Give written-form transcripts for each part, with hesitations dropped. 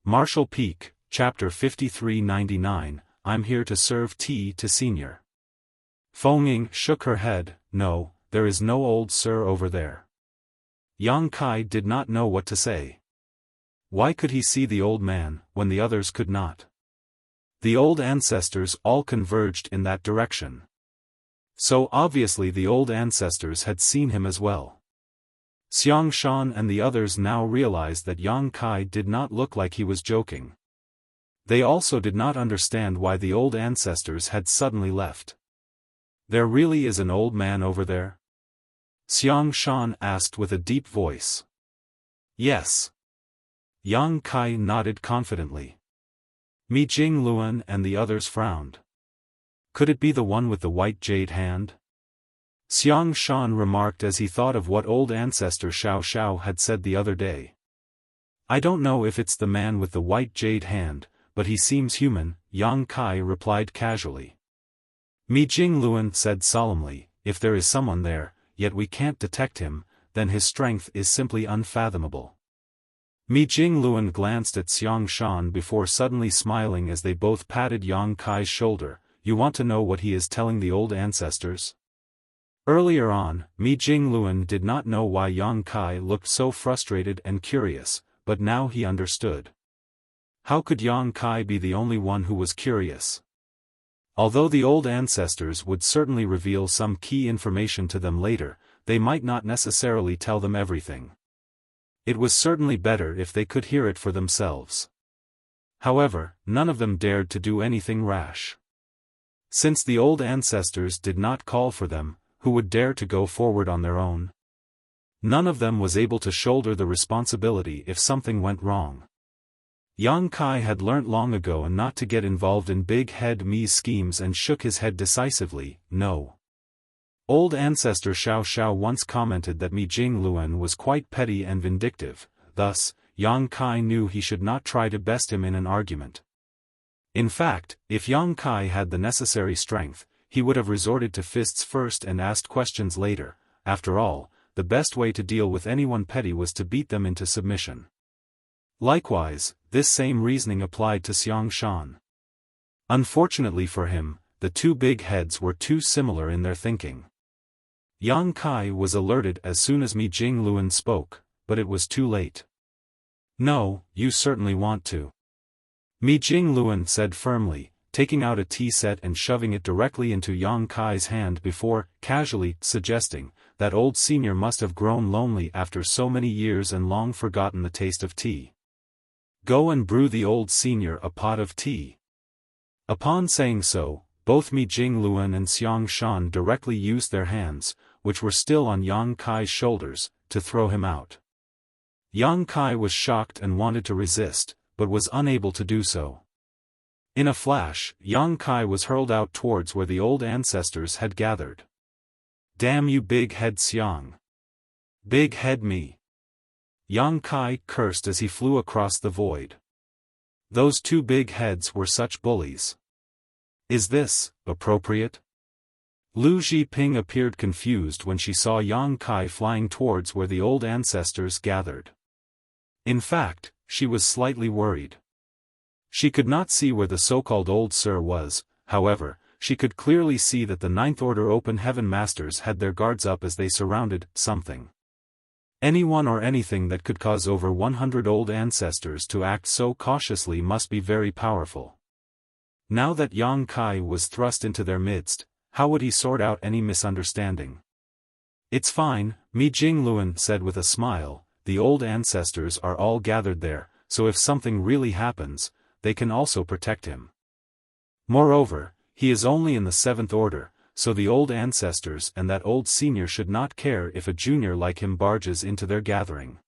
Marshall Peak, Chapter 5399, I'm here to serve tea to Senior. Feng Ying shook her head. No, there is no old sir over there. Yang Kai did not know what to say. Why could he see the old man, when the others could not? The old ancestors all converged in that direction. So obviously the old ancestors had seen him as well. Xiaofan and the others now realized that Yang Kai did not look like he was joking. They also did not understand why the old ancestors had suddenly left. There really is an old man over there? Xiaofan asked with a deep voice. Yes. Yang Kai nodded confidently. Mi Jingluan and the others frowned. Could it be the one with the white jade hand? Xiaofan remarked as he thought of what old ancestor Xiao had said the other day. I don't know if it's the man with the white jade hand, but he seems human, Yang Kai replied casually. Mi Jingluan said solemnly, if there is someone there, yet we can't detect him, then his strength is simply unfathomable. Mi Jingluan glanced at Xiaofan before suddenly smiling as they both patted Yang Kai's shoulder. You want to know what he is telling the old ancestors? Earlier on, Mi Jingluan did not know why Yang Kai looked so frustrated and curious, but now he understood. How could Yang Kai be the only one who was curious? Although the old ancestors would certainly reveal some key information to them later, they might not necessarily tell them everything. It was certainly better if they could hear it for themselves. However, none of them dared to do anything rash. Since the old ancestors did not call for them, who would dare to go forward on their own? None of them was able to shoulder the responsibility if something went wrong. Yang Kai had learnt long ago not to get involved in big head Mi's schemes and shook his head decisively. No. Old ancestor Xiao once commented that Mi Jingluan was quite petty and vindictive, thus, Yang Kai knew he should not try to best him in an argument. In fact, if Yang Kai had the necessary strength, he would have resorted to fists first and asked questions later. After all, the best way to deal with anyone petty was to beat them into submission. Likewise, this same reasoning applied to Xiaofan. Unfortunately for him, the two big heads were too similar in their thinking. Yang Kai was alerted as soon as Mi Jingluan spoke, but it was too late. No, you certainly want to. Mi Jingluan said firmly, taking out a tea set and shoving it directly into Yang Kai's hand before, casually, suggesting, that old senior must have grown lonely after so many years and long forgotten the taste of tea. Go and brew the old senior a pot of tea. Upon saying so, both Mi Jingluan and Xiaofan directly used their hands, which were still on Yang Kai's shoulders, to throw him out. Yang Kai was shocked and wanted to resist, but was unable to do so. In a flash, Yang Kai was hurled out towards where the old ancestors had gathered. Damn you big head Xiang! Big head me! Yang Kai cursed as he flew across the void. Those two big heads were such bullies. Is this appropriate? Lu Zhiping appeared confused when she saw Yang Kai flying towards where the old ancestors gathered. In fact, she was slightly worried. She could not see where the so-called old sir was, however, she could clearly see that the Ninth Order Open Heaven Masters had their guards up as they surrounded something. Anyone or anything that could cause over 100 old ancestors to act so cautiously must be very powerful. Now that Yang Kai was thrust into their midst, how would he sort out any misunderstanding? It's fine, Mi Jingluan said with a smile, the old ancestors are all gathered there, so if something really happens, they can also protect him. Moreover, he is only in the 7th Order, so the old ancestors and that old senior should not care if a junior like him barges into their gathering.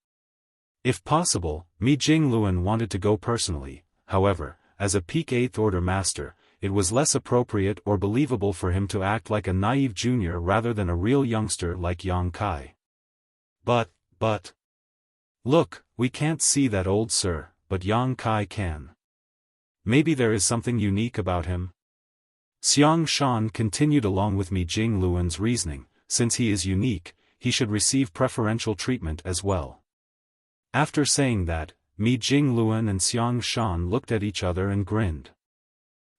If possible, Mi Jingluan wanted to go personally, however, as a peak 8th Order master, it was less appropriate or believable for him to act like a naive junior rather than a real youngster like Yang Kai. But... Look, we can't see that old sir, but Yang Kai can. Maybe there is something unique about him. Xiaofan continued along with Mi Jingluan's reasoning, since he is unique, he should receive preferential treatment as well. After saying that, Mi Jingluan and Xiaofan looked at each other and grinned.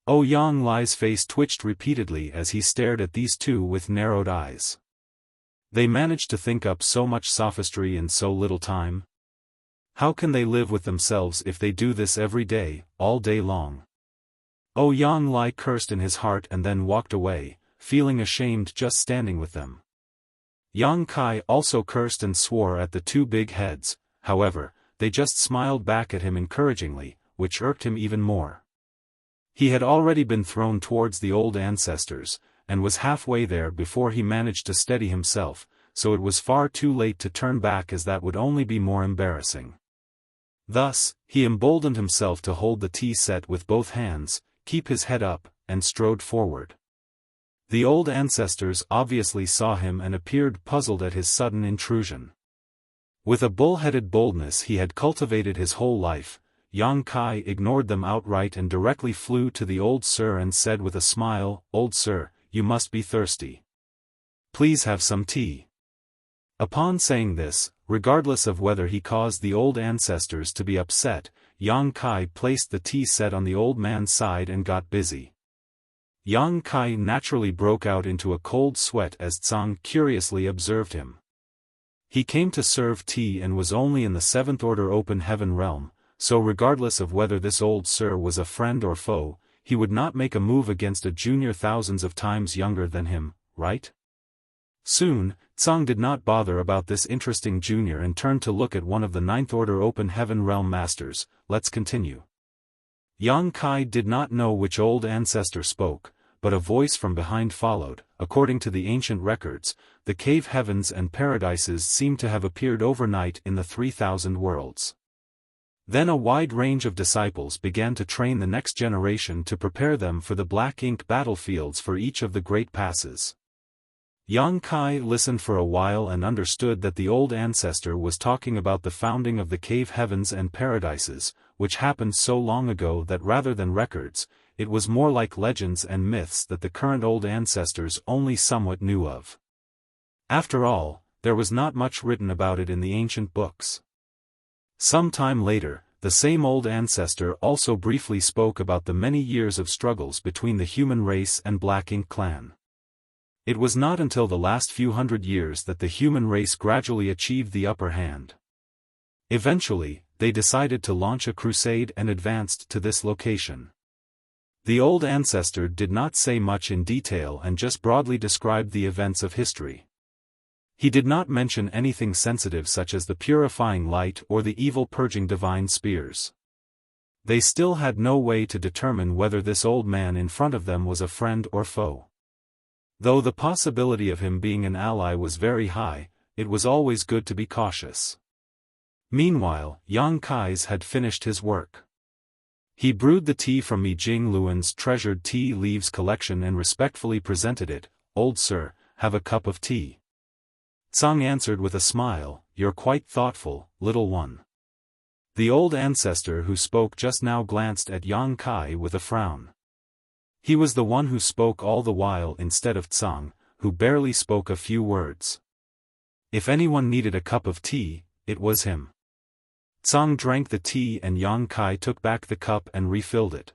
Yang Li's face twitched repeatedly as he stared at these two with narrowed eyes. They managed to think up so much sophistry in so little time. How can they live with themselves if they do this every day, all day long? Yang Li cursed in his heart and then walked away, feeling ashamed just standing with them. Yang Kai also cursed and swore at the two big heads, however, they just smiled back at him encouragingly, which irked him even more. He had already been thrown towards the old ancestors, and was halfway there before he managed to steady himself, so it was far too late to turn back as that would only be more embarrassing. Thus, he emboldened himself to hold the tea set with both hands, keep his head up, and strode forward. The old ancestors obviously saw him and appeared puzzled at his sudden intrusion. With a bull-headed boldness he had cultivated his whole life, Yang Kai ignored them outright and directly flew to the old sir and said with a smile, "Old sir, you must be thirsty. Please have some tea." Upon saying this, regardless of whether he caused the old ancestors to be upset, Yang Kai placed the tea set on the old man's side and got busy. Yang Kai naturally broke out into a cold sweat as Tsang curiously observed him. He came to serve tea and was only in the 7th order open heaven realm, so regardless of whether this old sir was a friend or foe, he would not make a move against a junior thousands of times younger than him, right? Soon, Tsang did not bother about this interesting junior and turned to look at one of the 9th order open heaven realm masters. Let's continue. Yang Kai did not know which old ancestor spoke, but a voice from behind followed. According to the ancient records, the cave heavens and paradises seem to have appeared overnight in the 3,000 worlds. Then a wide range of disciples began to train the next generation to prepare them for the black ink battlefields for each of the great passes. Yang Kai listened for a while and understood that the old ancestor was talking about the founding of the cave heavens and paradises, which happened so long ago that rather than records, it was more like legends and myths that the current old ancestors only somewhat knew of. After all, there was not much written about it in the ancient books. Some time later, the same old ancestor also briefly spoke about the many years of struggles between the human race and Black Ink clan. It was not until the last few hundred years that the human race gradually achieved the upper hand. Eventually, they decided to launch a crusade and advanced to this location. The old ancestor did not say much in detail and just broadly described the events of history. He did not mention anything sensitive such as the purifying light or the evil purging divine spears. They still had no way to determine whether this old man in front of them was a friend or foe. Though the possibility of him being an ally was very high, it was always good to be cautious. Meanwhile, Yang Kai's had finished his work. He brewed the tea from Mi Jingluan's treasured tea leaves collection and respectfully presented it. "Old sir, have a cup of tea." Tsang answered with a smile, "You're quite thoughtful, little one." The old ancestor who spoke just now glanced at Yang Kai with a frown. He was the one who spoke all the while instead of Tsang, who barely spoke a few words. If anyone needed a cup of tea, it was him. Tsang drank the tea and Yang Kai took back the cup and refilled it.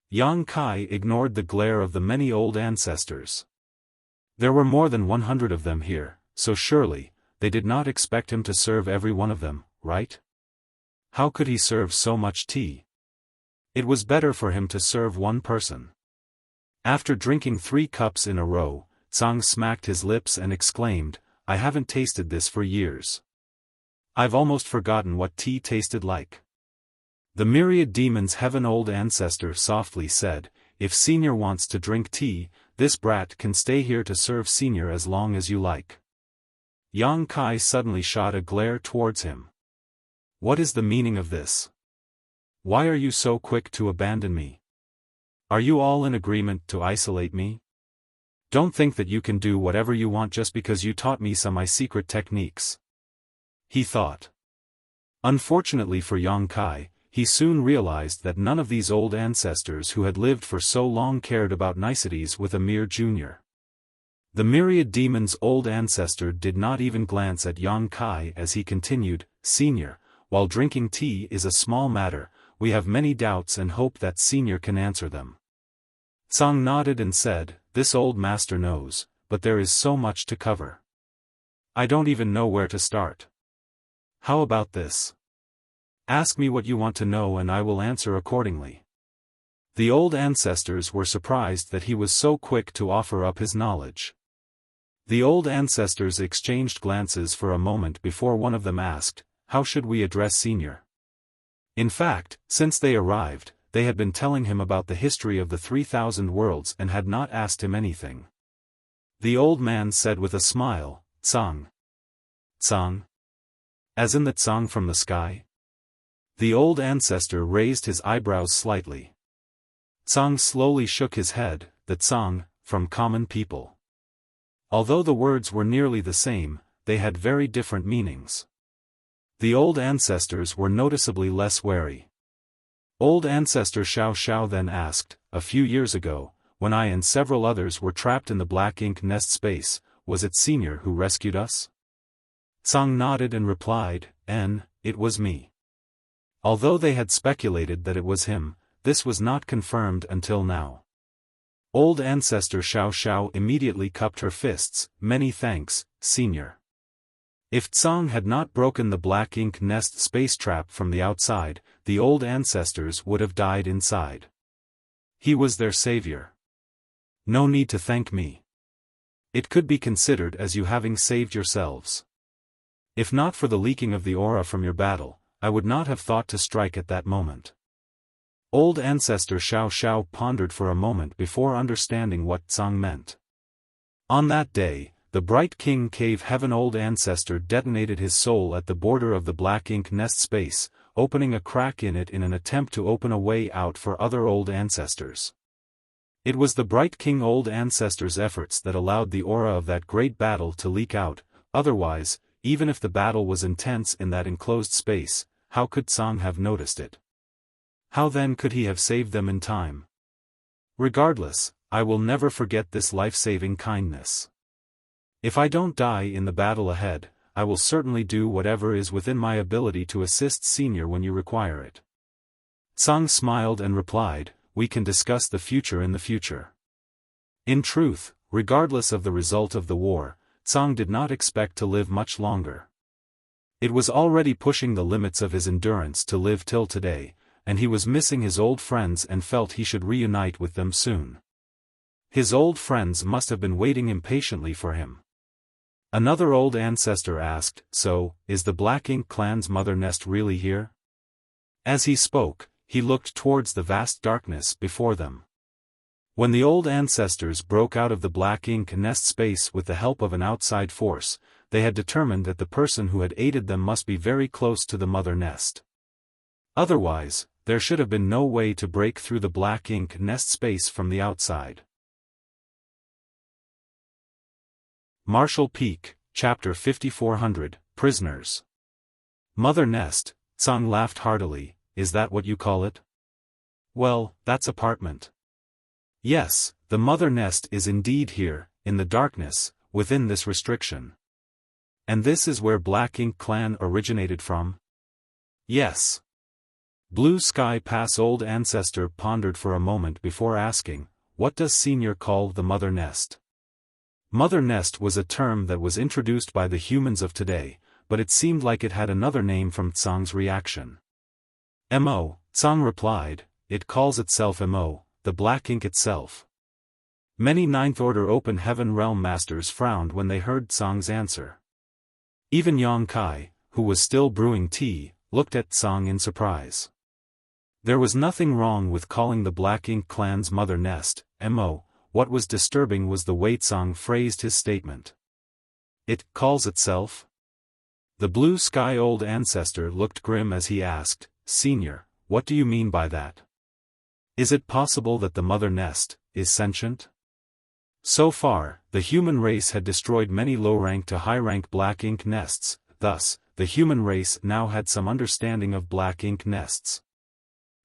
Yang Kai ignored the glare of the many old ancestors. There were more than 100 of them here, so surely, they did not expect him to serve every one of them, right? How could he serve so much tea? It was better for him to serve one person. After drinking 3 cups in a row, Tsang smacked his lips and exclaimed, "I haven't tasted this for years. I've almost forgotten what tea tasted like." The myriad demons heaven old ancestor softly said, "If Senior wants to drink tea, this brat can stay here to serve Senior as long as you like." Yang Kai suddenly shot a glare towards him. "What is the meaning of this? Why are you so quick to abandon me? Are you all in agreement to isolate me? Don't think that you can do whatever you want just because you taught me some of my secret techniques," he thought. Unfortunately for Yang Kai, he soon realized that none of these old ancestors who had lived for so long cared about niceties with a mere junior. The myriad demon's old ancestor did not even glance at Yang Kai as he continued, "Senior, while drinking tea is a small matter, we have many doubts and hope that Senior can answer them. Tsang nodded and said, this old master knows, but there is so much to cover. I don't even know where to start. How about this? Ask me what you want to know and I will answer accordingly. The old ancestors were surprised that he was so quick to offer up his knowledge. The old ancestors exchanged glances for a moment before one of them asked, how should we address Senior? In fact, since they arrived, they had been telling him about the history of the 3,000 worlds and had not asked him anything. The old man said with a smile, Tsang. Tsang? As in the Tsang from the sky? The old ancestor raised his eyebrows slightly. Tsang slowly shook his head, the Tsang, from common people. Although the words were nearly the same, they had very different meanings. The old ancestors were noticeably less wary. Old ancestor Xiao Xiao then asked, a few years ago, when I and several others were trapped in the black ink nest space, was it Senior who rescued us? Tsang nodded and replied, it was me. Although they had speculated that it was him, this was not confirmed until now. Old ancestor Xiao Xiao immediately cupped her fists, many thanks, Senior. If Tsang had not broken the black ink nest space trap from the outside, the old ancestors would have died inside. He was their savior. No need to thank me. It could be considered as you having saved yourselves. If not for the leaking of the aura from your battle, I would not have thought to strike at that moment. Old ancestor Xiao Xiao pondered for a moment before understanding what Tsang meant. On that day, the Bright King Cave Heaven old ancestor detonated his soul at the border of the black ink nest space, opening a crack in it in an attempt to open a way out for other old ancestors. It was the Bright King old ancestor's efforts that allowed the aura of that great battle to leak out, otherwise, even if the battle was intense in that enclosed space, how could Tsang have noticed it? How then could he have saved them in time? Regardless, I will never forget this life-saving kindness. If I don't die in the battle ahead, I will certainly do whatever is within my ability to assist Senior when you require it. Tsang smiled and replied, we can discuss the future in the future. In truth, regardless of the result of the war, Tsang did not expect to live much longer. It was already pushing the limits of his endurance to live till today, and he was missing his old friends and felt he should reunite with them soon. His old friends must have been waiting impatiently for him. Another old ancestor asked, so, is the Black Ink clan's mother nest really here? As he spoke, he looked towards the vast darkness before them. When the old ancestors broke out of the black ink nest space with the help of an outside force, they had determined that the person who had aided them must be very close to the mother nest. Otherwise, there should have been no way to break through the black ink nest space from the outside. Marshall Peak, Chapter 5400, Prisoners. Mother Nest, Tsang laughed heartily, is that what you call it? Well, that's apartment. Yes, the mother nest is indeed here, in the darkness, within this restriction. And this is where Black Ink clan originated from? Yes. Blue Sky Pass old ancestor pondered for a moment before asking, what does Senior call the mother nest? Mother nest was a term that was introduced by the humans of today, but it seemed like it had another name from Tsang's reaction. Mo, Tsang replied, it calls itself Mo, the black ink itself. Many Ninth Order Open Heaven Realm Masters frowned when they heard Tsang's answer. Even Yang Kai, who was still brewing tea, looked at Tsang in surprise. There was nothing wrong with calling the Black Ink clan's mother nest, Mo, what was disturbing was the way Tsang phrased his statement. It calls itself? The Blue Sky old ancestor looked grim as he asked, Senior, what do you mean by that? Is it possible that the mother nest is sentient? So far, the human race had destroyed many low-rank to high-rank black ink nests, thus, the human race now had some understanding of black ink nests.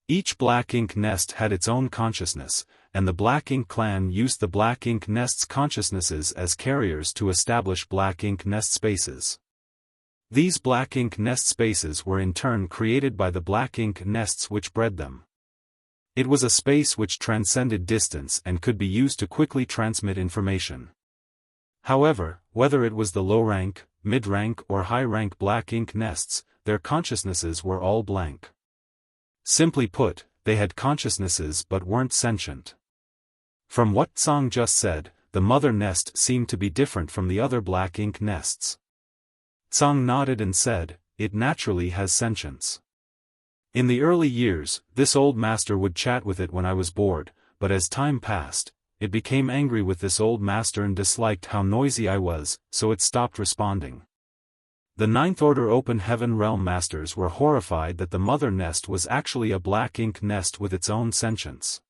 Each black ink nest had its own consciousness, and the Black Ink clan used the black ink nest's consciousnesses as carriers to establish black ink nest spaces. These black ink nest spaces were in turn created by the black ink nests which bred them. It was a space which transcended distance and could be used to quickly transmit information. However, whether it was the low-rank, mid-rank or high-rank black ink nests, their consciousnesses were all blank. Simply put, they had consciousnesses but weren't sentient. From what Tsang just said, the mother nest seemed to be different from the other black ink nests. Tsang nodded and said, "It naturally has sentience. In the early years, this old master would chat with it when I was bored, but as time passed, it became angry with this old master and disliked how noisy I was, so it stopped responding." The Ninth Order Open Heaven Realm Masters were horrified that the mother nest was actually a black ink nest with its own sentience.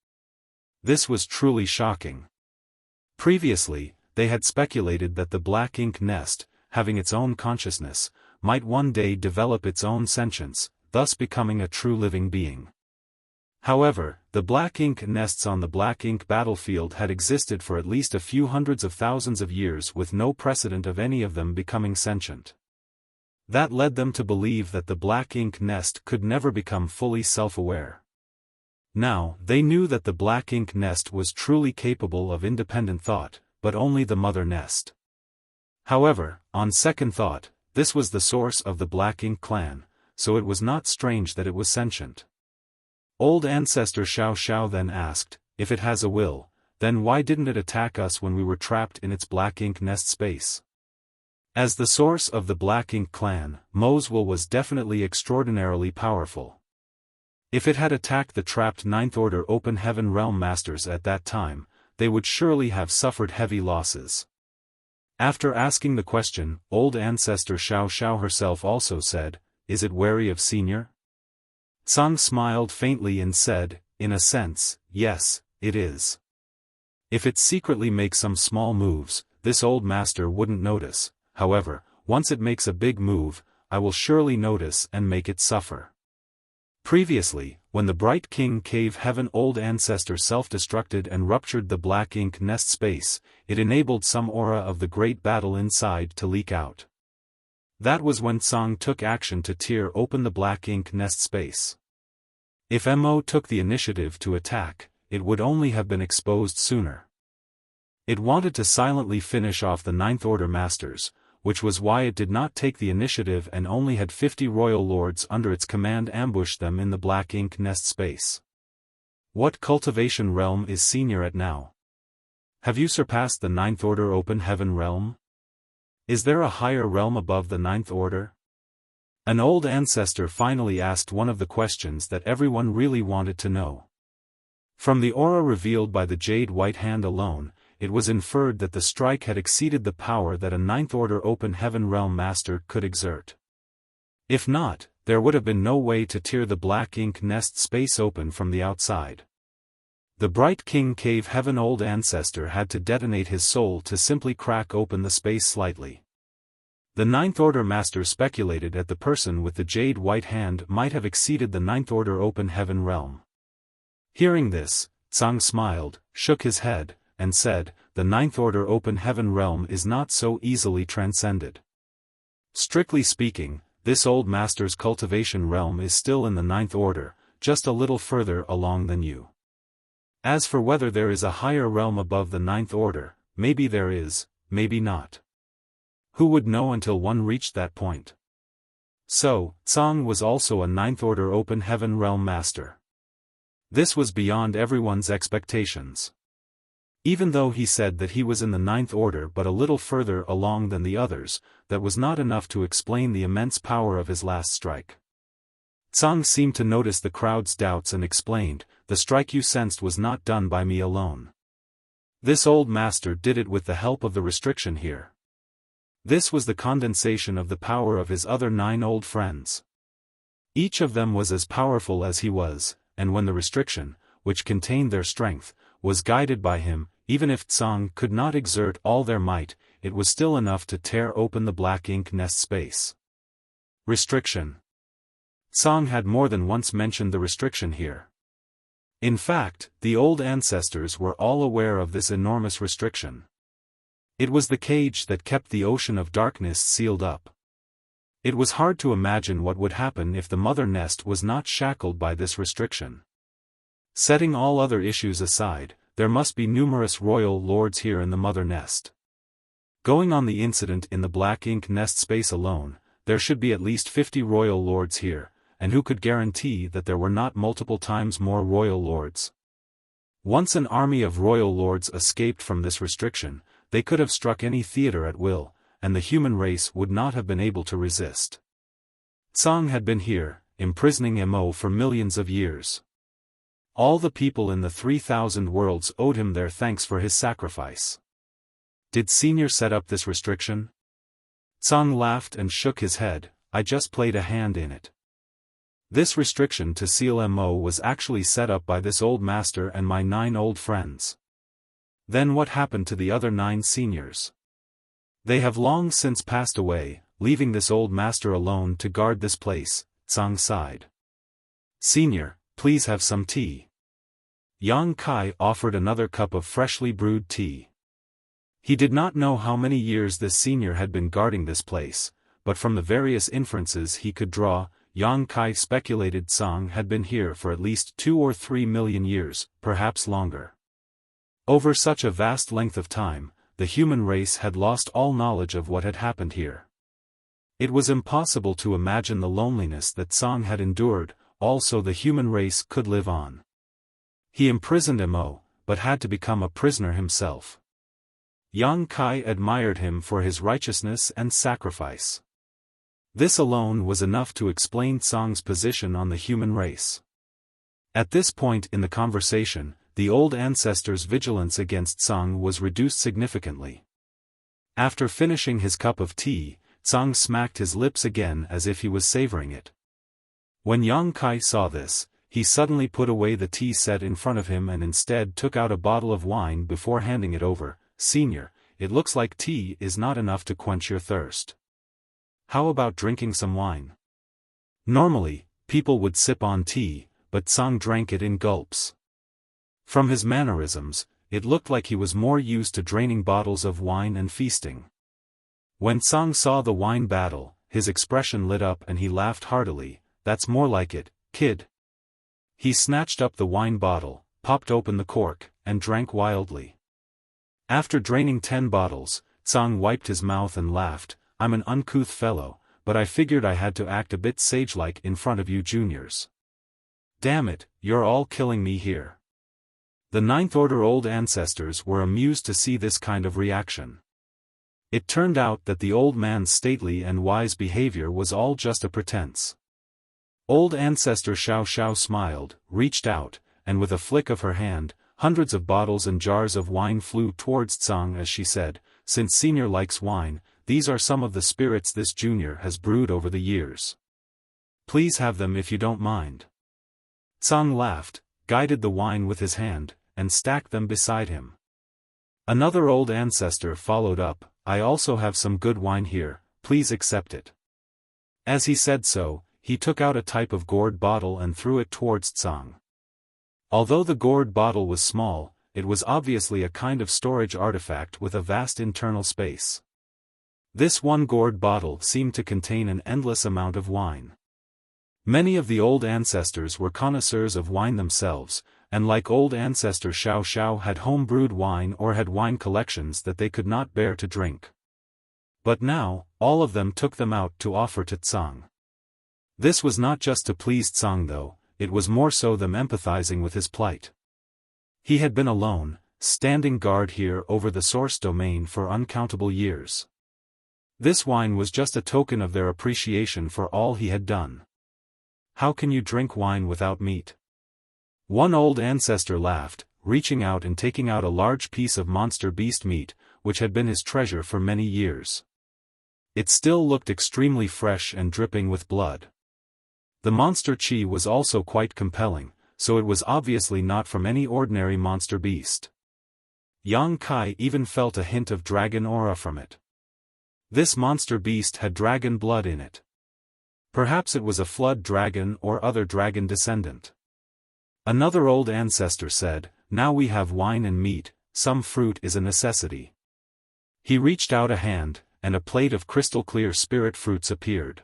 This was truly shocking. Previously, they had speculated that the black ink nest, having its own consciousness, might one day develop its own sentience, thus becoming a true living being. However, the black ink nests on the black ink battlefield had existed for at least a few hundreds of thousands of years with no precedent of any of them becoming sentient. That led them to believe that the black ink nest could never become fully self-aware. Now, they knew that the black ink nest was truly capable of independent thought, but only the mother nest. However, on second thought, this was the source of the black ink clan, so it was not strange that it was sentient. Old ancestor Xiao Xiao then asked, "If it has a will, then why didn't it attack us when we were trapped in its black ink nest space?" As the source of the black ink clan, Mo's will was definitely extraordinarily powerful. If it had attacked the trapped Ninth Order Open Heaven Realm Masters at that time, they would surely have suffered heavy losses. After asking the question, old ancestor Xiao Xiao herself also said, "Is it wary of Senior?" Tsang smiled faintly and said, "In a sense, yes, it is. If it secretly makes some small moves, this old master wouldn't notice. However, once it makes a big move, I will surely notice and make it suffer." Previously, when the Bright King Cave Heaven Old Ancestor self-destructed and ruptured the black ink nest space, it enabled some aura of the great battle inside to leak out. That was when Tsang took action to tear open the black ink nest space. If Mo took the initiative to attack, it would only have been exposed sooner. It wanted to silently finish off the Ninth Order Masters, which was why it did not take the initiative and only had 50 royal lords under its command ambush them in the black ink nest space. What cultivation realm is Senior at now? Have you surpassed the Ninth Order Open Heaven Realm? Is there a higher realm above the Ninth Order? An old ancestor finally asked one of the questions that everyone really wanted to know. From the aura revealed by the Jade White Hand alone, it was inferred that the strike had exceeded the power that a Ninth Order Open Heaven Realm Master could exert. If not, there would have been no way to tear the black ink nest space open from the outside. The Bright King Cave Heaven Old Ancestor had to detonate his soul to simply crack open the space slightly. The Ninth Order Master speculated that the person with the Jade White Hand might have exceeded the Ninth Order Open Heaven Realm. Hearing this, Tsang smiled, shook his head, and said, "The Ninth Order Open Heaven Realm is not so easily transcended. Strictly speaking, this old master's cultivation realm is still in the Ninth Order, just a little further along than you. As for whether there is a higher realm above the Ninth Order, maybe there is, maybe not. Who would know until one reached that point?" So, Tsang was also a Ninth Order Open Heaven Realm Master. This was beyond everyone's expectations. Even though he said that he was in the Ninth Order but a little further along than the others, that was not enough to explain the immense power of his last strike. Tsang seemed to notice the crowd's doubts and explained, "The strike you sensed was not done by me alone. This old master did it with the help of the restriction here. This was the condensation of the power of his other 9 old friends. Each of them was as powerful as he was, and when the restriction, which contained their strength, was guided by him, even if Tsang could not exert all their might, it was still enough to tear open the black ink nest space." Restriction. Tsang had more than once mentioned the restriction here. In fact, the old ancestors were all aware of this enormous restriction. It was the cage that kept the ocean of darkness sealed up. It was hard to imagine what would happen if the mother nest was not shackled by this restriction. Setting all other issues aside, there must be numerous royal lords here in the mother nest. Going on the incident in the black ink nest space alone, there should be at least 50 royal lords here, and who could guarantee that there were not multiple times more royal lords? Once an army of royal lords escaped from this restriction, they could have struck any theater at will, and the human race would not have been able to resist. Tsang had been here, imprisoning Mo for millions of years. All the people in the 3,000 worlds owed him their thanks for his sacrifice. Did Senior set up this restriction? Tsang laughed and shook his head. I just played a hand in it. This restriction to seal Mo was actually set up by this old master and my 9 old friends. Then what happened to the other 9 seniors? They have long since passed away, leaving this old master alone to guard this place, Tsang sighed. Senior, please have some tea. Yang Kai offered another cup of freshly brewed tea. He did not know how many years this senior had been guarding this place, but from the various inferences he could draw, Yang Kai speculated Tsang had been here for at least 2 or 3 million years, perhaps longer. Over such a vast length of time, the human race had lost all knowledge of what had happened here. It was impossible to imagine the loneliness that Tsang had endured, also the human race could live on. He imprisoned Mo, but had to become a prisoner himself. Yang Kai admired him for his righteousness and sacrifice. This alone was enough to explain Tsang's position on the human race. At this point in the conversation, the old ancestor's vigilance against Tsang was reduced significantly. After finishing his cup of tea, Tsang smacked his lips again as if he was savoring it. When Yang Kai saw this, he suddenly put away the tea set in front of him and instead took out a bottle of wine before handing it over. Senior, it looks like tea is not enough to quench your thirst. How about drinking some wine? Normally, people would sip on tea, but Tsang drank it in gulps. From his mannerisms, it looked like he was more used to draining bottles of wine and feasting. When Tsang saw the wine battle, his expression lit up and he laughed heartily. That's more like it, kid. He snatched up the wine bottle, popped open the cork, and drank wildly. After draining 10 bottles, Tsang wiped his mouth and laughed. I'm an uncouth fellow, but I figured I had to act a bit sage-like in front of you juniors. Damn it, you're all killing me here. The 9th Order old ancestors were amused to see this kind of reaction. It turned out that the old man's stately and wise behavior was all just a pretense. Old ancestor Xiao Xiao smiled, reached out, and with a flick of her hand, hundreds of bottles and jars of wine flew towards Tsang as she said, since Senior likes wine, these are some of the spirits this junior has brewed over the years. Please have them if you don't mind. Tsang laughed, guided the wine with his hand, and stacked them beside him. Another old ancestor followed up, I also have some good wine here, please accept it. As he said so, he took out a type of gourd bottle and threw it towards Tsang. Although the gourd bottle was small, it was obviously a kind of storage artifact with a vast internal space. This one gourd bottle seemed to contain an endless amount of wine. Many of the old ancestors were connoisseurs of wine themselves, and like old ancestor Xiao Xiao had home-brewed wine or had wine collections that they could not bear to drink. But now, all of them took them out to offer to Tsang. This was not just to please Tsang though, it was more so them empathizing with his plight. He had been alone, standing guard here over the source domain for uncountable years. This wine was just a token of their appreciation for all he had done. How can you drink wine without meat? One old ancestor laughed, reaching out and taking out a large piece of monster beast meat, which had been his treasure for many years. It still looked extremely fresh and dripping with blood. The monster chi was also quite compelling, so it was obviously not from any ordinary monster beast. Yang Kai even felt a hint of dragon aura from it. This monster beast had dragon blood in it. Perhaps it was a flood dragon or other dragon descendant. Another old ancestor said, now we have wine and meat, some fruit is a necessity. He reached out a hand, and a plate of crystal-clear spirit fruits appeared.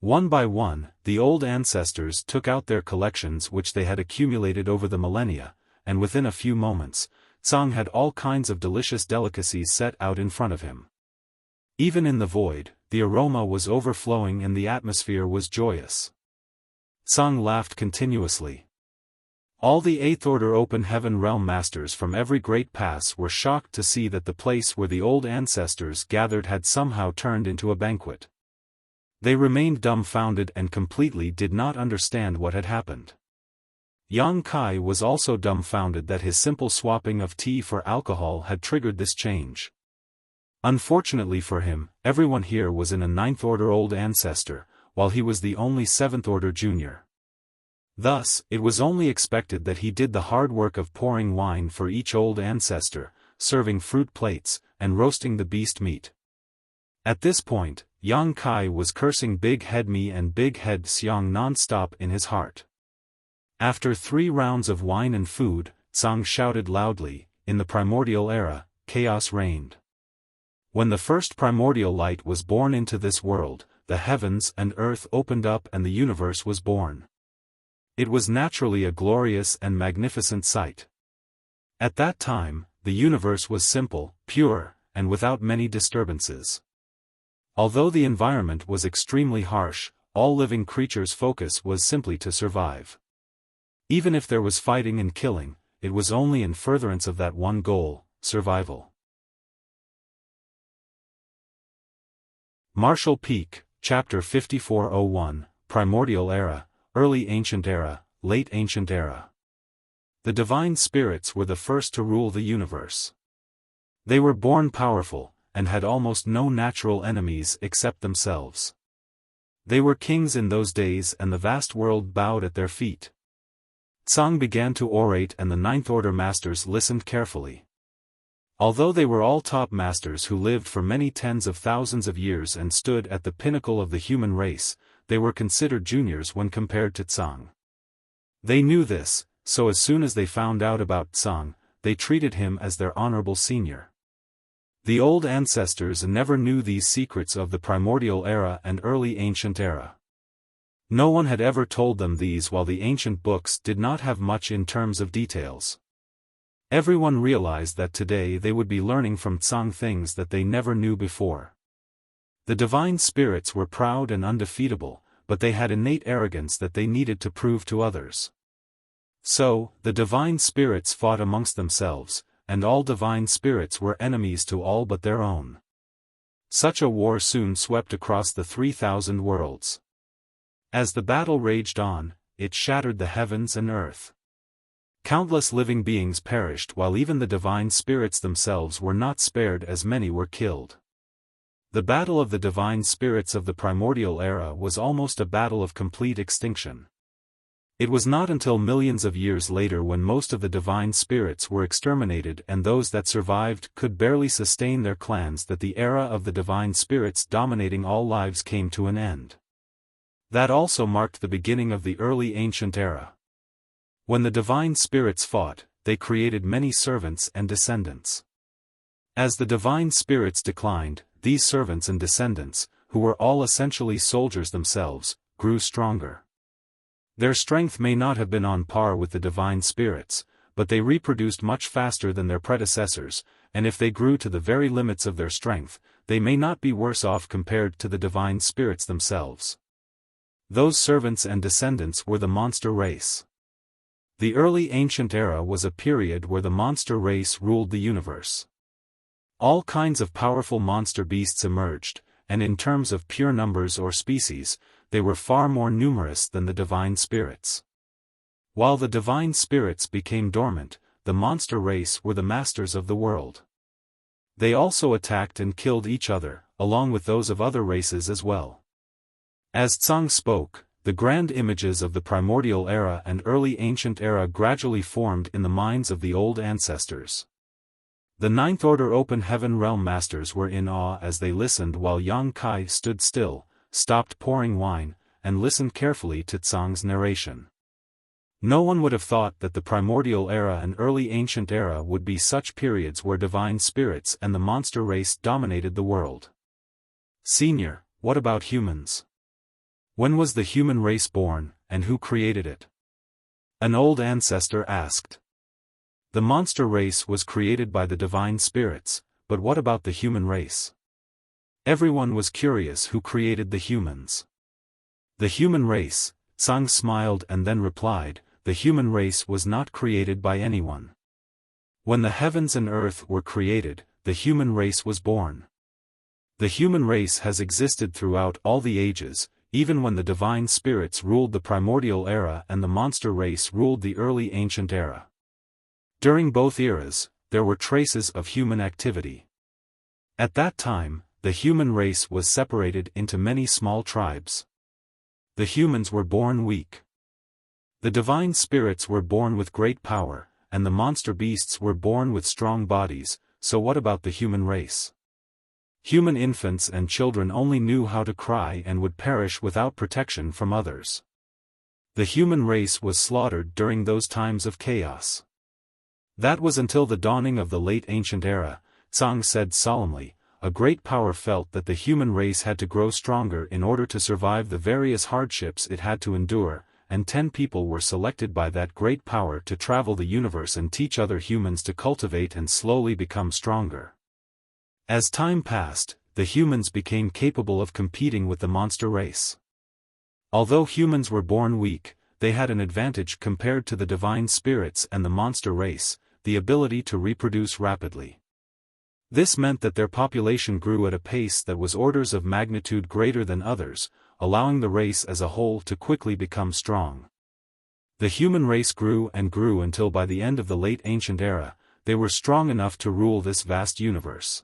One by one, the old ancestors took out their collections which they had accumulated over the millennia, and within a few moments, Tsang had all kinds of delicious delicacies set out in front of him. Even in the void, the aroma was overflowing and the atmosphere was joyous. Tsang laughed continuously. All the Eighth Order Open Heaven Realm Masters from every great pass were shocked to see that the place where the old ancestors gathered had somehow turned into a banquet. They remained dumbfounded and completely did not understand what had happened. Yang Kai was also dumbfounded that his simple swapping of tea for alcohol had triggered this change. Unfortunately for him, everyone here was in a Ninth Order Old Ancestor, while he was the only Seventh Order Junior. Thus, it was only expected that he did the hard work of pouring wine for each old ancestor, serving fruit plates, and roasting the beast meat. At this point, Yang Kai was cursing Big Head Me and Big Head Xiang non-stop in his heart. After 3 rounds of wine and food, Tsang shouted loudly, "In the primordial era, chaos reigned. When the first primordial light was born into this world, the heavens and earth opened up and the universe was born. It was naturally a glorious and magnificent sight. At that time, the universe was simple, pure, and without many disturbances. Although the environment was extremely harsh, all living creatures' focus was simply to survive. Even if there was fighting and killing, it was only in furtherance of that one goal, survival." Martial Peak, Chapter 5401, Primordial Era, Early Ancient Era, Late Ancient Era. The Divine Spirits were the first to rule the universe. They were born powerful, and had almost no natural enemies except themselves. They were kings in those days and the vast world bowed at their feet. Tsang began to orate and the Ninth Order Masters listened carefully. Although they were all top masters who lived for many tens of thousands of years and stood at the pinnacle of the human race, they were considered juniors when compared to Tsang. They knew this, so as soon as they found out about Tsang, they treated him as their honorable senior. The old ancestors never knew these secrets of the primordial era and early ancient era. No one had ever told them these while the ancient books did not have much in terms of details. Everyone realized that today they would be learning from Tsang things that they never knew before. The divine spirits were proud and undefeatable, but they had innate arrogance that they needed to prove to others. So, the divine spirits fought amongst themselves, and all divine spirits were enemies to all but their own. Such a war soon swept across the 3,000 worlds. As the battle raged on, it shattered the heavens and earth. Countless living beings perished while even the divine spirits themselves were not spared as many were killed. The battle of the divine spirits of the primordial era was almost a battle of complete extinction. It was not until millions of years later when most of the divine spirits were exterminated and those that survived could barely sustain their clans that the era of the divine spirits dominating all lives came to an end. That also marked the beginning of the early ancient era. When the divine spirits fought, they created many servants and descendants. As the divine spirits declined, these servants and descendants, who were all essentially soldiers themselves, grew stronger. Their strength may not have been on par with the divine spirits, but they reproduced much faster than their predecessors, and if they grew to the very limits of their strength, they may not be worse off compared to the divine spirits themselves. Those servants and descendants were the monster race. The early ancient era was a period where the monster race ruled the universe. All kinds of powerful monster beasts emerged, and in terms of pure numbers or species, they were far more numerous than the divine spirits. While the divine spirits became dormant, the monster race were the masters of the world. They also attacked and killed each other, along with those of other races as well. As Tsang spoke, the grand images of the primordial era and early ancient era gradually formed in the minds of the old ancestors. The Ninth Order Open Heaven Realm Masters were in awe as they listened while Yang Kai stood still, stopped pouring wine, and listened carefully to Tsang's narration. No one would have thought that the primordial era and early ancient era would be such periods where divine spirits and the monster race dominated the world. Senior, what about humans? When was the human race born, and who created it? An old ancestor asked. The monster race was created by the divine spirits, but what about the human race? Everyone was curious who created the humans. The human race, Tsang smiled and then replied, the human race was not created by anyone. When the heavens and earth were created, the human race was born. The human race has existed throughout all the ages, even when the divine spirits ruled the primordial era and the monster race ruled the early ancient era. During both eras, there were traces of human activity. At that time, the human race was separated into many small tribes. The humans were born weak. The divine spirits were born with great power, and the monster beasts were born with strong bodies, so what about the human race? Human infants and children only knew how to cry and would perish without protection from others. The human race was slaughtered during those times of chaos. That was until the dawning of the late ancient era, Tsang said solemnly. A great power felt that the human race had to grow stronger in order to survive the various hardships it had to endure, and 10 people were selected by that great power to travel the universe and teach other humans to cultivate and slowly become stronger. As time passed, the humans became capable of competing with the monster race. Although humans were born weak, they had an advantage compared to the divine spirits and the monster race, the ability to reproduce rapidly. This meant that their population grew at a pace that was orders of magnitude greater than others, allowing the race as a whole to quickly become strong. The human race grew and grew until by the end of the late ancient era, they were strong enough to rule this vast universe.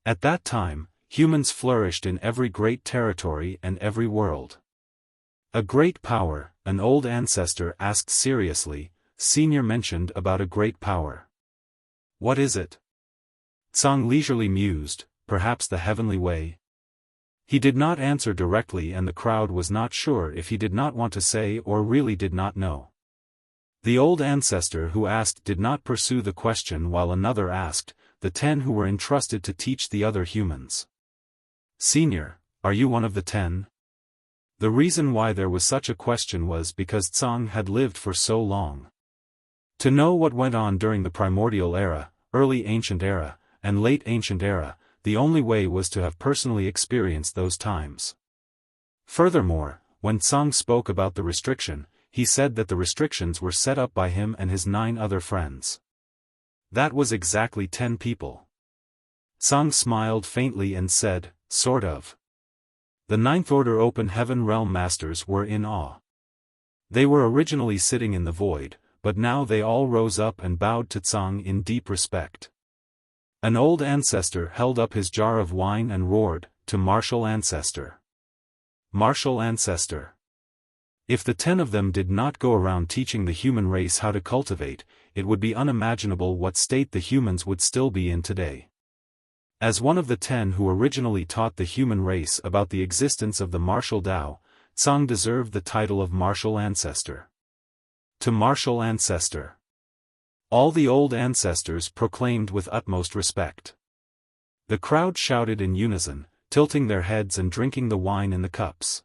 At that time, humans flourished in every great territory and every world. A great power, an old ancestor asked seriously. Senior mentioned about a great power. What is it? Tsang leisurely mused, perhaps the heavenly way. He did not answer directly and the crowd was not sure if he did not want to say or really did not know. The old ancestor who asked did not pursue the question while another asked, the 10 who were entrusted to teach the other humans. Senior, are you one of the 10? The reason why there was such a question was because Tsang had lived for so long. To know what went on during the primordial era, early ancient era, and late ancient era, the only way was to have personally experienced those times. Furthermore, when Tsang spoke about the restriction, he said that the restrictions were set up by him and his 9 other friends. That was exactly 10 people. Tsang smiled faintly and said, sort of. The 9th Order Open Heaven Realm Masters were in awe. They were originally sitting in the void, but now they all rose up and bowed to Tsang in deep respect. An old ancestor held up his jar of wine and roared, to martial ancestor. Martial ancestor. If the 10 of them did not go around teaching the human race how to cultivate, it would be unimaginable what state the humans would still be in today. As one of the 10 who originally taught the human race about the existence of the martial Tao, Tsang deserved the title of martial ancestor. To martial ancestor. All the old ancestors proclaimed with utmost respect. The crowd shouted in unison, tilting their heads and drinking the wine in the cups.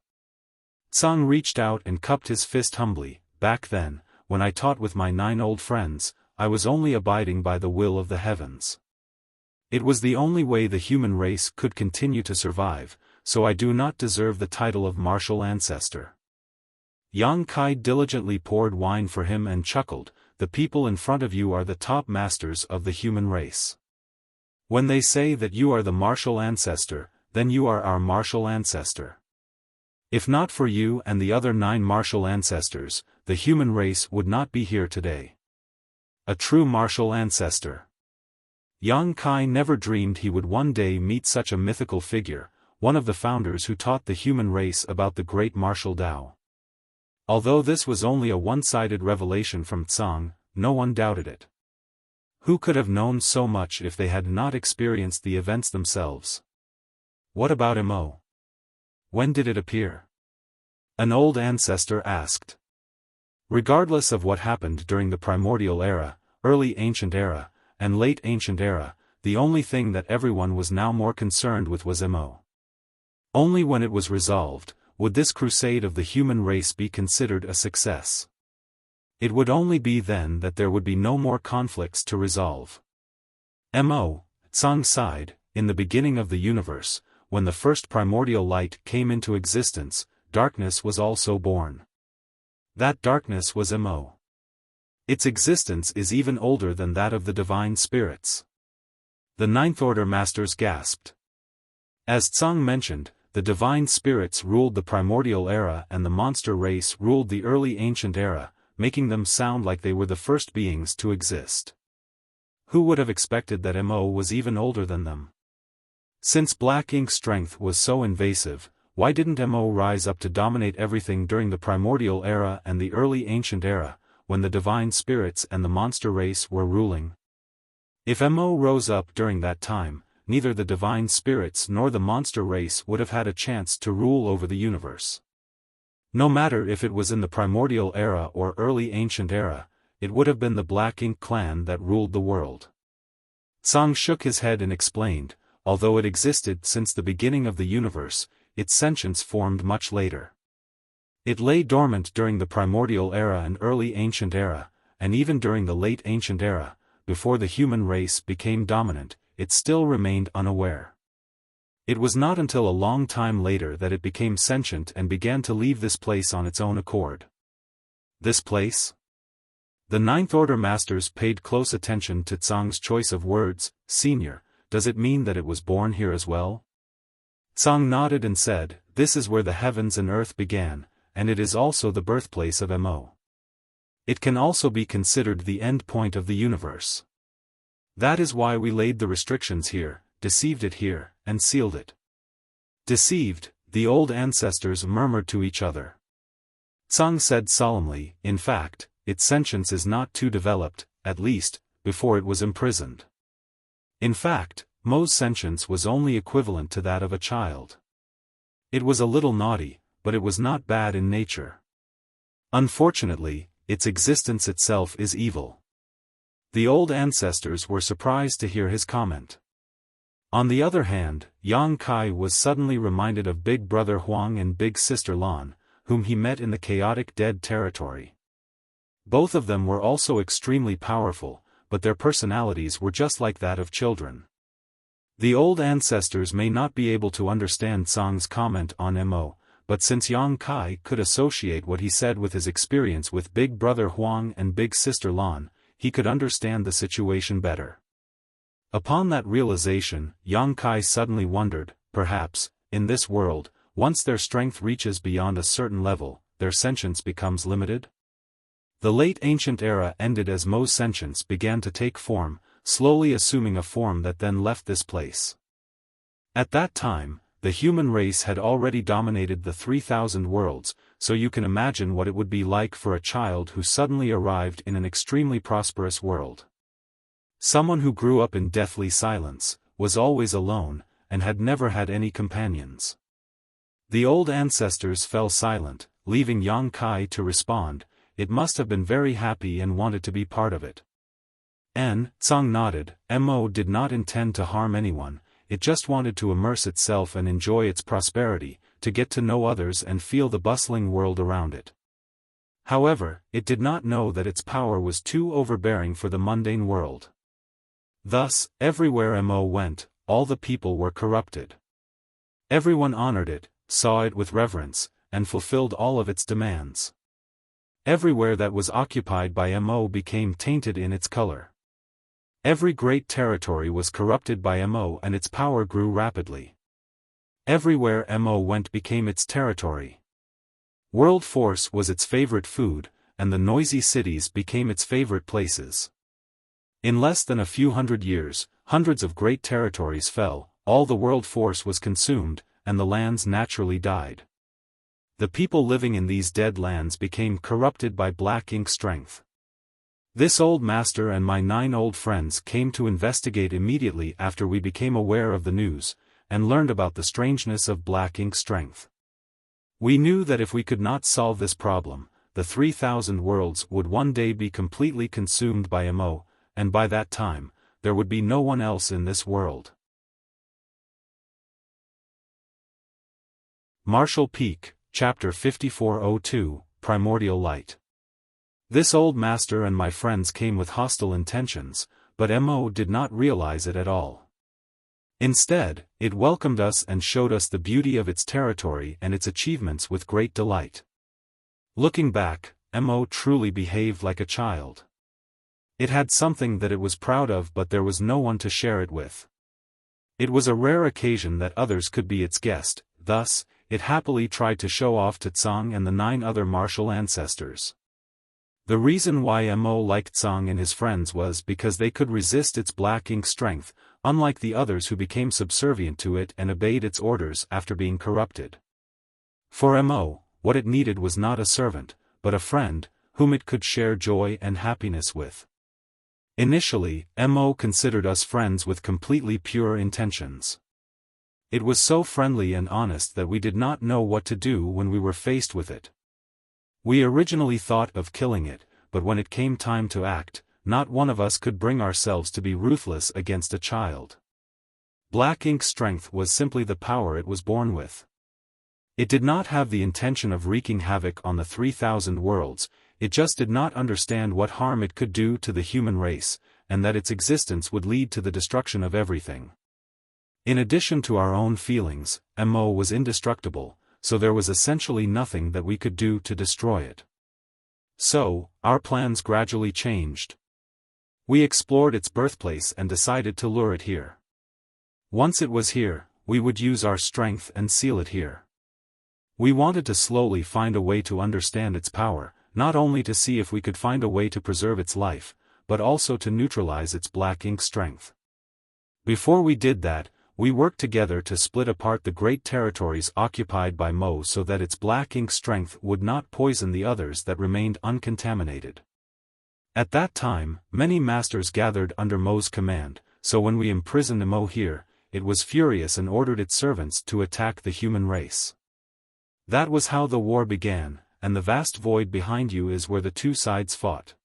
Tsang reached out and cupped his fist humbly. Back then, when I taught with my 9 old friends, I was only abiding by the will of the heavens. It was the only way the human race could continue to survive, so I do not deserve the title of martial ancestor. Yang Kai diligently poured wine for him and chuckled, the people in front of you are the top masters of the human race. When they say that you are the martial ancestor, then you are our martial ancestor. If not for you and the other 9 martial ancestors, the human race would not be here today. A true martial ancestor. Yang Kai never dreamed he would one day meet such a mythical figure, one of the founders who taught the human race about the great martial Tao. Although this was only a one-sided revelation from Tsang, no one doubted it. Who could have known so much if they had not experienced the events themselves? What about Mo? When did it appear? An old ancestor asked. Regardless of what happened during the primordial era, early ancient era, and late ancient era, the only thing that everyone was now more concerned with was Mo. Only when it was resolved, would this crusade of the human race be considered a success? It would only be then that there would be no more conflicts to resolve. Tsang sighed, in the beginning of the universe, when the first primordial light came into existence, darkness was also born. That darkness was Mo. Its existence is even older than that of the divine spirits. The Ninth Order Masters gasped. As Tsang mentioned, the divine spirits ruled the primordial era and the monster race ruled the early ancient era, making them sound like they were the first beings to exist. Who would have expected that Mo was even older than them? Since black ink strength was so invasive, why didn't Mo rise up to dominate everything during the primordial era and the early ancient era, when the divine spirits and the monster race were ruling? If Mo rose up during that time, neither the divine spirits nor the monster race would have had a chance to rule over the universe. No matter if it was in the primordial era or early ancient era, it would have been the Black Ink clan that ruled the world. Tsang shook his head and explained, although it existed since the beginning of the universe, its sentience formed much later. It lay dormant during the primordial era and early ancient era, and even during the late ancient era, before the human race became dominant, it still remained unaware. It was not until a long time later that it became sentient and began to leave this place on its own accord. This place? The Ninth Order Masters paid close attention to Tsang's choice of words. Senior, does it mean that it was born here as well? Tsang nodded and said, this is where the heavens and earth began, and it is also the birthplace of Mo. It can also be considered the end point of the universe. That is why we laid the restrictions here, deceived it here, and sealed it. Deceived, the old ancestors murmured to each other. Tsang said solemnly, in fact, its sentience is not too developed, at least, before it was imprisoned. In fact, Mo's sentience was only equivalent to that of a child. It was a little naughty, but it was not bad in nature. Unfortunately, its existence itself is evil. The old ancestors were surprised to hear his comment. On the other hand, Yang Kai was suddenly reminded of Big Brother Huang and Big Sister Lan, whom he met in the chaotic dead territory. Both of them were also extremely powerful, but their personalities were just like that of children. The old ancestors may not be able to understand Tsang's comment on Mo, but since Yang Kai could associate what he said with his experience with Big Brother Huang and Big Sister Lan, he could understand the situation better. Upon that realization, Yang Kai suddenly wondered, perhaps, in this world, once their strength reaches beyond a certain level, their sentience becomes limited? The late ancient era ended as Mo's sentience began to take form, slowly assuming a form that then left this place. At that time, the human race had already dominated the 3,000 worlds, so you can imagine what it would be like for a child who suddenly arrived in an extremely prosperous world. Someone who grew up in deathly silence, was always alone, and had never had any companions. The old ancestors fell silent, leaving Yang Kai to respond. It must have been very happy and wanted to be part of it. Tsang nodded. Mo did not intend to harm anyone, it just wanted to immerse itself and enjoy its prosperity, to get to know others and feel the bustling world around it. However, it did not know that its power was too overbearing for the mundane world. Thus, everywhere Mo went, all the people were corrupted. Everyone honored it, saw it with reverence, and fulfilled all of its demands. Everywhere that was occupied by Mo became tainted in its color. Every great territory was corrupted by Mo and its power grew rapidly. Everywhere Mo went became its territory. World force was its favorite food, and the noisy cities became its favorite places. In less than a few hundred years, hundreds of great territories fell, all the world force was consumed, and the lands naturally died. The people living in these dead lands became corrupted by black ink strength. This old master and my 9 old friends came to investigate immediately after we became aware of the news, and learned about the strangeness of black ink strength. We knew that if we could not solve this problem, the 3,000 worlds would one day be completely consumed by Mo, and by that time, there would be no one else in this world. Marshall Peak, Chapter 5402, Primordial Light. This old master and my friends came with hostile intentions, but Mo did not realize it at all. Instead, it welcomed us and showed us the beauty of its territory and its achievements with great delight. Looking back, Mo truly behaved like a child. It had something that it was proud of, but there was no one to share it with. It was a rare occasion that others could be its guest, thus, it happily tried to show off to Tsang and the 9 other martial ancestors. The reason why Mo liked Tsang and his friends was because they could resist its black ink strength, unlike the others who became subservient to it and obeyed its orders after being corrupted. For Mo, what it needed was not a servant, but a friend, whom it could share joy and happiness with. Initially, Mo considered us friends with completely pure intentions. It was so friendly and honest that we did not know what to do when we were faced with it. We originally thought of killing it, but when it came time to act, not one of us could bring ourselves to be ruthless against a child. Black ink strength was simply the power it was born with. It did not have the intention of wreaking havoc on the 3,000 worlds, it just did not understand what harm it could do to the human race, and that its existence would lead to the destruction of everything. In addition to our own feelings, Mo was indestructible, so there was essentially nothing that we could do to destroy it. So, our plans gradually changed. We explored its birthplace and decided to lure it here. Once it was here, we would use our strength and seal it here. We wanted to slowly find a way to understand its power, not only to see if we could find a way to preserve its life, but also to neutralize its black ink strength. Before we did that, we worked together to split apart the great territories occupied by Mo so that its black ink strength would not poison the others that remained uncontaminated. At that time, many masters gathered under Mo's command, so when we imprisoned Mo here, it was furious and ordered its servants to attack the human race. That was how the war began, and the vast void behind you is where the 2 sides fought.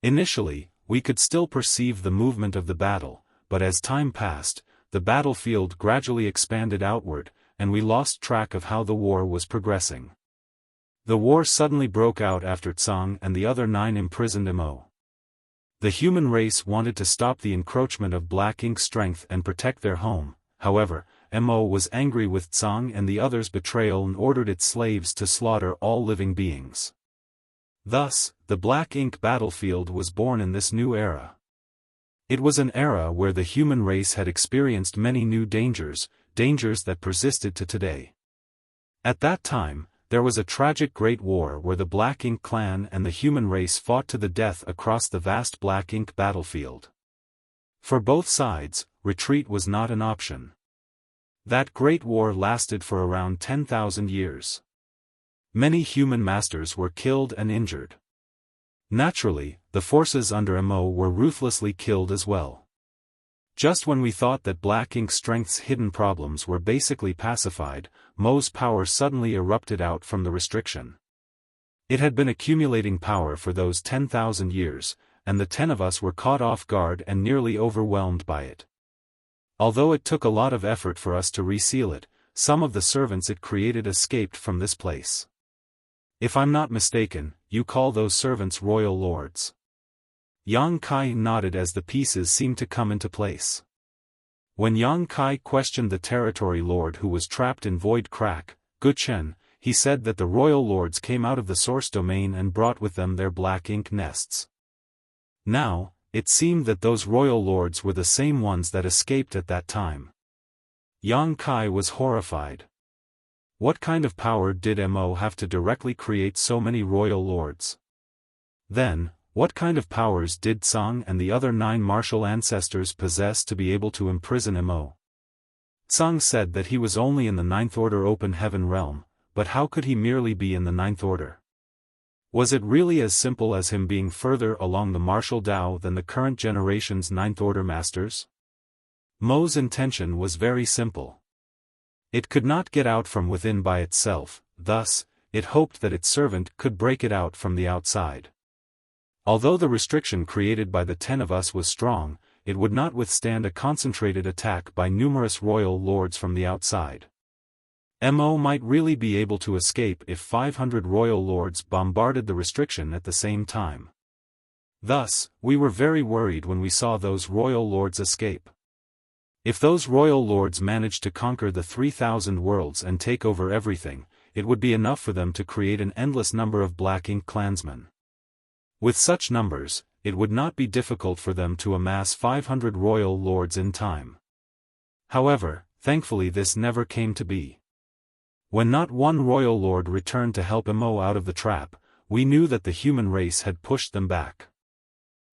Initially, we could still perceive the movement of the battle, but as time passed, the battlefield gradually expanded outward, and we lost track of how the war was progressing. The war suddenly broke out after Tsang and the other 9 imprisoned Mo. The human race wanted to stop the encroachment of black ink strength and protect their home, however, Mo was angry with Tsang and the others' betrayal and ordered its slaves to slaughter all living beings. Thus, the black ink battlefield was born in this new era. It was an era where the human race had experienced many new dangers that persisted to today. At that time, there was a tragic great war where the Black Ink clan and the human race fought to the death across the vast Black Ink battlefield. For both sides, retreat was not an option. That great war lasted for around 10,000 years. Many human masters were killed and injured. Naturally, the forces under Mo were ruthlessly killed as well. Just when we thought that Black Ink's strength's hidden problems were basically pacified, Mo's power suddenly erupted out from the restriction. It had been accumulating power for those 10,000 years, and the 10 of us were caught off guard and nearly overwhelmed by it. Although it took a lot of effort for us to reseal it, some of the servants it created escaped from this place. If I'm not mistaken, you call those servants royal lords. Yang Kai nodded as the pieces seemed to come into place. When Yang Kai questioned the territory lord who was trapped in Void Crack, Guchen, he said that the royal lords came out of the source domain and brought with them their black ink nests. Now, it seemed that those royal lords were the same ones that escaped at that time. Yang Kai was horrified. What kind of power did Mo have to directly create so many royal lords? Then, what kind of powers did Tsang and the other 9 martial ancestors possess to be able to imprison Mo? Tsang said that he was only in the 9th Order Open Heaven realm, but how could he merely be in the 9th Order? Was it really as simple as him being further along the martial Dao than the current generation's 9th Order masters? Mo's intention was very simple. It could not get out from within by itself, thus, it hoped that its servant could break it out from the outside. Although the restriction created by the 10 of us was strong, it would not withstand a concentrated attack by numerous royal lords from the outside. Mo might really be able to escape if 500 royal lords bombarded the restriction at the same time. Thus, we were very worried when we saw those royal lords escape. If those royal lords managed to conquer the 3,000 worlds and take over everything, it would be enough for them to create an endless number of Black Ink clansmen. With such numbers, it would not be difficult for them to amass 500 royal lords in time. However, thankfully this never came to be. When not one royal lord returned to help Mo out of the trap, we knew that the human race had pushed them back.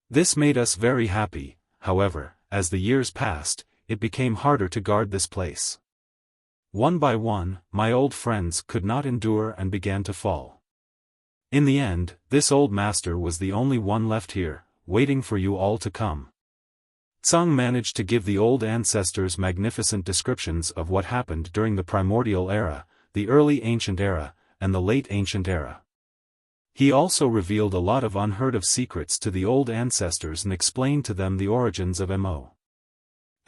This made us very happy. However, as the years passed, it became harder to guard this place. One by one, my old friends could not endure and began to fall. In the end, this old master was the only one left here, waiting for you all to come. Tsang managed to give the old ancestors magnificent descriptions of what happened during the primordial era, the early ancient era, and the late ancient era. He also revealed a lot of unheard-of secrets to the old ancestors and explained to them the origins of Mo.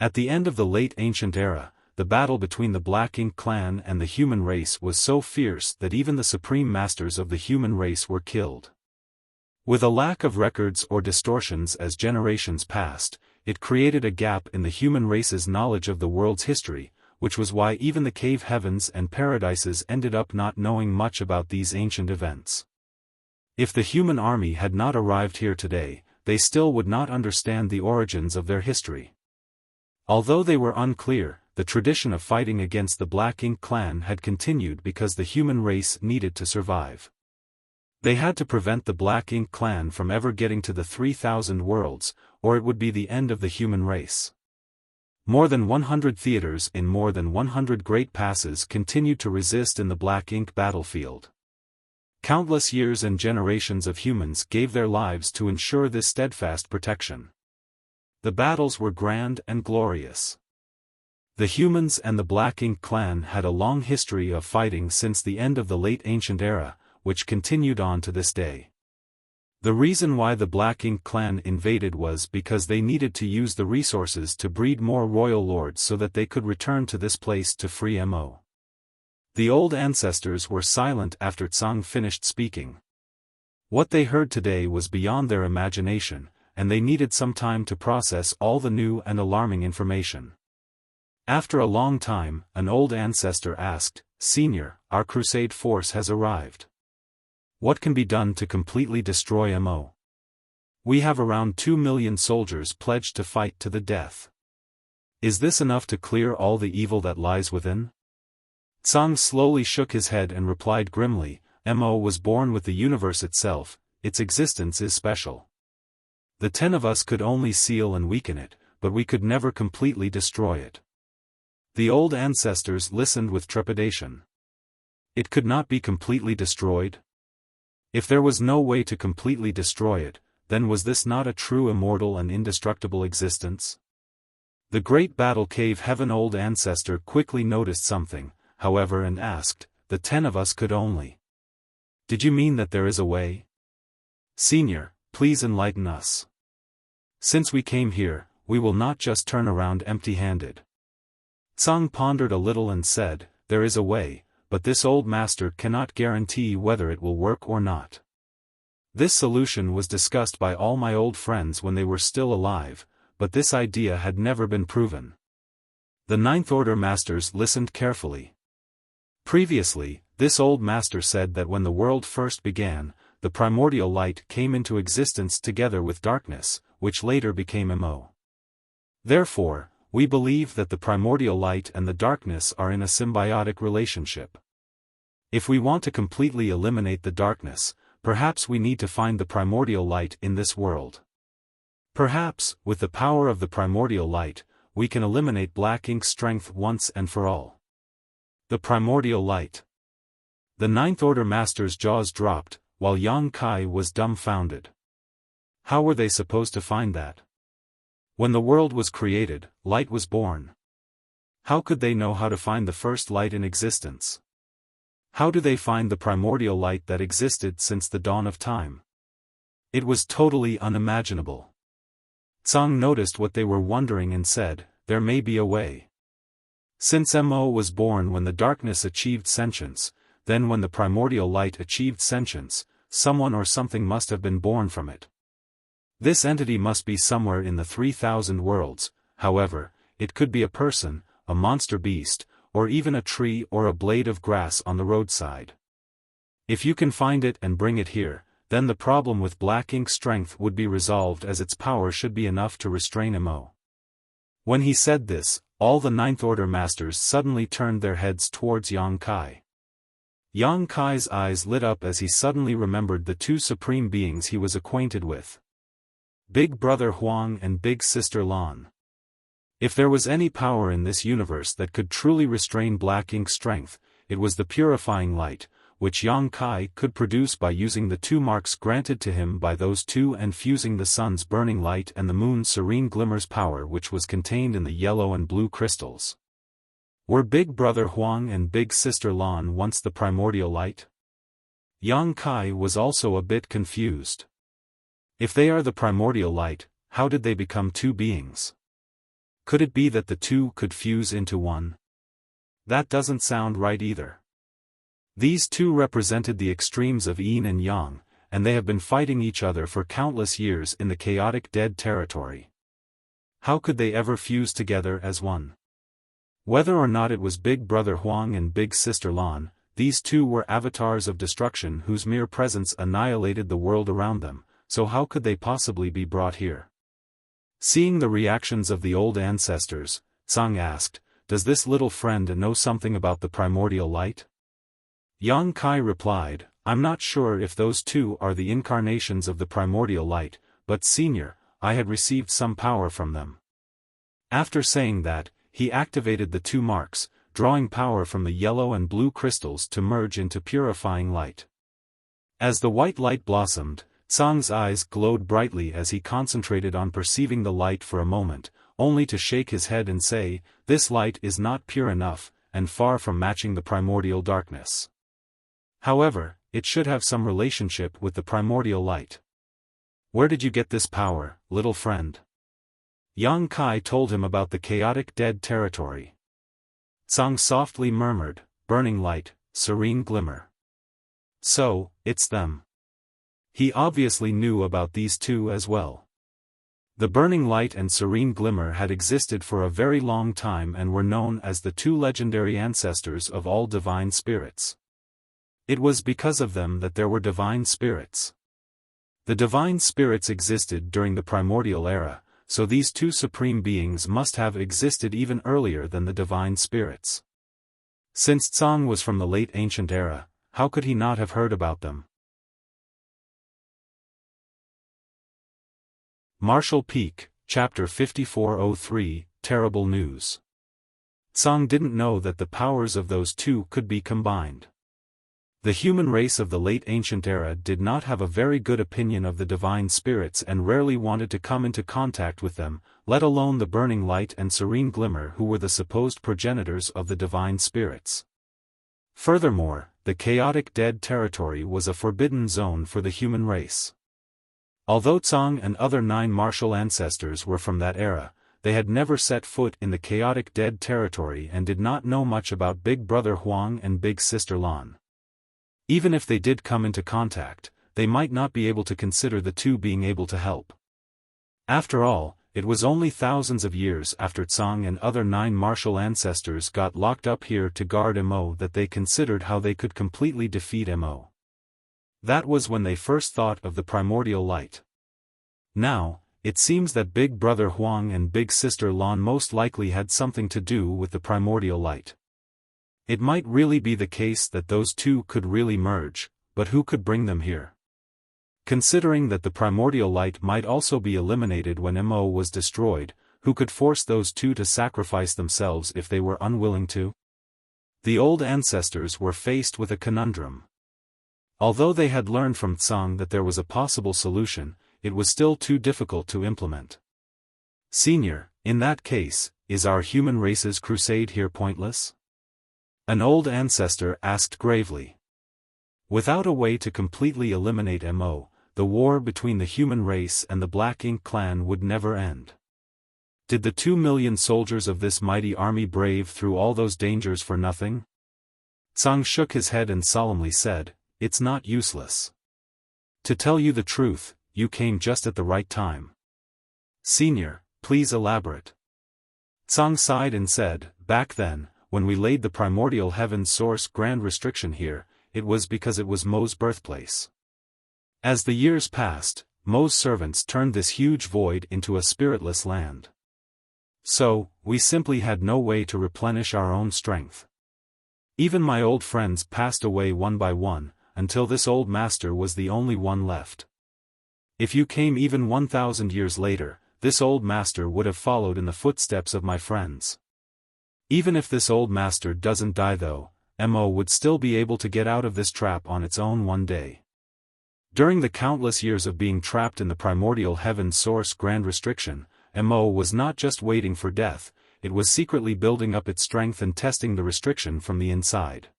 At the end of the late ancient era, the battle between the Black Ink clan and the human race was so fierce that even the supreme masters of the human race were killed. With a lack of records or distortions as generations passed, it created a gap in the human race's knowledge of the world's history, which was why even the cave heavens and paradises ended up not knowing much about these ancient events. If the human army had not arrived here today, they still would not understand the origins of their history. Although they were unclear, the tradition of fighting against the Black Ink clan had continued because the human race needed to survive. They had to prevent the Black Ink clan from ever getting to the 3,000 worlds, or it would be the end of the human race. More than 100 theaters in more than 100 great passes continued to resist in the Black Ink battlefield. Countless years and generations of humans gave their lives to ensure this steadfast protection. The battles were grand and glorious. The humans and the Black Ink clan had a long history of fighting since the end of the late ancient era, which continued on to this day. The reason why the Black Ink clan invaded was because they needed to use the resources to breed more royal lords so that they could return to this place to free Mo. The old ancestors were silent after Tsang finished speaking. What they heard today was beyond their imagination, and they needed some time to process all the new and alarming information. After a long time, an old ancestor asked, "Senior, our crusade force has arrived. What can be done to completely destroy Mo? We have around 2 million soldiers pledged to fight to the death. Is this enough to clear all the evil that lies within?" Tsang slowly shook his head and replied grimly, "Mo was born with the universe itself, its existence is special. The 10 of us could only seal and weaken it, but we could never completely destroy it." The old ancestors listened with trepidation. It could not be completely destroyed? If there was no way to completely destroy it, then was this not a true immortal and indestructible existence? The great battle cave heaven old ancestor quickly noticed something, however, and asked, "The 10 of us could only. Did you mean that there is a way? Senior, please enlighten us. Since we came here, we will not just turn around empty-handed." Tsang pondered a little and said, "There is a way, but this old master cannot guarantee whether it will work or not. This solution was discussed by all my old friends when they were still alive, but this idea had never been proven." The Ninth Order masters listened carefully. Previously, this old master said that when the world first began, the primordial light came into existence together with darkness, which later became Mo. Therefore, we believe that the primordial light and the darkness are in a symbiotic relationship. If we want to completely eliminate the darkness, perhaps we need to find the primordial light in this world. Perhaps, with the power of the primordial light, we can eliminate Black Ink's strength once and for all. The primordial light. The Ninth Order master's jaws dropped, while Yang Kai was dumbfounded. How were they supposed to find that? When the world was created, light was born. How could they know how to find the first light in existence? How do they find the primordial light that existed since the dawn of time? It was totally unimaginable. Tsang noticed what they were wondering and said, "There may be a way." Since Mo was born when the darkness achieved sentience, then when the primordial light achieved sentience, someone or something must have been born from it. This entity must be somewhere in the 3,000 worlds, however, it could be a person, a monster beast, or even a tree or a blade of grass on the roadside. If you can find it and bring it here, then the problem with black ink strength would be resolved, as its power should be enough to restrain Mo. When he said this, all the Ninth Order masters suddenly turned their heads towards Yang Kai. Yang Kai's eyes lit up as he suddenly remembered the two supreme beings he was acquainted with. Big Brother Huang and Big Sister Lan. If there was any power in this universe that could truly restrain black ink strength, it was the purifying light, which Yang Kai could produce by using the two marks granted to him by those two and fusing the sun's burning light and the moon's serene glimmer's power, which was contained in the yellow and blue crystals. Were Big Brother Huang and Big Sister Lan once the primordial light? Yang Kai was also a bit confused. If they are the primordial light, how did they become two beings? Could it be that the two could fuse into one? That doesn't sound right either. These two represented the extremes of yin and yang, and they have been fighting each other for countless years in the chaotic dead territory. How could they ever fuse together as one? Whether or not it was Big Brother Huang and Big Sister Lan, these two were avatars of destruction whose mere presence annihilated the world around them, so how could they possibly be brought here? Seeing the reactions of the old ancestors, Tsang asked, "Does this little friend know something about the primordial light?" Yang Kai replied, "I'm not sure if those two are the incarnations of the primordial light, but senior, I had received some power from them." After saying that, he activated the two marks, drawing power from the yellow and blue crystals to merge into purifying light. As the white light blossomed, Tsang's eyes glowed brightly as he concentrated on perceiving the light for a moment, only to shake his head and say, "This light is not pure enough, and far from matching the primordial darkness. However, it should have some relationship with the primordial light." "Where did you get this power, little friend?" Yang Kai told him about the chaotic dead territory. Tsang softly murmured, "Burning light, serene glimmer. So, it's them." He obviously knew about these two as well. The burning light and serene glimmer had existed for a very long time and were known as the two legendary ancestors of all divine spirits. It was because of them that there were divine spirits. The divine spirits existed during the primordial era, so these two supreme beings must have existed even earlier than the divine spirits. Since Tsang was from the late ancient era, how could he not have heard about them? Marshall Peak, Chapter 5403, Terrible News. Tsang didn't know that the powers of those two could be combined. The human race of the late ancient era did not have a very good opinion of the divine spirits and rarely wanted to come into contact with them, let alone the burning light and serene glimmer who were the supposed progenitors of the divine spirits. Furthermore, the chaotic dead territory was a forbidden zone for the human race. Although Tsang and other 9 martial ancestors were from that era, they had never set foot in the chaotic dead territory and did not know much about Big Brother Huang and Big Sister Lan. Even if they did come into contact, they might not be able to consider the two being able to help. After all, it was only thousands of years after Tsang and other 9 martial ancestors got locked up here to guard Mo that they considered how they could completely defeat Mo. That was when they first thought of the primordial light. Now, it seems that Big Brother Huang and Big Sister Lan most likely had something to do with the primordial light. It might really be the case that those two could really merge, but who could bring them here? Considering that the primordial light might also be eliminated when Mo was destroyed, who could force those two to sacrifice themselves if they were unwilling to? The old ancestors were faced with a conundrum. Although they had learned from Tsang that there was a possible solution, it was still too difficult to implement. "Senior, in that case, is our human race's crusade here pointless?" An old ancestor asked gravely. Without a way to completely eliminate Mo, the war between the human race and the Black Ink clan would never end. Did the 2 million soldiers of this mighty army brave through all those dangers for nothing? Tsang shook his head and solemnly said, "It's not useless. To tell you the truth, you came just at the right time." "Senior, please elaborate." Tsang sighed and said, "Back then, when we laid the primordial heaven source grand restriction here, it was because it was Mo's birthplace. As the years passed, Mo's servants turned this huge void into a spiritless land. So, we simply had no way to replenish our own strength. Even my old friends passed away one by one, until this old master was the only one left. If you came even 1,000 years later, this old master would have followed in the footsteps of my friends. Even if this old master doesn't die though, Mo would still be able to get out of this trap on its own one day." During the countless years of being trapped in the primordial heaven source grand restriction, Mo was not just waiting for death, it was secretly building up its strength and testing the restriction from the inside.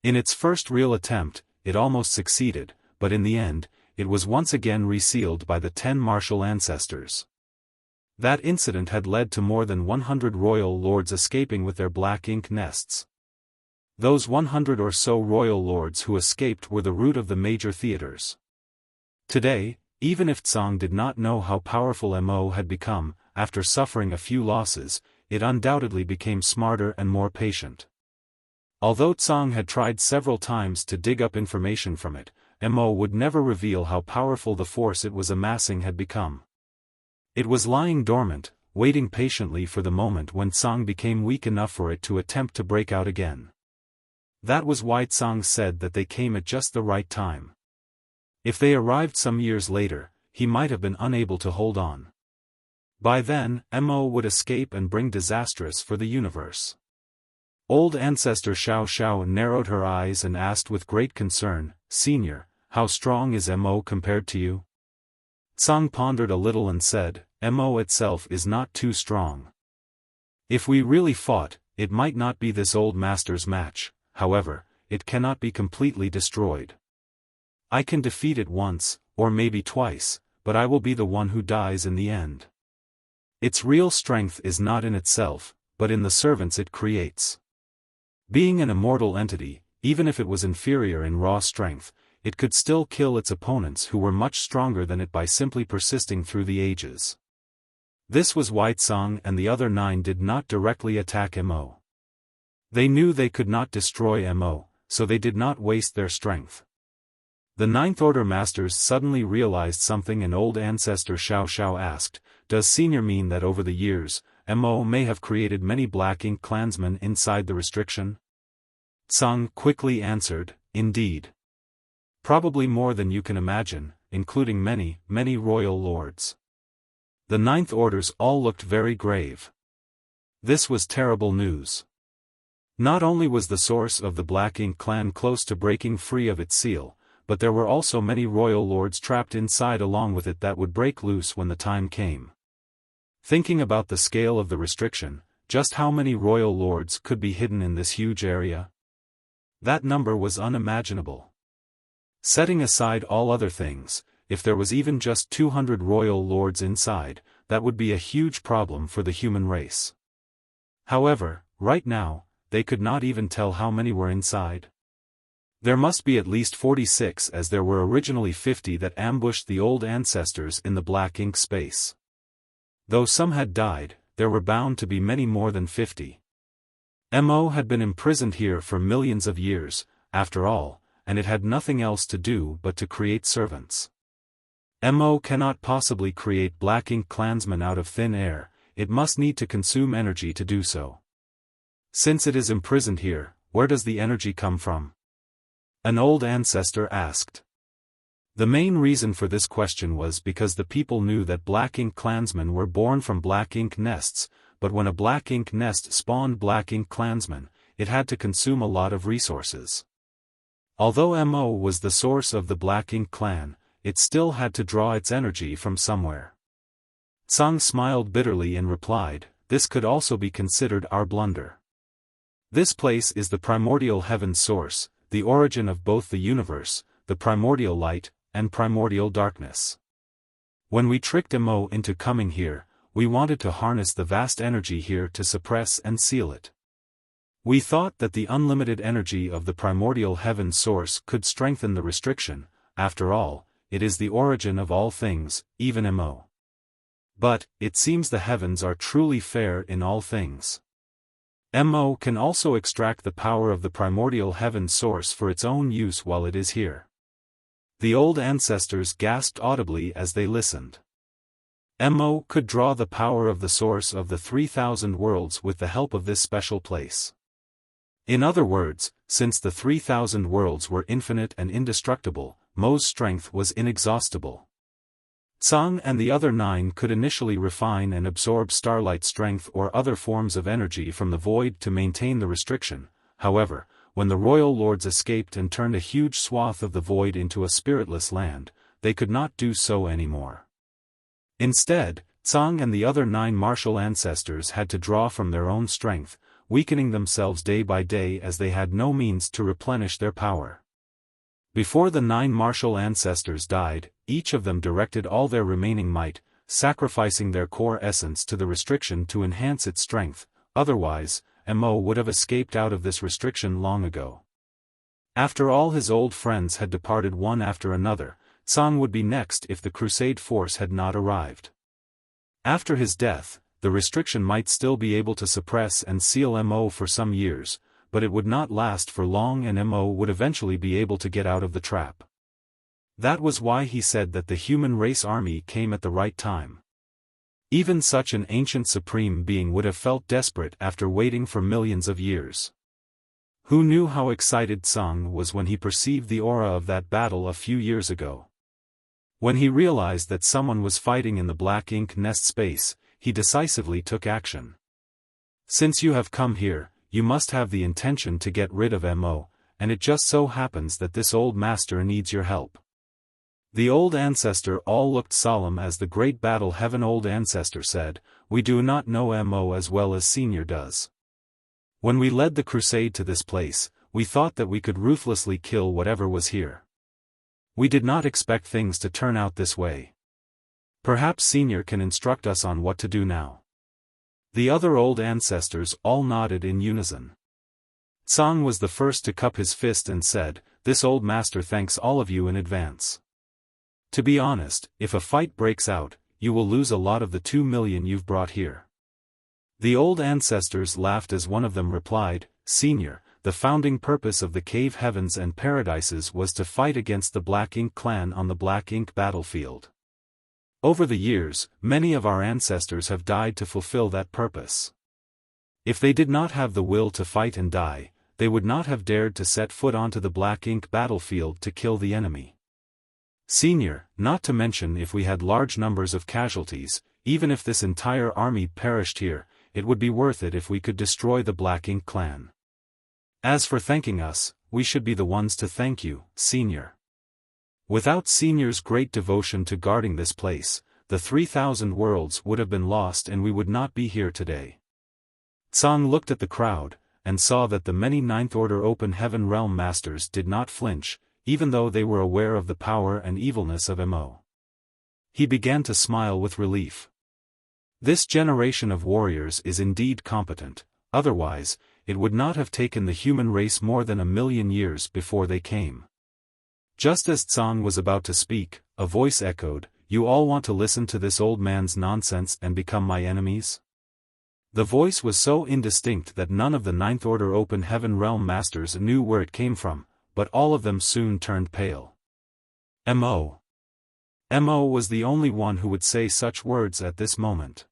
In its first real attempt, it almost succeeded, but in the end, it was once again resealed by the 10 martial ancestors. That incident had led to more than 100 royal lords escaping with their black ink nests. Those 100 or so royal lords who escaped were the root of the major theaters. Today, even if Tsang did not know how powerful Mo had become, after suffering a few losses, it undoubtedly became smarter and more patient. Although Tsang had tried several times to dig up information from it, Mo would never reveal how powerful the force it was amassing had become. It was lying dormant, waiting patiently for the moment when Tsang became weak enough for it to attempt to break out again. That was why Tsang said that they came at just the right time. If they arrived some years later, he might have been unable to hold on. By then, Mo would escape and bring disastrous for the universe. Old ancestor Xiao narrowed her eyes and asked with great concern, "Senior, how strong is Mo compared to you?" Tsang pondered a little and said, "Mo itself is not too strong. If we really fought, it might not be this old master's match, however, it cannot be completely destroyed. I can defeat it once, or maybe twice, but I will be the one who dies in the end. Its real strength is not in itself, but in the servants it creates." Being an immortal entity, even if it was inferior in raw strength, it could still kill its opponents who were much stronger than it by simply persisting through the ages. This was why Tsang and the other 9 did not directly attack Mo. They knew they could not destroy Mo, so they did not waste their strength. The Ninth Order Masters suddenly realized something and old ancestor Xiao asked, "Does Senior mean that over the years, Mo may have created many black ink clansmen inside the restriction?" Tsang quickly answered, "Indeed. Probably more than you can imagine, including many, many royal lords." The Ninth Orders all looked very grave. This was terrible news. Not only was the source of the Black Ink clan close to breaking free of its seal, but there were also many royal lords trapped inside along with it that would break loose when the time came. Thinking about the scale of the restriction, just how many royal lords could be hidden in this huge area? That number was unimaginable. Setting aside all other things, if there was even just 200 royal lords inside, that would be a huge problem for the human race. However, right now, they could not even tell how many were inside. There must be at least 46 as there were originally 50 that ambushed the old ancestors in the black ink space. Though some had died, there were bound to be many more than 50. Mo had been imprisoned here for millions of years, after all, and it had nothing else to do but to create servants. Mo cannot possibly create black ink clansmen out of thin air, it must need to consume energy to do so. Since it is imprisoned here, where does the energy come from? An old ancestor asked. The main reason for this question was because the people knew that black ink clansmen were born from black ink nests, but when a black ink nest spawned black ink clansmen, it had to consume a lot of resources. Although Mo was the source of the black ink clan, it still had to draw its energy from somewhere. Tsang smiled bitterly and replied, "This could also be considered our blunder. This place is the primordial heaven source, the origin of both the universe, the primordial light, and primordial darkness. When we tricked Mo into coming here, we wanted to harness the vast energy here to suppress and seal it. We thought that the unlimited energy of the primordial heaven source could strengthen the restriction. After all, it is the origin of all things, even Mo. But, it seems the heavens are truly fair in all things. Mo can also extract the power of the primordial heaven source for its own use while it is here. The old ancestors gasped audibly as they listened. Mo could draw the power of the source of the 3,000 worlds with the help of this special place. In other words, since the 3,000 worlds were infinite and indestructible, Mo's strength was inexhaustible. Tsang and the other 9 could initially refine and absorb starlight strength or other forms of energy from the void to maintain the restriction. However, when the royal lords escaped and turned a huge swath of the void into a spiritless land, they could not do so anymore. Instead, Tsang and the other 9 martial ancestors had to draw from their own strength, weakening themselves day by day as they had no means to replenish their power. Before the 9 martial ancestors died, each of them directed all their remaining might, sacrificing their core essence to the restriction to enhance its strength. Otherwise, Mo would have escaped out of this restriction long ago. After all his old friends had departed one after another, Tsang would be next if the crusade force had not arrived. After his death, the restriction might still be able to suppress and seal Mo for some years, but it would not last for long and Mo would eventually be able to get out of the trap. That was why he said that the human race army came at the right time. Even such an ancient supreme being would have felt desperate after waiting for millions of years. Who knew how excited Tsang was when he perceived the aura of that battle a few years ago? When he realized that someone was fighting in the black ink nest space, he decisively took action. Since you have come here, you must have the intention to get rid of Mo, and it just so happens that this old master needs your help. The old ancestor all looked solemn as the great battle heaven old ancestor said, "We do not know Mo as well as Senior does. When we led the crusade to this place, we thought that we could ruthlessly kill whatever was here. We did not expect things to turn out this way. Perhaps Senior can instruct us on what to do now." The other old ancestors all nodded in unison. Tsang was the first to cup his fist and said, "This old master thanks all of you in advance. To be honest, if a fight breaks out, you will lose a lot of the 2 million you've brought here." The old ancestors laughed as one of them replied, "Senior, the founding purpose of the cave heavens and paradises was to fight against the Black Ink clan on the Black Ink battlefield. Over the years, many of our ancestors have died to fulfill that purpose. If they did not have the will to fight and die, they would not have dared to set foot onto the Black Ink battlefield to kill the enemy. Senior, not to mention if we had large numbers of casualties, even if this entire army perished here, it would be worth it if we could destroy the Black Ink clan. As for thanking us, we should be the ones to thank you, Senior. Without Senior's great devotion to guarding this place, the 3,000 worlds would have been lost and we would not be here today." Tsang looked at the crowd, and saw that the many Ninth Order Open Heaven Realm Masters did not flinch, even though they were aware of the power and evilness of Mo. He began to smile with relief. This generation of warriors is indeed competent, otherwise, it would not have taken the human race more than 1,000,000 years before they came. Just as Tsang was about to speak, a voice echoed, "You all want to listen to this old man's nonsense and become my enemies?" The voice was so indistinct that none of the Ninth Order Open Heaven Realm Masters knew where it came from, but all of them soon turned pale. Mo. Mo was the only one who would say such words at this moment.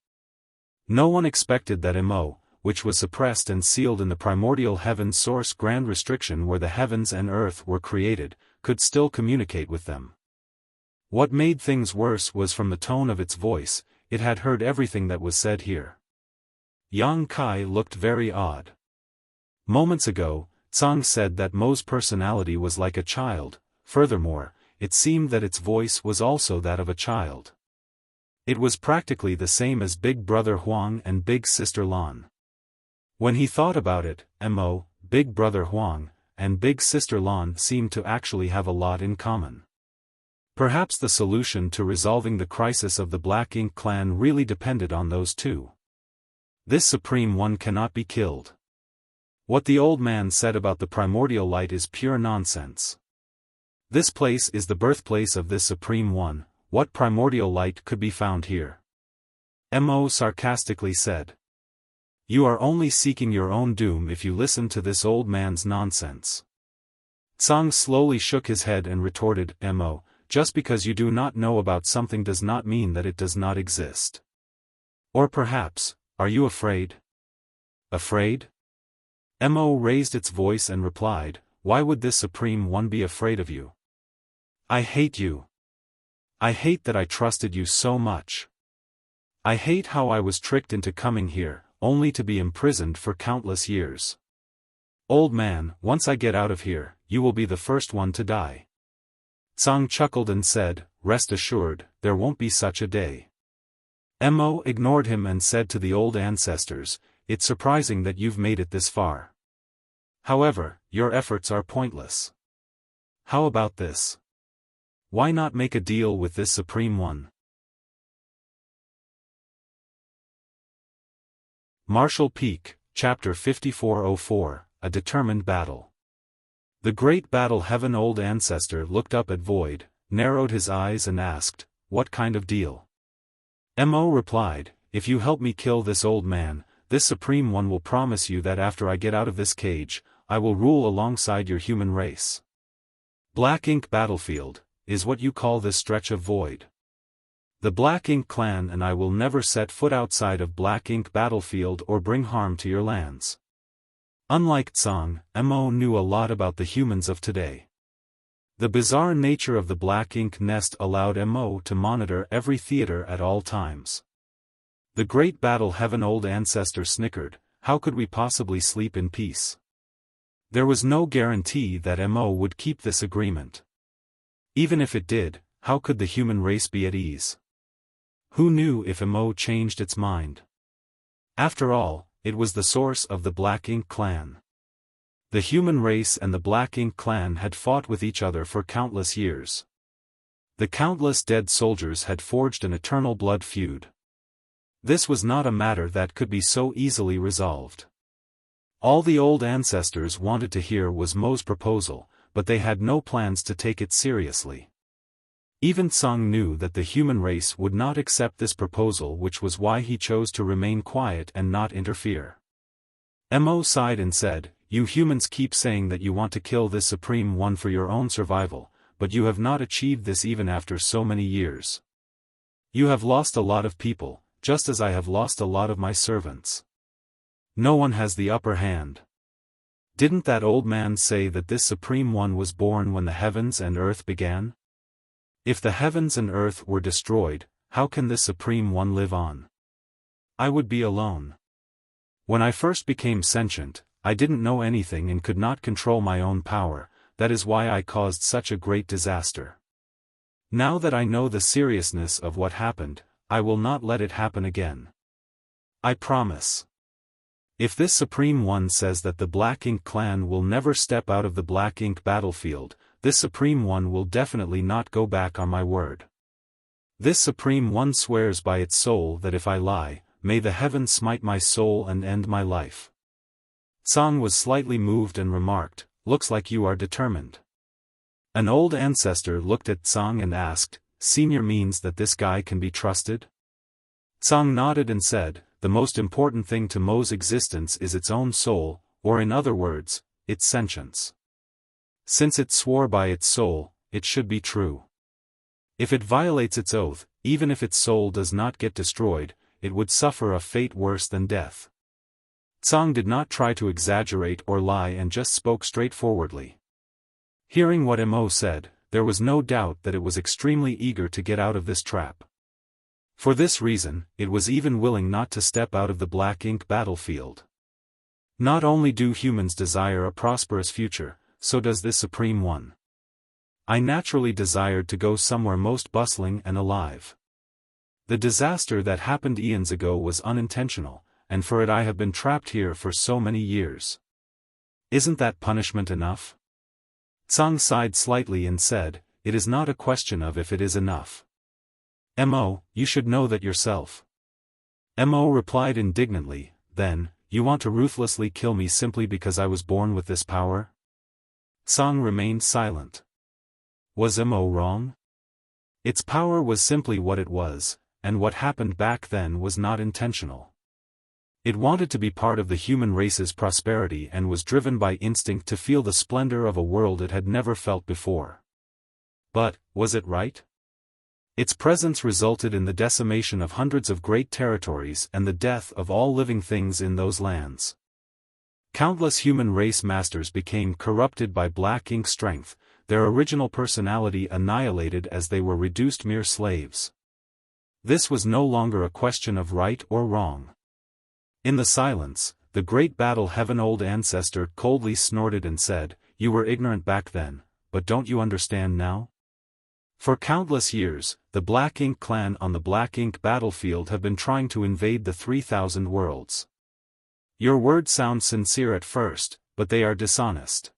No one expected that Mo, which was suppressed and sealed in the primordial heaven source grand restriction where the heavens and earth were created, could still communicate with them. What made things worse was from the tone of its voice, it had heard everything that was said here. Yang Kai looked very odd. Moments ago, Tsang said that Mo's personality was like a child, furthermore, it seemed that its voice was also that of a child. It was practically the same as Big Brother Huang and Big Sister Lan. When he thought about it, Mo, Big Brother Huang, and Big Sister Lan seemed to actually have a lot in common. Perhaps the solution to resolving the crisis of the Black Ink clan really depended on those two. This Supreme One cannot be killed. What the old man said about the primordial light is pure nonsense. This place is the birthplace of this Supreme One. What primordial light could be found here? Mo sarcastically said. You are only seeking your own doom if you listen to this old man's nonsense. Tsang slowly shook his head and retorted, Mo, just because you do not know about something does not mean that it does not exist. Or perhaps, are you afraid? Afraid? Mo raised its voice and replied, why would this Supreme One be afraid of you? I hate you. I hate that I trusted you so much. I hate how I was tricked into coming here, only to be imprisoned for countless years. Old man, once I get out of here, you will be the first one to die. Tsang chuckled and said, rest assured, there won't be such a day. Mo ignored him and said to the old ancestors, it's surprising that you've made it this far. However, your efforts are pointless. How about this? Why not make a deal with this Supreme One? Martial Peak, Chapter 5404, A Determined Battle. The Great Battle Heaven Old Ancestor looked up at Void, narrowed his eyes and asked, what kind of deal? Mo replied, if you help me kill this old man, this Supreme One will promise you that after I get out of this cage, I will rule alongside your human race. Black Ink Battlefield, is what you call this stretch of void. The Black Ink clan and I will never set foot outside of Black Ink Battlefield or bring harm to your lands. Unlike Tsang, Mo knew a lot about the humans of today. The bizarre nature of the Black Ink nest allowed Mo to monitor every theater at all times. The Great Battle Heaven Old Ancestor snickered, how could we possibly sleep in peace? There was no guarantee that Mo would keep this agreement. Even if it did, how could the human race be at ease? Who knew if Mo changed its mind? After all, it was the source of the Black Ink clan. The human race and the Black Ink clan had fought with each other for countless years. The countless dead soldiers had forged an eternal blood feud. This was not a matter that could be so easily resolved. All the old ancestors wanted to hear was Mo's proposal, but they had no plans to take it seriously. Even Tsang knew that the human race would not accept this proposal, which was why he chose to remain quiet and not interfere. Mo sighed and said, you humans keep saying that you want to kill this Supreme One for your own survival, but you have not achieved this even after so many years. You have lost a lot of people, just as I have lost a lot of my servants. No one has the upper hand. Didn't that old man say that this Supreme One was born when the heavens and earth began? If the heavens and earth were destroyed, how can this Supreme One live on? I would be alone. When I first became sentient, I didn't know anything and could not control my own power, that is why I caused such a great disaster. Now that I know the seriousness of what happened, I will not let it happen again. I promise. If this Supreme One says that the Black Ink clan will never step out of the Black Ink battlefield, this Supreme One will definitely not go back on my word. This Supreme One swears by its soul that if I lie, may the heavens smite my soul and end my life. Tsang was slightly moved and remarked, looks like you are determined. An old ancestor looked at Tsang and asked, Senior means that this guy can be trusted? Tsang nodded and said, the most important thing to Mo's existence is its own soul, or in other words, its sentience. Since it swore by its soul, it should be true. If it violates its oath, even if its soul does not get destroyed, it would suffer a fate worse than death. Tsang did not try to exaggerate or lie and just spoke straightforwardly. Hearing what Mo said, there was no doubt that it was extremely eager to get out of this trap. For this reason, it was even willing not to step out of the Black Ink battlefield. Not only do humans desire a prosperous future, so does this Supreme One. I naturally desired to go somewhere most bustling and alive. The disaster that happened eons ago was unintentional, and for it I have been trapped here for so many years. Isn't that punishment enough? Tsang sighed slightly and said, it is not a question of if it is enough. Mo, you should know that yourself. Mo replied indignantly, then, you want to ruthlessly kill me simply because I was born with this power? Song remained silent. Was Mo wrong? Its power was simply what it was, and what happened back then was not intentional. It wanted to be part of the human race's prosperity and was driven by instinct to feel the splendor of a world it had never felt before. But, was it right? Its presence resulted in the decimation of hundreds of great territories and the death of all living things in those lands. Countless human race masters became corrupted by black ink strength, their original personality annihilated as they were reduced mere slaves. This was no longer a question of right or wrong. In the silence, the great battle heaven old ancestor coldly snorted and said, "You were ignorant back then, but don't you understand now? For countless years, the Black Ink clan on the Black Ink battlefield have been trying to invade the 3,000 worlds. Your words sound sincere at first, but they are dishonest."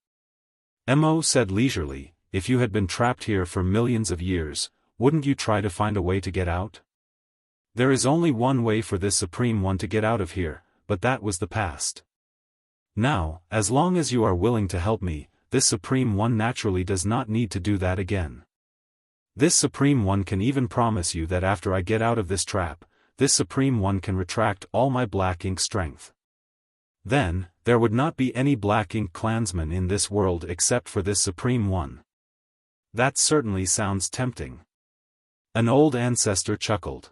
Mo said leisurely, "If you had been trapped here for millions of years, wouldn't you try to find a way to get out? There is only one way for this Supreme One to get out of here, but that was the past. Now, as long as you are willing to help me, this Supreme One naturally does not need to do that again. This Supreme One can even promise you that after I get out of this trap, this Supreme One can retract all my Black Ink strength. Then, there would not be any Black Ink clansmen in this world except for this Supreme One." That certainly sounds tempting. An old ancestor chuckled.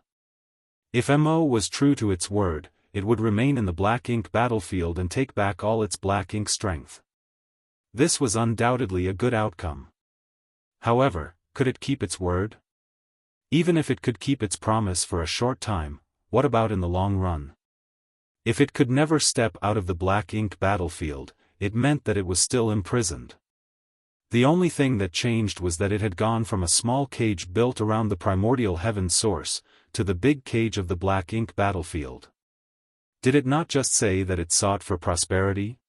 If Mo was true to its word, it would remain in the Black Ink battlefield and take back all its Black Ink strength. This was undoubtedly a good outcome. However, could it keep its word? Even if it could keep its promise for a short time, what about in the long run? If it could never step out of the Black Ink battlefield, it meant that it was still imprisoned. The only thing that changed was that it had gone from a small cage built around the primordial heaven source, to the big cage of the Black Ink battlefield. Did it not just say that it sought for prosperity?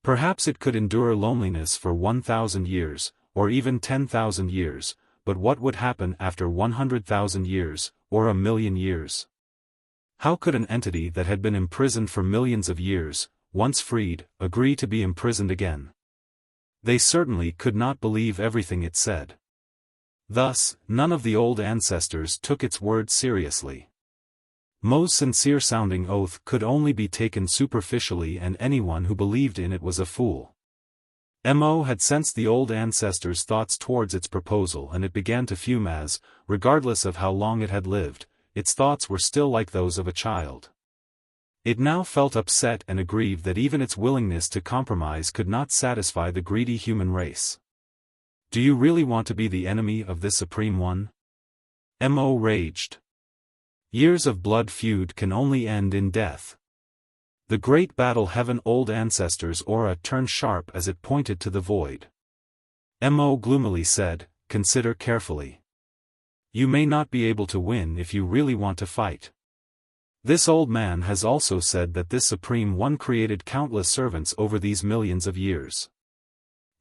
Perhaps it could endure loneliness for 1,000 years, or even 10,000 years, but what would happen after 100,000 years, or 1,000,000 years? How could an entity that had been imprisoned for millions of years, once freed, agree to be imprisoned again? They certainly could not believe everything it said. Thus, none of the old ancestors took its words seriously. Mo's sincere-sounding oath could only be taken superficially, and anyone who believed in it was a fool. Mo had sensed the old ancestors' thoughts towards its proposal, and it began to fume as, regardless of how long it had lived, its thoughts were still like those of a child. It now felt upset and aggrieved that even its willingness to compromise could not satisfy the greedy human race. "Do you really want to be the enemy of this Supreme One?" Mo raged. Years of blood feud can only end in death. The great battle heaven old ancestors' aura turned sharp as it pointed to the void. Mo gloomily said, "Consider carefully. You may not be able to win if you really want to fight. This old man has also said that this Supreme One created countless servants over these millions of years.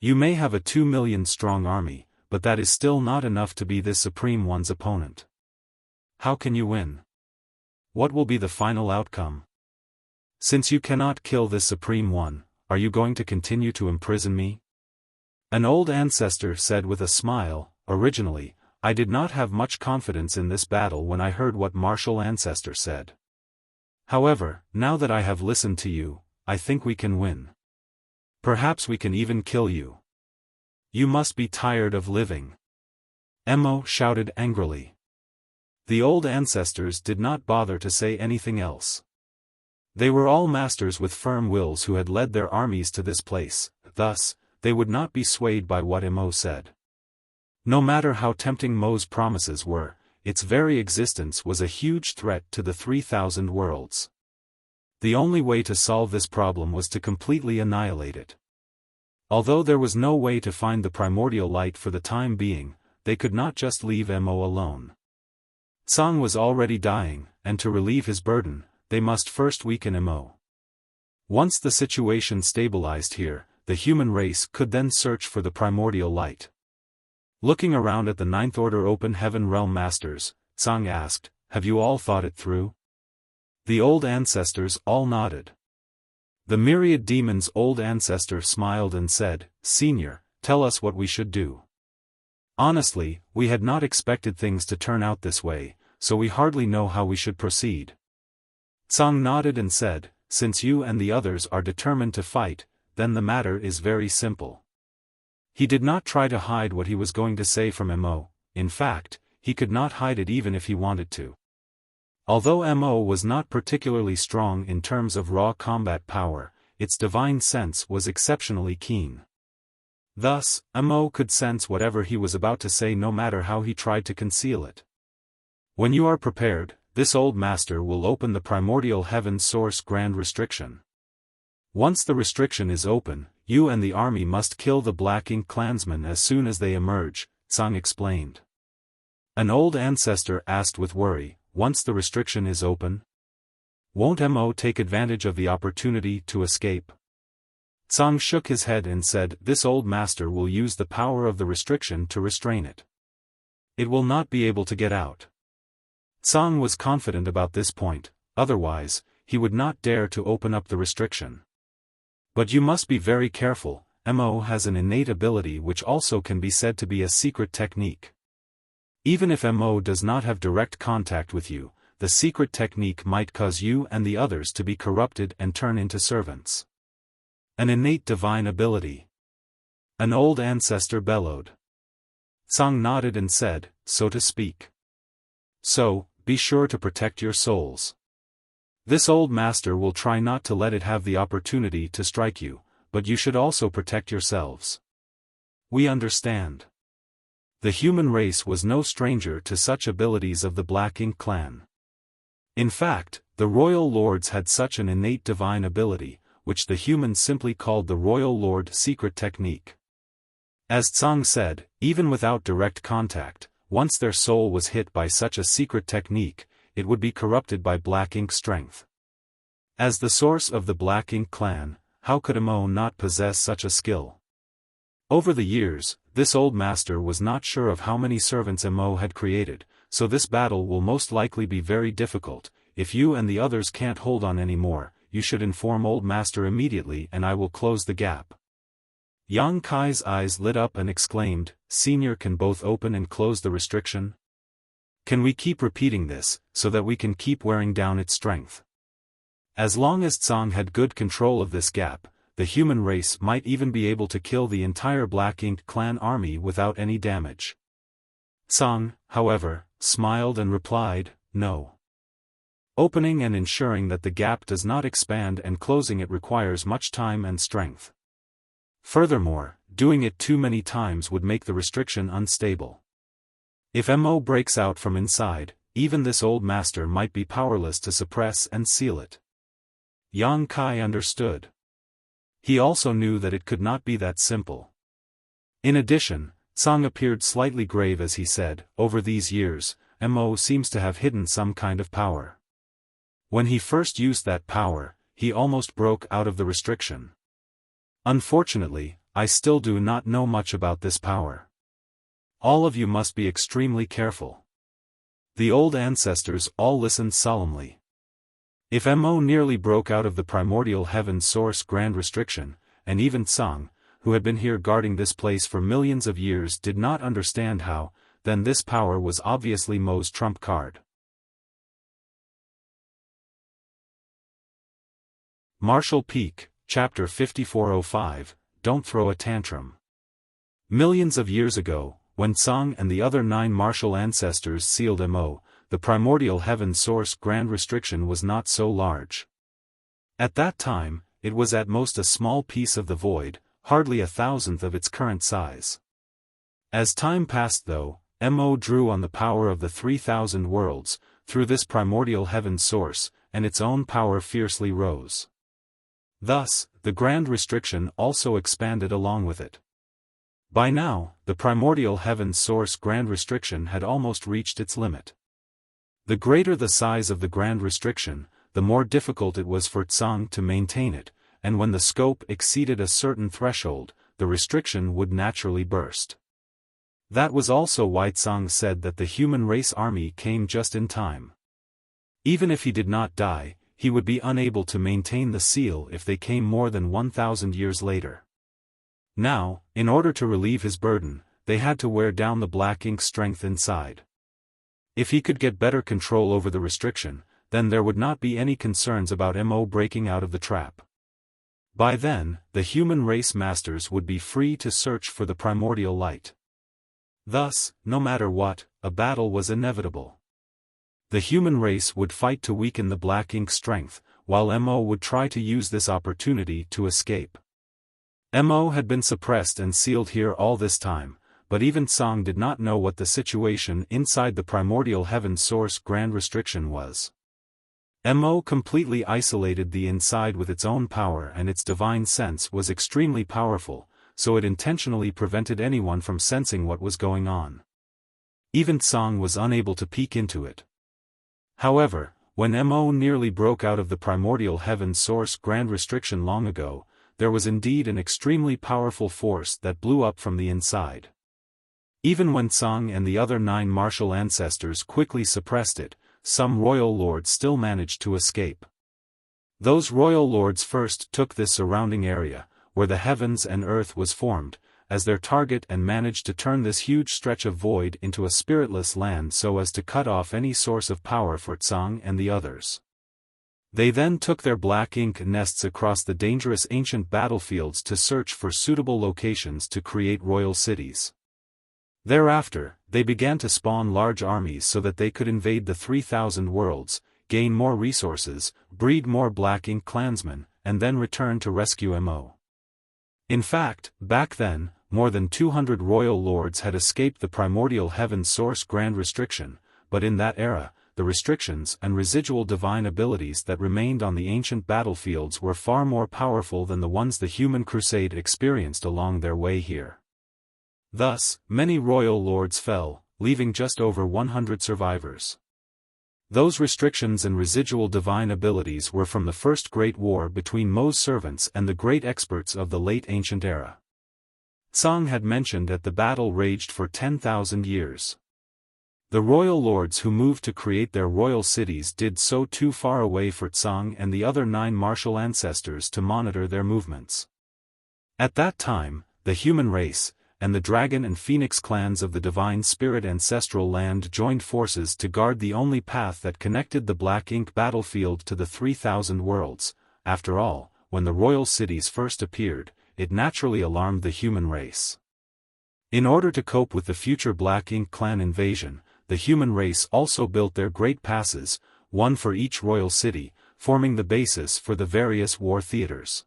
You may have a 2 million strong army, but that is still not enough to be this Supreme One's opponent. How can you win? What will be the final outcome? Since you cannot kill this Supreme One, are you going to continue to imprison me?" An old ancestor said with a smile, "Originally, I did not have much confidence in this battle when I heard what martial ancestor said. However, now that I have listened to you, I think we can win. Perhaps we can even kill you. You must be tired of living." Mo shouted angrily. The old ancestors did not bother to say anything else. They were all masters with firm wills who had led their armies to this place, thus, they would not be swayed by what Mo said. No matter how tempting Mo's promises were, its very existence was a huge threat to the 3,000 worlds. The only way to solve this problem was to completely annihilate it. Although there was no way to find the primordial light for the time being, they could not just leave Mo alone. Song was already dying, and to relieve his burden, they must first weaken Mo. Once the situation stabilized here, the human race could then search for the primordial light. Looking around at the Ninth Order Open Heaven Realm Masters, Tsang asked, "Have you all thought it through?" The old ancestors all nodded. The myriad demons' old ancestor smiled and said, "Senior, tell us what we should do. Honestly, we had not expected things to turn out this way, so we hardly know how we should proceed." Tsang nodded and said, "Since you and the others are determined to fight, then the matter is very simple." He did not try to hide what he was going to say from Mo. In fact, he could not hide it even if he wanted to. Although Mo was not particularly strong in terms of raw combat power, its divine sense was exceptionally keen. Thus, Mo could sense whatever he was about to say no matter how he tried to conceal it. "When you are prepared, this old master will open the primordial heaven source grand restriction. Once the restriction is open, you and the army must kill the Black Ink clansmen as soon as they emerge," Tsang explained. An old ancestor asked with worry, "Once the restriction is open? Won't Mo take advantage of the opportunity to escape?" Tsang shook his head and said, "This old master will use the power of the restriction to restrain it. It will not be able to get out." Tsang was confident about this point, otherwise, he would not dare to open up the restriction. "But you must be very careful, Mo has an innate ability which also can be said to be a secret technique. Even if Mo does not have direct contact with you, the secret technique might cause you and the others to be corrupted and turn into servants." "An innate divine ability?" an old ancestor bellowed. Tsang nodded and said, "So to speak. So, be sure to protect your souls. This old master will try not to let it have the opportunity to strike you, but you should also protect yourselves." "We understand." The human race was no stranger to such abilities of the Black Ink clan. In fact, the royal lords had such an innate divine ability, which the humans simply called the Royal Lord Secret Technique. As Tsang said, even without direct contact, once their soul was hit by such a secret technique, it would be corrupted by Black Ink strength. As the source of the Black Ink clan, how could Mo not possess such a skill? Over the years, this old master was not sure of how many servants Mo had created, so this battle will most likely be very difficult. If you and the others can't hold on anymore, you should inform old master immediately and I will close the gap. Yang Kai's eyes lit up and exclaimed, "Senior can both open and close the restriction? Can we keep repeating this, so that we can keep wearing down its strength?" As long as Tsang had good control of this gap, the human race might even be able to kill the entire Black Ink clan army without any damage. Tsang, however, smiled and replied, "No. Opening and ensuring that the gap does not expand and closing it requires much time and strength. Furthermore, doing it too many times would make the restriction unstable. If Mo breaks out from inside, even this old master might be powerless to suppress and seal it." Yang Kai understood. He also knew that it could not be that simple. In addition, Tsang appeared slightly grave as he said, "Over these years, Mo seems to have hidden some kind of power. When he first used that power, he almost broke out of the restriction. Unfortunately, I still do not know much about this power. All of you must be extremely careful." The old ancestors all listened solemnly. If Mo nearly broke out of the primordial heaven source grand restriction, and even Tsang, who had been here guarding this place for millions of years did not understand how, then this power was obviously Mo's trump card. Martial Peak, Chapter 5405, Don't Throw a Tantrum. Millions of years ago, when Tsang and the other 9 martial ancestors sealed Mo, the primordial heaven source grand restriction was not so large. At that time, it was at most a small piece of the void, hardly 1,000th of its current size. As time passed though, Mo drew on the power of the 3,000 worlds, through this primordial heaven source, and its own power fiercely rose. Thus, the grand restriction also expanded along with it. By now, the primordial heaven source grand restriction had almost reached its limit. The greater the size of the grand restriction, the more difficult it was for Tsang to maintain it, and when the scope exceeded a certain threshold, the restriction would naturally burst. That was also why Tsang said that the human race army came just in time. Even if he did not die, he would be unable to maintain the seal if they came more than 1,000 years later. Now, in order to relieve his burden, they had to wear down the black ink strength inside. If he could get better control over the restriction, then there would not be any concerns about Mo breaking out of the trap. By then, the human race masters would be free to search for the primordial light. Thus, no matter what, a battle was inevitable. The human race would fight to weaken the black ink strength, while Mo would try to use this opportunity to escape. Mo had been suppressed and sealed here all this time, but even Tsang did not know what the situation inside the primordial heaven source grand restriction was. Mo completely isolated the inside with its own power, and its divine sense was extremely powerful, so it intentionally prevented anyone from sensing what was going on. Even Tsang was unable to peek into it. However, when Mo nearly broke out of the primordial heaven source grand restriction long ago, there was indeed an extremely powerful force that blew up from the inside. Even when Tsang and the other 9 martial ancestors quickly suppressed it, some royal lords still managed to escape. Those royal lords first took this surrounding area, where the heavens and earth was formed, as their target and managed to turn this huge stretch of void into a spiritless land so as to cut off any source of power for Tsang and the others. They then took their black ink nests across the dangerous ancient battlefields to search for suitable locations to create royal cities. Thereafter, they began to spawn large armies so that they could invade the 3,000 worlds, gain more resources, breed more black ink clansmen, and then return to rescue Mo. In fact, back then, more than 200 royal lords had escaped the primordial heaven source grand restriction, but in that era, the restrictions and residual divine abilities that remained on the ancient battlefields were far more powerful than the ones the human crusade experienced along their way here. Thus, many royal lords fell, leaving just over 100 survivors. Those restrictions and residual divine abilities were from the first great war between Mo's servants and the great experts of the late ancient era. Tsang had mentioned that the battle raged for 10,000 years. The royal lords who moved to create their royal cities did so too far away for Tsang and the other 9 martial ancestors to monitor their movements. At that time, the human race, and the dragon and phoenix clans of the divine spirit ancestral land joined forces to guard the only path that connected the black ink battlefield to the 3,000 worlds. After all, when the royal cities first appeared, it naturally alarmed the human race. In order to cope with the future black ink clan invasion, the human race also built their great passes, one for each royal city, forming the basis for the various war theaters.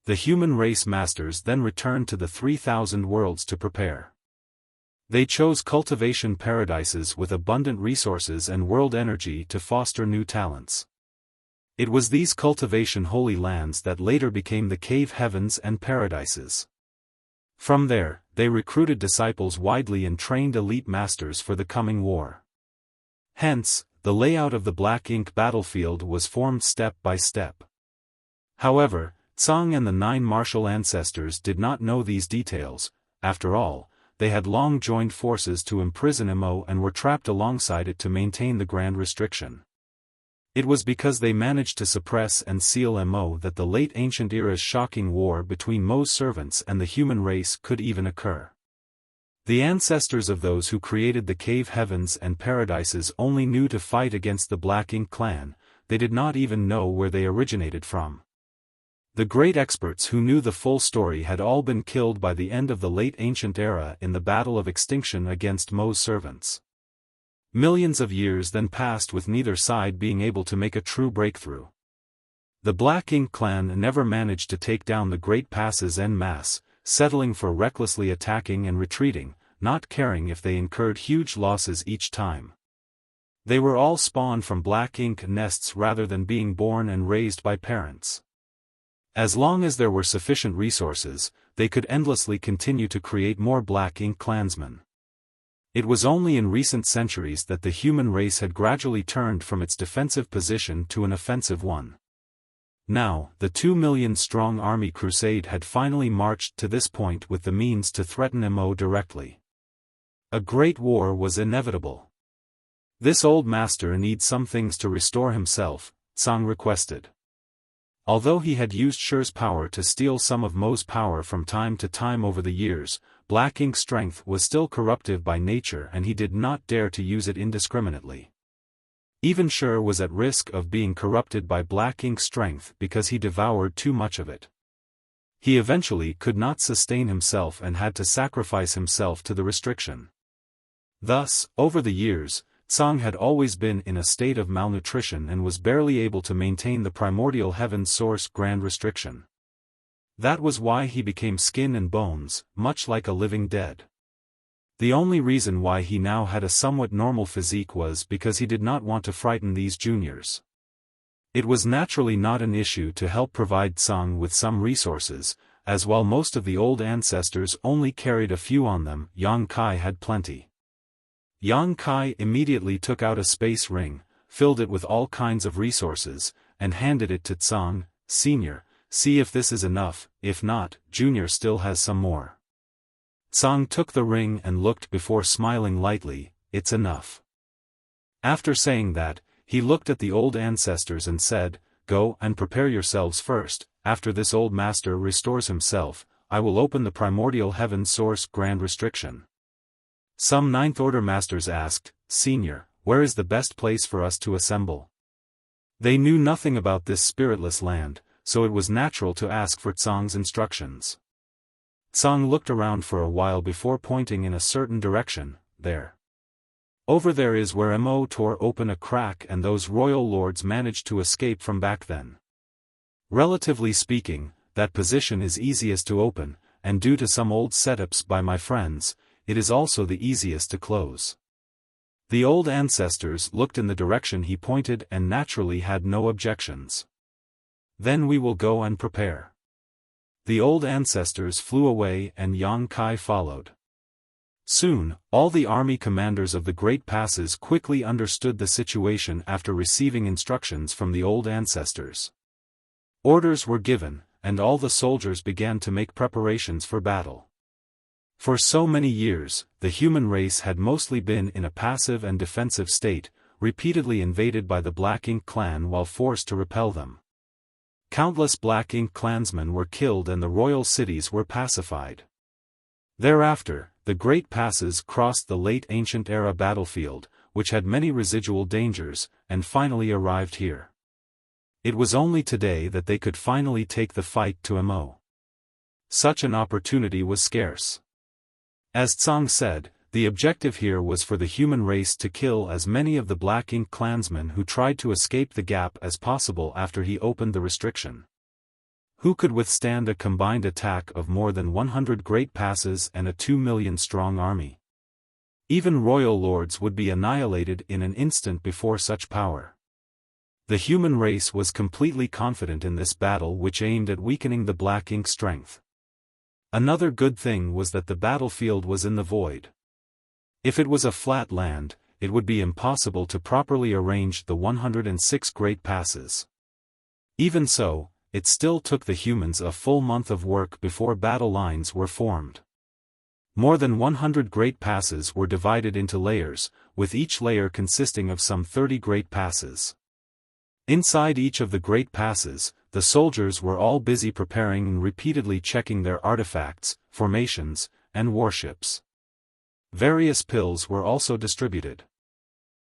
The human race masters then returned to the 3,000 worlds to prepare. They chose cultivation paradises with abundant resources and world energy to foster new talents. It was these cultivation holy lands that later became the cave heavens and paradises. From there, they recruited disciples widely and trained elite masters for the coming war. Hence, the layout of the black ink battlefield was formed step by step. However, Tsang and the 9 martial ancestors did not know these details. After all, they had long joined forces to imprison Mo and were trapped alongside it to maintain the grand restriction. It was because they managed to suppress and seal Mo that the late ancient era's shocking war between Mo's servants and the human race could even occur. The ancestors of those who created the cave heavens and paradises only knew to fight against the Black Ink clan. They did not even know where they originated from. The great experts who knew the full story had all been killed by the end of the late ancient era in the battle of extinction against Mo's servants. Millions of years then passed with neither side being able to make a true breakthrough. The Black Ink clan never managed to take down the great passes en masse, settling for recklessly attacking and retreating, not caring if they incurred huge losses each time. They were all spawned from Black Ink nests rather than being born and raised by parents. As long as there were sufficient resources, they could endlessly continue to create more Black Ink clansmen. It was only in recent centuries that the human race had gradually turned from its defensive position to an offensive one. Now, the 2 million-strong army crusade had finally marched to this point with the means to threaten Mo directly. A great war was inevitable. This old master needs some things to restore himself, Tsang requested. Although he had used Shi's power to steal some of Mo's power from time to time over the years, Black Ink's strength was still corruptive by nature and he did not dare to use it indiscriminately. Even Shi was at risk of being corrupted by Black Ink's strength because he devoured too much of it. He eventually could not sustain himself and had to sacrifice himself to the restriction. Thus, over the years, Tsang had always been in a state of malnutrition and was barely able to maintain the primordial heaven's source grand restriction. That was why he became skin and bones, much like a living dead. The only reason why he now had a somewhat normal physique was because he did not want to frighten these juniors. It was naturally not an issue to help provide Tsang with some resources, as while most of the old ancestors only carried a few on them, Yang Kai had plenty. Yang Kai immediately took out a space ring, filled it with all kinds of resources, and handed it to Tsang. Senior, see if this is enough, if not, Junior still has some more. Tsang took the ring and looked before smiling lightly. It's enough. After saying that, he looked at the old ancestors and said, go and prepare yourselves first. After this old master restores himself, I will open the primordial heaven source grand restriction. Some Ninth Order masters asked, Senior, where is the best place for us to assemble? They knew nothing about this spiritless land, so it was natural to ask for Tsang's instructions. Tsang looked around for a while before pointing in a certain direction. There. Over there is where Mo tore open a crack and those royal lords managed to escape from back then. Relatively speaking, that position is easiest to open, and due to some old setups by my friends, it is also the easiest to close. The old ancestors looked in the direction he pointed and naturally had no objections. Then we will go and prepare. The old ancestors flew away and Yang Kai followed. Soon, all the army commanders of the Great Passes quickly understood the situation after receiving instructions from the old ancestors. Orders were given, and all the soldiers began to make preparations for battle. For so many years, the human race had mostly been in a passive and defensive state, repeatedly invaded by the Black Ink clan while forced to repel them. Countless Black Ink clansmen were killed and the royal cities were pacified. Thereafter, the Great Passes crossed the late ancient era battlefield, which had many residual dangers, and finally arrived here. It was only today that they could finally take the fight to Mo. Such an opportunity was scarce. As Tsang said, the objective here was for the human race to kill as many of the Black Ink clansmen who tried to escape the gap as possible after he opened the restriction. Who could withstand a combined attack of more than 100 Great Passes and a 2 million strong army? Even royal lords would be annihilated in an instant before such power. The human race was completely confident in this battle which aimed at weakening the Black Ink strength. Another good thing was that the battlefield was in the void. If it was a flat land, it would be impossible to properly arrange the 106 Great Passes. Even so, it still took the humans a full month of work before battle lines were formed. More than 100 Great Passes were divided into layers, with each layer consisting of some 30 Great Passes. Inside each of the Great Passes, the soldiers were all busy preparing and repeatedly checking their artifacts, formations, and warships. Various pills were also distributed.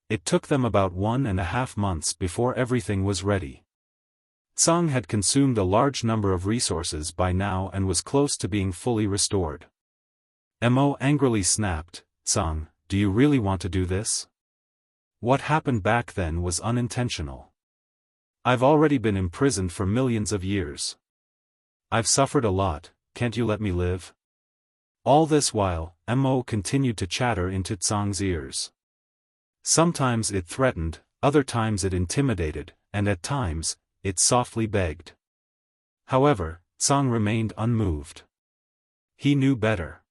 It took them about 1.5 months before everything was ready. Tsang had consumed a large number of resources by now and was close to being fully restored. Mo angrily snapped, Tsang, do you really want to do this? What happened back then was unintentional. I've already been imprisoned for millions of years. I've suffered a lot, can't you let me live? All this while, Mo continued to chatter into Tsang's ears. Sometimes it threatened, other times it intimidated, and at times, it softly begged. However, Tsang remained unmoved. He knew better.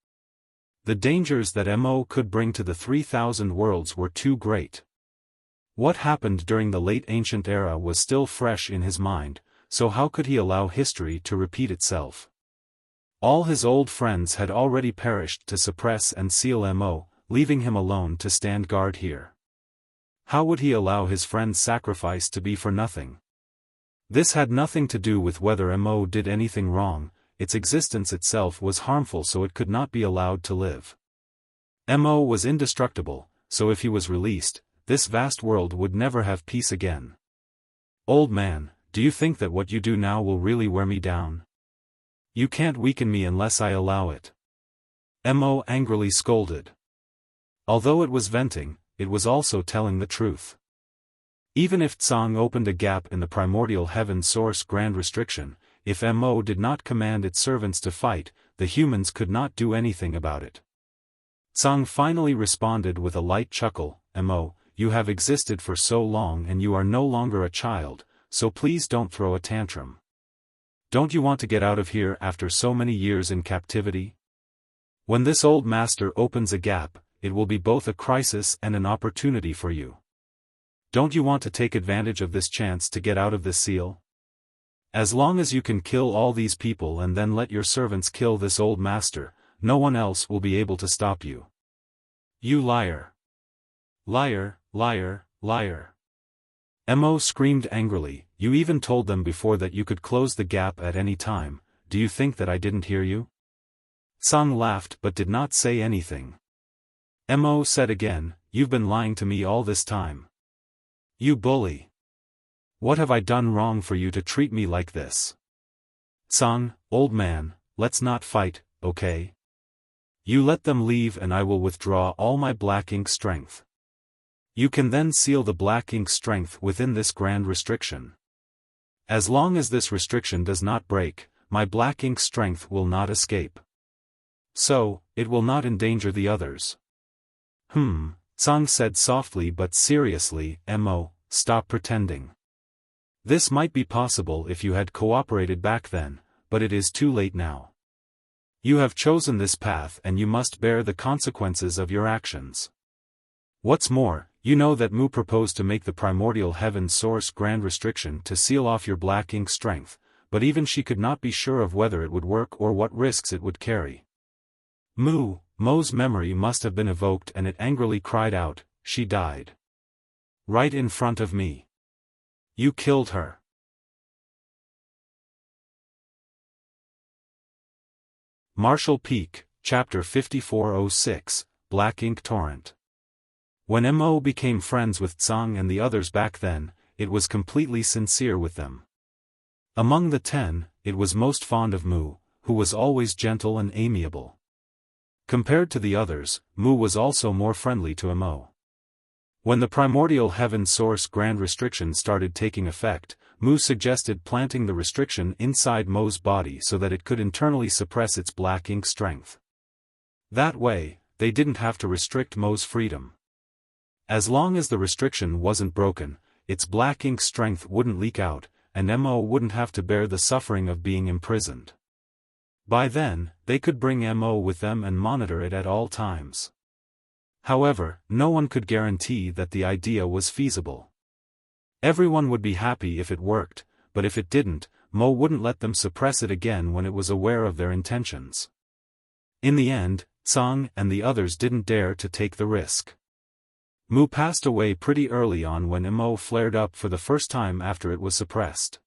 The dangers that Mo could bring to the 3,000 worlds were too great. What happened during the late ancient era was still fresh in his mind, so how could he allow history to repeat itself? All his old friends had already perished to suppress and seal Mo, leaving him alone to stand guard here. How would he allow his friend's sacrifice to be for nothing? This had nothing to do with whether Mo did anything wrong, its existence itself was harmful, so it could not be allowed to live. Mo was indestructible, so if he was released, this vast world would never have peace again. Old man, do you think that what you do now will really wear me down? You can't weaken me unless I allow it. Mo angrily scolded. Although it was venting, it was also telling the truth. Even if Tsang opened a gap in the primordial heaven source grand restriction, if Mo did not command its servants to fight, the humans could not do anything about it. Tsang finally responded with a light chuckle, Mo, you have existed for so long and you are no longer a child, so please don't throw a tantrum. Don't you want to get out of here after so many years in captivity? When this old master opens a gap, it will be both a crisis and an opportunity for you. Don't you want to take advantage of this chance to get out of this seal? As long as you can kill all these people and then let your servants kill this old master, no one else will be able to stop you. You liar! Liar, liar, liar! Mo screamed angrily, you even told them before that you could close the gap at any time, do you think that I didn't hear you? Tsang laughed but did not say anything. Mo said again, you've been lying to me all this time. You bully! What have I done wrong for you to treat me like this? Tsang, old man, let's not fight, okay? You let them leave and I will withdraw all my black ink strength. You can then seal the black ink strength within this grand restriction. As long as this restriction does not break, my black ink strength will not escape. So, it will not endanger the others. Tsang said softly but seriously, Mo, stop pretending. This might be possible if you had cooperated back then, but it is too late now. You have chosen this path and you must bear the consequences of your actions. What's more, you know that Mu proposed to make the primordial heaven source grand restriction to seal off your black ink strength, but even she could not be sure of whether it would work or what risks it would carry. Mo's memory must have been evoked and it angrily cried out, she died. Right in front of me. You killed her. Marshall Peak, Chapter 5406, Black Ink Torrent. When Mo became friends with Tsang and the others back then, it was completely sincere with them. Among the 10, it was most fond of Mu, who was always gentle and amiable. Compared to the others, Mu was also more friendly to Mo. When the primordial heaven source grand restriction started taking effect, Mu suggested planting the restriction inside Mo's body so that it could internally suppress its black ink strength. That way, they didn't have to restrict Mo's freedom. As long as the restriction wasn't broken, its black ink strength wouldn't leak out, and Mo wouldn't have to bear the suffering of being imprisoned. By then, they could bring Mo with them and monitor it at all times. However, no one could guarantee that the idea was feasible. Everyone would be happy if it worked, but if it didn't, Mo wouldn't let them suppress it again when it was aware of their intentions. In the end, Tsang and the others didn't dare to take the risk. Mu passed away pretty early on when Mo flared up for the first time after it was suppressed.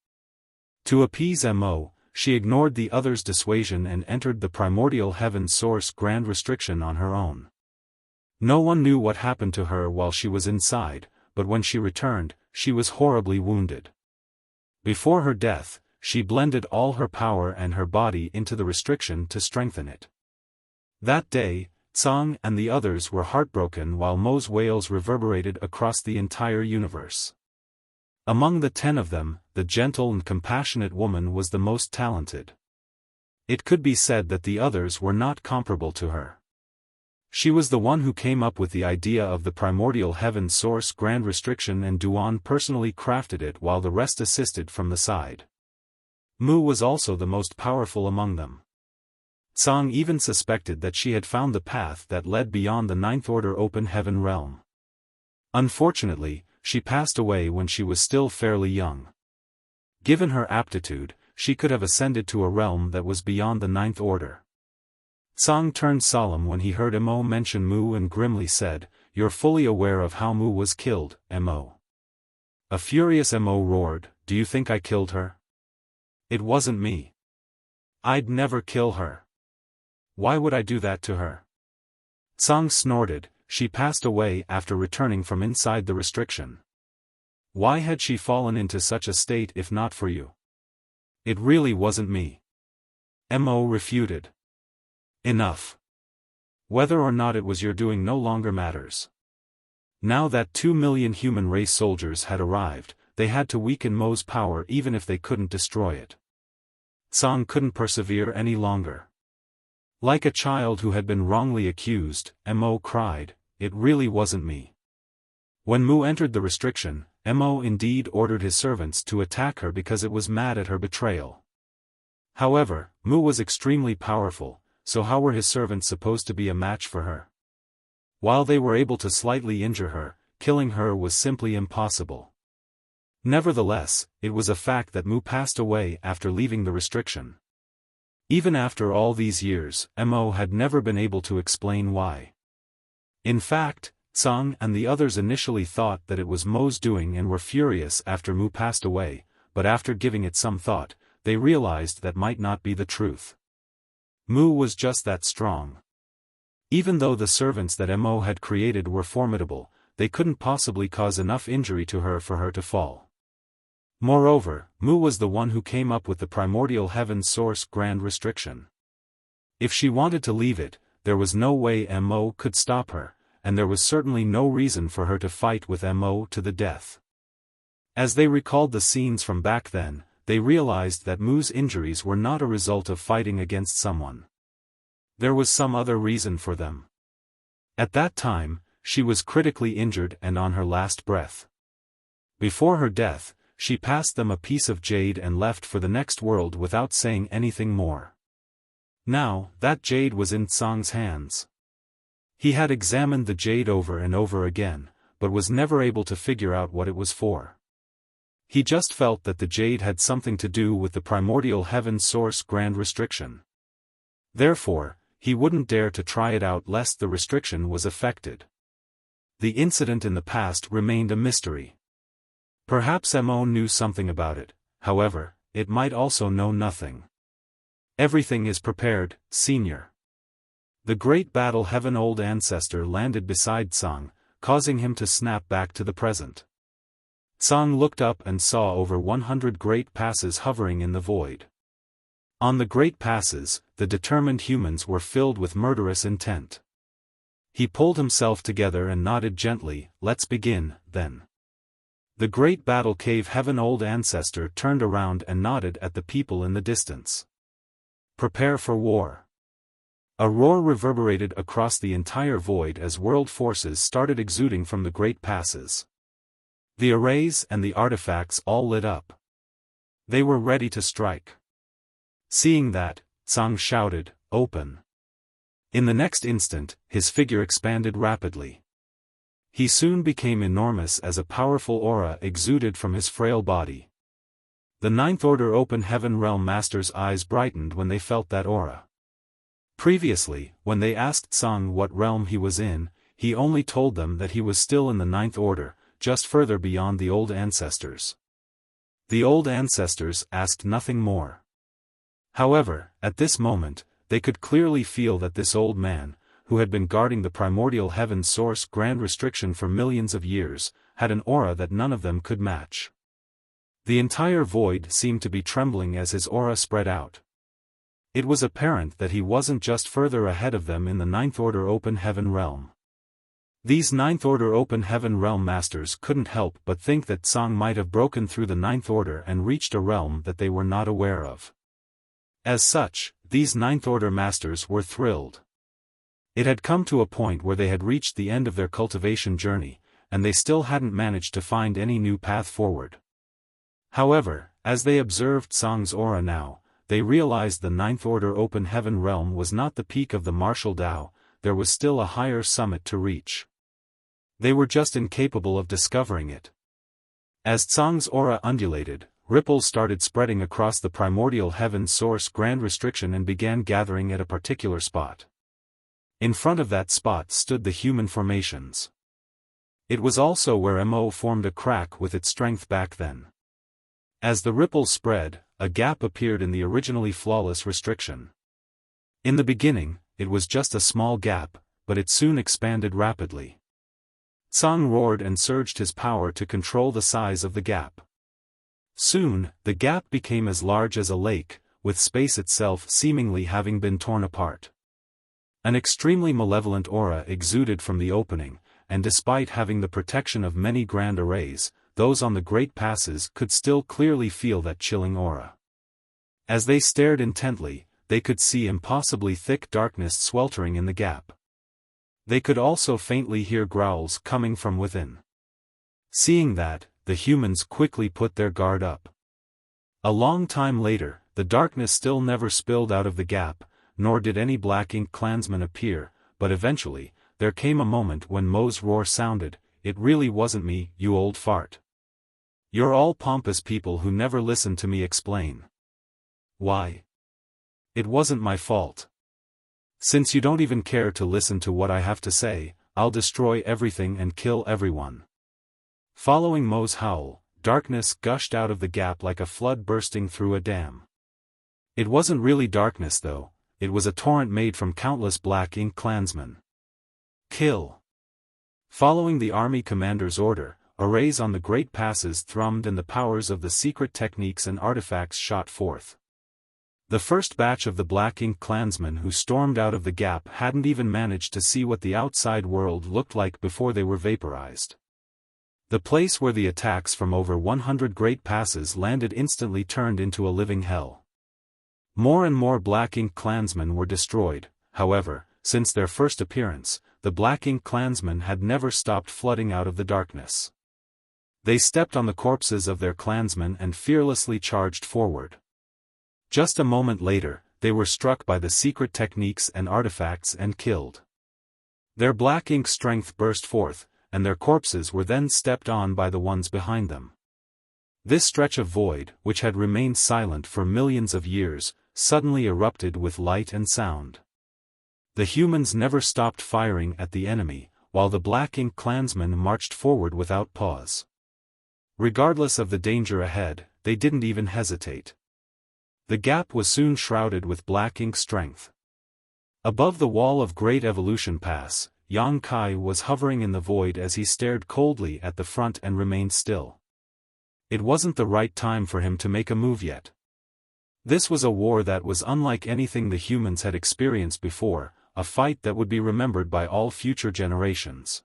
To appease Mo, she ignored the others' dissuasion and entered the primordial heaven source grand restriction on her own. No one knew what happened to her while she was inside, but when she returned, she was horribly wounded. Before her death, she blended all her power and her body into the restriction to strengthen it. That day, Tsang and the others were heartbroken while Mo's wails reverberated across the entire universe. Among the 10 of them, the gentle and compassionate woman was the most talented. It could be said that the others were not comparable to her. She was the one who came up with the idea of the primordial heaven source grand restriction and Duan personally crafted it while the rest assisted from the side. Mu was also the most powerful among them. Tsang even suspected that she had found the path that led beyond the Ninth Order open heaven realm. Unfortunately, she passed away when she was still fairly young. Given her aptitude, she could have ascended to a realm that was beyond the Ninth Order. Song turned solemn when he heard Mo mention Mu and grimly said, "You're fully aware of how Mu was killed, Mo." A furious Mo roared, "Do you think I killed her? It wasn't me. I'd never kill her. Why would I do that to her?" Song snorted, "She passed away after returning from inside the restriction. Why had she fallen into such a state if not for you?" "It really wasn't me," Mo refuted. "Enough. Whether or not it was your doing no longer matters." Now that 2 million human race soldiers had arrived, they had to weaken Mo's power even if they couldn't destroy it. Song couldn't persevere any longer. Like a child who had been wrongly accused, Mo cried, "It really wasn't me." When Mu entered the restriction, Mo indeed ordered his servants to attack her because it was mad at her betrayal. However, Mu was extremely powerful, so how were his servants supposed to be a match for her? While they were able to slightly injure her, killing her was simply impossible. Nevertheless, it was a fact that Mu passed away after leaving the restriction. Even after all these years, Mo had never been able to explain why. In fact, Song and the others initially thought that it was Mo's doing and were furious after Mu passed away, but after giving it some thought, they realized that might not be the truth. Mu was just that strong. Even though the servants that Mo had created were formidable, they couldn't possibly cause enough injury to her for her to fall. Moreover, Mu was the one who came up with the primordial heaven source grand restriction. If she wanted to leave it, there was no way Mo could stop her, and there was certainly no reason for her to fight with Mo to the death. As they recalled the scenes from back then, they realized that Mu's injuries were not a result of fighting against someone. There was some other reason for them. At that time, she was critically injured and on her last breath. Before her death, she passed them a piece of jade and left for the next world without saying anything more. Now, that jade was in Song's hands. He had examined the jade over and over again, but was never able to figure out what it was for. He just felt that the jade had something to do with the primordial heaven source grand restriction. Therefore, he wouldn't dare to try it out lest the restriction was affected. The incident in the past remained a mystery. Perhaps Mo knew something about it, however, it might also know nothing. Everything is prepared, Senior. The great battle heaven old ancestor landed beside Song, causing him to snap back to the present. Song looked up and saw over 100 great passes hovering in the void. On the great passes, the determined humans were filled with murderous intent. He pulled himself together and nodded gently, "Let's begin, then." The great battle cave heaven old ancestor turned around and nodded at the people in the distance. "Prepare for war." A roar reverberated across the entire void as world forces started exuding from the great passes. The arrays and the artifacts all lit up. They were ready to strike. Seeing that, Song shouted, "Open." In the next instant, his figure expanded rapidly. He soon became enormous as a powerful aura exuded from his frail body. The Ninth Order Open Heaven Realm Master's eyes brightened when they felt that aura. Previously, when they asked Song what realm he was in, he only told them that he was still in the Ninth Order, just further beyond the old ancestors. The old ancestors asked nothing more. However, at this moment, they could clearly feel that this old man, who had been guarding the primordial heaven source grand restriction for millions of years, had an aura that none of them could match. The entire void seemed to be trembling as his aura spread out. It was apparent that he wasn't just further ahead of them in the Ninth Order Open Heaven Realm. These Ninth Order Open Heaven Realm Masters couldn't help but think that Song might have broken through the Ninth Order and reached a realm that they were not aware of. As such, these Ninth Order Masters were thrilled. It had come to a point where they had reached the end of their cultivation journey, and they still hadn't managed to find any new path forward. However, as they observed Song's aura now, they realized the Ninth Order Open Heaven Realm was not the peak of the martial Tao, there was still a higher summit to reach. They were just incapable of discovering it. As Song's aura undulated, ripples started spreading across the primordial heaven source grand restriction and began gathering at a particular spot. In front of that spot stood the human formations. It was also where Mo formed a crack with its strength back then. As the ripples spread, a gap appeared in the originally flawless restriction. In the beginning, it was just a small gap, but it soon expanded rapidly. Tsang roared and surged his power to control the size of the gap. Soon, the gap became as large as a lake, with space itself seemingly having been torn apart. An extremely malevolent aura exuded from the opening, and despite having the protection of many grand arrays, those on the great passes could still clearly feel that chilling aura. As they stared intently, they could see impossibly thick darkness sweltering in the gap. They could also faintly hear growls coming from within. Seeing that, the humans quickly put their guard up. A long time later, the darkness still never spilled out of the gap, nor did any black ink clansmen appear, but eventually, there came a moment when Mo's roar sounded, "It really wasn't me, you old fart. You're all pompous people who never listen to me explain. Why? It wasn't my fault. Since you don't even care to listen to what I have to say, I'll destroy everything and kill everyone." Following Mo's howl, darkness gushed out of the gap like a flood bursting through a dam. It wasn't really darkness though, it was a torrent made from countless black ink clansmen. Kill. Following the army commander's order, arrays on the great passes thrummed and the powers of the secret techniques and artifacts shot forth. The first batch of the black ink clansmen who stormed out of the gap hadn't even managed to see what the outside world looked like before they were vaporized. The place where the attacks from over 100 great passes landed instantly turned into a living hell. More and more black ink clansmen were destroyed. However, since their first appearance, the black ink clansmen had never stopped flooding out of the darkness. They stepped on the corpses of their clansmen and fearlessly charged forward. Just a moment later, they were struck by the secret techniques and artifacts and killed. Their black ink strength burst forth, and their corpses were then stepped on by the ones behind them. This stretch of void, which had remained silent for millions of years, suddenly erupted with light and sound. The humans never stopped firing at the enemy, while the black ink clansmen marched forward without pause. Regardless of the danger ahead, they didn't even hesitate. The gap was soon shrouded with black ink strength. Above the wall of Great Evolution Pass, Yang Kai was hovering in the void as he stared coldly at the front and remained still. It wasn't the right time for him to make a move yet. This was a war that was unlike anything the humans had experienced before, a fight that would be remembered by all future generations.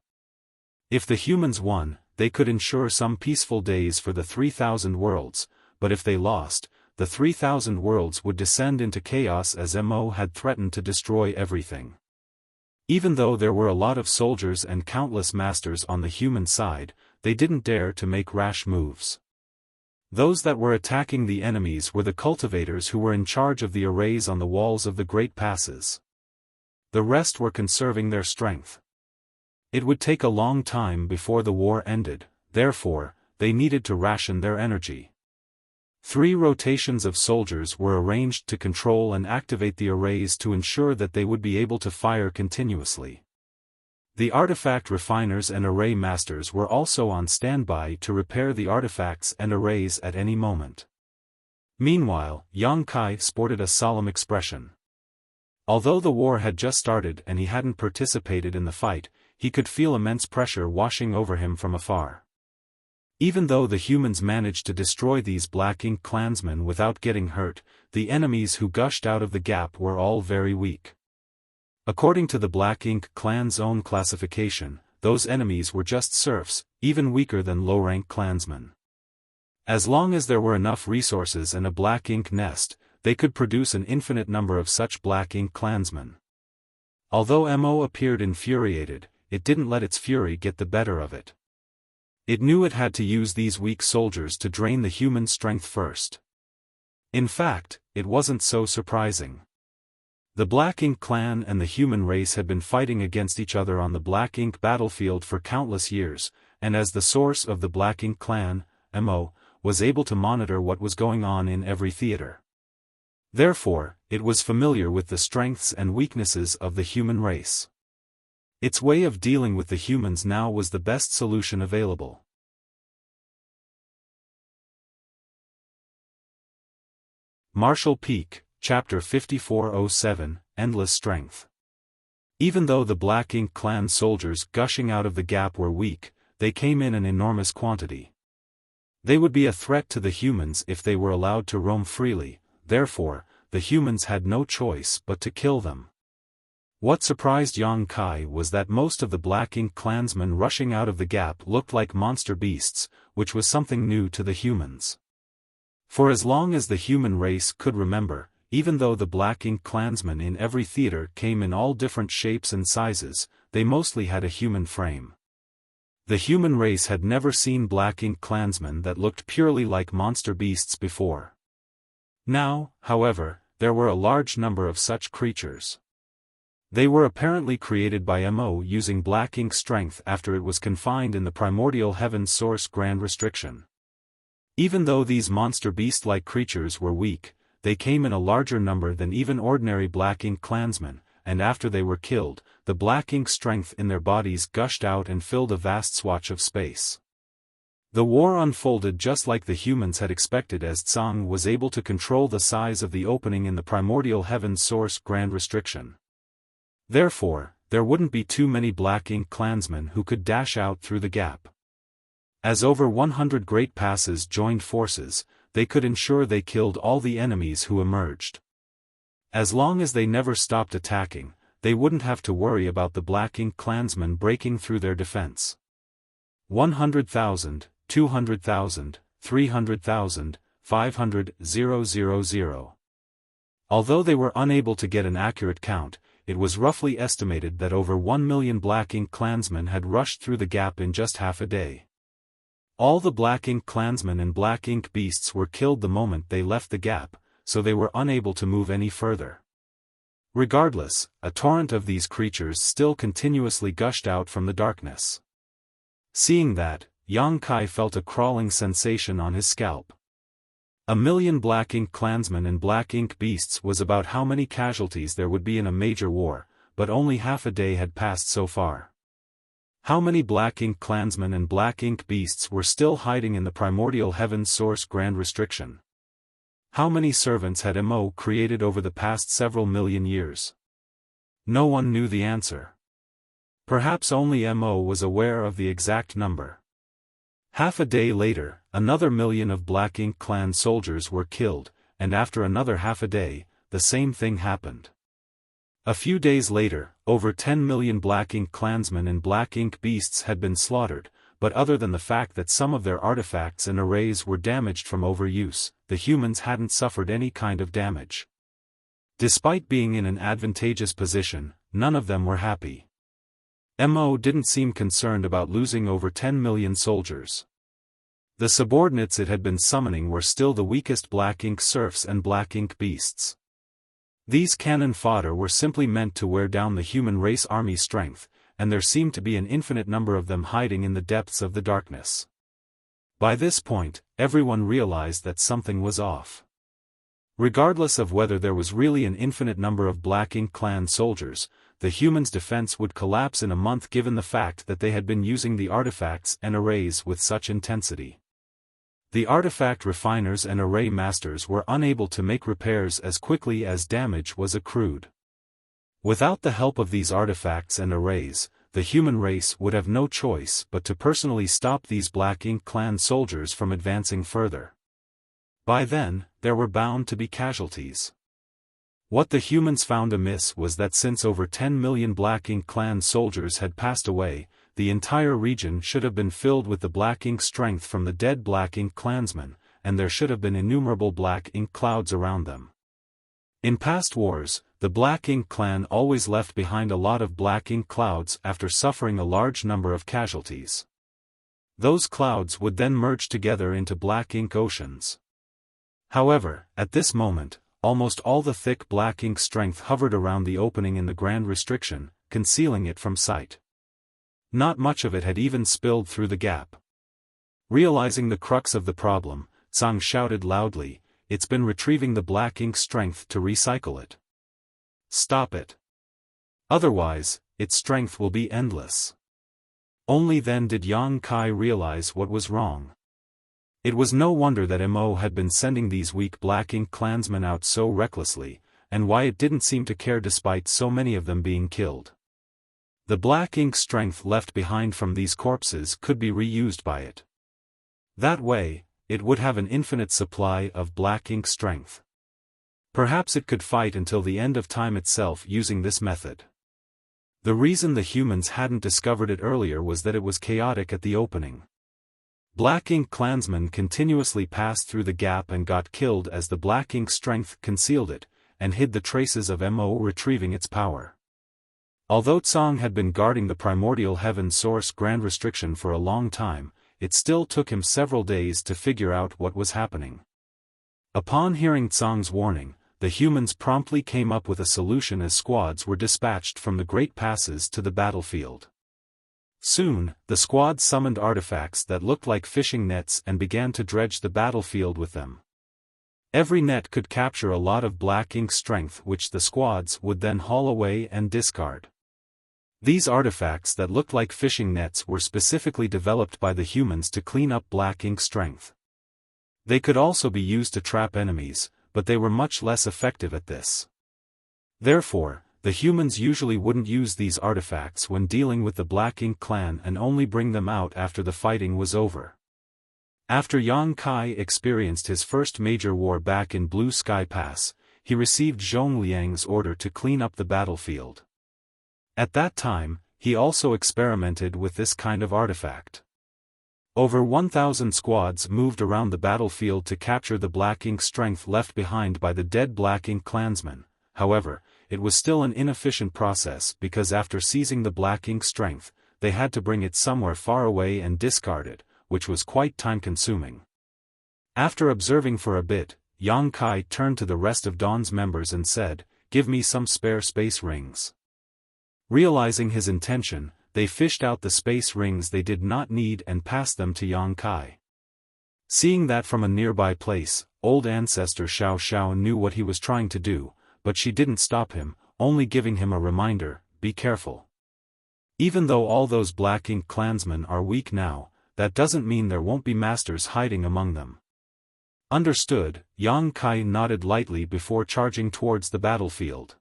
If the humans won, they could ensure some peaceful days for the 3,000 worlds, but if they lost, the 3,000 worlds would descend into chaos as Mo had threatened to destroy everything. Even though there were a lot of soldiers and countless masters on the human side, they didn't dare to make rash moves. Those that were attacking the enemies were the cultivators who were in charge of the arrays on the walls of the great passes. The rest were conserving their strength. It would take a long time before the war ended, therefore, they needed to ration their energy. 3 rotations of soldiers were arranged to control and activate the arrays to ensure that they would be able to fire continuously. The artifact refiners and array masters were also on standby to repair the artifacts and arrays at any moment. Meanwhile, Yang Kai sported a solemn expression. Although the war had just started and he hadn't participated in the fight, he could feel immense pressure washing over him from afar. Even though the humans managed to destroy these black ink clansmen without getting hurt, the enemies who gushed out of the gap were all very weak. According to the Black Ink clan's own classification, those enemies were just serfs, even weaker than low-rank clansmen. As long as there were enough resources and a black ink nest, they could produce an infinite number of such black ink clansmen. Although Mo appeared infuriated, it didn't let its fury get the better of it. It knew it had to use these weak soldiers to drain the human strength first. In fact, it wasn't so surprising. The Black Ink clan and the human race had been fighting against each other on the Black Ink battlefield for countless years, and as the source of the Black Ink clan, Mo, was able to monitor what was going on in every theater. Therefore, it was familiar with the strengths and weaknesses of the human race. Its way of dealing with the humans now was the best solution available. Marshall Peak, Chapter 5407, Endless Strength. Even though the Black Ink Clan soldiers gushing out of the gap were weak, they came in an enormous quantity. They would be a threat to the humans if they were allowed to roam freely, therefore, the humans had no choice but to kill them. What surprised Yang Kai was that most of the Black Ink clansmen rushing out of the gap looked like monster beasts, which was something new to the humans. For as long as the human race could remember, even though the Black Ink clansmen in every theater came in all different shapes and sizes, they mostly had a human frame. The human race had never seen Black Ink clansmen that looked purely like monster beasts before. Now, however, there were a large number of such creatures. They were apparently created by Mo using Black Ink strength after it was confined in the primordial heaven source grand restriction. Even though these monster beast-like creatures were weak, they came in a larger number than even ordinary Black Ink clansmen, and after they were killed, the Black Ink strength in their bodies gushed out and filled a vast swatch of space. The war unfolded just like the humans had expected as Tsang was able to control the size of the opening in the primordial heaven source grand restriction. Therefore, there wouldn't be too many Black Ink clansmen who could dash out through the gap. As over 100 great passes joined forces, they could ensure they killed all the enemies who emerged. As long as they never stopped attacking, they wouldn't have to worry about the Black Ink clansmen breaking through their defense. 100,000, 200,000, 300,000, 500,000. Although they were unable to get an accurate count, it was roughly estimated that over 1 million Black Ink clansmen had rushed through the gap in just half a day. All the Black Ink clansmen and Black Ink beasts were killed the moment they left the gap, so they were unable to move any further. Regardless, a torrent of these creatures still continuously gushed out from the darkness. Seeing that, Yang Kai felt a crawling sensation on his scalp. 1 million Black Ink clansmen and Black Ink beasts was about how many casualties there would be in a major war, but only half a day had passed so far. How many Black Ink clansmen and Black Ink beasts were still hiding in the primordial heaven source grand restriction? How many servants had Mo created over the past several million years? No one knew the answer. Perhaps only Mo was aware of the exact number. Half a day later, another million of Black Ink clan soldiers were killed, and after another half a day, the same thing happened. A few days later, over 10 million Black Ink clansmen and Black Ink beasts had been slaughtered, but other than the fact that some of their artifacts and arrays were damaged from overuse, the humans hadn't suffered any kind of damage. Despite being in an advantageous position, none of them were happy. Mo didn't seem concerned about losing over 10 million soldiers. The subordinates it had been summoning were still the weakest Black Ink serfs and Black Ink beasts. These cannon fodder were simply meant to wear down the human race army strength, and there seemed to be an infinite number of them hiding in the depths of the darkness. By this point, everyone realized that something was off. Regardless of whether there was really an infinite number of Black Ink clan soldiers, the humans' defense would collapse in a month given the fact that they had been using the artifacts and arrays with such intensity. The artifact refiners and array masters were unable to make repairs as quickly as damage was accrued. Without the help of these artifacts and arrays, the human race would have no choice but to personally stop these Black Ink clan soldiers from advancing further. By then, there were bound to be casualties. What the humans found amiss was that since over 10 million Black Ink clan soldiers had passed away, the entire region should have been filled with the Black Ink strength from the dead Black Ink clansmen, and there should have been innumerable Black Ink clouds around them. In past wars, the Black Ink clan always left behind a lot of Black Ink clouds after suffering a large number of casualties. Those clouds would then merge together into Black Ink oceans. However, at this moment, almost all the thick Black Ink strength hovered around the opening in the grand restriction, concealing it from sight. Not much of it had even spilled through the gap. Realizing the crux of the problem, Tsang shouted loudly, "It's been retrieving the black ink strength to recycle it. Stop it. Otherwise, its strength will be endless." Only then did Yang Kai realize what was wrong. It was no wonder that Mo had been sending these weak black ink clansmen out so recklessly, and why it didn't seem to care despite so many of them being killed. The black ink strength left behind from these corpses could be reused by it. That way, it would have an infinite supply of black ink strength. Perhaps it could fight until the end of time itself using this method. The reason the humans hadn't discovered it earlier was that it was chaotic at the opening. Black ink clansmen continuously passed through the gap and got killed as the black ink strength concealed it, and hid the traces of Mo retrieving its power. Although Tsang had been guarding the primordial heaven source grand restriction for a long time, it still took him several days to figure out what was happening. Upon hearing Tsang's warning, the humans promptly came up with a solution as squads were dispatched from the great passes to the battlefield. Soon, the squad summoned artifacts that looked like fishing nets and began to dredge the battlefield with them. Every net could capture a lot of black ink strength which the squads would then haul away and discard. These artifacts that looked like fishing nets were specifically developed by the humans to clean up black ink strength. They could also be used to trap enemies, but they were much less effective at this. Therefore, the humans usually wouldn't use these artifacts when dealing with the Black Ink clan and only bring them out after the fighting was over. After Yang Kai experienced his first major war back in Blue Sky Pass, he received Zhong Liang's order to clean up the battlefield. At that time, he also experimented with this kind of artifact. Over 1,000 squads moved around the battlefield to capture the black ink strength left behind by the dead black ink clansmen. However, it was still an inefficient process because after seizing the black ink strength, they had to bring it somewhere far away and discard it, which was quite time-consuming. After observing for a bit, Yang Kai turned to the rest of Dawn's members and said, "Give me some spare space rings." Realizing his intention, they fished out the space rings they did not need and passed them to Yang Kai. Seeing that from a nearby place, old ancestor Xiao Xiao knew what he was trying to do, but she didn't stop him, only giving him a reminder, "Be careful. Even though all those black ink clansmen are weak now, that doesn't mean there won't be masters hiding among them." Understood, Yang Kai nodded lightly before charging towards the battlefield.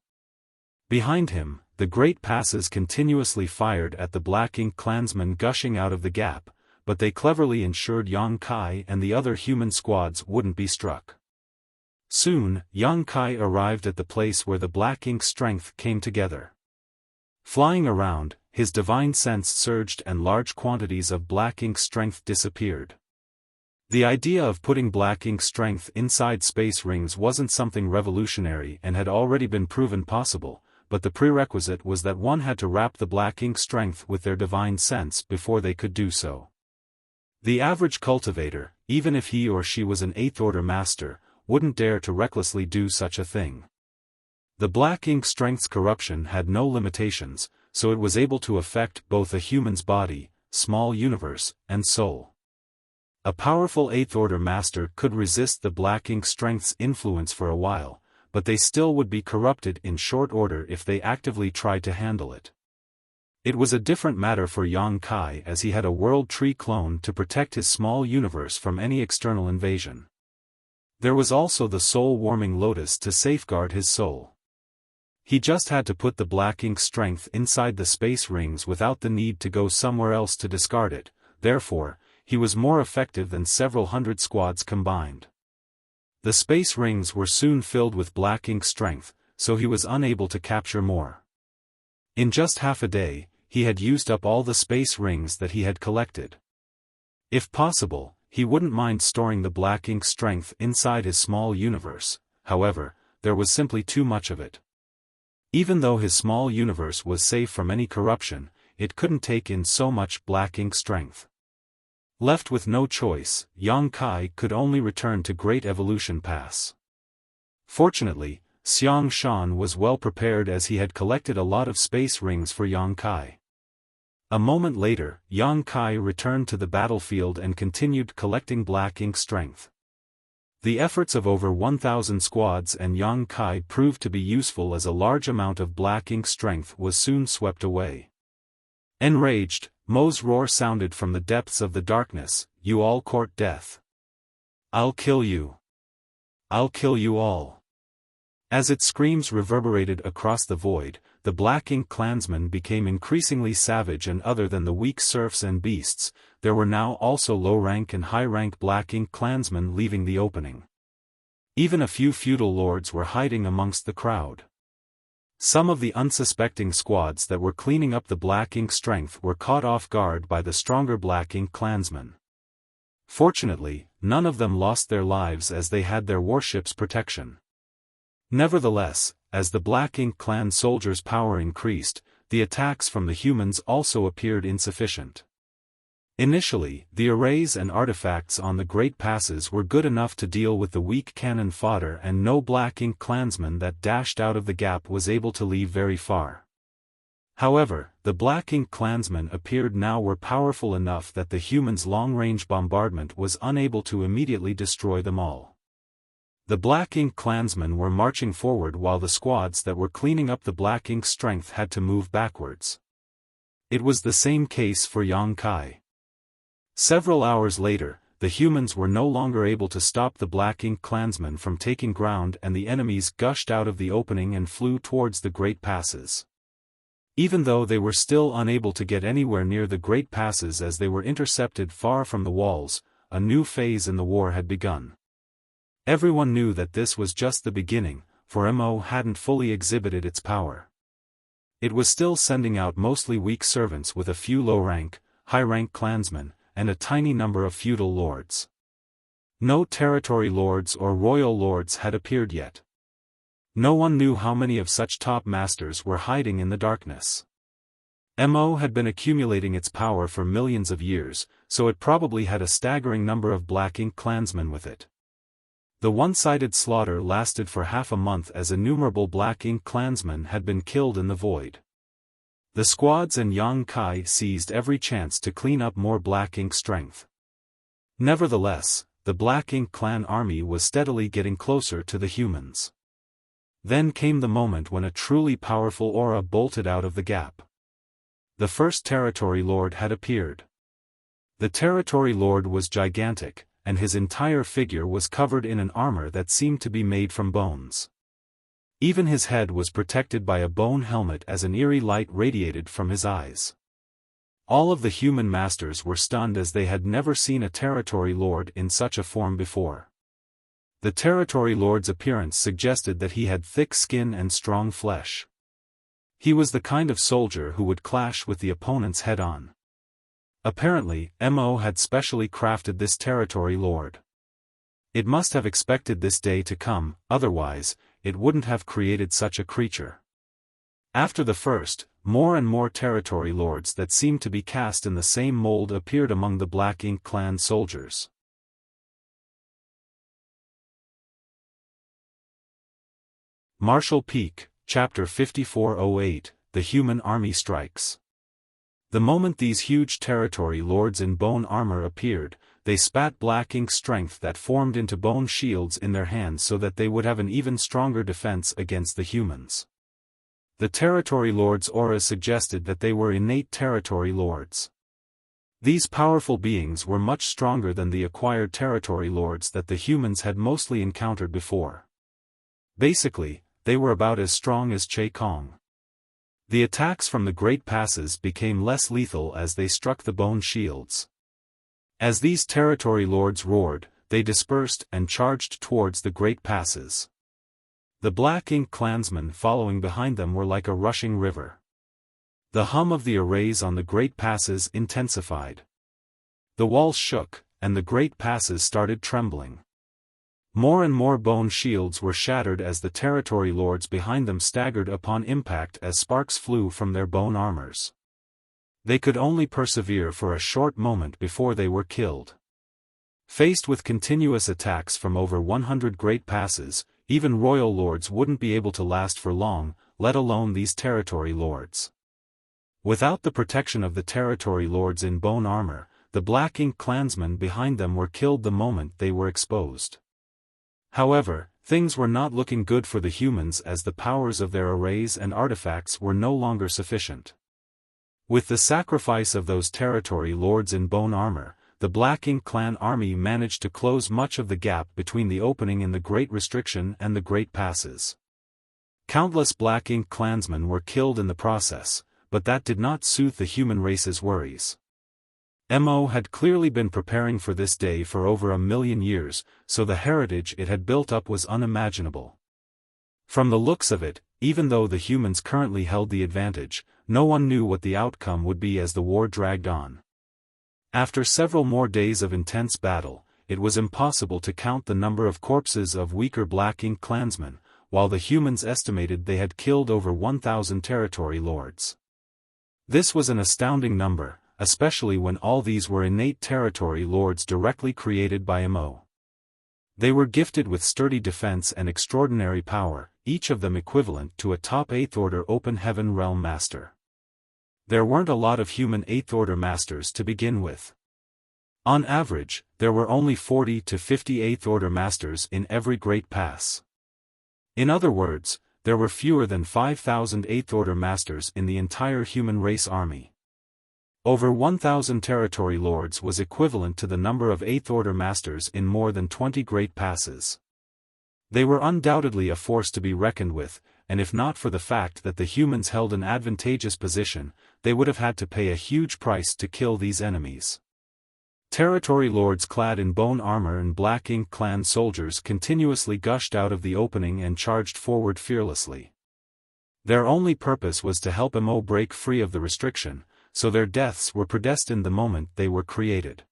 Behind him, the great passes continuously fired at the black ink clansmen gushing out of the gap, but they cleverly ensured Yang Kai and the other human squads wouldn't be struck. Soon, Yang Kai arrived at the place where the black ink strength came together. Flying around, his divine sense surged and large quantities of black ink strength disappeared. The idea of putting black ink strength inside space rings wasn't something revolutionary and had already been proven possible, but the prerequisite was that one had to wrap the black ink strength with their divine sense before they could do so. The average cultivator, even if he or she was an 8th order master, wouldn't dare to recklessly do such a thing. The black ink strength's corruption had no limitations, so it was able to affect both a human's body, small universe, and soul. A powerful 8th order master could resist the black ink strength's influence for a while, but they still would be corrupted in short order if they actively tried to handle it. It was a different matter for Yang Kai as he had a World Tree clone to protect his small universe from any external invasion. There was also the soul-warming lotus to safeguard his soul. He just had to put the black ink strength inside the space rings without the need to go somewhere else to discard it, therefore, he was more effective than several hundred squads combined. The space rings were soon filled with black ink strength, so he was unable to capture more. In just half a day, he had used up all the space rings that he had collected. If possible, he wouldn't mind storing the black ink strength inside his small universe, however, there was simply too much of it. Even though his small universe was safe from any corruption, it couldn't take in so much black ink strength. Left with no choice, Yang Kai could only return to Great Evolution Pass. Fortunately, Xiang Shan was well prepared as he had collected a lot of space rings for Yang Kai. A moment later, Yang Kai returned to the battlefield and continued collecting black ink strength. The efforts of over 1,000 squads and Yang Kai proved to be useful as a large amount of black ink strength was soon swept away. Enraged, Mo's roar sounded from the depths of the darkness, "You all court death. I'll kill you. I'll kill you all." As its screams reverberated across the void, the Black Ink clansmen became increasingly savage, and other than the weak serfs and beasts, there were now also low-rank and high-rank Black Ink clansmen leaving the opening. Even a few feudal lords were hiding amongst the crowd. Some of the unsuspecting squads that were cleaning up the Black Ink strength were caught off guard by the stronger Black Ink clansmen. Fortunately, none of them lost their lives as they had their warship's protection. Nevertheless, as the Black Ink clan soldiers' power increased, the attacks from the humans also appeared insufficient. Initially, the arrays and artifacts on the Great Passes were good enough to deal with the weak cannon fodder, and no Black Ink clansman that dashed out of the gap was able to leave very far. However, the Black Ink clansmen appeared now were powerful enough that the humans' long-range bombardment was unable to immediately destroy them all. The Black Ink clansmen were marching forward while the squads that were cleaning up the Black Ink strength had to move backwards. It was the same case for Yang Kai. Several hours later, the humans were no longer able to stop the Black Ink clansmen from taking ground, and the enemies gushed out of the opening and flew towards the Great Passes. Even though they were still unable to get anywhere near the Great Passes as they were intercepted far from the walls, a new phase in the war had begun. Everyone knew that this was just the beginning, for Mo hadn't fully exhibited its power. It was still sending out mostly weak servants with a few low-rank, high-rank clansmen, and a tiny number of feudal lords. No territory lords or royal lords had appeared yet. No one knew how many of such top masters were hiding in the darkness. Mo had been accumulating its power for millions of years, so it probably had a staggering number of Black Ink clansmen with it. The one-sided slaughter lasted for half a month as innumerable Black Ink clansmen had been killed in the void. The squads and Yang Kai seized every chance to clean up more Black Ink strength. Nevertheless, the Black Ink clan army was steadily getting closer to the humans. Then came the moment when a truly powerful aura bolted out of the gap. The first territory lord had appeared. The territory lord was gigantic, and his entire figure was covered in an armor that seemed to be made from bones. Even his head was protected by a bone helmet as an eerie light radiated from his eyes. All of the human masters were stunned as they had never seen a territory lord in such a form before. The territory lord's appearance suggested that he had thick skin and strong flesh. He was the kind of soldier who would clash with the opponents head-on. Apparently, Mo had specially crafted this territory lord. It must have expected this day to come, otherwise, it wouldn't have created such a creature. After the first, more and more territory lords that seemed to be cast in the same mold appeared among the Black Ink clan soldiers. Marshall Peak, Chapter 5408, The Human Army Strikes. The moment these huge territory lords in bone armor appeared, they spat Black Ink strength that formed into bone shields in their hands so that they would have an even stronger defense against the humans. The territory lords' auras suggested that they were innate territory lords. These powerful beings were much stronger than the acquired territory lords that the humans had mostly encountered before. Basically, they were about as strong as Che Kong. The attacks from the Great Passes became less lethal as they struck the bone shields. As these territory lords roared, they dispersed and charged towards the Great Passes. The Black Ink clansmen following behind them were like a rushing river. The hum of the arrays on the Great Passes intensified. The walls shook, and the Great Passes started trembling. More and more bone shields were shattered as the territory lords behind them staggered upon impact as sparks flew from their bone armors. They could only persevere for a short moment before they were killed. Faced with continuous attacks from over 100 Great Passes, even royal lords wouldn't be able to last for long, let alone these territory lords. Without the protection of the territory lords in bone armor, the Black Ink clansmen behind them were killed the moment they were exposed. However, things were not looking good for the humans as the powers of their arrays and artifacts were no longer sufficient. With the sacrifice of those territory lords in bone armor, the Black Ink clan army managed to close much of the gap between the opening in the Great Restriction and the Great Passes. Countless Black Ink clansmen were killed in the process, but that did not soothe the human race's worries. Mo had clearly been preparing for this day for over 1,000,000 years, so the heritage it had built up was unimaginable. From the looks of it, even though the humans currently held the advantage, no one knew what the outcome would be as the war dragged on. After several more days of intense battle, it was impossible to count the number of corpses of weaker Black Ink clansmen, while the humans estimated they had killed over 1,000 territory lords. This was an astounding number, especially when all these were innate territory lords directly created by Mo. They were gifted with sturdy defense and extraordinary power, each of them equivalent to a top 8th Order Open Heaven Realm Master. There weren't a lot of human 8th Order Masters to begin with. On average, there were only 40 to 50 8th Order Masters in every Great Pass. In other words, there were fewer than 5,000 8th Order Masters in the entire human race army. Over 1,000 territory lords was equivalent to the number of 8th Order Masters in more than 20 Great Passes. They were undoubtedly a force to be reckoned with, and if not for the fact that the humans held an advantageous position, they would have had to pay a huge price to kill these enemies. Territory lords clad in bone armor and Black Ink clan soldiers continuously gushed out of the opening and charged forward fearlessly. Their only purpose was to help Mo break free of the restriction, so their deaths were predestined the moment they were created.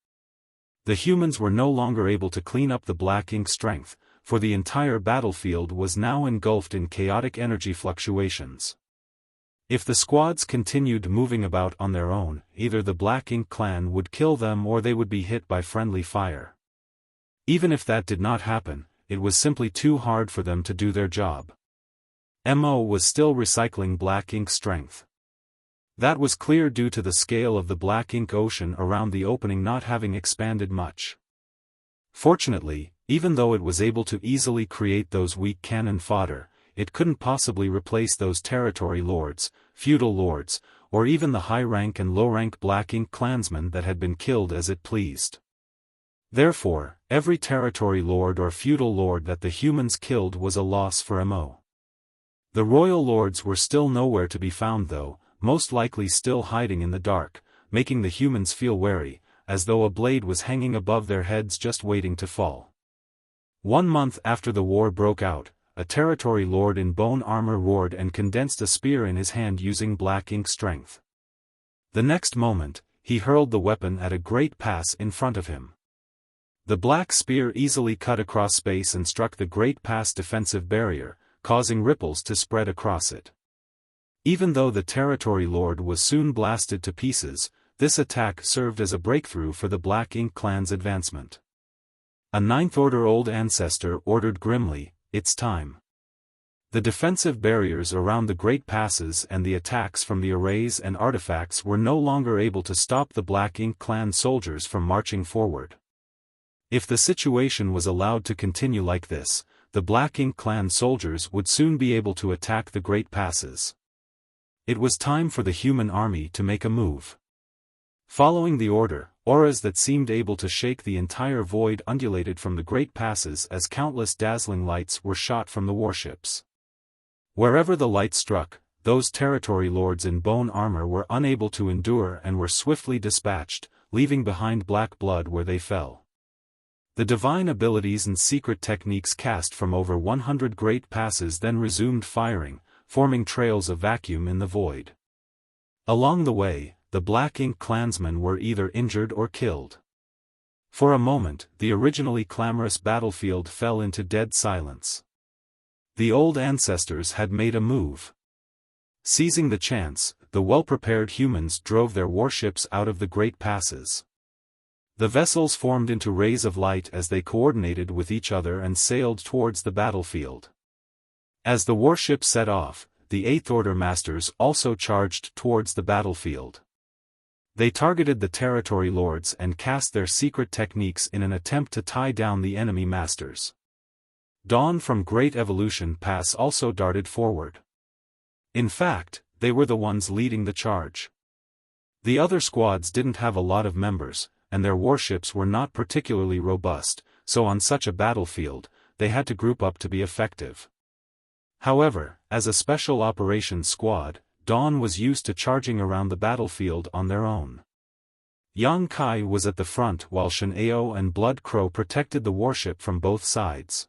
The humans were no longer able to clean up the Black Ink strength, for the entire battlefield was now engulfed in chaotic energy fluctuations. If the squads continued moving about on their own, either the Black Ink clan would kill them or they would be hit by friendly fire. Even if that did not happen, it was simply too hard for them to do their job. Mo was still recycling Black Ink strength. That was clear due to the scale of the Black Ink ocean around the opening not having expanded much. Fortunately, even though it was able to easily create those weak cannon fodder, it couldn't possibly replace those territory lords, feudal lords, or even the high-rank and low-rank Black Ink clansmen that had been killed as it pleased. Therefore, every territory lord or feudal lord that the humans killed was a loss for Mo. The royal lords were still nowhere to be found though, most likely still hiding in the dark, making the humans feel wary, as though a blade was hanging above their heads just waiting to fall. 1 month after the war broke out, a territory lord in bone armor roared and condensed a spear in his hand using Black Ink strength. The next moment, he hurled the weapon at a Great Pass in front of him. The black spear easily cut across space and struck the Great Pass defensive barrier, causing ripples to spread across it. Even though the territory lord was soon blasted to pieces, this attack served as a breakthrough for the Black Ink clan's advancement. A 9th Order Old Ancestor ordered grimly, "It's time." The defensive barriers around the Great Passes and the attacks from the arrays and artifacts were no longer able to stop the Black Ink clan soldiers from marching forward. If the situation was allowed to continue like this, the Black Ink clan soldiers would soon be able to attack the Great Passes. It was time for the human army to make a move. Following the order, auras that seemed able to shake the entire void undulated from the Great Passes as countless dazzling lights were shot from the warships. Wherever the light struck, those territory lords in bone armor were unable to endure and were swiftly dispatched, leaving behind black blood where they fell. The divine abilities and secret techniques cast from over 100 Great Passes then resumed firing, forming trails of vacuum in the void. Along the way, the Black Ink clansmen were either injured or killed. For a moment, the originally clamorous battlefield fell into dead silence. The old ancestors had made a move. Seizing the chance, the well-prepared humans drove their warships out of the Great Passes. The vessels formed into rays of light as they coordinated with each other and sailed towards the battlefield. As the warships set off, the Eighth Order Masters also charged towards the battlefield. They targeted the territory lords and cast their secret techniques in an attempt to tie down the enemy masters. Dawn from Great Evolution Pass also darted forward. In fact, they were the ones leading the charge. The other squads didn't have a lot of members, and their warships were not particularly robust, so on such a battlefield, they had to group up to be effective. However, as a special operations squad, Dawn was used to charging around the battlefield on their own. Yang Kai was at the front while Shen Ao and Blood Crow protected the warship from both sides.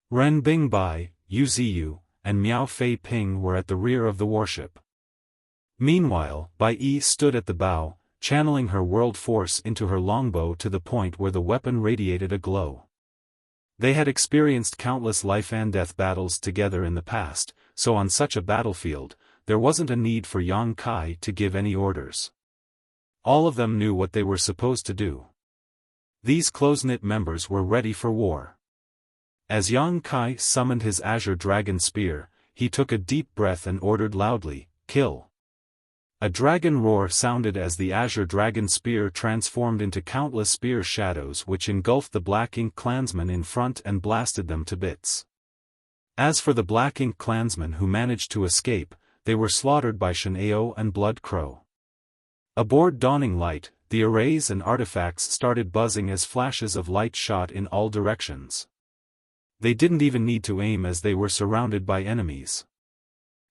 Ren Bingbai, Yu Ziyu, and Miao Fei Ping were at the rear of the warship. Meanwhile, Bai Yi stood at the bow, channeling her world force into her longbow to the point where the weapon radiated a glow. They had experienced countless life-and-death battles together in the past, so on such a battlefield, there wasn't a need for Yang Kai to give any orders. All of them knew what they were supposed to do. These close-knit members were ready for war. As Yang Kai summoned his Azure Dragon Spear, he took a deep breath and ordered loudly, "Kill!" A dragon roar sounded as the Azure Dragon Spear transformed into countless spear shadows which engulfed the Black Ink clansmen in front and blasted them to bits. As for the Black Ink clansmen who managed to escape, they were slaughtered by Shen Ao and Blood Crow. Aboard Dawning Light, the arrays and artifacts started buzzing as flashes of light shot in all directions. They didn't even need to aim as they were surrounded by enemies.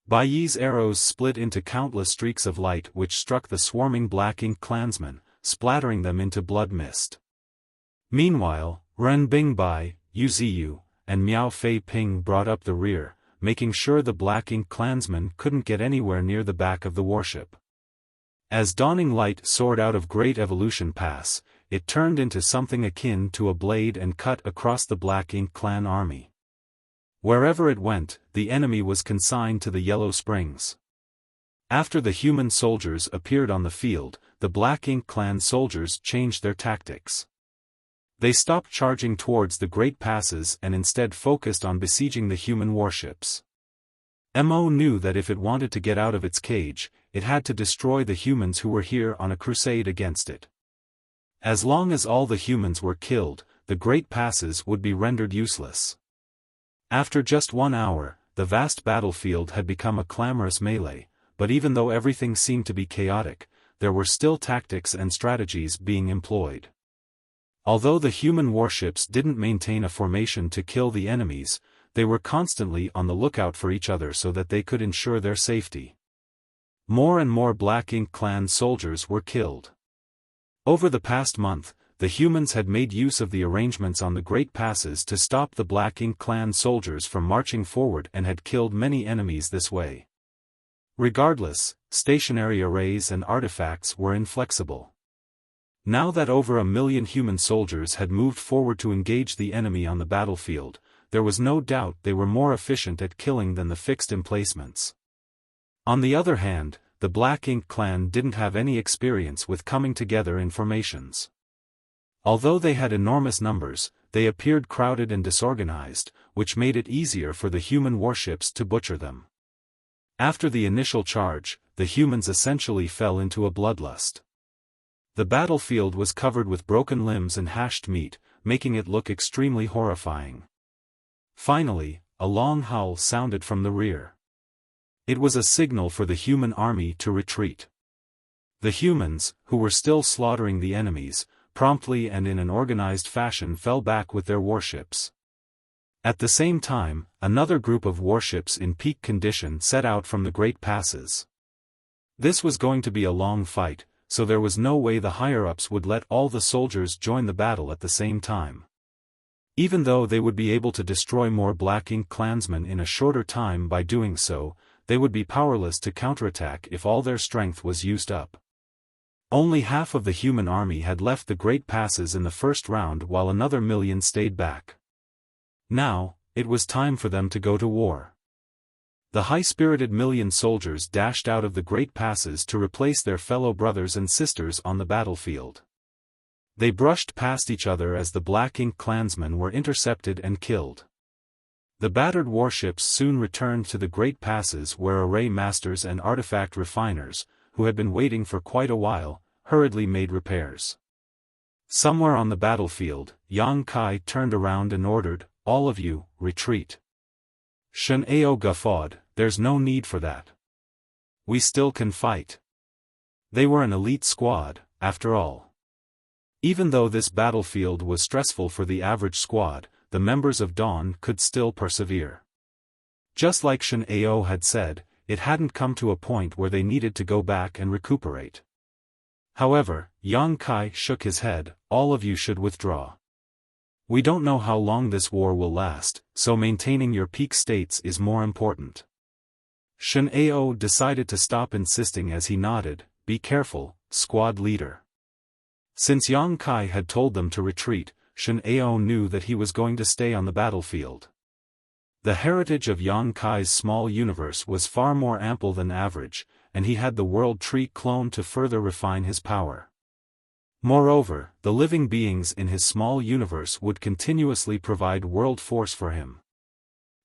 Bai Yi's arrows split into countless streaks of light which struck the swarming Black Ink clansmen, splattering them into blood mist. Meanwhile, Ren Bingbai, Yu Ziyu, and Miao Fei Ping brought up the rear, making sure the Black Ink clansmen couldn't get anywhere near the back of the warship. As Dawning Light soared out of Great Evolution Pass, it turned into something akin to a blade and cut across the Black Ink clan army. Wherever it went, the enemy was consigned to the Yellow Springs. After the human soldiers appeared on the field, the Black Ink clan soldiers changed their tactics. They stopped charging towards the Great Passes and instead focused on besieging the human warships. Mo knew that if it wanted to get out of its cage, it had to destroy the humans who were here on a crusade against it. As long as all the humans were killed, the Great Passes would be rendered useless. After just 1 hour, the vast battlefield had become a clamorous melee, but even though everything seemed to be chaotic, there were still tactics and strategies being employed. Although the human warships didn't maintain a formation to kill the enemies, they were constantly on the lookout for each other so that they could ensure their safety. More and more Black Ink clan soldiers were killed. Over the past month, the humans had made use of the arrangements on the Great Passes to stop the Black Ink clan soldiers from marching forward and had killed many enemies this way. Regardless, stationary arrays and artifacts were inflexible. Now that over 1 million human soldiers had moved forward to engage the enemy on the battlefield, there was no doubt they were more efficient at killing than the fixed emplacements. On the other hand, the Black Ink clan didn't have any experience with coming together in formations. Although they had enormous numbers, they appeared crowded and disorganized, which made it easier for the human warships to butcher them. After the initial charge, the humans essentially fell into a bloodlust. The battlefield was covered with broken limbs and hashed meat, making it look extremely horrifying. Finally, a long howl sounded from the rear. It was a signal for the human army to retreat. The humans, who were still slaughtering the enemies, promptly and in an organized fashion fell back with their warships. At the same time, another group of warships in peak condition set out from the Great Passes. This was going to be a long fight, so there was no way the higher-ups would let all the soldiers join the battle at the same time. Even though they would be able to destroy more Black Ink clansmen in a shorter time by doing so, they would be powerless to counterattack if all their strength was used up. Only half of the human army had left the Great Passes in the first round while another 1 million stayed back. Now, it was time for them to go to war. The high-spirited 1 million soldiers dashed out of the Great Passes to replace their fellow brothers and sisters on the battlefield. They brushed past each other as the Black Ink clansmen were intercepted and killed. The battered warships soon returned to the great passes where array masters and artifact refiners, who had been waiting for quite a while, hurriedly made repairs. Somewhere on the battlefield, Yang Kai turned around and ordered, "All of you, retreat." Shen Ao guffawed, "There's no need for that. We still can fight." They were an elite squad, after all. Even though this battlefield was stressful for the average squad, the members of Dawn could still persevere. Just like Shen Ao had said, it hadn't come to a point where they needed to go back and recuperate. However, Yang Kai shook his head, "All of you should withdraw. We don't know how long this war will last, so maintaining your peak states is more important." Shen Ao decided to stop insisting as he nodded, "Be careful, squad leader." Since Yang Kai had told them to retreat, Shen Ao knew that he was going to stay on the battlefield. The heritage of Yang Kai's small universe was far more ample than average, and he had the world tree clone to further refine his power. Moreover, the living beings in his small universe would continuously provide world force for him.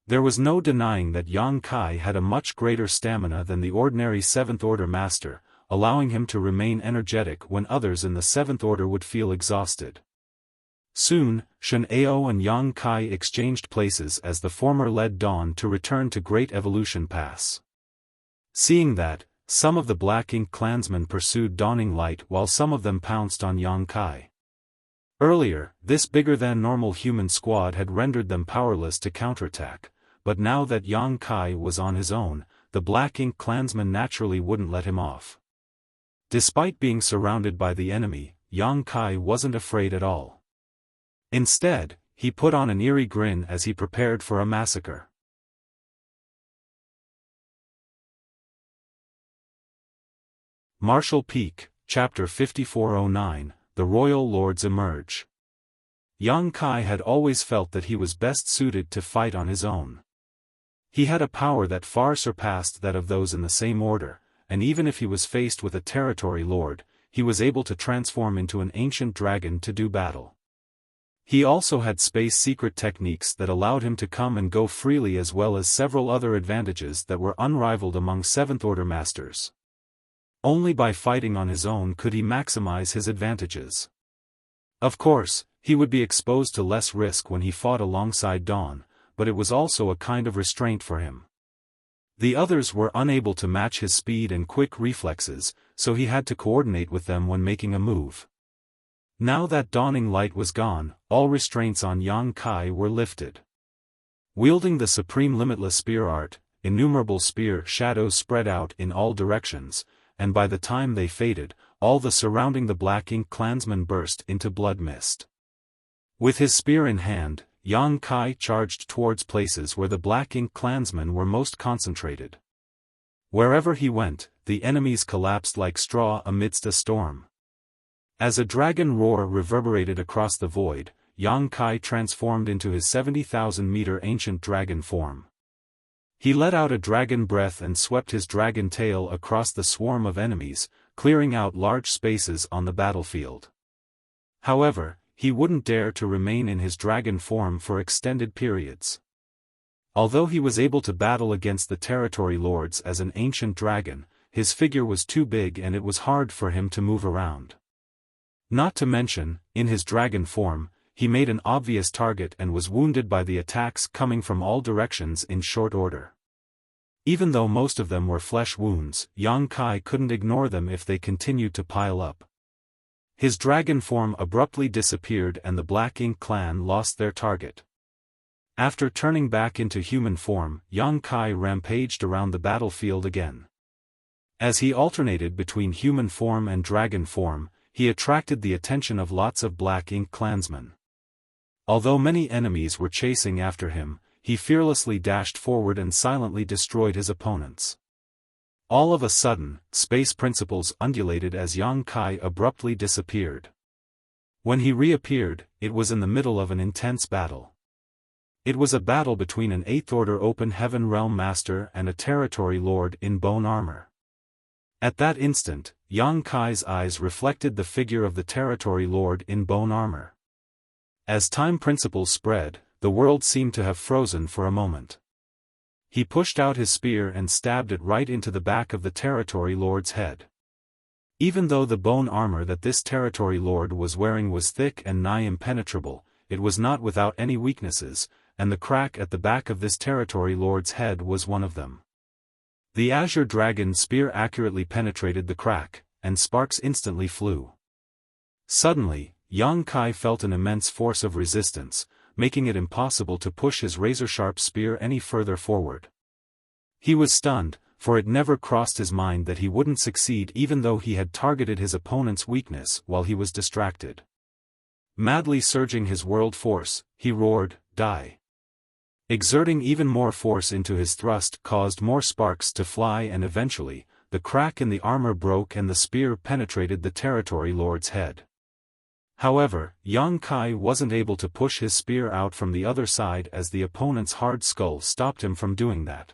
There was no denying that Yang Kai had a much greater stamina than the ordinary 7th Order Master, allowing him to remain energetic when others in the 7th Order would feel exhausted. Soon, Shen Ao and Yang Kai exchanged places as the former led Dawn to return to Great Evolution Pass. Seeing that, some of the Black Ink clansmen pursued Dawning Light while some of them pounced on Yang Kai. Earlier, this bigger-than-normal human squad had rendered them powerless to counterattack, but now that Yang Kai was on his own, the Black Ink clansmen naturally wouldn't let him off. Despite being surrounded by the enemy, Yang Kai wasn't afraid at all. Instead, he put on an eerie grin as he prepared for a massacre. Martial Peak, Chapter 5409, The Royal Lords Emerge. Yang Kai had always felt that he was best suited to fight on his own. He had a power that far surpassed that of those in the same order, and even if he was faced with a territory lord, he was able to transform into an ancient dragon to do battle. He also had space secret techniques that allowed him to come and go freely, as well as several other advantages that were unrivaled among 7th Order Masters. Only by fighting on his own could he maximize his advantages. Of course, he would be exposed to less risk when he fought alongside Dawn, but it was also a kind of restraint for him. The others were unable to match his speed and quick reflexes, so he had to coordinate with them when making a move. Now that Dawning Light was gone, all restraints on Yang Kai were lifted. Wielding the supreme limitless spear art, innumerable spear shadows spread out in all directions, and by the time they faded, all the surrounding the Black Ink clansmen burst into blood mist. With his spear in hand, Yang Kai charged towards places where the Black Ink clansmen were most concentrated. Wherever he went, the enemies collapsed like straw amidst a storm. As a dragon roar reverberated across the void, Yang Kai transformed into his 70,000-meter ancient dragon form. He let out a dragon breath and swept his dragon tail across the swarm of enemies, clearing out large spaces on the battlefield. However, he wouldn't dare to remain in his dragon form for extended periods. Although he was able to battle against the territory lords as an ancient dragon, his figure was too big and it was hard for him to move around. Not to mention, in his dragon form, he made an obvious target and was wounded by the attacks coming from all directions in short order. Even though most of them were flesh wounds, Yang Kai couldn't ignore them if they continued to pile up. His dragon form abruptly disappeared and the Black Ink clan lost their target. After turning back into human form, Yang Kai rampaged around the battlefield again. As he alternated between human form and dragon form, he attracted the attention of lots of Black Ink clansmen. Although many enemies were chasing after him, he fearlessly dashed forward and silently destroyed his opponents. All of a sudden, space principles undulated as Yang Kai abruptly disappeared. When he reappeared, it was in the middle of an intense battle. It was a battle between an 8th Order Open Heaven Realm Master and a territory lord in bone armor. At that instant, Yang Kai's eyes reflected the figure of the territory lord in bone armor. As time principles spread, the world seemed to have frozen for a moment. He pushed out his spear and stabbed it right into the back of the territory lord's head. Even though the bone armor that this territory lord was wearing was thick and nigh impenetrable, it was not without any weaknesses, and the crack at the back of this territory lord's head was one of them. The azure dragon spear accurately penetrated the crack, and sparks instantly flew. Suddenly, Yang Kai felt an immense force of resistance, making it impossible to push his razor-sharp spear any further forward. He was stunned, for it never crossed his mind that he wouldn't succeed even though he had targeted his opponent's weakness while he was distracted. Madly surging his world force, he roared, "Die!" Exerting even more force into his thrust caused more sparks to fly, and eventually, the crack in the armor broke and the spear penetrated the territory lord's head. However, Yang Kai wasn't able to push his spear out from the other side as the opponent's hard skull stopped him from doing that.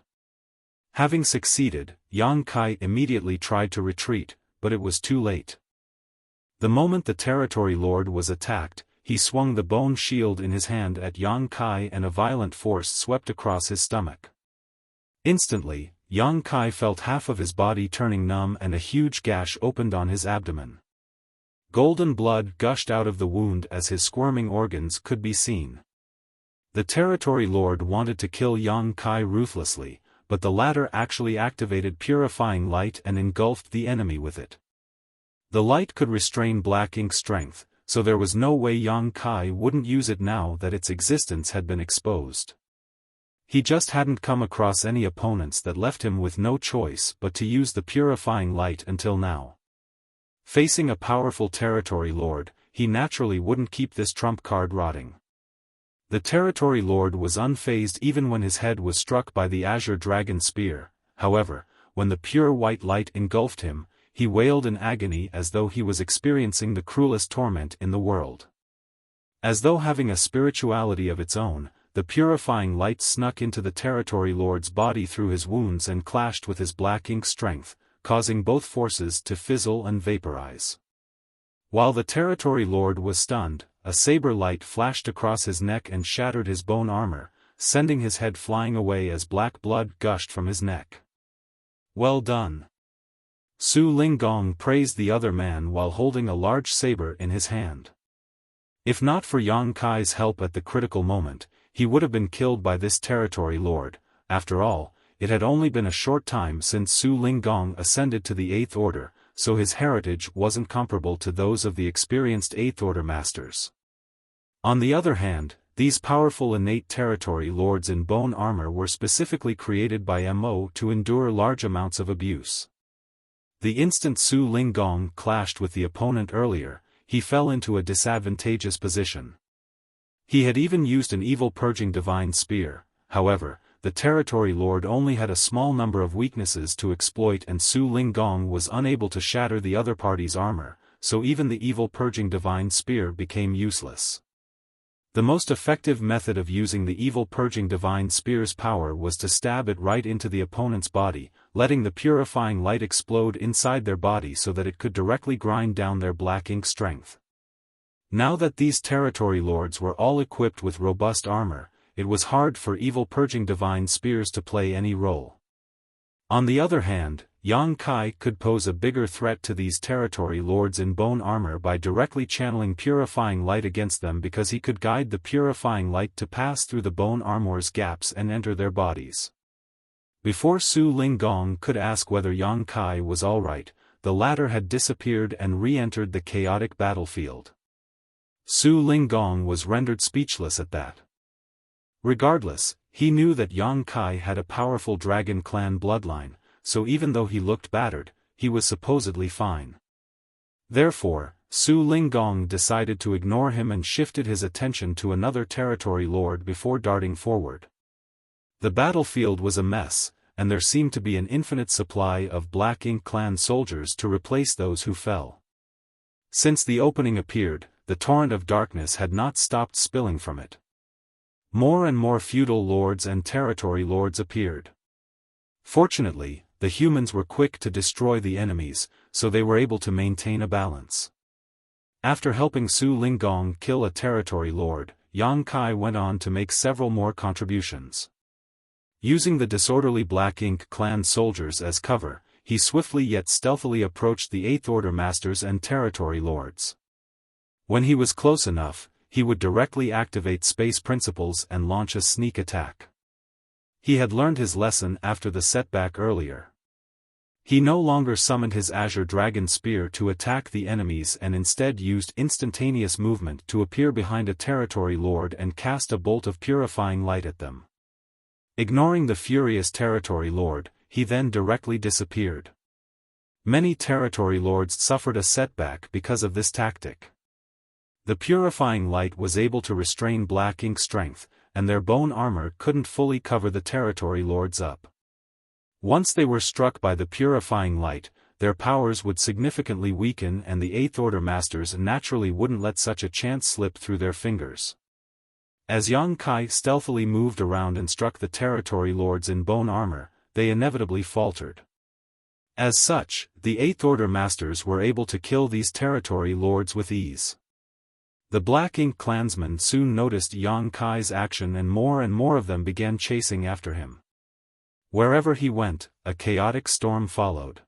Having succeeded, Yang Kai immediately tried to retreat, but it was too late. The moment the territory lord was attacked, he swung the bone shield in his hand at Yang Kai and a violent force swept across his stomach. Instantly, Yang Kai felt half of his body turning numb and a huge gash opened on his abdomen. Golden blood gushed out of the wound as his squirming organs could be seen. The territory lord wanted to kill Yang Kai ruthlessly, but the latter actually activated purifying light and engulfed the enemy with it. The light could restrain black ink strength, so there was no way Yang Kai wouldn't use it now that its existence had been exposed. He just hadn't come across any opponents that left him with no choice but to use the purifying light until now. Facing a powerful territory lord, he naturally wouldn't keep this trump card rotting. The territory lord was unfazed even when his head was struck by the azure dragon spear. However, when the pure white light engulfed him, he wailed in agony as though he was experiencing the cruelest torment in the world. As though having a spirituality of its own, the purifying light snuck into the territory lord's body through his wounds and clashed with his black ink strength, causing both forces to fizzle and vaporize. While the territory lord was stunned, a saber light flashed across his neck and shattered his bone armor, sending his head flying away as black blood gushed from his neck. "Well done." Su Linggong praised the other man while holding a large saber in his hand. If not for Yang Kai's help at the critical moment, he would have been killed by this territory lord. After all, it had only been a short time since Su Linggong ascended to the Eighth Order, so his heritage wasn't comparable to those of the experienced Eighth Order masters. On the other hand, these powerful innate territory lords in bone armor were specifically created by Mo to endure large amounts of abuse. The instant Su Linggong clashed with the opponent earlier, he fell into a disadvantageous position. He had even used an evil purging divine spear. However, the territory lord only had a small number of weaknesses to exploit and Su Linggong was unable to shatter the other party's armor, so even the evil purging divine spear became useless. The most effective method of using the evil purging divine spear's power was to stab it right into the opponent's body, letting the purifying light explode inside their body so that it could directly grind down their black ink strength. Now that these territory lords were all equipped with robust armor, it was hard for evil purging divine spears to play any role. On the other hand, Yang Kai could pose a bigger threat to these territory lords in bone armor by directly channeling purifying light against them because he could guide the purifying light to pass through the bone armor's gaps and enter their bodies. Before Su Linggong could ask whether Yang Kai was alright, the latter had disappeared and re-entered the chaotic battlefield. Su Linggong was rendered speechless at that. Regardless, he knew that Yang Kai had a powerful dragon clan bloodline, so even though he looked battered, he was supposedly fine. Therefore, Su Linggong decided to ignore him and shifted his attention to another territory lord before darting forward. The battlefield was a mess, and there seemed to be an infinite supply of Black Ink clan soldiers to replace those who fell. Since the opening appeared, the torrent of darkness had not stopped spilling from it. More and more feudal lords and territory lords appeared. Fortunately, the humans were quick to destroy the enemies, so they were able to maintain a balance. After helping Su Linggong kill a territory lord, Yang Kai went on to make several more contributions. Using the disorderly Black Ink clan soldiers as cover, he swiftly yet stealthily approached the Eighth Order Masters and Territory Lords. When he was close enough, he would directly activate space principles and launch a sneak attack. He had learned his lesson after the setback earlier. He no longer summoned his Azure Dragon Spear to attack the enemies and instead used instantaneous movement to appear behind a Territory Lord and cast a bolt of purifying light at them. Ignoring the furious Territory Lord, he then directly disappeared. Many Territory Lords suffered a setback because of this tactic. The purifying light was able to restrain Black Ink strength, and their bone armor couldn't fully cover the Territory Lords up. Once they were struck by the purifying light, their powers would significantly weaken and the Eighth Order Masters naturally wouldn't let such a chance slip through their fingers. As Yang Kai stealthily moved around and struck the Territory Lords in bone armor, they inevitably faltered. As such, the Eighth Order Masters were able to kill these Territory Lords with ease. The Black Ink clansmen soon noticed Yang Kai's action and more of them began chasing after him. Wherever he went, a chaotic storm followed.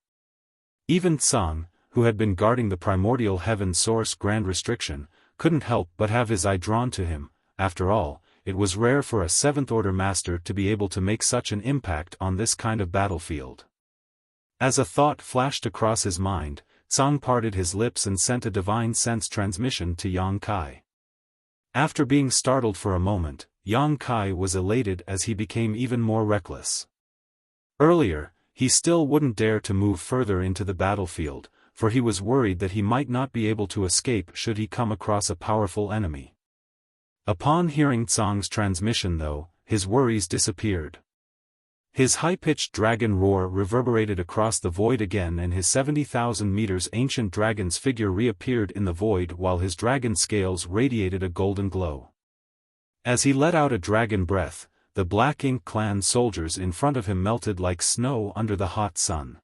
Even Tsang, who had been guarding the primordial heaven source Grand Restriction, couldn't help but have his eye drawn to him. After all, it was rare for a Seventh Order Master to be able to make such an impact on this kind of battlefield. As a thought flashed across his mind, Tsang parted his lips and sent a divine sense transmission to Yang Kai. After being startled for a moment, Yang Kai was elated as he became even more reckless. Earlier, he still wouldn't dare to move further into the battlefield, for he was worried that he might not be able to escape should he come across a powerful enemy. Upon hearing Tsang's transmission though, his worries disappeared. His high-pitched dragon roar reverberated across the void again and his 70,000 meters ancient dragon's figure reappeared in the void while his dragon scales radiated a golden glow. As he let out a dragon breath, the Black Ink clan soldiers in front of him melted like snow under the hot sun.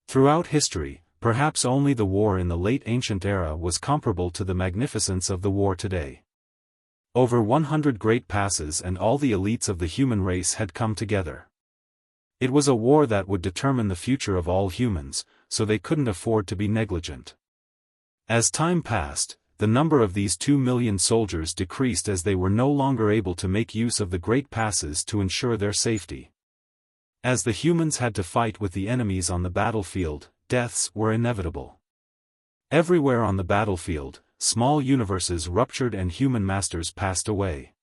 Throughout history, perhaps only the war in the late ancient era was comparable to the magnificence of the war today. Over 100 great passes and all the elites of the human race had come together. It was a war that would determine the future of all humans, so they couldn't afford to be negligent. As time passed, the number of these 2 million soldiers decreased as they were no longer able to make use of the great passes to ensure their safety. As the humans had to fight with the enemies on the battlefield, deaths were inevitable. Everywhere on the battlefield, small universes ruptured and human masters passed away.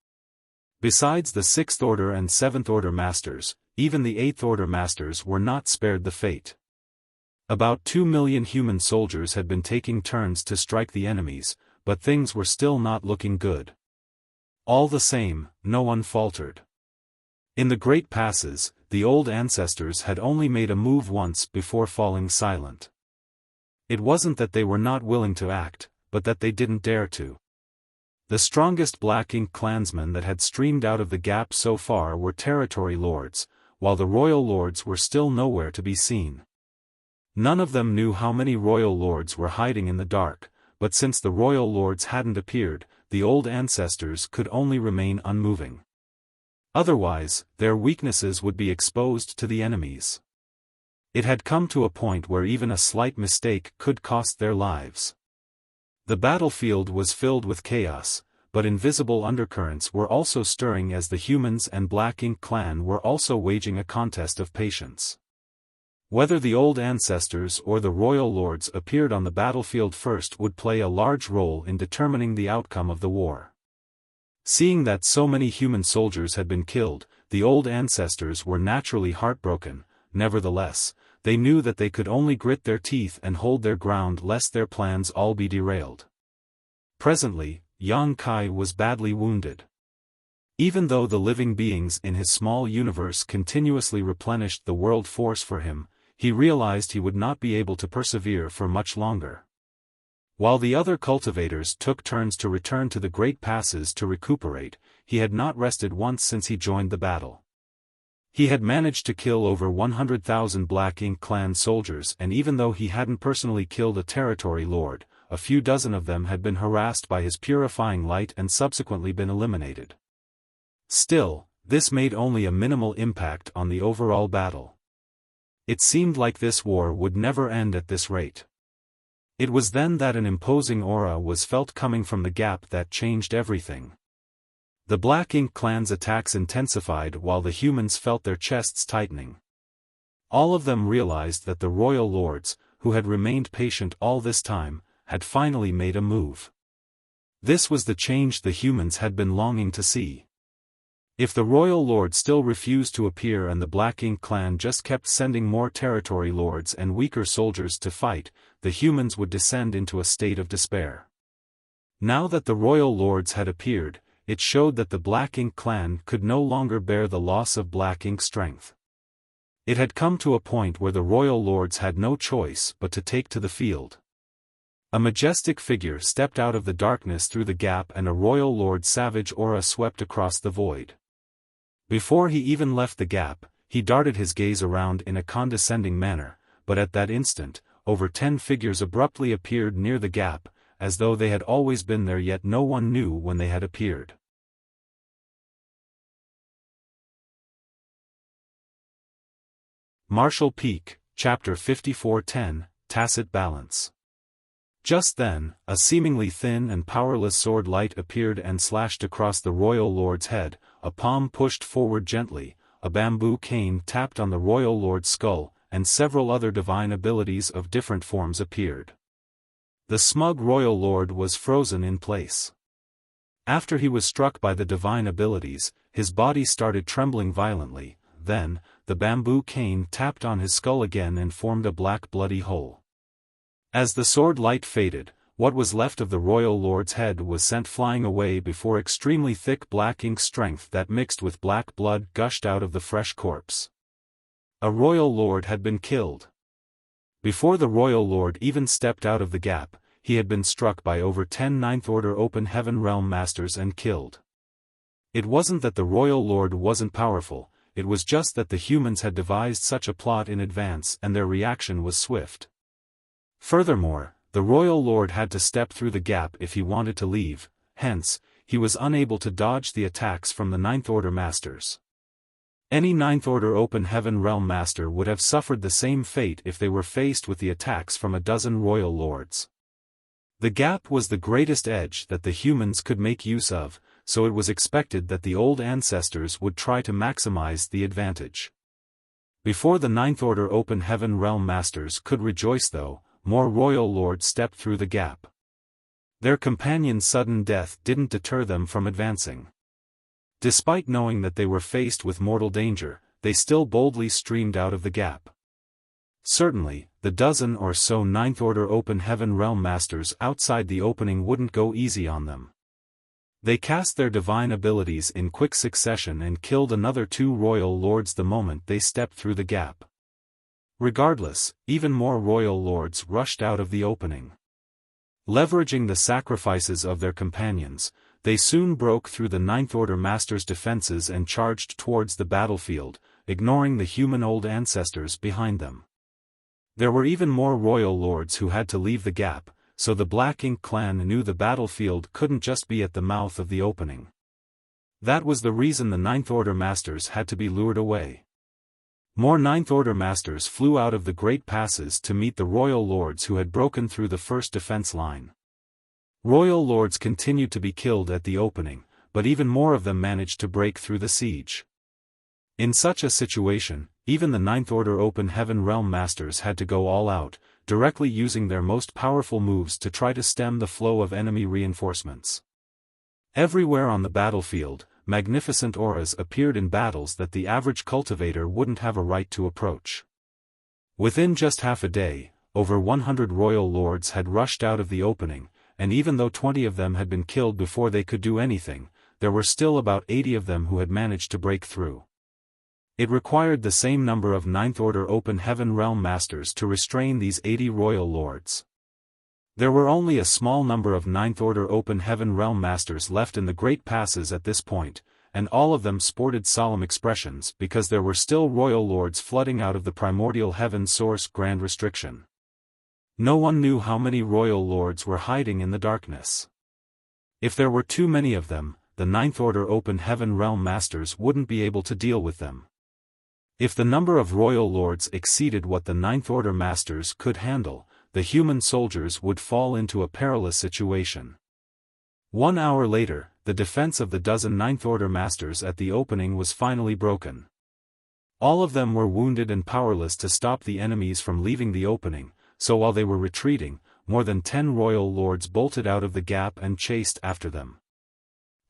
Besides the Sixth Order and Seventh Order Masters, even the Eighth Order Masters were not spared the fate. About 2 million human soldiers had been taking turns to strike the enemies, but things were still not looking good. All the same, no one faltered. In the Great Passes, the old ancestors had only made a move once before falling silent. It wasn't that they were not willing to act, but that they didn't dare to. The strongest Black Ink clansmen that had streamed out of the gap so far were Territory Lords, while the Royal Lords were still nowhere to be seen. None of them knew how many Royal Lords were hiding in the dark, but since the Royal Lords hadn't appeared, the old ancestors could only remain unmoving. Otherwise, their weaknesses would be exposed to the enemies. It had come to a point where even a slight mistake could cost their lives. The battlefield was filled with chaos, but invisible undercurrents were also stirring as the humans and Black Ink clan were also waging a contest of patience. Whether the old ancestors or the Royal Lords appeared on the battlefield first would play a large role in determining the outcome of the war. Seeing that so many human soldiers had been killed, the old ancestors were naturally heartbroken. Nevertheless, they knew that they could only grit their teeth and hold their ground lest their plans all be derailed. Presently, Yang Kai was badly wounded. Even though the living beings in his small universe continuously replenished the world force for him, he realized he would not be able to persevere for much longer. While the other cultivators took turns to return to the Great Passes to recuperate, he had not rested once since he joined the battle. He had managed to kill over 100,000 Black Ink clan soldiers, and even though he hadn't personally killed a Territory Lord, a few dozen of them had been harassed by his purifying light and subsequently been eliminated. Still, this made only a minimal impact on the overall battle. It seemed like this war would never end at this rate. It was then that an imposing aura was felt coming from the gap that changed everything. The Black Ink clan's attacks intensified while the humans felt their chests tightening. All of them realized that the royal lords, who had remained patient all this time, had finally made a move. This was the change the humans had been longing to see. If the royal lord still refused to appear and the Black Ink clan just kept sending more territory lords and weaker soldiers to fight, the humans would descend into a state of despair. Now that the royal lords had appeared, it showed that the Black Ink clan could no longer bear the loss of Black Ink strength. It had come to a point where the royal lords had no choice but to take to the field. A majestic figure stepped out of the darkness through the gap and a royal lord's savage aura swept across the void. Before he even left the gap, he darted his gaze around in a condescending manner, but at that instant, over 10 figures abruptly appeared near the gap, as though they had always been there, yet no one knew when they had appeared. Martial Peak, Chapter 54:10, Tacit Balance. Just then, a seemingly thin and powerless sword light appeared and slashed across the royal lord's head, a palm pushed forward gently, a bamboo cane tapped on the royal lord's skull, and several other divine abilities of different forms appeared. The smug royal lord was frozen in place. After he was struck by the divine abilities, his body started trembling violently. Then, the bamboo cane tapped on his skull again and formed a black bloody hole. As the sword light faded, what was left of the royal lord's head was sent flying away before extremely thick black ink strength that mixed with black blood gushed out of the fresh corpse. A royal lord had been killed. Before the royal lord even stepped out of the gap, he had been struck by over 10 Ninth Order Open Heaven Realm Masters and killed. It wasn't that the royal lord wasn't powerful, it was just that the humans had devised such a plot in advance and their reaction was swift. Furthermore, the royal lord had to step through the gap if he wanted to leave, hence, he was unable to dodge the attacks from the Ninth Order Masters. Any Ninth Order Open Heaven Realm Master would have suffered the same fate if they were faced with the attacks from a dozen royal lords. The gap was the greatest edge that the humans could make use of, so it was expected that the old ancestors would try to maximize the advantage. Before the Ninth Order Open Heaven Realm Masters could rejoice though, more royal lords stepped through the gap. Their companion's sudden death didn't deter them from advancing. Despite knowing that they were faced with mortal danger, they still boldly streamed out of the gap. Certainly, the dozen or so Ninth Order Open Heaven Realm Masters outside the opening wouldn't go easy on them. They cast their divine abilities in quick succession and killed another 2 royal lords the moment they stepped through the gap. Regardless, even more royal lords rushed out of the opening. Leveraging the sacrifices of their companions, they soon broke through the Ninth Order Masters' defenses and charged towards the battlefield, ignoring the human old ancestors behind them. There were even more royal lords who had to leave the gap, so the Black Ink clan knew the battlefield couldn't just be at the mouth of the opening. That was the reason the Ninth Order Masters had to be lured away. More Ninth Order Masters flew out of the great passes to meet the royal lords who had broken through the first defense line. Royal lords continued to be killed at the opening, but even more of them managed to break through the siege. In such a situation, even the Ninth Order Open Heaven Realm Masters had to go all out, directly using their most powerful moves to try to stem the flow of enemy reinforcements. Everywhere on the battlefield, magnificent auras appeared in battles that the average cultivator wouldn't have a right to approach. Within just half a day, over 100 royal lords had rushed out of the opening, and even though 20 of them had been killed before they could do anything, there were still about 80 of them who had managed to break through. It required the same number of Ninth Order Open Heaven Realm Masters to restrain these 80 royal lords. There were only a small number of Ninth Order Open Heaven Realm Masters left in the Great Passes at this point, and all of them sported solemn expressions because there were still royal lords flooding out of the primordial heaven source grand restriction. No one knew how many royal lords were hiding in the darkness. If there were too many of them, the Ninth Order Open Heaven Realm Masters wouldn't be able to deal with them. If the number of royal lords exceeded what the Ninth Order Masters could handle, the human soldiers would fall into a perilous situation. 1 hour later, the defense of the dozen Ninth Order Masters at the opening was finally broken. All of them were wounded and powerless to stop the enemies from leaving the opening, so while they were retreating, more than 10 royal lords bolted out of the gap and chased after them.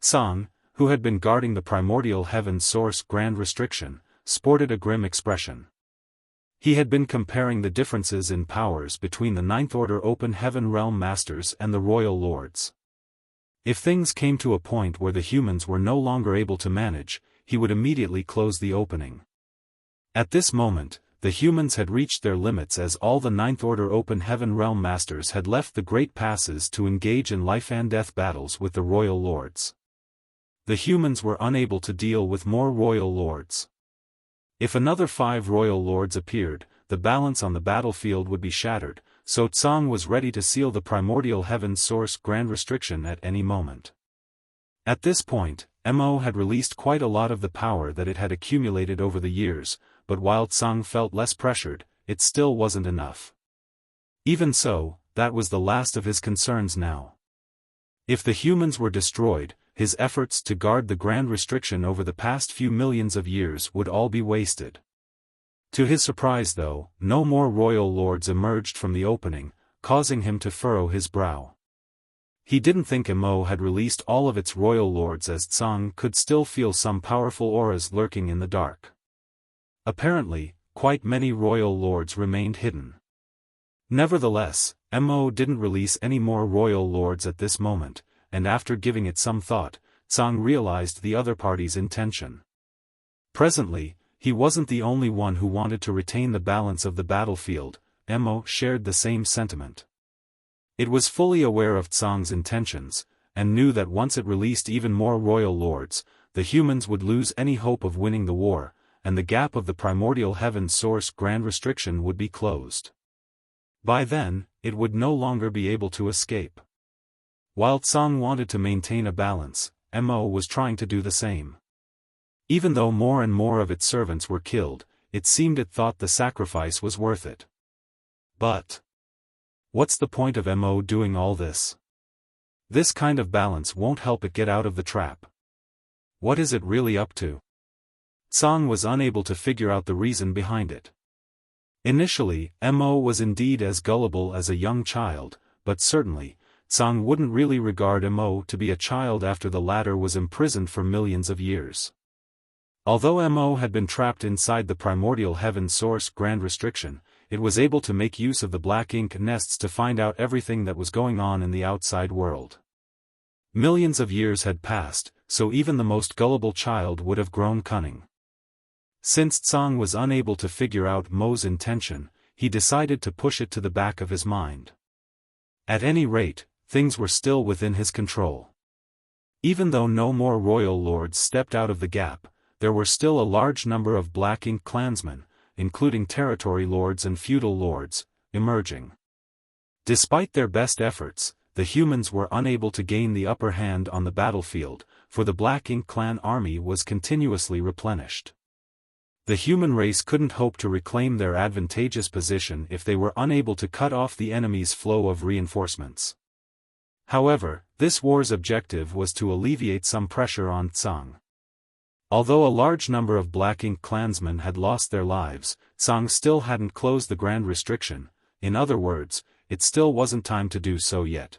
Song, who had been guarding the primordial heaven source Grand Restriction, sported a grim expression. He had been comparing the differences in powers between the Ninth Order Open Heaven Realm Masters and the royal lords. If things came to a point where the humans were no longer able to manage, he would immediately close the opening. At this moment, the humans had reached their limits as all the Ninth Order Open Heaven Realm Masters had left the Great Passes to engage in life-and-death battles with the royal lords. The humans were unable to deal with more royal lords. If another 5 royal lords appeared, the balance on the battlefield would be shattered, so Tsang was ready to seal the primordial heaven source Grand Restriction at any moment. At this point, Mo had released quite a lot of the power that it had accumulated over the years, but while Tsang felt less pressured, it still wasn't enough. Even so, that was the last of his concerns now. If the humans were destroyed, his efforts to guard the Grand Restriction over the past few millions of years would all be wasted. To his surprise though, no more royal lords emerged from the opening, causing him to furrow his brow. He didn't think Mo had released all of its royal lords, as Tsang could still feel some powerful auras lurking in the dark. Apparently, quite many royal lords remained hidden. Nevertheless, Mo didn't release any more royal lords at this moment, and after giving it some thought, Tsang realized the other party's intention. Presently, he wasn't the only one who wanted to retain the balance of the battlefield. Mo shared the same sentiment. It was fully aware of Tsang's intentions, and knew that once it released even more royal lords, the humans would lose any hope of winning the war, and the gap of the primordial heaven source Grand Restriction would be closed. By then, it would no longer be able to escape. While Tsang wanted to maintain a balance, Mo was trying to do the same. Even though more and more of its servants were killed, it seemed it thought the sacrifice was worth it. But what's the point of Mo doing all this? This kind of balance won't help it get out of the trap. What is it really up to? Tsang was unable to figure out the reason behind it. Initially, Mo was indeed as gullible as a young child, but certainly, Tsang wouldn't really regard Mo to be a child after the latter was imprisoned for millions of years. Although Mo had been trapped inside the primordial heaven source Grand Restriction, it was able to make use of the black ink nests to find out everything that was going on in the outside world. Millions of years had passed, so even the most gullible child would have grown cunning. Since Tsang was unable to figure out Mo's intention, he decided to push it to the back of his mind. At any rate, things were still within his control. Even though no more royal lords stepped out of the gap, there were still a large number of Black Ink clansmen, including territory lords and feudal lords, emerging. Despite their best efforts, the humans were unable to gain the upper hand on the battlefield, for the Black Ink clan army was continuously replenished. The human race couldn't hope to reclaim their advantageous position if they were unable to cut off the enemy's flow of reinforcements. However, this war's objective was to alleviate some pressure on Tsang. Although a large number of Black Ink clansmen had lost their lives, Tsang still hadn't closed the Grand Restriction. In other words, it still wasn't time to do so yet.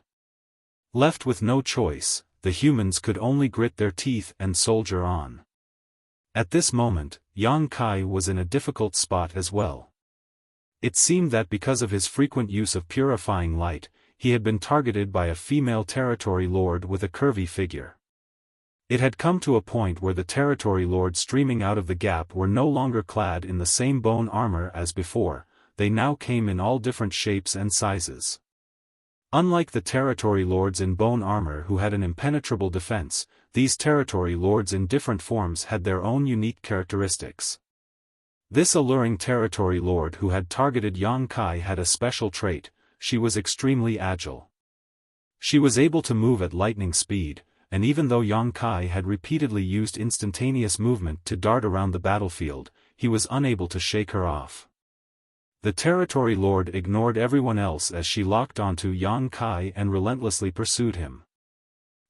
Left with no choice, the humans could only grit their teeth and soldier on. At this moment, Yang Kai was in a difficult spot as well. It seemed that because of his frequent use of purifying light, he had been targeted by a female territory lord with a curvy figure. It had come to a point where the territory lords streaming out of the gap were no longer clad in the same bone armor as before, they now came in all different shapes and sizes. Unlike the territory lords in bone armor who had an impenetrable defense, these territory lords in different forms had their own unique characteristics. This alluring territory lord who had targeted Yang Kai had a special trait: she was extremely agile. She was able to move at lightning speed, and even though Yang Kai had repeatedly used instantaneous movement to dart around the battlefield, he was unable to shake her off. The Territory Lord ignored everyone else as she locked onto Yang Kai and relentlessly pursued him.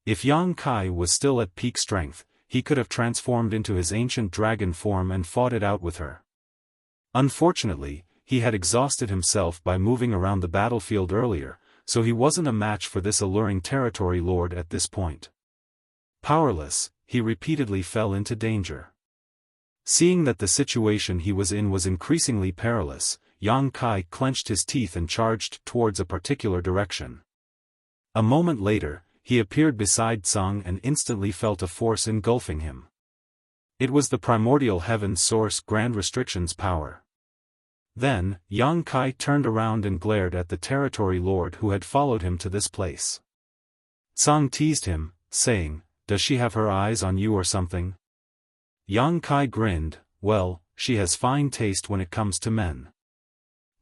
If Yang Kai was still at peak strength, he could have transformed into his ancient dragon form and fought it out with her. Unfortunately, he had exhausted himself by moving around the battlefield earlier, so he wasn't a match for this alluring Territory Lord at this point. Powerless, he repeatedly fell into danger. Seeing that the situation he was in was increasingly perilous, Yang Kai clenched his teeth and charged towards a particular direction. A moment later, he appeared beside Tsang and instantly felt a force engulfing him. It was the primordial heaven source Grand Restriction's power. Then, Yang Kai turned around and glared at the Territory Lord who had followed him to this place. Tsang teased him, saying, "Does she have her eyes on you or something?" Yang Kai grinned, "Well, she has fine taste when it comes to men."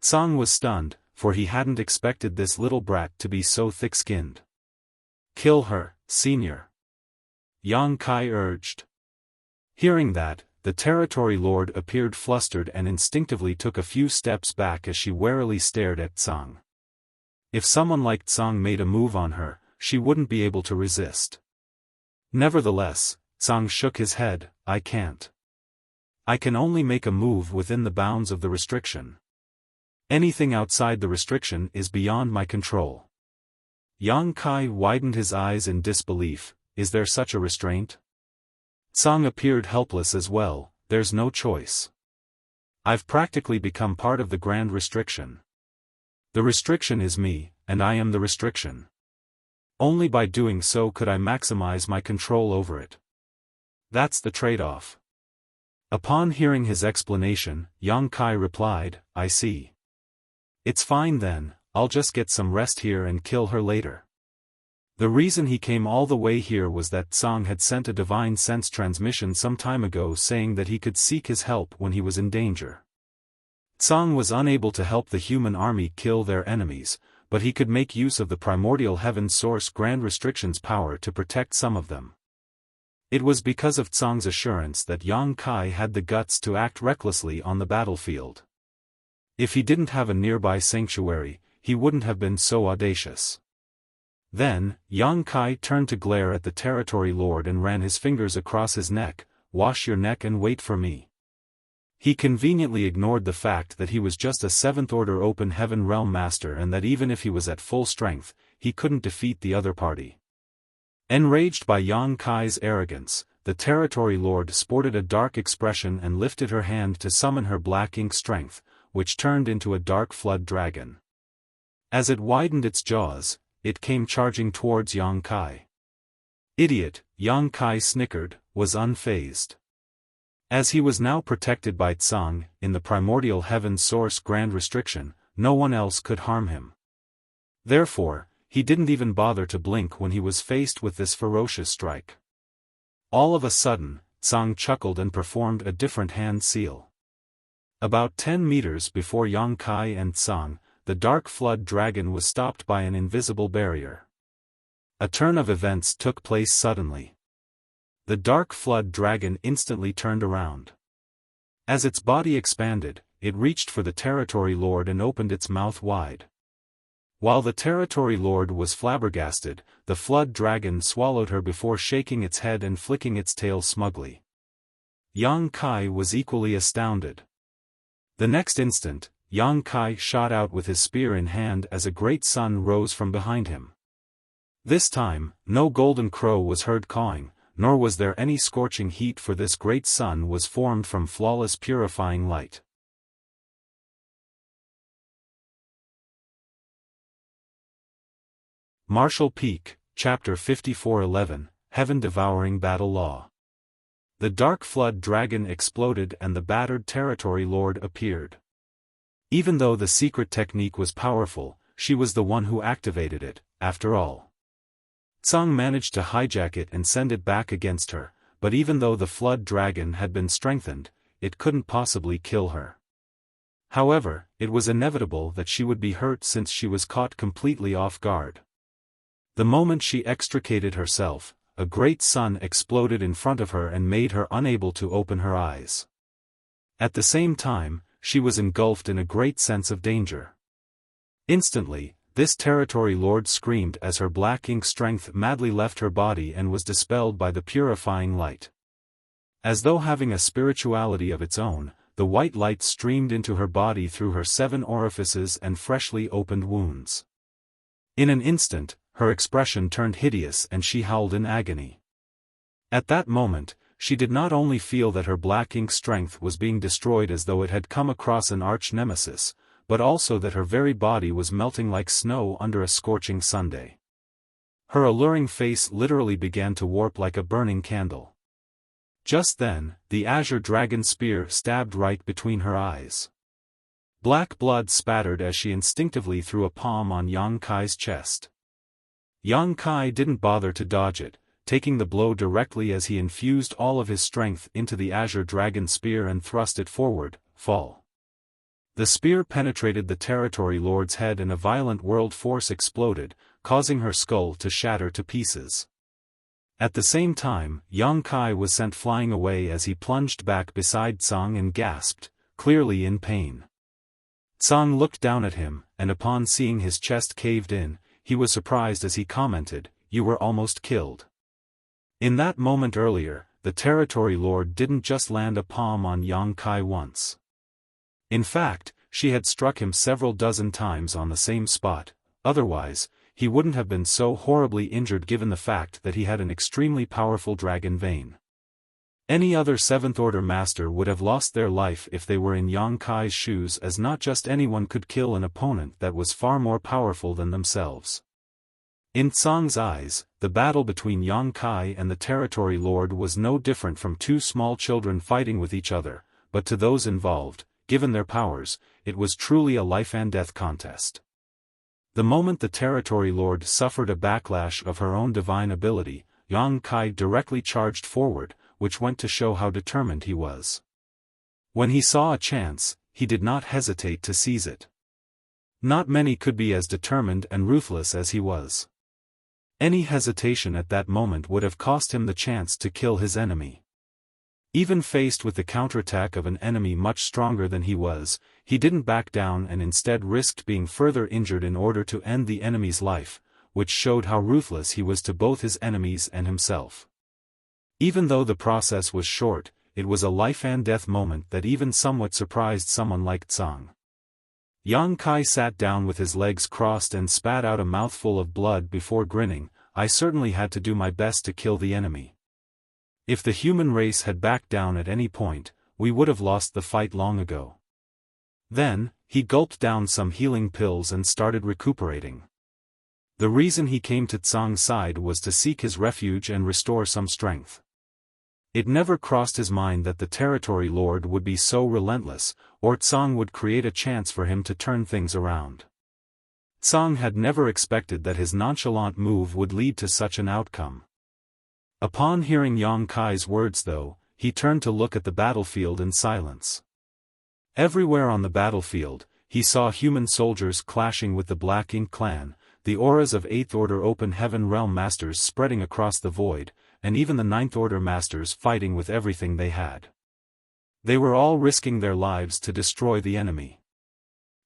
Tsang was stunned, for he hadn't expected this little brat to be so thick-skinned. "Kill her, senior," Yang Kai urged. Hearing that, the Territory Lord appeared flustered and instinctively took a few steps back as she warily stared at Tsang. If someone like Tsang made a move on her, she wouldn't be able to resist. Nevertheless, Tsang shook his head, "I can't. I can only make a move within the bounds of the restriction. Anything outside the restriction is beyond my control." Yang Kai widened his eyes in disbelief. "Is there such a restraint?" Tsang appeared helpless as well. "There's no choice. I've practically become part of the Grand Restriction. The restriction is me, and I am the restriction. Only by doing so could I maximize my control over it. That's the trade-off." Upon hearing his explanation, Yang Kai replied, "I see. It's fine then, I'll just get some rest here and kill her later." The reason he came all the way here was that Tsang had sent a divine sense transmission some time ago saying that he could seek his help when he was in danger. Tsang was unable to help the human army kill their enemies, but he could make use of the primordial heaven source Grand Restriction's power to protect some of them. It was because of Tsang's assurance that Yang Kai had the guts to act recklessly on the battlefield. If he didn't have a nearby sanctuary, he wouldn't have been so audacious. Then, Yang Kai turned to glare at the Territory Lord and ran his fingers across his neck. "Wash your neck and wait for me." He conveniently ignored the fact that he was just a 7th Order Open Heaven Realm Master and that even if he was at full strength, he couldn't defeat the other party. Enraged by Yang Kai's arrogance, the Territory Lord sported a dark expression and lifted her hand to summon her black ink strength, which turned into a dark flood dragon. As it widened its jaws, it came charging towards Yang Kai. "Idiot," Yang Kai snickered, was unfazed. As he was now protected by Tsang, in the primordial heaven source Grand Restriction, no one else could harm him. Therefore, he didn't even bother to blink when he was faced with this ferocious strike. All of a sudden, Tsang chuckled and performed a different hand seal. About 10 meters before Yang Kai and Tsang, the dark flood dragon was stopped by an invisible barrier. A turn of events took place suddenly. The dark flood dragon instantly turned around. As its body expanded, it reached for the Territory Lord and opened its mouth wide. While the Territory Lord was flabbergasted, the flood dragon swallowed her before shaking its head and flicking its tail smugly. Yang Kai was equally astounded. The next instant, Yang Kai shot out with his spear in hand as a great sun rose from behind him. This time, no golden crow was heard cawing, nor was there any scorching heat, for this great sun was formed from flawless purifying light. Martial Peak, Chapter 54:11, Heaven-Devouring Battle Law. The dark flood dragon exploded and the battered Territory Lord appeared. Even though the secret technique was powerful, she was the one who activated it, after all. Tsang managed to hijack it and send it back against her, but even though the flood dragon had been strengthened, it couldn't possibly kill her. However, it was inevitable that she would be hurt since she was caught completely off guard. The moment she extricated herself, a great sun exploded in front of her and made her unable to open her eyes. At the same time, she was engulfed in a great sense of danger. Instantly, this territory lord screamed as her black ink strength madly left her body and was dispelled by the purifying light. As though having a spirituality of its own, the white light streamed into her body through her 7 orifices and freshly opened wounds. In an instant, her expression turned hideous and she howled in agony. At that moment, she did not only feel that her black ink strength was being destroyed as though it had come across an arch nemesis, but also that her very body was melting like snow under a scorching Sunday. Her alluring face literally began to warp like a burning candle. Just then, the azure dragon spear stabbed right between her eyes. Black blood spattered as she instinctively threw a palm on Yang Kai's chest. Yang Kai didn't bother to dodge it, taking the blow directly as he infused all of his strength into the azure dragon spear and thrust it forward, fall. The spear penetrated the territory lord's head and a violent world force exploded, causing her skull to shatter to pieces. At the same time, Yang Kai was sent flying away as he plunged back beside Tsang and gasped, clearly in pain. Tsang looked down at him, and upon seeing his chest caved in, he was surprised as he commented, "You were almost killed." In that moment earlier, the territory lord didn't just land a palm on Yang Kai once. In fact, she had struck him several dozen times on the same spot, otherwise, he wouldn't have been so horribly injured given the fact that he had an extremely powerful dragon vein. Any other 7th Order master would have lost their life if they were in Yang Kai's shoes, as not just anyone could kill an opponent that was far more powerful than themselves. In Tsang's eyes, the battle between Yang Kai and the territory lord was no different from 2 small children fighting with each other, but to those involved, given their powers, it was truly a life-and-death contest. The moment the territory lord suffered a backlash of her own divine ability, Yang Kai directly charged forward, which went to show how determined he was. When he saw a chance, he did not hesitate to seize it. Not many could be as determined and ruthless as he was. Any hesitation at that moment would have cost him the chance to kill his enemy. Even faced with the counterattack of an enemy much stronger than he was, he didn't back down and instead risked being further injured in order to end the enemy's life, which showed how ruthless he was to both his enemies and himself. Even though the process was short, it was a life-and-death moment that even somewhat surprised someone like Tsang. Yang Kai sat down with his legs crossed and spat out a mouthful of blood before grinning, "I certainly had to do my best to kill the enemy. If the human race had backed down at any point, we would have lost the fight long ago." Then, he gulped down some healing pills and started recuperating. The reason he came to Tsang's side was to seek his refuge and restore some strength. It never crossed his mind that the territory lord would be so relentless, or Tsang would create a chance for him to turn things around. Tsang had never expected that his nonchalant move would lead to such an outcome. Upon hearing Yang Kai's words though, he turned to look at the battlefield in silence. Everywhere on the battlefield, he saw human soldiers clashing with the Black Ink clan, the auras of 8th Order Open Heaven Realm Masters spreading across the void, and even the 9th Order Masters fighting with everything they had. They were all risking their lives to destroy the enemy.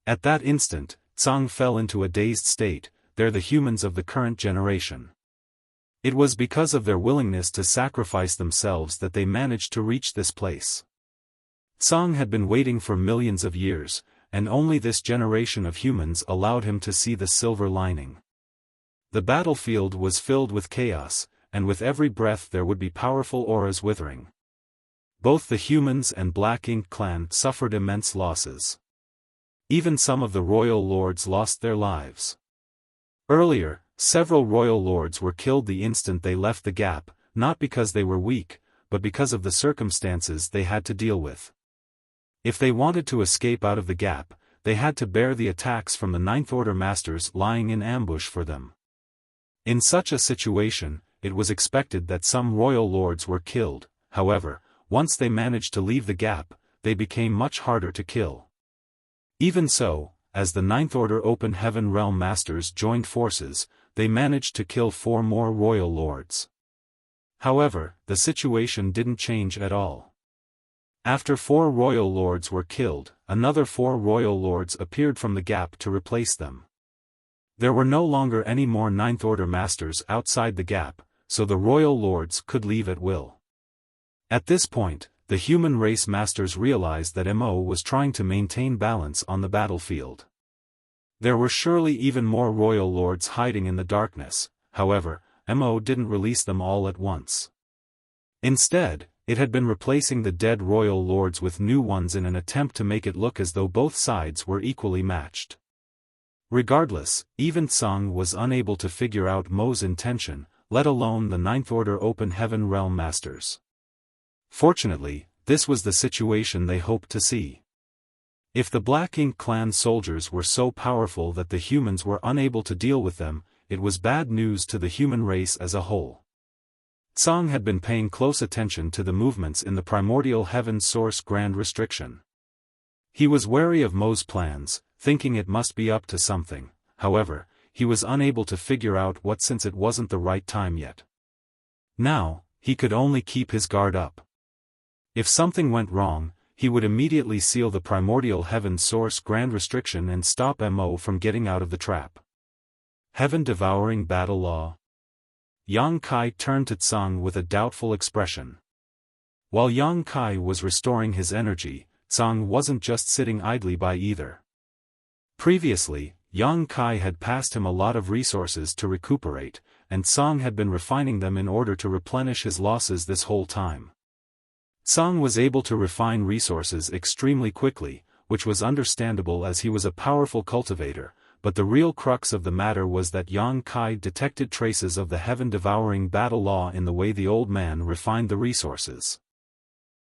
At that instant, Tsang fell into a dazed state. They're the humans of the current generation. It was because of their willingness to sacrifice themselves that they managed to reach this place. Tsang had been waiting for millions of years, and only this generation of humans allowed him to see the silver lining. The battlefield was filled with chaos, and with every breath there would be powerful auras withering. Both the humans and Black Ink clan suffered immense losses. Even some of the royal lords lost their lives. Earlier, several royal lords were killed the instant they left the gap, not because they were weak, but because of the circumstances they had to deal with. If they wanted to escape out of the gap, they had to bear the attacks from the 9th Order Masters lying in ambush for them. In such a situation, it was expected that some royal lords were killed. However, once they managed to leave the gap, they became much harder to kill. Even so, as the Ninth Order Open Heaven Realm Masters joined forces, they managed to kill 4 more royal lords. However, the situation didn't change at all. After 4 royal lords were killed, another 4 royal lords appeared from the gap to replace them. There were no longer any more Ninth Order Masters outside the gap, so the royal lords could leave at will. At this point, the human race masters realized that Mo was trying to maintain balance on the battlefield. There were surely even more royal lords hiding in the darkness, however, Mo didn't release them all at once. Instead, it had been replacing the dead royal lords with new ones in an attempt to make it look as though both sides were equally matched. Regardless, even Tsang was unable to figure out Mo's intention, let alone the Ninth Order Open Heaven Realm Masters. Fortunately, this was the situation they hoped to see. If the Black Ink clan soldiers were so powerful that the humans were unable to deal with them, it was bad news to the human race as a whole. Tsang had been paying close attention to the movements in the primordial heaven source Grand Restriction. He was wary of Mo's plans, thinking it must be up to something. However, he was unable to figure out what since it wasn't the right time yet. Now, he could only keep his guard up. If something went wrong, he would immediately seal the primordial heaven source Grand Restriction and stop Mo from getting out of the trap. Heaven-devouring battle law. Yang Kai turned to Tsang with a doubtful expression. While Yang Kai was restoring his energy, Tsang wasn't just sitting idly by either. Previously, Yang Kai had passed him a lot of resources to recuperate, and Tsang had been refining them in order to replenish his losses this whole time. Tsang was able to refine resources extremely quickly, which was understandable as he was a powerful cultivator, but the real crux of the matter was that Yang Kai detected traces of the heaven-devouring battle law in the way the old man refined the resources.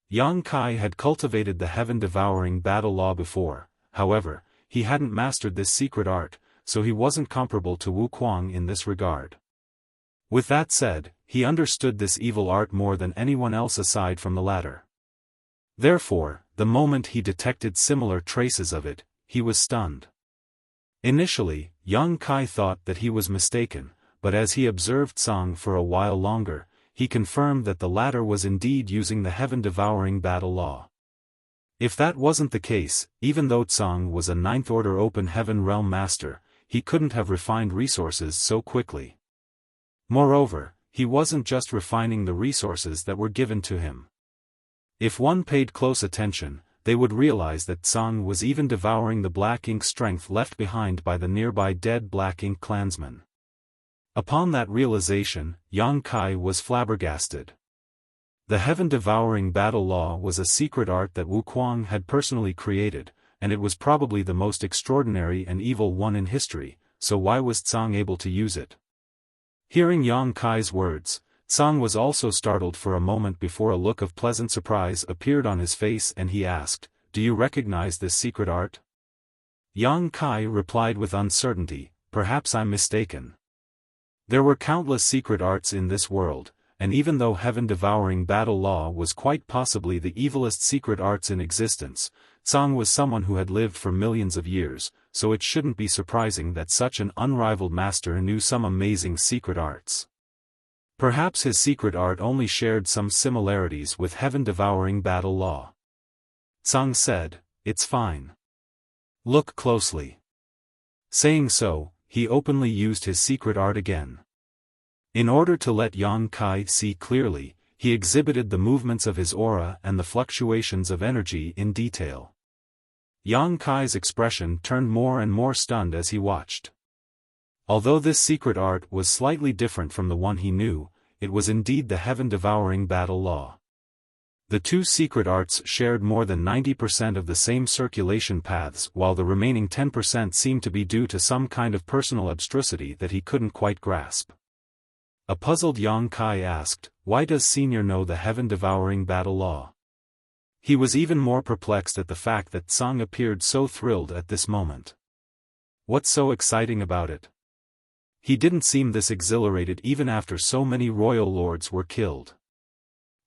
Yang Kai had cultivated the heaven-devouring battle law before, however, he hadn't mastered this secret art, so he wasn't comparable to Wu Kuang in this regard. With that said, he understood this evil art more than anyone else aside from the latter. Therefore, the moment he detected similar traces of it, he was stunned. Initially, Yang Kai thought that he was mistaken, but as he observed Tsang for a while longer, he confirmed that the latter was indeed using the heaven-devouring battle law. If that wasn't the case, even though Tsang was a Ninth Order Open Heaven Realm Master, he couldn't have refined resources so quickly. Moreover, he wasn't just refining the resources that were given to him. If one paid close attention, they would realize that Tsang was even devouring the Black Ink strength left behind by the nearby dead Black Ink clansmen. Upon that realization, Yang Kai was flabbergasted. The heaven-devouring battle law was a secret art that Wu Kuang had personally created, and it was probably the most extraordinary and evil one in history, so why was Tsang able to use it? Hearing Yang Kai's words, Tsang was also startled for a moment before a look of pleasant surprise appeared on his face and he asked, "Do you recognize this secret art?" Yang Kai replied with uncertainty, "Perhaps I'm mistaken." There were countless secret arts in this world, and even though heaven-devouring battle law was quite possibly the evilest secret arts in existence, Tsang was someone who had lived for millions of years, so it shouldn't be surprising that such an unrivaled master knew some amazing secret arts. Perhaps his secret art only shared some similarities with heaven-devouring battle law. Tsang said, "It's fine. Look closely." Saying so, he openly used his secret art again. In order to let Yang Kai see clearly, he exhibited the movements of his aura and the fluctuations of energy in detail. Yang Kai's expression turned more and more stunned as he watched. Although this secret art was slightly different from the one he knew, it was indeed the heaven-devouring battle law. The two secret arts shared more than 90% of the same circulation paths while the remaining 10% seemed to be due to some kind of personal abstrusity that he couldn't quite grasp. A puzzled Yang Kai asked, "Why does Senior know the heaven-devouring battle law?" He was even more perplexed at the fact that Tsang appeared so thrilled at this moment. What's so exciting about it? He didn't seem this exhilarated even after so many royal lords were killed.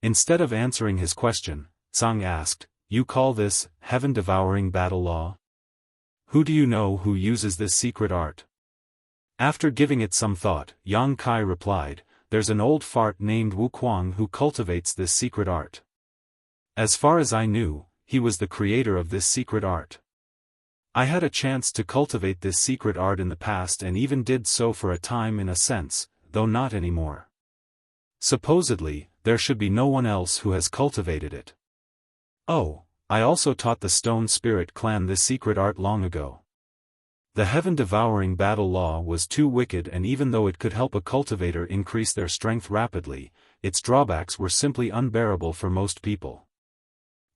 Instead of answering his question, Tsang asked, "You call this heaven-devouring battle law?" Who do you know who uses this secret art? After giving it some thought, Yang Kai replied, there's an old fart named Wuquang who cultivates this secret art. As far as I knew, he was the creator of this secret art. I had a chance to cultivate this secret art in the past and even did so for a time in a sense, though not anymore. Supposedly, there should be no one else who has cultivated it. Oh, I also taught the Stone Spirit clan this secret art long ago. The heaven-devouring battle law was too wicked, and even though it could help a cultivator increase their strength rapidly, its drawbacks were simply unbearable for most people.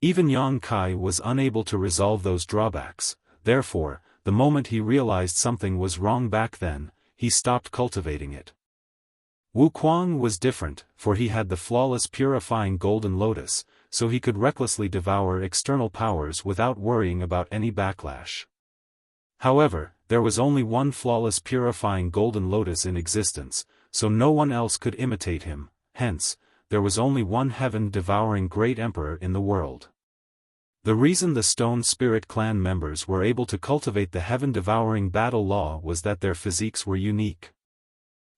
Even Yang Kai was unable to resolve those drawbacks, therefore, the moment he realized something was wrong back then, he stopped cultivating it. Wuquang was different, for he had the flawless purifying golden lotus, so he could recklessly devour external powers without worrying about any backlash. However, there was only one flawless purifying golden lotus in existence, so no one else could imitate him, hence, there was only one heaven-devouring great emperor in the world. The reason the Stone Spirit clan members were able to cultivate the heaven-devouring battle law was that their physiques were unique.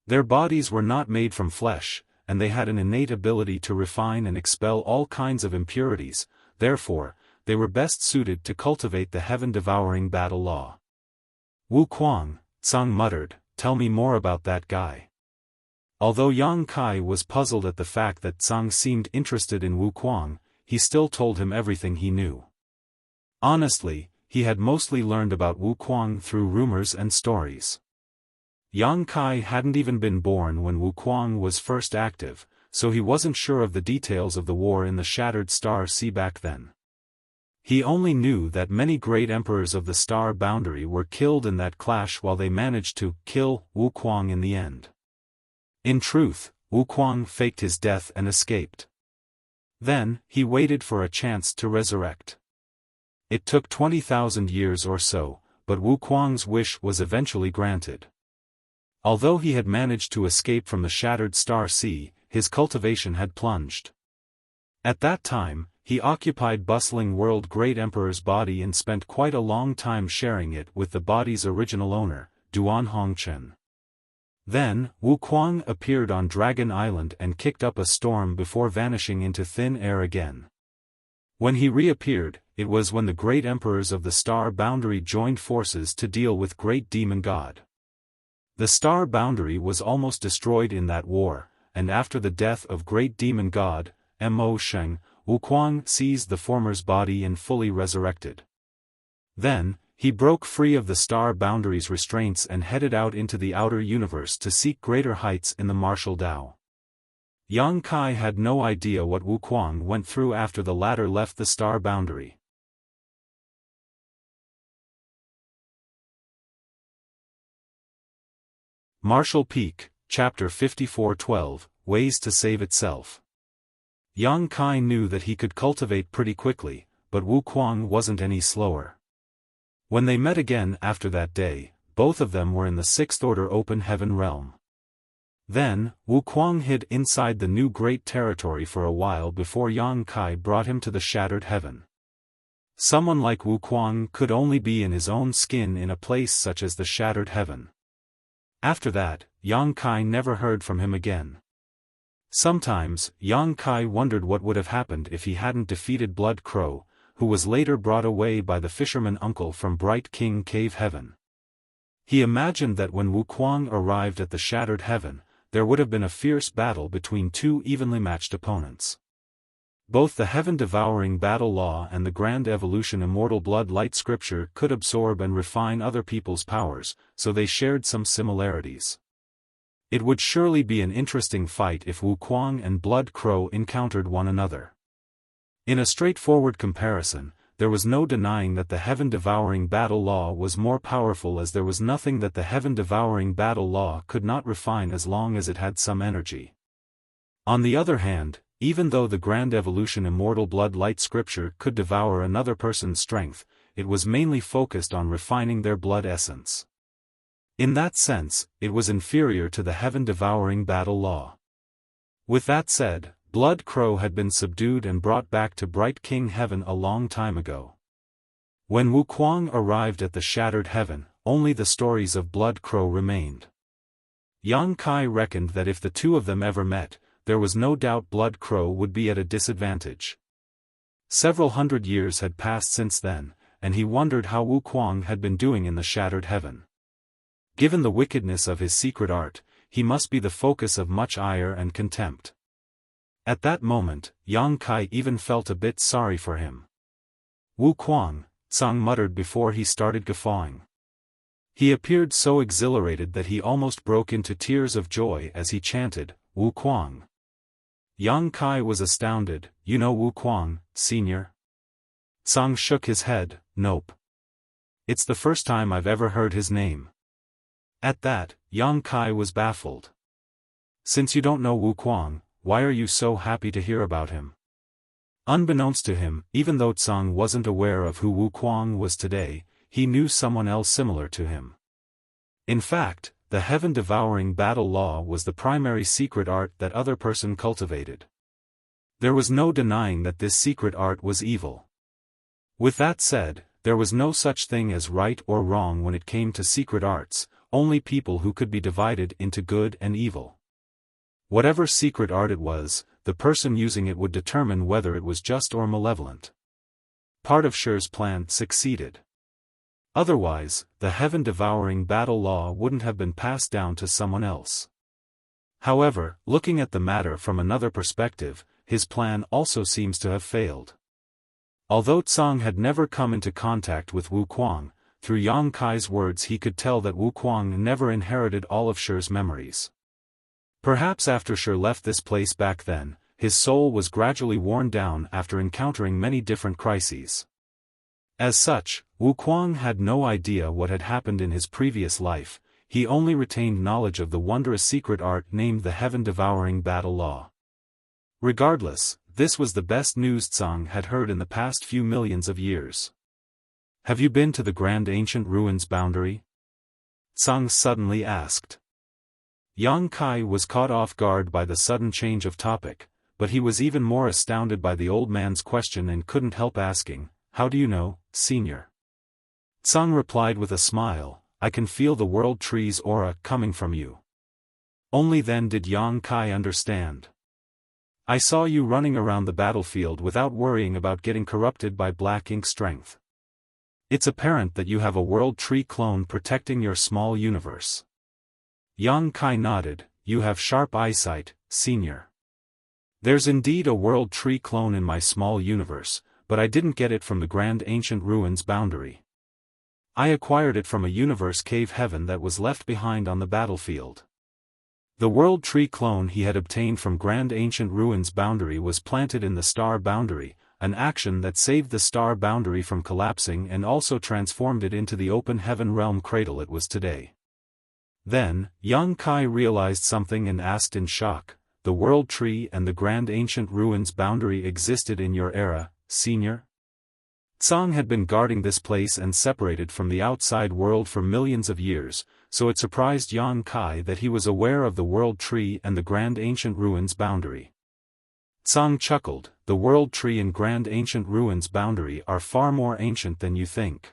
Their bodies were not made from flesh, and they had an innate ability to refine and expel all kinds of impurities, therefore, they were best suited to cultivate the heaven-devouring battle law. Wuquang, Tsang muttered, tell me more about that guy. Although Yang Kai was puzzled at the fact that Tsang seemed interested in Wuquang, he still told him everything he knew. Honestly, he had mostly learned about Wuquang through rumors and stories. Yang Kai hadn't even been born when Wuquang was first active, so he wasn't sure of the details of the war in the Shattered Star Sea back then. He only knew that many great emperors of the Star Boundary were killed in that clash while they managed to kill Wuquang in the end. In truth, Wuquang faked his death and escaped. Then, he waited for a chance to resurrect. It took 20,000 years or so, but Wuquang's wish was eventually granted. Although he had managed to escape from the Shattered Star Sea, his cultivation had plunged. At that time, he occupied bustling world great emperor's body and spent quite a long time sharing it with the body's original owner, Duan Hongchen. Then, Wuquang appeared on Dragon Island and kicked up a storm before vanishing into thin air again. When he reappeared, it was when the great emperors of the Star Boundary joined forces to deal with Great Demon God. The Star Boundary was almost destroyed in that war, and after the death of Great Demon God, Mo Sheng, Wuquang seized the former's body and fully resurrected. Then, he broke free of the Star Boundary's restraints and headed out into the outer universe to seek greater heights in the martial Tao. Yang Kai had no idea what Wuquang went through after the latter left the Star Boundary. Martial Peak, Chapter 54:12, Ways to Save Itself. Yang Kai knew that he could cultivate pretty quickly, but Wuquang wasn't any slower. When they met again after that day, both of them were in the Sixth Order Open Heaven realm. Then, Wuquang hid inside the new Great Territory for a while before Yang Kai brought him to the Shattered Heaven. Someone like Wuquang could only be in his own skin in a place such as the Shattered Heaven. After that, Yang Kai never heard from him again. Sometimes, Yang Kai wondered what would have happened if he hadn't defeated Blood Crow, who was later brought away by the fisherman uncle from Bright King Cave Heaven. He imagined that when Wuquang arrived at the Shattered Heaven, there would have been a fierce battle between two evenly matched opponents. Both the heaven-devouring battle law and the grand evolution immortal blood light scripture could absorb and refine other people's powers, so they shared some similarities. It would surely be an interesting fight if Wuquang and Blood Crow encountered one another. In a straightforward comparison, there was no denying that the heaven-devouring battle law was more powerful, as there was nothing that the heaven-devouring battle law could not refine as long as it had some energy. On the other hand, even though the grand evolution immortal blood light scripture could devour another person's strength, it was mainly focused on refining their blood essence. In that sense, it was inferior to the heaven-devouring battle law. With that said, Blood Crow had been subdued and brought back to Bright King Heaven a long time ago. When Wuquang arrived at the shattered heaven, only the stories of Blood Crow remained. Yang Kai reckoned that if the two of them ever met, there was no doubt Blood Crow would be at a disadvantage. Several hundred years had passed since then, and he wondered how Wuquang had been doing in the shattered heaven. Given the wickedness of his secret art, he must be the focus of much ire and contempt. At that moment, Yang Kai even felt a bit sorry for him. Wuquang, Tsang muttered before he started guffawing. He appeared so exhilarated that he almost broke into tears of joy as he chanted, Wuquang. Yang Kai was astounded. You know Wuquang, senior? Tsang shook his head. Nope. It's the first time I've ever heard his name. At that, Yang Kai was baffled. Since you don't know Wuquang, why are you so happy to hear about him? Unbeknownst to him, even though Tsang wasn't aware of who Wuquang was today, he knew someone else similar to him. In fact, the heaven-devouring battle law was the primary secret art that other person cultivated. There was no denying that this secret art was evil. With that said, there was no such thing as right or wrong when it came to secret arts, only people who could be divided into good and evil. Whatever secret art it was, the person using it would determine whether it was just or malevolent. Part of Shi's plan succeeded. Otherwise, the heaven-devouring battle law wouldn't have been passed down to someone else. However, looking at the matter from another perspective, his plan also seems to have failed. Although Tsang had never come into contact with Wuquang, through Yang Kai's words he could tell that Wuquang never inherited all of Shi's memories. Perhaps after Shi left this place back then, his soul was gradually worn down after encountering many different crises. As such, Wuquang had no idea what had happened in his previous life, he only retained knowledge of the wondrous secret art named the heaven-devouring battle law. Regardless, this was the best news Tsang had heard in the past few millions of years. Have you been to the grand ancient ruins boundary? Tsang suddenly asked. Yang Kai was caught off guard by the sudden change of topic, but he was even more astounded by the old man's question and couldn't help asking, How do you know, senior? Tsang replied with a smile, I can feel the world tree's aura coming from you. Only then did Yang Kai understand. I saw you running around the battlefield without worrying about getting corrupted by black ink strength. It's apparent that you have a world tree clone protecting your small universe. Yang Kai nodded, you have sharp eyesight, senior. There's indeed a world tree clone in my small universe, but I didn't get it from the grand ancient ruins boundary. I acquired it from a universe cave heaven that was left behind on the battlefield. The world tree clone he had obtained from grand ancient ruins boundary was planted in the star boundary, an action that saved the star boundary from collapsing and also transformed it into the open heaven realm cradle it was today. Then, Yang Kai realized something and asked in shock, the world tree and the grand ancient ruins boundary existed in your era, senior? Tsang had been guarding this place and separated from the outside world for millions of years, so it surprised Yang Kai that he was aware of the world tree and the grand ancient ruins boundary. Tsang chuckled, the world tree and grand ancient ruins boundary are far more ancient than you think.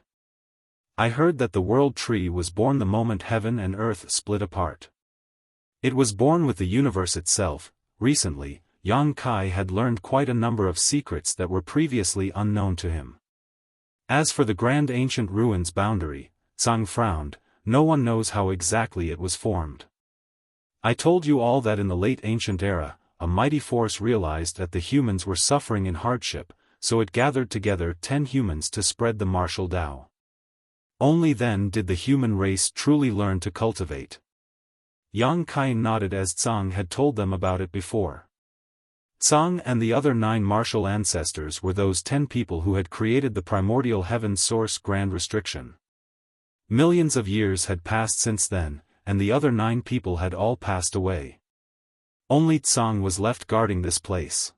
I heard that the world tree was born the moment heaven and earth split apart. It was born with the universe itself. Recently, Yang Kai had learned quite a number of secrets that were previously unknown to him. As for the grand ancient ruins boundary, Tsang frowned, no one knows how exactly it was formed. I told you all that in the late ancient era, a mighty force realized that the humans were suffering in hardship, so it gathered together 10 humans to spread the martial Tao. Only then did the human race truly learn to cultivate. Yang Kai nodded as Tsang had told them about it before. Tsang and the other 9 martial ancestors were those 10 people who had created the primordial heaven source grand restriction. Millions of years had passed since then, and the other 9 people had all passed away. Only Tsang was left guarding this place.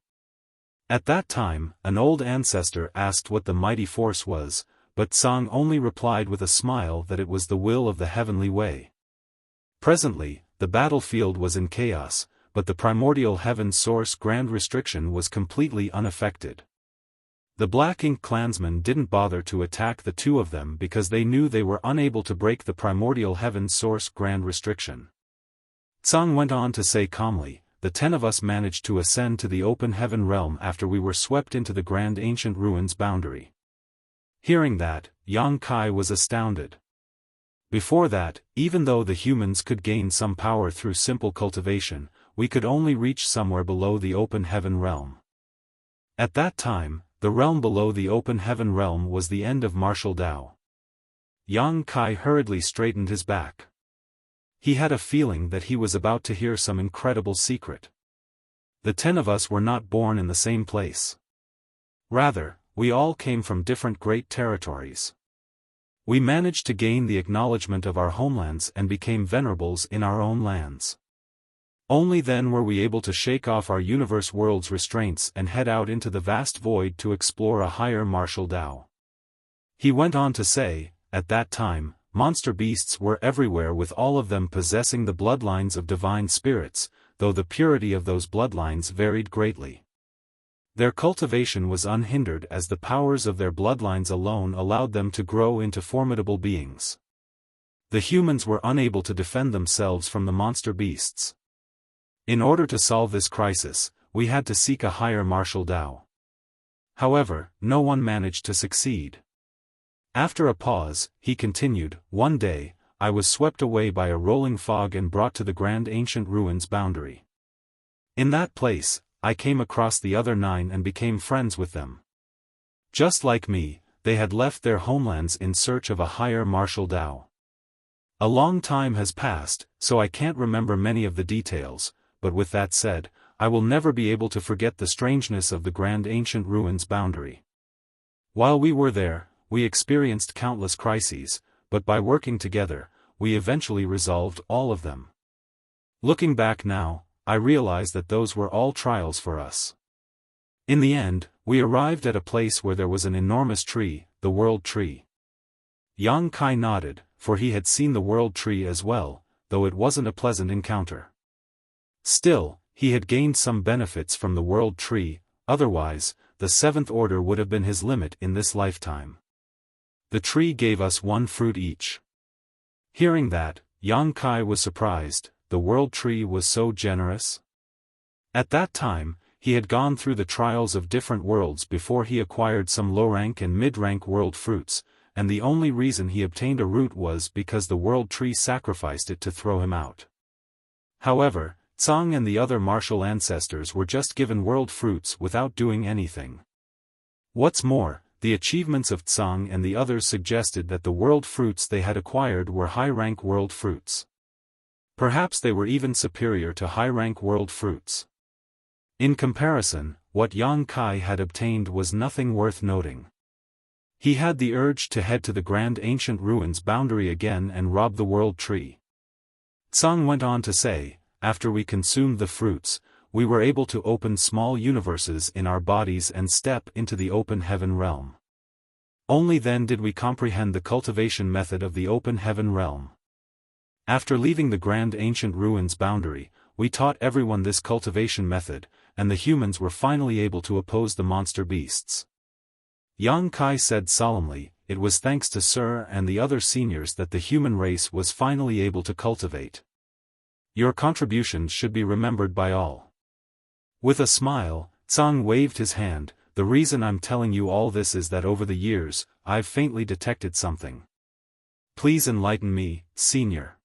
At that time, an old ancestor asked what the mighty force was, but Tsang only replied with a smile that it was the will of the heavenly way. Presently, the battlefield was in chaos, but the primordial heaven source grand restriction was completely unaffected. The Black Ink clansmen didn't bother to attack the two of them because they knew they were unable to break the primordial heaven source grand restriction. Tsang went on to say calmly, "The 10 of us managed to ascend to the open heaven realm after we were swept into the grand ancient ruins boundary." Hearing that, Yang Kai was astounded. Before that, even though the humans could gain some power through simple cultivation, we could only reach somewhere below the open heaven realm. At that time, the realm below the open heaven realm was the end of martial Tao. Yang Kai hurriedly straightened his back. He had a feeling that he was about to hear some incredible secret. The 10 of us were not born in the same place. Rather, we all came from different great territories. We managed to gain the acknowledgement of our homelands and became venerables in our own lands. Only then were we able to shake off our universe world's restraints and head out into the vast void to explore a higher martial Tao. He went on to say, at that time, monster beasts were everywhere, with all of them possessing the bloodlines of divine spirits, though the purity of those bloodlines varied greatly. Their cultivation was unhindered as the powers of their bloodlines alone allowed them to grow into formidable beings. The humans were unable to defend themselves from the monster beasts. In order to solve this crisis, we had to seek a higher martial Tao. However, no one managed to succeed. After a pause, he continued, "One day, I was swept away by a rolling fog and brought to the grand ancient ruins boundary. In that place, I came across the other 9 and became friends with them. Just like me, they had left their homelands in search of a higher martial Tao. A long time has passed, so I can't remember many of the details, but with that said, I will never be able to forget the strangeness of the grand ancient ruins boundary. While we were there, we experienced countless crises, but by working together, we eventually resolved all of them. Looking back now, I realize that those were all trials for us. In the end, we arrived at a place where there was an enormous tree, the World Tree." Yang Kai nodded, for he had seen the World Tree as well, though it wasn't a pleasant encounter. Still, he had gained some benefits from the World Tree, otherwise, the 7th Order would have been his limit in this lifetime. The tree gave us 1 fruit each. Hearing that, Yang Kai was surprised. The World Tree was so generous? At that time, he had gone through the trials of different worlds before he acquired some low-rank and mid-rank world fruits, and the only reason he obtained a root was because the World Tree sacrificed it to throw him out. However, Tsang and the other martial ancestors were just given world fruits without doing anything. What's more, the achievements of Tsang and the others suggested that the world fruits they had acquired were high-rank world fruits. Perhaps they were even superior to high-rank world fruits. In comparison, what Yang Kai had obtained was nothing worth noting. He had the urge to head to the grand ancient ruins boundary again and rob the World Tree. Tsang went on to say, "After we consumed the fruits, we were able to open small universes in our bodies and step into the open heaven realm. Only then did we comprehend the cultivation method of the open heaven realm. After leaving the grand ancient ruins boundary, we taught everyone this cultivation method, and the humans were finally able to oppose the monster beasts." Yang Kai said solemnly, "It was thanks to Sir and the other seniors that the human race was finally able to cultivate. Your contributions should be remembered by all." With a smile, Tsang waved his hand. "The reason I'm telling you all this is that over the years, I've faintly detected something. Please enlighten me, senior."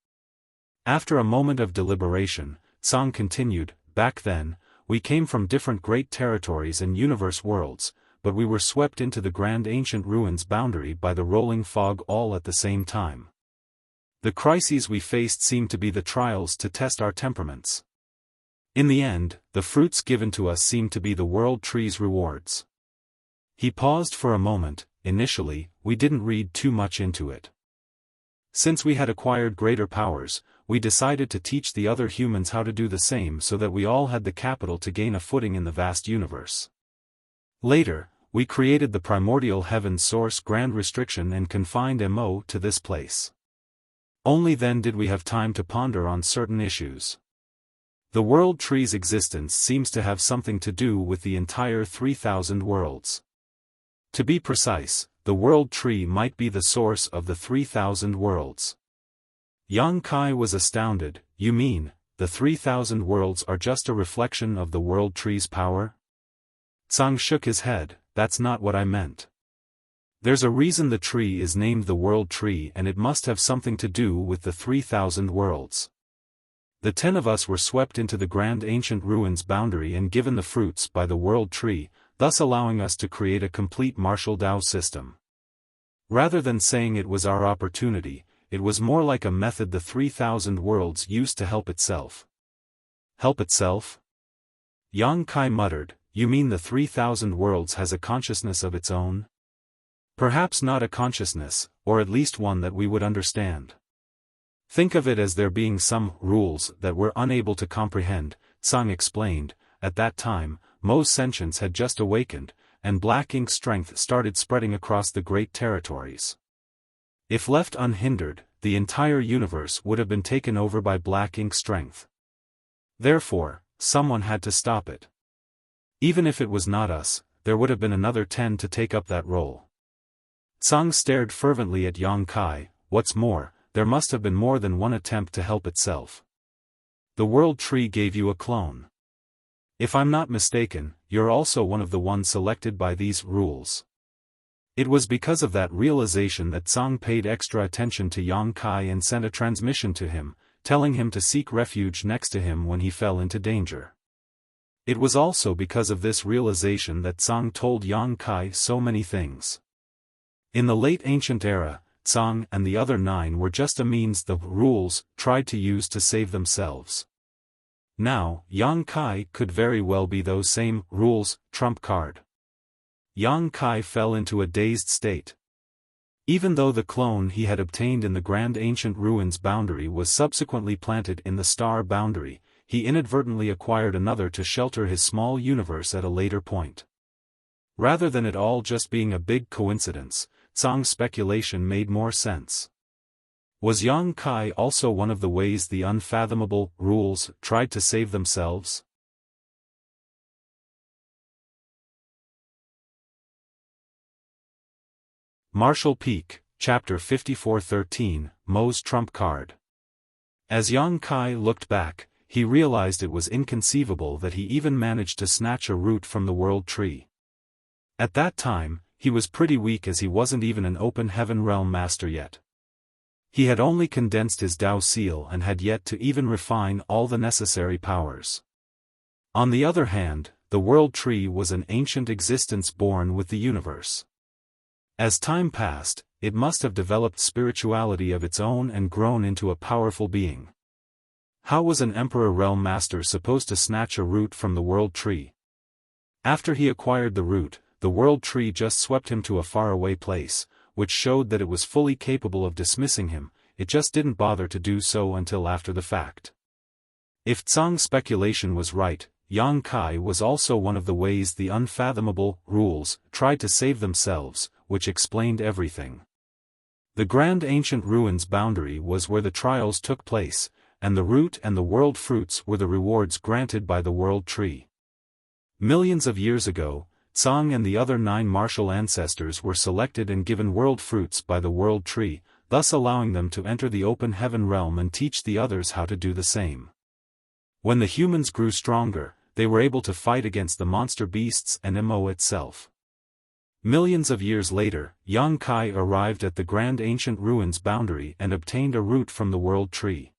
After a moment of deliberation, Tsang continued, "Back then, we came from different great territories and universe worlds, but we were swept into the grand ancient ruins boundary by the rolling fog all at the same time. The crises we faced seemed to be the trials to test our temperaments. In the end, the fruits given to us seemed to be the World Tree's rewards." He paused for a moment. "Initially, we didn't read too much into it. Since we had acquired greater powers, we decided to teach the other humans how to do the same so that we all had the capital to gain a footing in the vast universe. Later, we created the primordial heaven source grand restriction and confined Mo to this place. Only then did we have time to ponder on certain issues. The World Tree's existence seems to have something to do with the entire 3,000 worlds. To be precise, the world tree might be the source of the 3,000 worlds. Yang Kai was astounded. You mean, the 3,000 worlds are just a reflection of the world tree's power? Tsang shook his head. That's not what I meant. There's a reason the tree is named the world tree, and it must have something to do with the 3,000 worlds. The 10 of us were swept into the grand ancient ruins boundary and given the fruits by the world tree, thus allowing us to create a complete martial Tao system. Rather than saying it was our opportunity, it was more like a method the 3,000 worlds used to help itself. Help itself? Yang Kai muttered. You mean the 3,000 worlds has a consciousness of its own? Perhaps not a consciousness, or at least one that we would understand. Think of it as there being some rules that we're unable to comprehend, Tsang explained. At that time, Mo's sentience had just awakened, and black ink strength started spreading across the great territories. If left unhindered, the entire universe would have been taken over by black ink strength. Therefore, someone had to stop it. Even if it was not us, there would have been another 10 to take up that role. Tsang stared fervently at Yang Kai. What's more, there must have been more than one attempt to help itself. The world tree gave you a clone. If I'm not mistaken, you're also one of the ones selected by these rules. It was because of that realization that Tsang paid extra attention to Yang Kai and sent a transmission to him, telling him to seek refuge next to him when he fell into danger. It was also because of this realization that Tsang told Yang Kai so many things. In the late ancient era, Tsang and the other 9 were just a means the rules tried to use to save themselves. Now, Yang Kai could very well be those same rules trump card. Yang Kai fell into a dazed state. Even though the clone he had obtained in the grand ancient ruins boundary was subsequently planted in the star boundary, he inadvertently acquired another to shelter his small universe at a later point. Rather than it all just being a big coincidence, Tsang's speculation made more sense. Was Yang Kai also one of the ways the unfathomable rules tried to save themselves? Martial Peak, Chapter 54:13, Mo's Trump Card. As Yang Kai looked back, he realized it was inconceivable that he even managed to snatch a root from the world tree. At that time, he was pretty weak as he wasn't even an open heaven realm master yet. He had only condensed his Tao seal and had yet to even refine all the necessary powers. On the other hand, the world tree was an ancient existence born with the universe. As time passed, it must have developed spirituality of its own and grown into a powerful being. How was an Emperor Realm Master supposed to snatch a root from the world tree? After he acquired the root, the world tree just swept him to a faraway place, which showed that it was fully capable of dismissing him. It just didn't bother to do so until after the fact. If Tsang's speculation was right, Yang Kai was also one of the ways the unfathomable rules tried to save themselves, which explained everything. The grand ancient ruins boundary was where the trials took place, and the root and the world fruits were the rewards granted by the world tree. Millions of years ago, Tsang and the other 9 martial ancestors were selected and given world fruits by the world tree, thus allowing them to enter the open heaven realm and teach the others how to do the same. When the humans grew stronger, they were able to fight against the monster beasts and Mo itself. Millions of years later, Yang Kai arrived at the grand ancient ruins boundary and obtained a root from the world tree.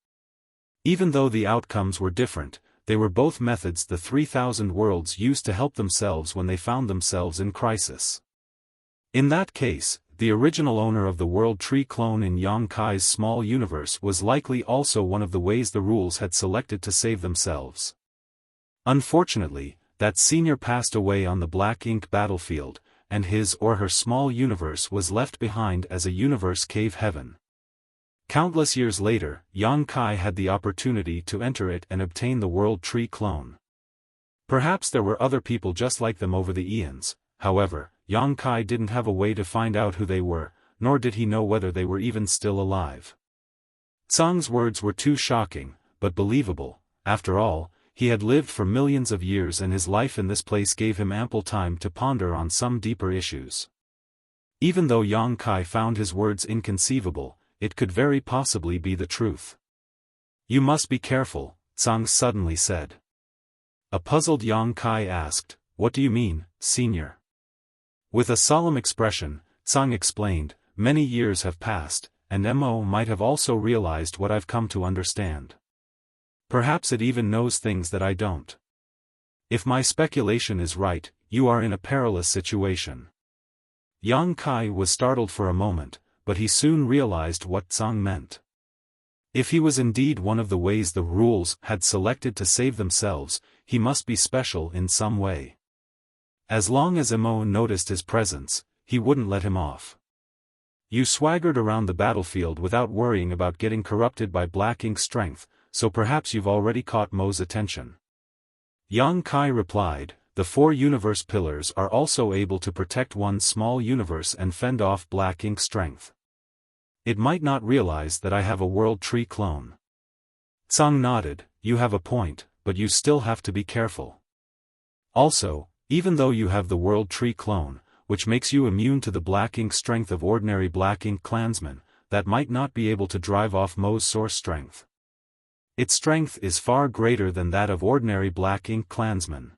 Even though the outcomes were different, they were both methods the 3,000 worlds used to help themselves when they found themselves in crisis. In that case, the original owner of the world tree clone in Yang Kai's small universe was likely also one of the ways the rules had selected to save themselves. Unfortunately, that senior passed away on the black ink battlefield, and his or her small universe was left behind as a universe cave heaven. Countless years later, Yang Kai had the opportunity to enter it and obtain the world tree clone. Perhaps there were other people just like them over the eons. However, Yang Kai didn't have a way to find out who they were, nor did he know whether they were even still alive. Tsang's words were too shocking, but believable. After all, he had lived for millions of years and his life in this place gave him ample time to ponder on some deeper issues. Even though Yang Kai found his words inconceivable, it could very possibly be the truth. "You must be careful," Tsang suddenly said. A puzzled Yang Kai asked, "What do you mean, senior?" With a solemn expression, Tsang explained, "Many years have passed, and Mo might have also realized what I've come to understand. Perhaps it even knows things that I don't. If my speculation is right, you are in a perilous situation." Yang Kai was startled for a moment, but he soon realized what Tsang meant. If he was indeed one of the ways the rules had selected to save themselves, he must be special in some way. As long as Mo noticed his presence, he wouldn't let him off. "You swaggered around the battlefield without worrying about getting corrupted by black ink strength, so perhaps you've already caught Mo's attention." Yang Kai replied, "The 4 universe pillars are also able to protect one small universe and fend off black ink strength. It might not realize that I have a world tree clone." Tsang nodded, "You have a point, but you still have to be careful. Also, even though you have the world tree clone, which makes you immune to the black ink strength of ordinary black ink clansmen, that might not be able to drive off Mo's source strength. Its strength is far greater than that of ordinary black ink clansmen.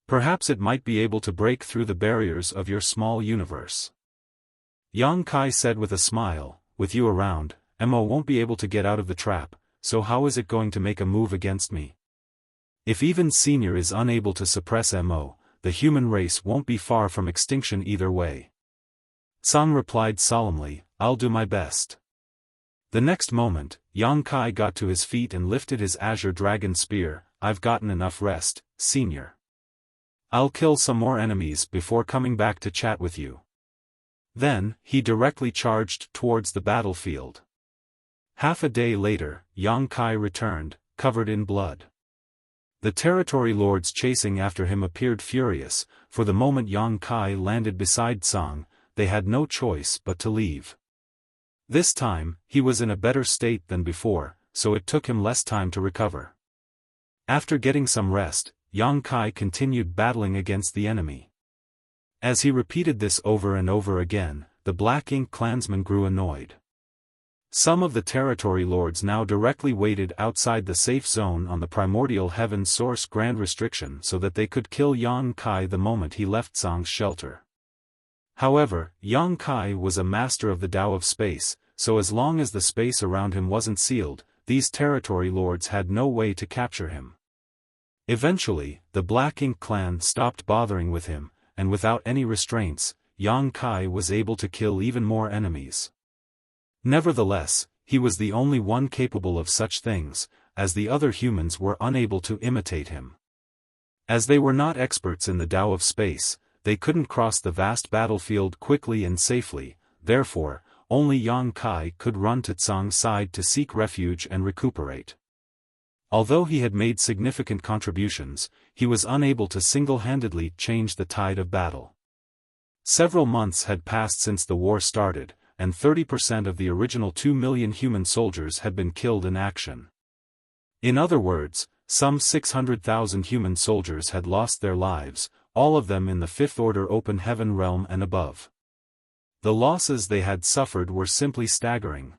Perhaps it might be able to break through the barriers of your small universe." Yang Kai said with a smile, "With you around, Mo won't be able to get out of the trap, so how is it going to make a move against me? If even Senior is unable to suppress Mo, the human race won't be far from extinction either way." Tsang replied solemnly, "I'll do my best." The next moment, Yang Kai got to his feet and lifted his azure dragon spear. "I've gotten enough rest, Senior. I'll kill some more enemies before coming back to chat with you." Then, he directly charged towards the battlefield. Half a day later, Yang Kai returned, covered in blood. The territory lords chasing after him appeared furious. For the moment Yang Kai landed beside Tsang, they had no choice but to leave. This time, he was in a better state than before, so it took him less time to recover. After getting some rest, Yang Kai continued battling against the enemy. As he repeated this over and over again, the Black Ink clansmen grew annoyed. Some of the territory lords now directly waited outside the safe zone on the primordial heaven source grand restriction so that they could kill Yang Kai the moment he left Tsang's shelter. However, Yang Kai was a master of the Tao of space, so as long as the space around him wasn't sealed, these territory lords had no way to capture him. Eventually, the Black Ink clan stopped bothering with him, and without any restraints, Yang Kai was able to kill even more enemies. Nevertheless, he was the only one capable of such things, as the other humans were unable to imitate him. As they were not experts in the Tao of space, they couldn't cross the vast battlefield quickly and safely, therefore, only Yang Kai could run to Tsang's side to seek refuge and recuperate. Although he had made significant contributions, he was unable to single-handedly change the tide of battle. Several months had passed since the war started, and 30% of the original 2 million human soldiers had been killed in action. In other words, some 600,000 human soldiers had lost their lives, all of them in the Fifth Order Open Heaven realm and above. The losses they had suffered were simply staggering.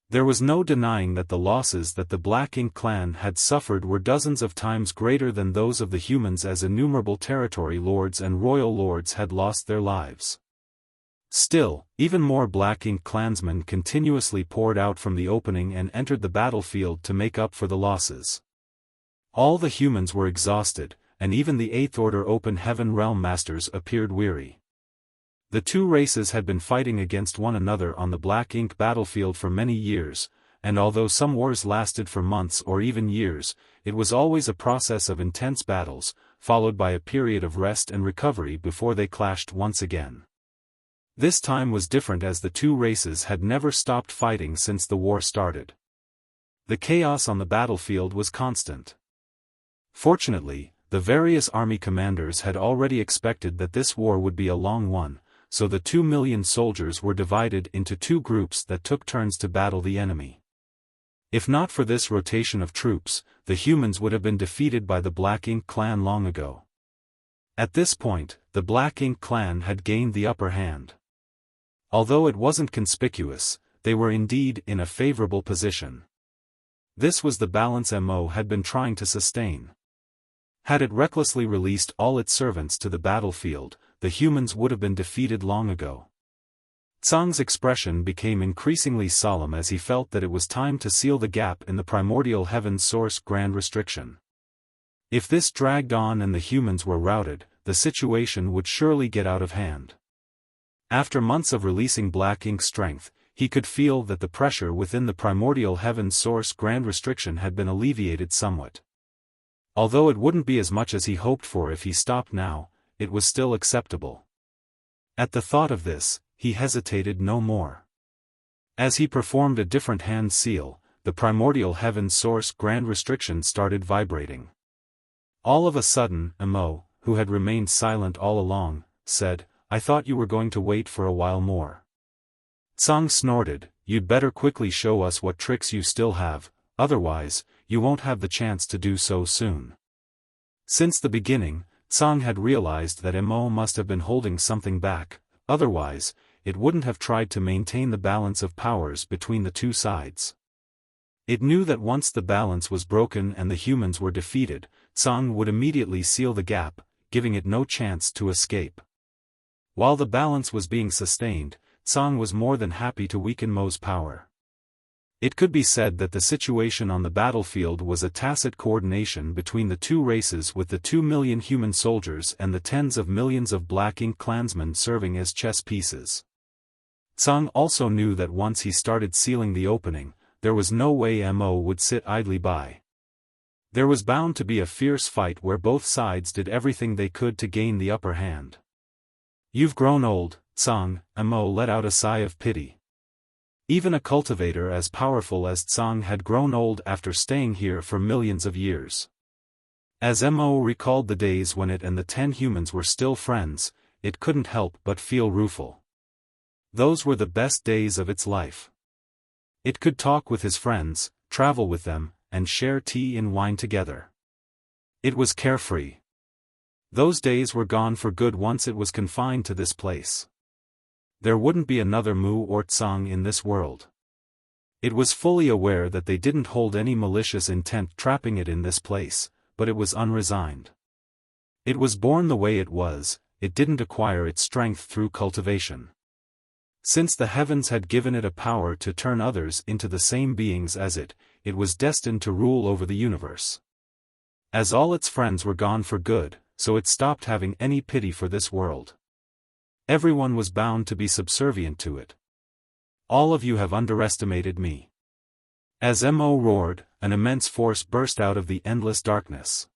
There was no denying that the losses that the Black Ink clan had suffered were dozens of times greater than those of the humans, as innumerable territory lords and royal lords had lost their lives. Still, even more Black Ink clansmen continuously poured out from the opening and entered the battlefield to make up for the losses. All the humans were exhausted, and even the Eighth Order Open Heaven realm masters appeared weary. The two races had been fighting against one another on the Black Ink battlefield for many years, and although some wars lasted for months or even years, it was always a process of intense battles, followed by a period of rest and recovery before they clashed once again. This time was different, as the two races had never stopped fighting since the war started. The chaos on the battlefield was constant. Fortunately, the various army commanders had already expected that this war would be a long one, so the 2 million soldiers were divided into two groups that took turns to battle the enemy. If not for this rotation of troops, the humans would have been defeated by the Black Ink clan long ago. At this point, the Black Ink clan had gained the upper hand. Although it wasn't conspicuous, they were indeed in a favorable position. This was the balance Mo had been trying to sustain. Had it recklessly released all its servants to the battlefield, the humans would have been defeated long ago. Tsang's expression became increasingly solemn as he felt that it was time to seal the gap in the primordial heaven's source grand restriction. If this dragged on and the humans were routed, the situation would surely get out of hand. After months of releasing black ink strength, he could feel that the pressure within the primordial heaven's source grand restriction had been alleviated somewhat. Although it wouldn't be as much as he hoped for if he stopped now, it was still acceptable. At the thought of this, he hesitated no more. As he performed a different hand seal, the primordial heaven's source grand restriction started vibrating. All of a sudden, Mo, who had remained silent all along, said, "I thought you were going to wait for a while more." Tsang snorted, "You'd better quickly show us what tricks you still have, otherwise, you won't have the chance to do so soon." Since the beginning, Tsang had realized that Mo must have been holding something back, otherwise, it wouldn't have tried to maintain the balance of powers between the two sides. It knew that once the balance was broken and the humans were defeated, Tsang would immediately seal the gap, giving it no chance to escape. While the balance was being sustained, Tsang was more than happy to weaken Mo's power. It could be said that the situation on the battlefield was a tacit coordination between the two races, with the 2 million human soldiers and the tens of millions of black ink clansmen serving as chess pieces. Tsang also knew that once he started sealing the opening, there was no way Mo would sit idly by. There was bound to be a fierce fight where both sides did everything they could to gain the upper hand. "You've grown old, Tsang," Mo let out a sigh of pity. Even a cultivator as powerful as Tsang had grown old after staying here for millions of years. As Mo recalled the days when it and the 10 humans were still friends, it couldn't help but feel rueful. Those were the best days of its life. It could talk with his friends, travel with them, and share tea and wine together. It was carefree. Those days were gone for good once it was confined to this place. There wouldn't be another Mu or Tsang in this world. It was fully aware that they didn't hold any malicious intent trapping it in this place, but it was unresigned. It was born the way it was, it didn't acquire its strength through cultivation. Since the heavens had given it a power to turn others into the same beings as it was destined to rule over the universe. As all its friends were gone for good, so it stopped having any pity for this world. Everyone was bound to be subservient to it. "All of you have underestimated me." As Mo roared, an immense force burst out of the endless darkness.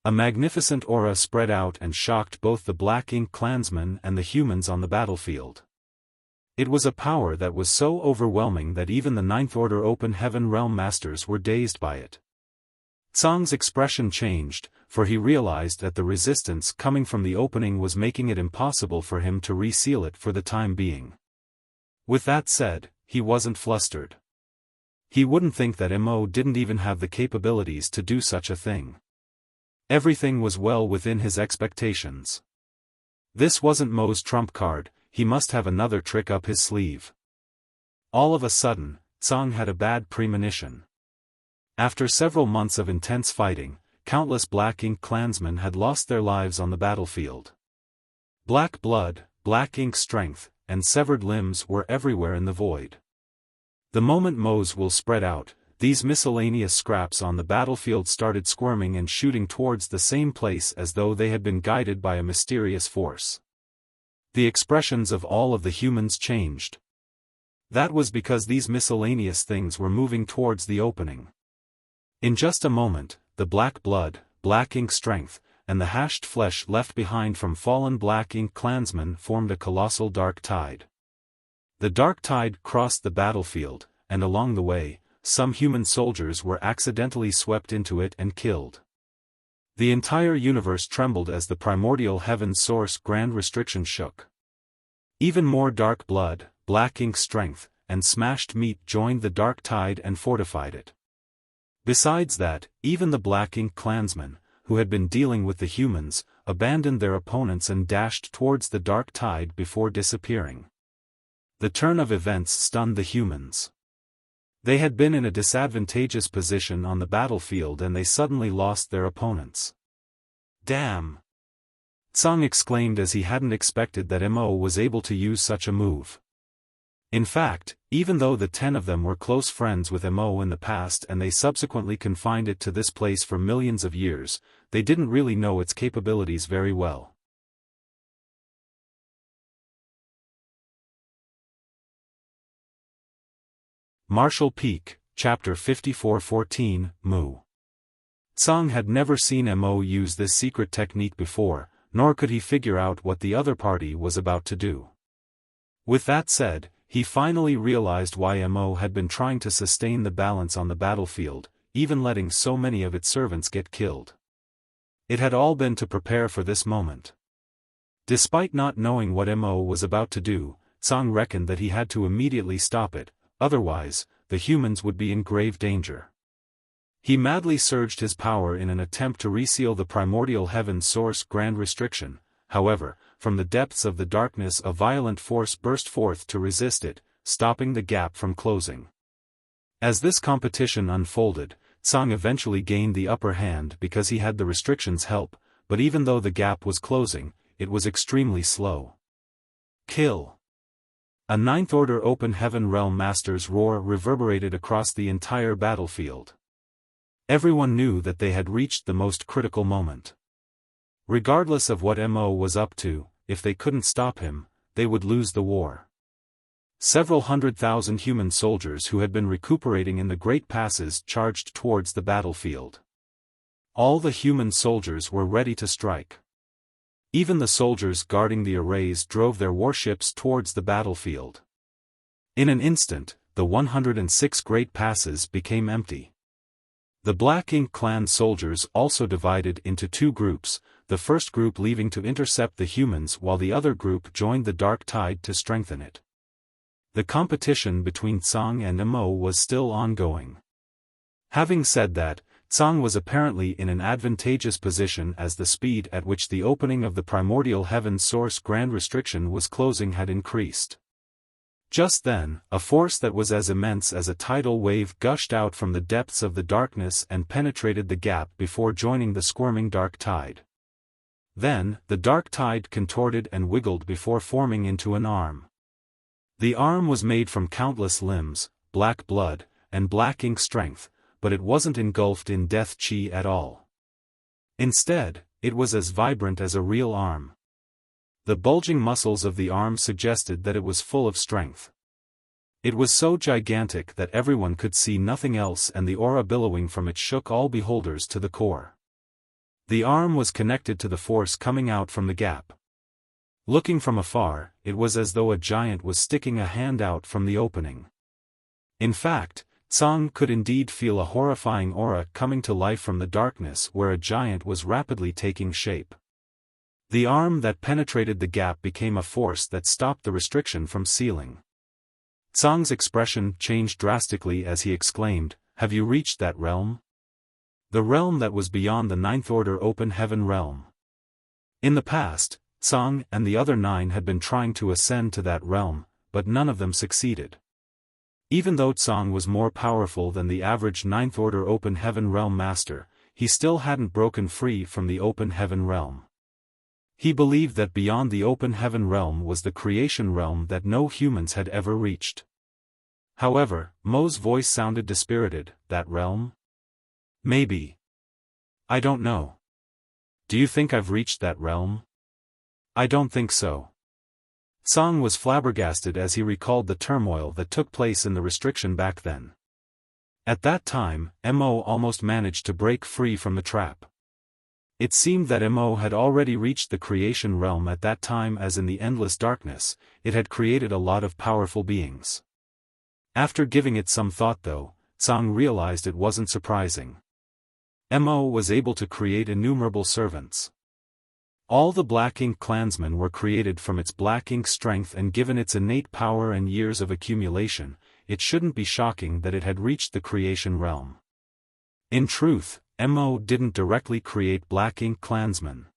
A magnificent aura spread out and shocked both the black ink clansmen and the humans on the battlefield. It was a power that was so overwhelming that even the Ninth Order Open Heaven Realm Masters were dazed by it. Tsang's expression changed, for he realized that the resistance coming from the opening was making it impossible for him to reseal it for the time being. With that said, he wasn't flustered. He wouldn't think that Mo didn't even have the capabilities to do such a thing. Everything was well within his expectations. This wasn't Mo's trump card, he must have another trick up his sleeve. All of a sudden, Tsang had a bad premonition. After several months of intense fighting, countless black ink clansmen had lost their lives on the battlefield. Black blood, black ink strength, and severed limbs were everywhere in the void. The moment Mo's will spread out, these miscellaneous scraps on the battlefield started squirming and shooting towards the same place as though they had been guided by a mysterious force. The expressions of all of the humans changed. That was because these miscellaneous things were moving towards the opening. In just a moment, the black blood, black ink strength, and the hashed flesh left behind from fallen black ink clansmen formed a colossal dark tide. The dark tide crossed the battlefield, and along the way, some human soldiers were accidentally swept into it and killed. The entire universe trembled as the primordial heaven's source grand restriction shook. Even more dark blood, black ink strength, and smashed meat joined the dark tide and fortified it. Besides that, even the black ink clansmen, who had been dealing with the humans, abandoned their opponents and dashed towards the dark tide before disappearing. The turn of events stunned the humans. They had been in a disadvantageous position on the battlefield and they suddenly lost their opponents. Damn! Tsang exclaimed as he hadn't expected that Mo was able to use such a move. In fact, even though the 10 of them were close friends with Mo in the past and they subsequently confined it to this place for millions of years, they didn't really know its capabilities very well. Martial Peak, Chapter 54:14, Mu. Tsang had never seen Mo use this secret technique before, nor could he figure out what the other party was about to do. With that said, he finally realized why Mo had been trying to sustain the balance on the battlefield, even letting so many of its servants get killed. It had all been to prepare for this moment. Despite not knowing what Mo was about to do, Tsang reckoned that he had to immediately stop it, otherwise, the humans would be in grave danger. He madly surged his power in an attempt to reseal the primordial heaven's source grand restriction. However, from the depths of the darkness a violent force burst forth to resist it, stopping the gap from closing. As this competition unfolded, Tsang eventually gained the upper hand because he had the restriction's help, but even though the gap was closing, it was extremely slow. Kill! A ninth-order open heaven realm master's roar reverberated across the entire battlefield. Everyone knew that they had reached the most critical moment. Regardless of what Mo was up to, if they couldn't stop him, they would lose the war. Several 100,000 human soldiers who had been recuperating in the great passes charged towards the battlefield. All the human soldiers were ready to strike. Even the soldiers guarding the arrays drove their warships towards the battlefield. In an instant, the 106 great passes became empty. The Black Ink clan soldiers also divided into two groups, the first group leaving to intercept the humans while the other group joined the Dark Tide to strengthen it. The competition between Tsang and Mo was still ongoing. Having said that, Tsang was apparently in an advantageous position as the speed at which the opening of the primordial heaven's source grand restriction was closing had increased. Just then, a force that was as immense as a tidal wave gushed out from the depths of the darkness and penetrated the gap before joining the squirming dark tide. Then, the dark tide contorted and wiggled before forming into an arm. The arm was made from countless limbs, black blood, and black ink strength, but it wasn't engulfed in death chi at all. Instead, it was as vibrant as a real arm. The bulging muscles of the arm suggested that it was full of strength. It was so gigantic that everyone could see nothing else and the aura billowing from it shook all beholders to the core. The arm was connected to the force coming out from the gap. Looking from afar, it was as though a giant was sticking a hand out from the opening. In fact, Tsang could indeed feel a horrifying aura coming to life from the darkness where a giant was rapidly taking shape. The arm that penetrated the gap became a force that stopped the restriction from sealing. Tsang's expression changed drastically as he exclaimed, "Have you reached that realm?" The realm that was beyond the ninth-order open heaven realm. In the past, Tsang and the other 9 had been trying to ascend to that realm, but none of them succeeded. Even though Tsang was more powerful than the average ninth-order open heaven realm master, he still hadn't broken free from the open heaven realm. He believed that beyond the open heaven realm was the creation realm that no humans had ever reached. However, Mo's voice sounded dispirited. That realm? Maybe. I don't know. Do you think I've reached that realm? I don't think so. Tsang was flabbergasted as he recalled the turmoil that took place in the restriction back then. At that time, Mo almost managed to break free from the trap. It seemed that Mo had already reached the creation realm at that time, as in the endless darkness, it had created a lot of powerful beings. After giving it some thought though, Tsang realized it wasn't surprising. Mo was able to create innumerable servants. All the Black Ink clansmen were created from its black ink strength, and given its innate power and years of accumulation, it shouldn't be shocking that it had reached the creation realm. In truth, Mo didn't directly create Black Ink clansmen.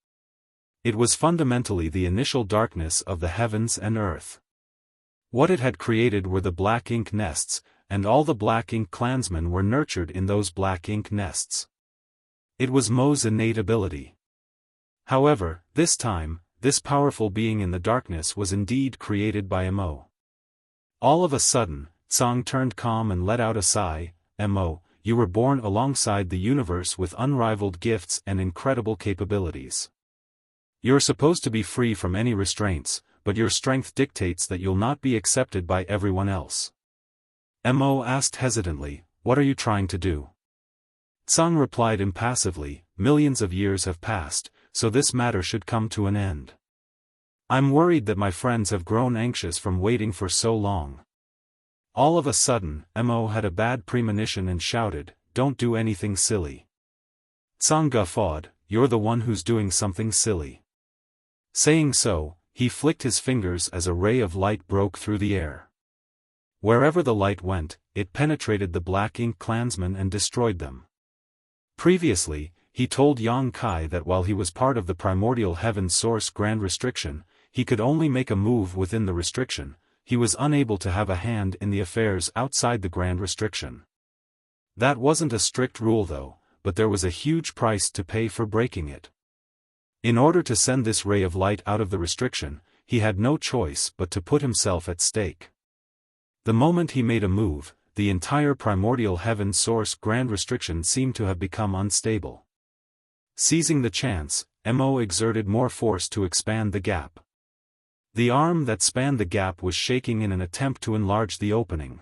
It was fundamentally the initial darkness of the heavens and earth. What it had created were the black ink nests, and all the black ink clansmen were nurtured in those black ink nests. It was Mo's innate ability. However, this time, this powerful being in the darkness was indeed created by Mo. All of a sudden, Tsang turned calm and let out a sigh. Mo, you were born alongside the universe with unrivaled gifts and incredible capabilities. You're supposed to be free from any restraints, but your strength dictates that you'll not be accepted by everyone else. Mo asked hesitantly, what are you trying to do? Tsang replied impassively, millions of years have passed, so this matter should come to an end. I'm worried that my friends have grown anxious from waiting for so long. All of a sudden, Mo had a bad premonition and shouted, don't do anything silly. Tsang guffawed, you're the one who's doing something silly. Saying so, he flicked his fingers as a ray of light broke through the air. Wherever the light went, it penetrated the black ink clansmen and destroyed them. Previously, he told Yang Kai that while he was part of the primordial heaven source grand restriction, he could only make a move within the restriction, he was unable to have a hand in the affairs outside the grand restriction. That wasn't a strict rule though, but there was a huge price to pay for breaking it. In order to send this ray of light out of the restriction, he had no choice but to put himself at stake. The moment he made a move, the entire primordial heaven source grand restriction seemed to have become unstable. Seizing the chance, Mo exerted more force to expand the gap. The arm that spanned the gap was shaking in an attempt to enlarge the opening.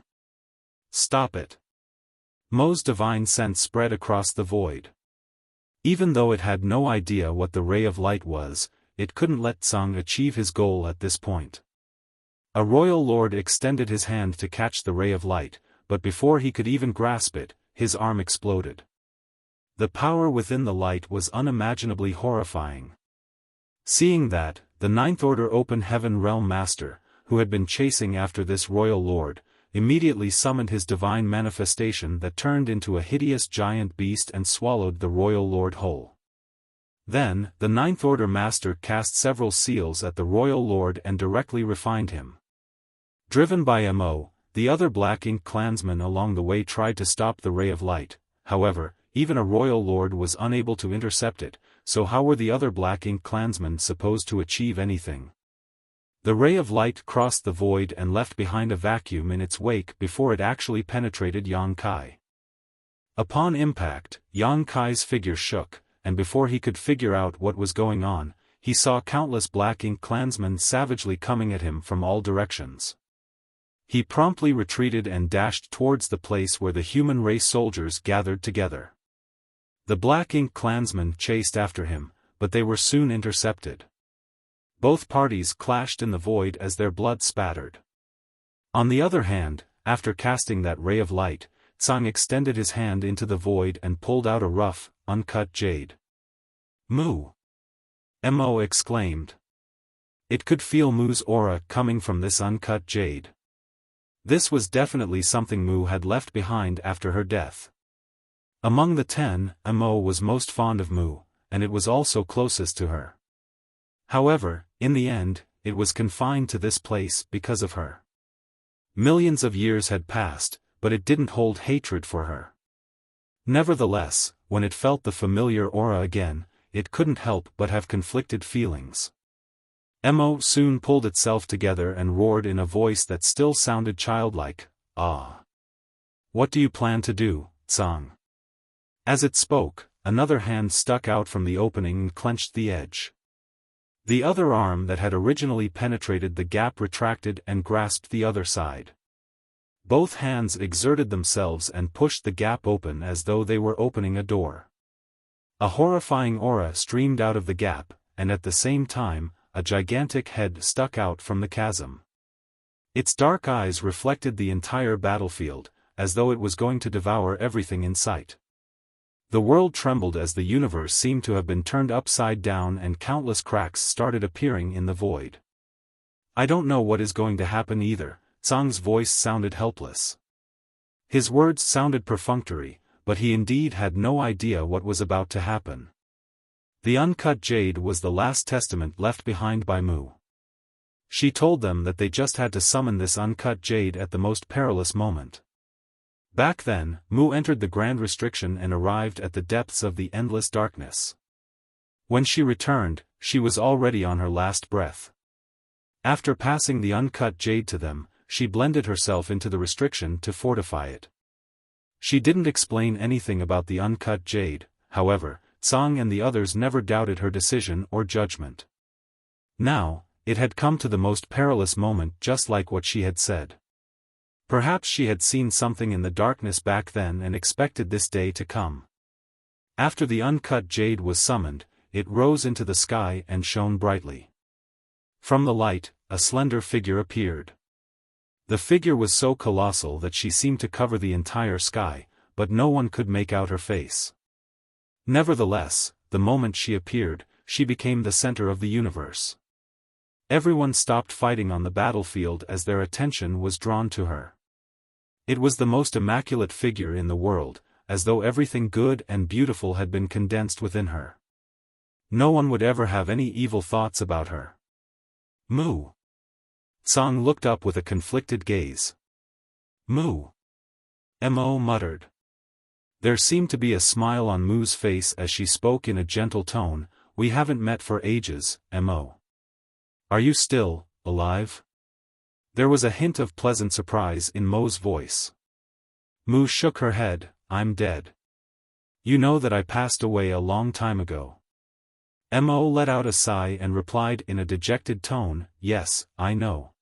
Stop it! Mo's divine sense spread across the void. Even though it had no idea what the ray of light was, it couldn't let Tsang achieve his goal at this point. A royal lord extended his hand to catch the ray of light, but before he could even grasp it, his arm exploded. The power within the light was unimaginably horrifying. Seeing that, the Ninth Order Open Heaven Realm Master, who had been chasing after this royal lord, immediately summoned his divine manifestation that turned into a hideous giant beast and swallowed the royal lord whole. Then, the Ninth Order Master cast several seals at the royal lord and directly refined him. Driven by Mo, the other black ink clansmen along the way tried to stop the ray of light, however, even a royal lord was unable to intercept it, so how were the other black ink clansmen supposed to achieve anything? The ray of light crossed the void and left behind a vacuum in its wake before it actually penetrated Yang Kai. Upon impact, Yang Kai's figure shook, and before he could figure out what was going on, he saw countless black ink clansmen savagely coming at him from all directions. He promptly retreated and dashed towards the place where the human race soldiers gathered together. The black ink clansmen chased after him, but they were soon intercepted. Both parties clashed in the void as their blood spattered. On the other hand, after casting that ray of light, Tsang extended his hand into the void and pulled out a rough, uncut jade. Mu! Mo exclaimed. It could feel Mu's aura coming from this uncut jade. This was definitely something Mu had left behind after her death. Among the 10, Mo was most fond of Mu, and it was also closest to her. However, in the end, it was confined to this place because of her. Millions of years had passed, but it didn't hold hatred for her. Nevertheless, when it felt the familiar aura again, it couldn't help but have conflicted feelings. Mo soon pulled itself together and roared in a voice that still sounded childlike, "Ah! What do you plan to do, Tsang?" As it spoke, another hand stuck out from the opening and clenched the edge. The other arm that had originally penetrated the gap retracted and grasped the other side. Both hands exerted themselves and pushed the gap open as though they were opening a door. A horrifying aura streamed out of the gap, and at the same time, a gigantic head stuck out from the chasm. Its dark eyes reflected the entire battlefield, as though it was going to devour everything in sight. The world trembled as the universe seemed to have been turned upside down and countless cracks started appearing in the void. "I don't know what is going to happen either," Tsang's voice sounded helpless. His words sounded perfunctory, but he indeed had no idea what was about to happen. The uncut jade was the last testament left behind by Mu. She told them that they just had to summon this uncut jade at the most perilous moment. Back then, Mu entered the Grand Restriction and arrived at the depths of the endless darkness. When she returned, she was already on her last breath. After passing the uncut jade to them, she blended herself into the restriction to fortify it. She didn't explain anything about the uncut jade, however. Tsang and the others never doubted her decision or judgment. Now, it had come to the most perilous moment, just like what she had said. Perhaps she had seen something in the darkness back then and expected this day to come. After the uncut jade was summoned, it rose into the sky and shone brightly. From the light, a slender figure appeared. The figure was so colossal that she seemed to cover the entire sky, but no one could make out her face. Nevertheless, the moment she appeared, she became the center of the universe. Everyone stopped fighting on the battlefield as their attention was drawn to her. It was the most immaculate figure in the world, as though everything good and beautiful had been condensed within her. No one would ever have any evil thoughts about her. Mu. Tsang looked up with a conflicted gaze. Mu. Mo muttered. There seemed to be a smile on Mu's face as she spoke in a gentle tone. We haven't met for ages, Mo. Are you still alive? There was a hint of pleasant surprise in Mo's voice. Mu shook her head. I'm dead. You know that I passed away a long time ago. Mo let out a sigh and replied in a dejected tone, yes, I know.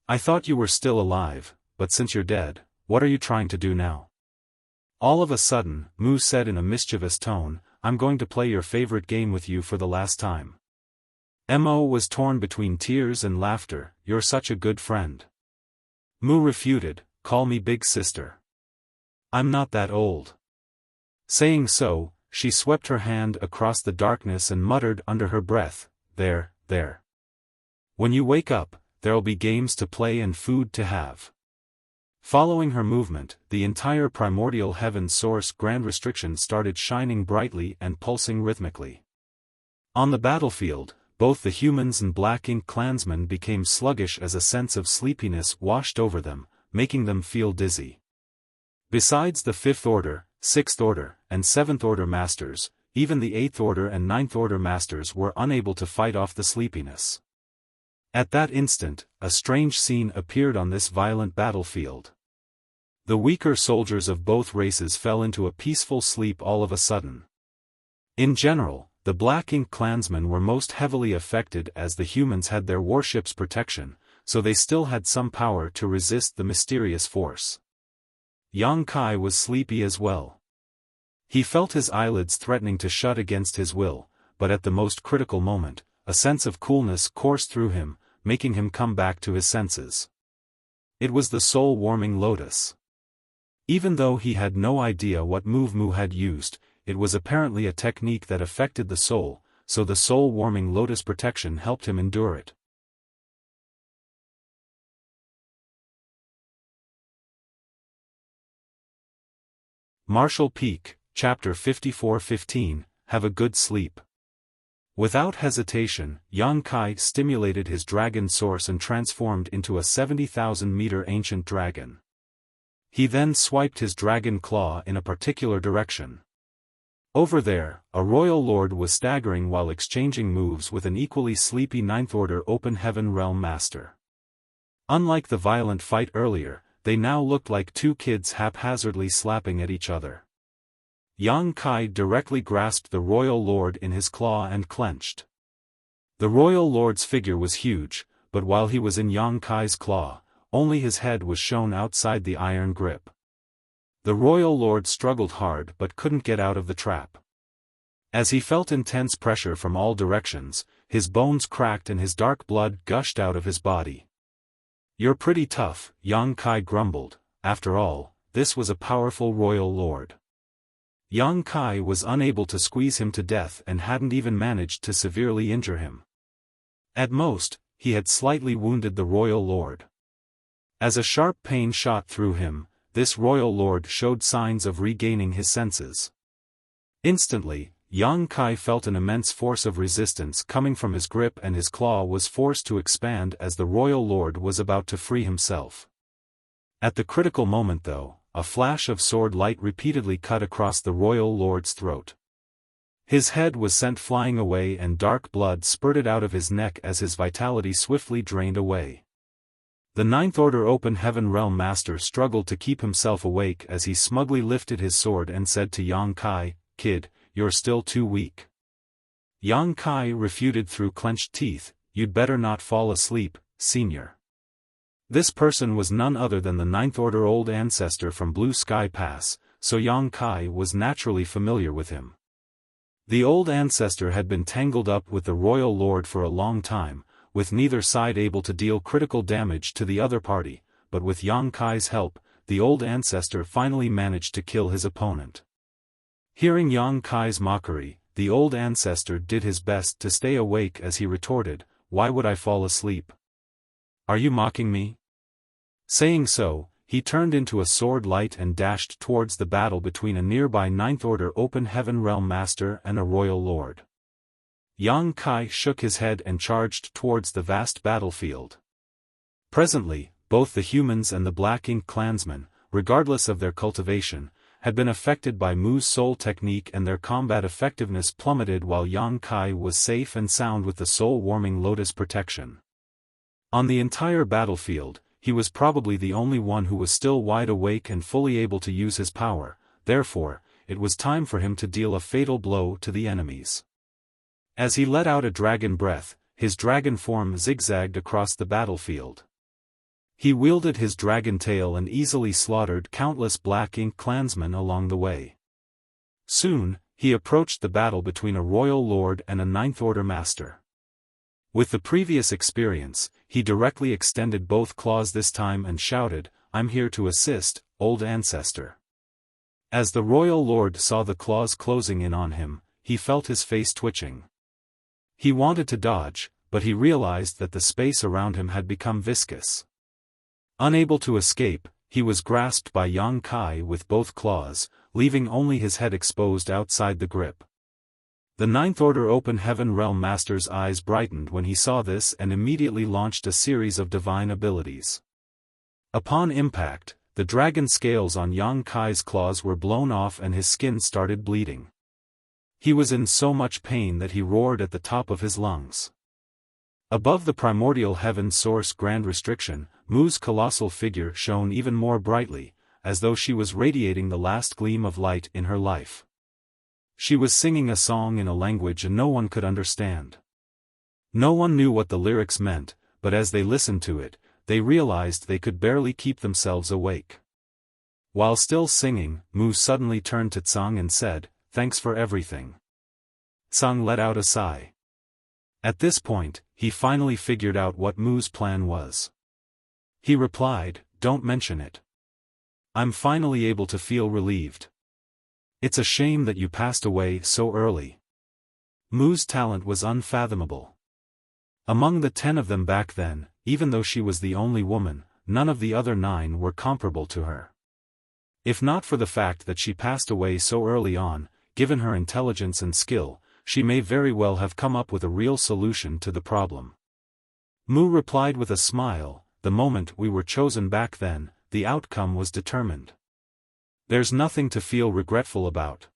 I thought you were still alive, but since you're dead, what are you trying to do now? All of a sudden, Mu said in a mischievous tone, I'm going to play your favorite game with you for the last time. Mo was torn between tears and laughter. You're such a good friend. Mu refuted, call me big sister. I'm not that old. Saying so, she swept her hand across the darkness and muttered under her breath, there. When you wake up, there'll be games to play and food to have. Following her movement, the entire primordial heaven source Grand Restriction started shining brightly and pulsing rhythmically. On the battlefield, both the humans and Black Ink clansmen became sluggish as a sense of sleepiness washed over them, making them feel dizzy. Besides the 5th Order, 6th Order, and 7th Order Masters, even the 8th Order and 9th Order Masters were unable to fight off the sleepiness. At that instant, a strange scene appeared on this violent battlefield. The weaker soldiers of both races fell into a peaceful sleep all of a sudden. In general, the Black Ink clansmen were most heavily affected as the humans had their warships' protection, so they still had some power to resist the mysterious force. Yang Kai was sleepy as well. He felt his eyelids threatening to shut against his will, but at the most critical moment, a sense of coolness coursed through him, making him come back to his senses. It was the soul-warming lotus. Even though he had no idea what move Mu had used, it was apparently a technique that affected the soul, so the soul-warming lotus protection helped him endure it. Martial Peak, Chapter 54:15, Have a good sleep. Without hesitation, Yang Kai stimulated his dragon source and transformed into a 70,000-meter ancient dragon. He then swiped his dragon claw in a particular direction. Over there, a royal lord was staggering while exchanging moves with an equally sleepy 9th Order Open Heaven Realm Master. Unlike the violent fight earlier, they now looked like two kids haphazardly slapping at each other. Yang Kai directly grasped the royal lord in his claw and clenched. The royal lord's figure was huge, but while he was in Yang Kai's claw, only his head was shown outside the iron grip. The royal lord struggled hard but couldn't get out of the trap. As he felt intense pressure from all directions, his bones cracked and his dark blood gushed out of his body. You're pretty tough, Yang Kai grumbled. After all, this was a powerful royal lord. Yang Kai was unable to squeeze him to death and hadn't even managed to severely injure him. At most, he had slightly wounded the royal lord. As a sharp pain shot through him, this royal lord showed signs of regaining his senses. Instantly, Yang Kai felt an immense force of resistance coming from his grip, and his claw was forced to expand as the royal lord was about to free himself. At the critical moment though, a flash of sword light repeatedly cut across the royal lord's throat. His head was sent flying away and dark blood spurted out of his neck as his vitality swiftly drained away. The Ninth Order Open Heaven Realm Master struggled to keep himself awake as he smugly lifted his sword and said to Yang Kai, "Kid, you're still too weak." Yang Kai refuted through clenched teeth, "You'd better not fall asleep, senior." This person was none other than the Ninth Order Old Ancestor from Blue Sky Pass, so Yang Kai was naturally familiar with him. The Old Ancestor had been tangled up with the Royal Lord for a long time, with neither side able to deal critical damage to the other party, but with Yang Kai's help, the Old Ancestor finally managed to kill his opponent. Hearing Yang Kai's mockery, the Old Ancestor did his best to stay awake as he retorted, "Why would I fall asleep? Are you mocking me?" Saying so, he turned into a sword light and dashed towards the battle between a nearby Ninth Order Open Heaven Realm Master and a Royal Lord. Yang Kai shook his head and charged towards the vast battlefield. Presently, both the humans and the Black Ink clansmen, regardless of their cultivation, had been affected by Mu's soul technique, and their combat effectiveness plummeted while Yang Kai was safe and sound with the soul-warming lotus protection. On the entire battlefield, he was probably the only one who was still wide awake and fully able to use his power, therefore, it was time for him to deal a fatal blow to the enemies. As he let out a dragon breath, his dragon form zigzagged across the battlefield. He wielded his dragon tail and easily slaughtered countless Black Ink clansmen along the way. Soon, he approached the battle between a Royal Lord and a Ninth Order Master. With the previous experience, he directly extended both claws this time and shouted, "I'm here to assist, Old Ancestor." As the Royal Lord saw the claws closing in on him, he felt his face twitching. He wanted to dodge, but he realized that the space around him had become viscous. Unable to escape, he was grasped by Yang Kai with both claws, leaving only his head exposed outside the grip. The Ninth Order Open Heaven Realm Master's eyes brightened when he saw this and immediately launched a series of divine abilities. Upon impact, the dragon scales on Yang Kai's claws were blown off and his skin started bleeding. He was in so much pain that he roared at the top of his lungs. Above the primordial heaven source grand restriction, Mu's colossal figure shone even more brightly, as though she was radiating the last gleam of light in her life. She was singing a song in a language no one could understand. No one knew what the lyrics meant, but as they listened to it, they realized they could barely keep themselves awake. While still singing, Mu suddenly turned to Tsang and said, "Thanks for everything." Tsang let out a sigh. At this point, he finally figured out what Mu's plan was. He replied, "Don't mention it. I'm finally able to feel relieved. It's a shame that you passed away so early." Mu's talent was unfathomable. Among the 10 of them back then, even though she was the only woman, none of the other 9 were comparable to her. If not for the fact that she passed away so early on, given her intelligence and skill, she may very well have come up with a real solution to the problem. Mu replied with a smile, "The moment we were chosen back then, the outcome was determined. There's nothing to feel regretful about.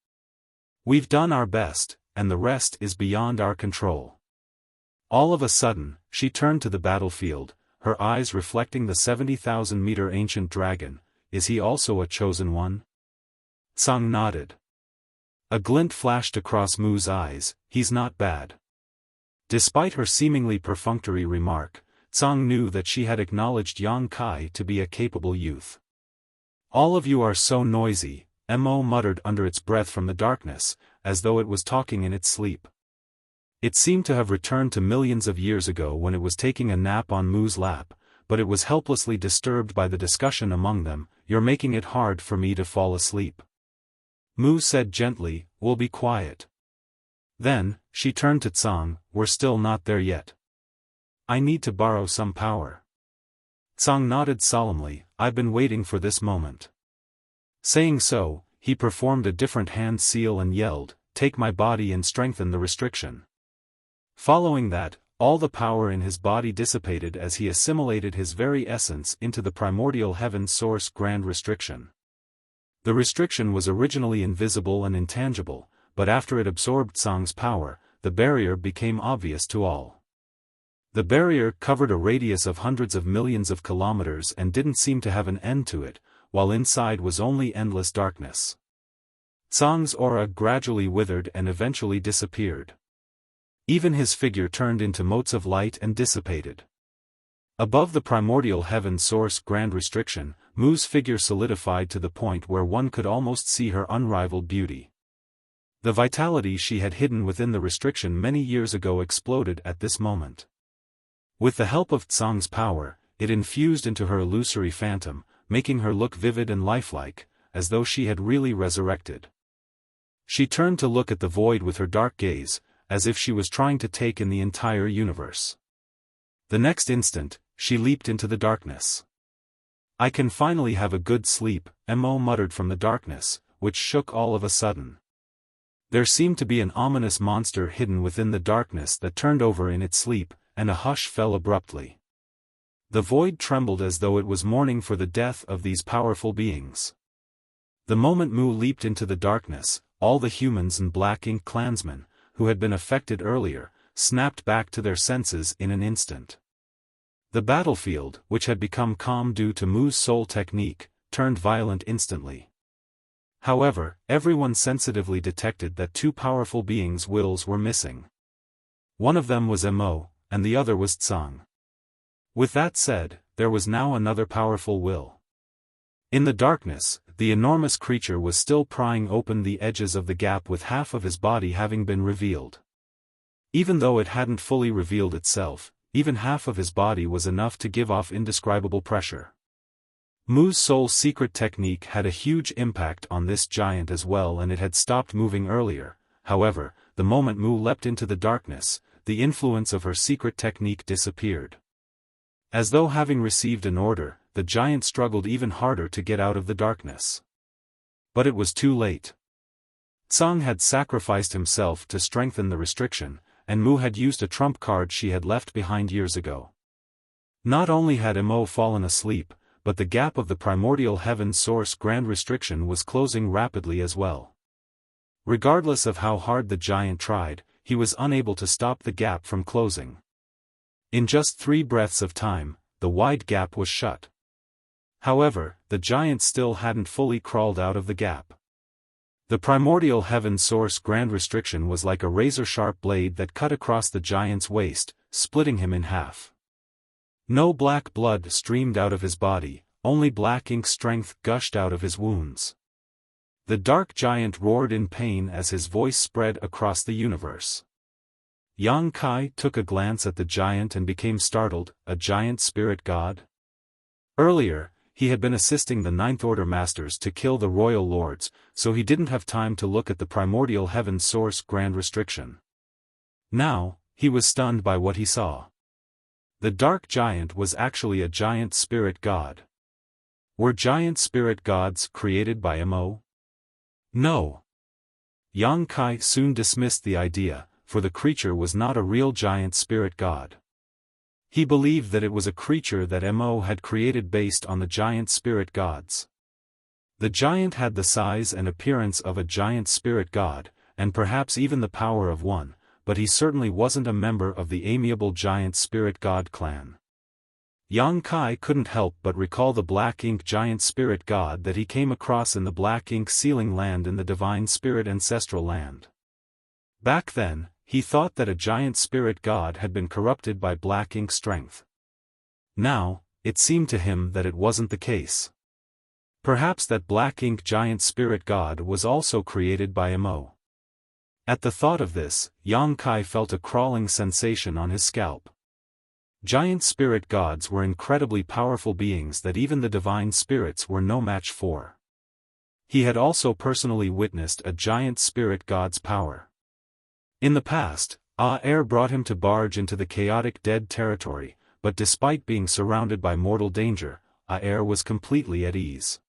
We've done our best, and the rest is beyond our control." All of a sudden, she turned to the battlefield, her eyes reflecting the 70,000-meter ancient dragon. "Is he also a chosen one?" Tsang nodded. A glint flashed across Mu's eyes, "He's not bad." Despite her seemingly perfunctory remark, Tsang knew that she had acknowledged Yang Kai to be a capable youth. "All of you are so noisy," Mo muttered under its breath from the darkness, as though it was talking in its sleep. It seemed to have returned to millions of years ago when it was taking a nap on Mu's lap, but it was helplessly disturbed by the discussion among them. "You're making it hard for me to fall asleep." Mu said gently, "We'll be quiet." Then, she turned to Tsang, "We're still not there yet. I need to borrow some power." Tsang nodded solemnly, "I've been waiting for this moment." Saying so, he performed a different hand seal and yelled, take my body and strengthen the restriction. Following that, all the power in his body dissipated as he assimilated his very essence into the primordial heaven source grand restriction. The restriction was originally invisible and intangible, but after it absorbed Tsang's power, the barrier became obvious to all. The barrier covered a radius of hundreds of millions of kilometers and didn't seem to have an end to it, while inside was only endless darkness. Tsang's aura gradually withered and eventually disappeared. Even his figure turned into motes of light and dissipated. Above the primordial heaven source grand restriction, Mu's figure solidified to the point where one could almost see her unrivaled beauty. The vitality she had hidden within the restriction many years ago exploded at this moment. With the help of Tsang's power, it infused into her illusory phantom, making her look vivid and lifelike, as though she had really resurrected. She turned to look at the void with her dark gaze, as if she was trying to take in the entire universe. The next instant, she leaped into the darkness. "I can finally have a good sleep," Mo muttered from the darkness, which shook all of a sudden. There seemed to be an ominous monster hidden within the darkness that turned over in its sleep, and a hush fell abruptly. The void trembled as though it was mourning for the death of these powerful beings. The moment Mu leaped into the darkness, all the humans and Black Ink clansmen, who had been affected earlier, snapped back to their senses in an instant. The battlefield, which had become calm due to Mu's soul technique, turned violent instantly. However, everyone sensitively detected that two powerful beings' wills were missing. One of them was Mo, and the other was Tsang. With that said, there was now another powerful will. In the darkness, the enormous creature was still prying open the edges of the gap with half of his body having been revealed. Even though it hadn't fully revealed itself, even half of his body was enough to give off indescribable pressure. Mu's soul secret technique had a huge impact on this giant as well, and it had stopped moving earlier. However, the moment Mu leapt into the darkness, the influence of her secret technique disappeared. As though having received an order, the giant struggled even harder to get out of the darkness. But it was too late. Tsang had sacrificed himself to strengthen the restriction, and Mu had used a trump card she had left behind years ago. Not only had Mo fallen asleep, but the gap of the primordial heaven source grand restriction was closing rapidly as well. Regardless of how hard the giant tried, he was unable to stop the gap from closing. In just 3 breaths of time, the wide gap was shut. However, the giant still hadn't fully crawled out of the gap. The primordial heaven source grand restriction was like a razor-sharp blade that cut across the giant's waist, splitting him in half. No black blood streamed out of his body, only Black Ink strength gushed out of his wounds. The dark giant roared in pain as his voice spread across the universe. Yang Kai took a glance at the giant and became startled. A giant spirit god? Earlier, he had been assisting the Ninth Order Masters to kill the Royal Lords, so he didn't have time to look at the primordial heaven source grand restriction. Now, he was stunned by what he saw. The dark giant was actually a giant spirit god. Were giant spirit gods created by Mo? No. Yang Kai soon dismissed the idea, for the creature was not a real giant spirit god. He believed that it was a creature that Mo had created based on the giant spirit gods. The giant had the size and appearance of a giant spirit god, and perhaps even the power of one, but he certainly wasn't a member of the amiable giant spirit god clan. Yang Kai couldn't help but recall the Black Ink giant spirit god that he came across in the Black Ink sealing land in the divine spirit ancestral land. Back then, he thought that a giant spirit god had been corrupted by Black Ink strength. Now, it seemed to him that it wasn't the case. Perhaps that Black Ink giant spirit god was also created by Mo. At the thought of this, Yang Kai felt a crawling sensation on his scalp. Giant spirit gods were incredibly powerful beings that even the divine spirits were no match for. He had also personally witnessed a giant spirit god's power. In the past, Air brought him to barge into the chaotic dead territory, but despite being surrounded by mortal danger, Air was completely at ease.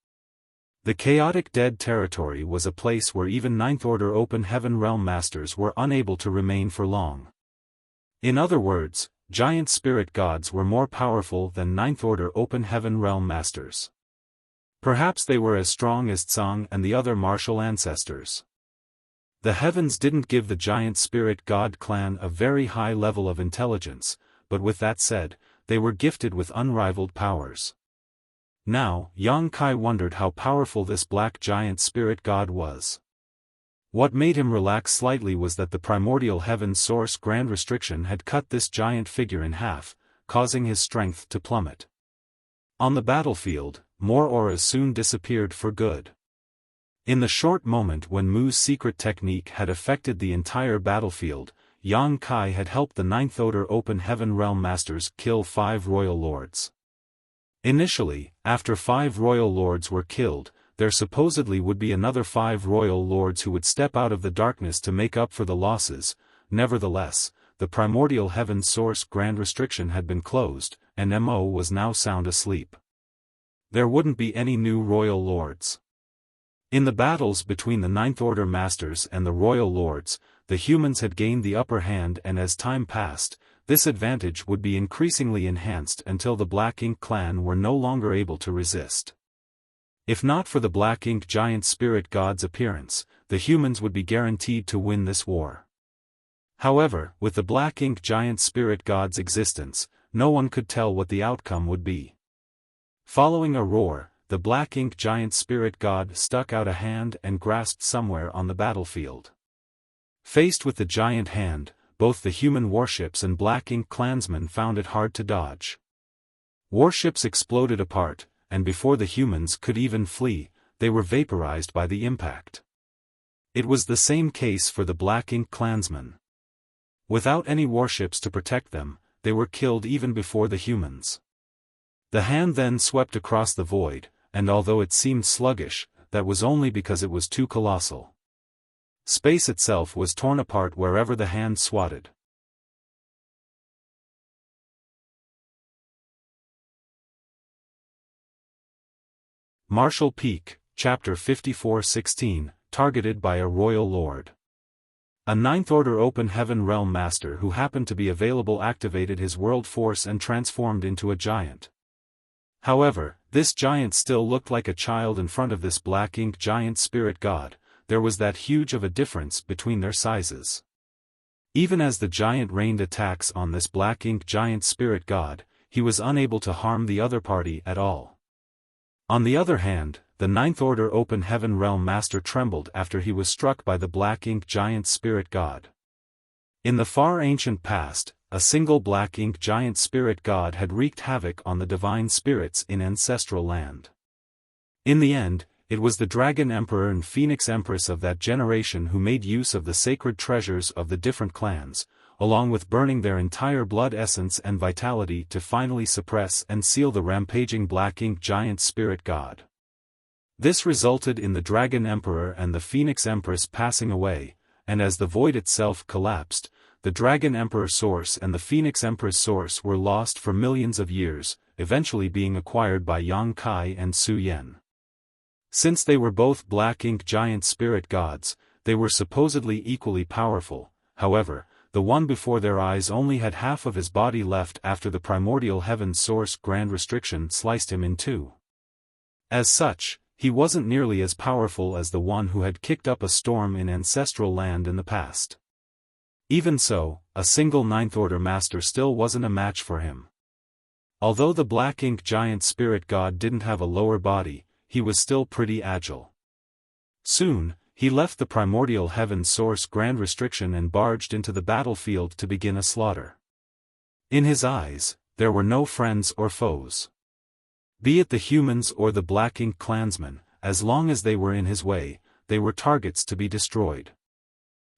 The chaotic dead territory was a place where even Ninth Order Open Heaven Realm Masters were unable to remain for long. In other words, giant spirit gods were more powerful than Ninth Order Open Heaven Realm Masters. Perhaps they were as strong as Tsang and the other martial ancestors. The heavens didn't give the giant spirit god clan a very high level of intelligence, but with that said, they were gifted with unrivaled powers. Now, Yang Kai wondered how powerful this black giant spirit god was. What made him relax slightly was that the primordial heaven source grand restriction had cut this giant figure in half, causing his strength to plummet. On the battlefield, more auras soon disappeared for good. In the short moment when Mu's secret technique had affected the entire battlefield, Yang Kai had helped the Ninth Order Open Heaven Realm Masters kill 5 royal lords. Initially, after 5 royal lords were killed, there supposedly would be another 5 royal lords who would step out of the darkness to make up for the losses. Nevertheless, the primordial heaven source grand restriction had been closed, and Mo was now sound asleep. There wouldn't be any new royal lords. In the battles between the Ninth Order Masters and the royal lords, the humans had gained the upper hand, and as time passed, this advantage would be increasingly enhanced until the Black Ink clan were no longer able to resist. If not for the Black Ink giant spirit god's appearance, the humans would be guaranteed to win this war. However, with the Black Ink giant spirit god's existence, no one could tell what the outcome would be. Following a roar, the Black Ink giant spirit god stuck out a hand and grasped somewhere on the battlefield. Faced with the giant hand, both the human warships and Black Ink clansmen found it hard to dodge. Warships exploded apart, and before the humans could even flee, they were vaporized by the impact. It was the same case for the Black Ink clansmen. Without any warships to protect them, they were killed even before the humans. The hand then swept across the void, and although it seemed sluggish, that was only because it was too colossal. Space itself was torn apart wherever the hand swatted. Martial Peak, Chapter 54-16, targeted by a royal lord. A Ninth Order Open Heaven Realm Master who happened to be available activated his world force and transformed into a giant. However, this giant still looked like a child in front of this Black Ink giant spirit god. There was that huge of a difference between their sizes. Even as the giant rained attacks on this Black Ink giant spirit god, he was unable to harm the other party at all. On the other hand, the Ninth Order Open Heaven Realm Master trembled after he was struck by the Black Ink giant spirit god. In the far ancient past, a single Black Ink giant spirit god had wreaked havoc on the divine spirits in ancestral land. In the end, it was the Dragon Emperor and Phoenix Empress of that generation who made use of the sacred treasures of the different clans, along with burning their entire blood essence and vitality to finally suppress and seal the rampaging Black Ink giant spirit god. This resulted in the Dragon Emperor and the Phoenix Empress passing away, and as the void itself collapsed, the Dragon Emperor source and the Phoenix Empress source were lost for millions of years, eventually being acquired by Yang Kai and Su Yan. Since they were both Black Ink giant spirit gods, they were supposedly equally powerful. However, the one before their eyes only had half of his body left after the primordial heaven source grand restriction sliced him in two. As such, he wasn't nearly as powerful as the one who had kicked up a storm in ancestral land in the past. Even so, a single Ninth Order Master still wasn't a match for him. Although the Black Ink giant spirit god didn't have a lower body, he was still pretty agile. Soon, he left the primordial heaven source grand restriction and barged into the battlefield to begin a slaughter. In his eyes, there were no friends or foes. Be it the humans or the Black Ink clansmen, as long as they were in his way, they were targets to be destroyed.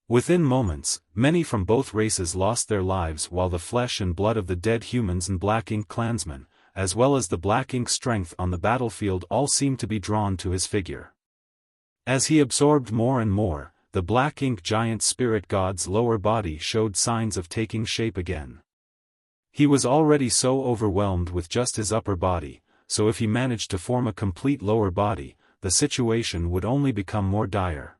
Within moments, many from both races lost their lives while the flesh and blood of the dead humans and Black Ink clansmen, as well as the Black Ink strength on the battlefield all seemed to be drawn to his figure. As he absorbed more and more, the Black Ink giant spirit god's lower body showed signs of taking shape again. He was already so overwhelmed with just his upper body, so if he managed to form a complete lower body, the situation would only become more dire.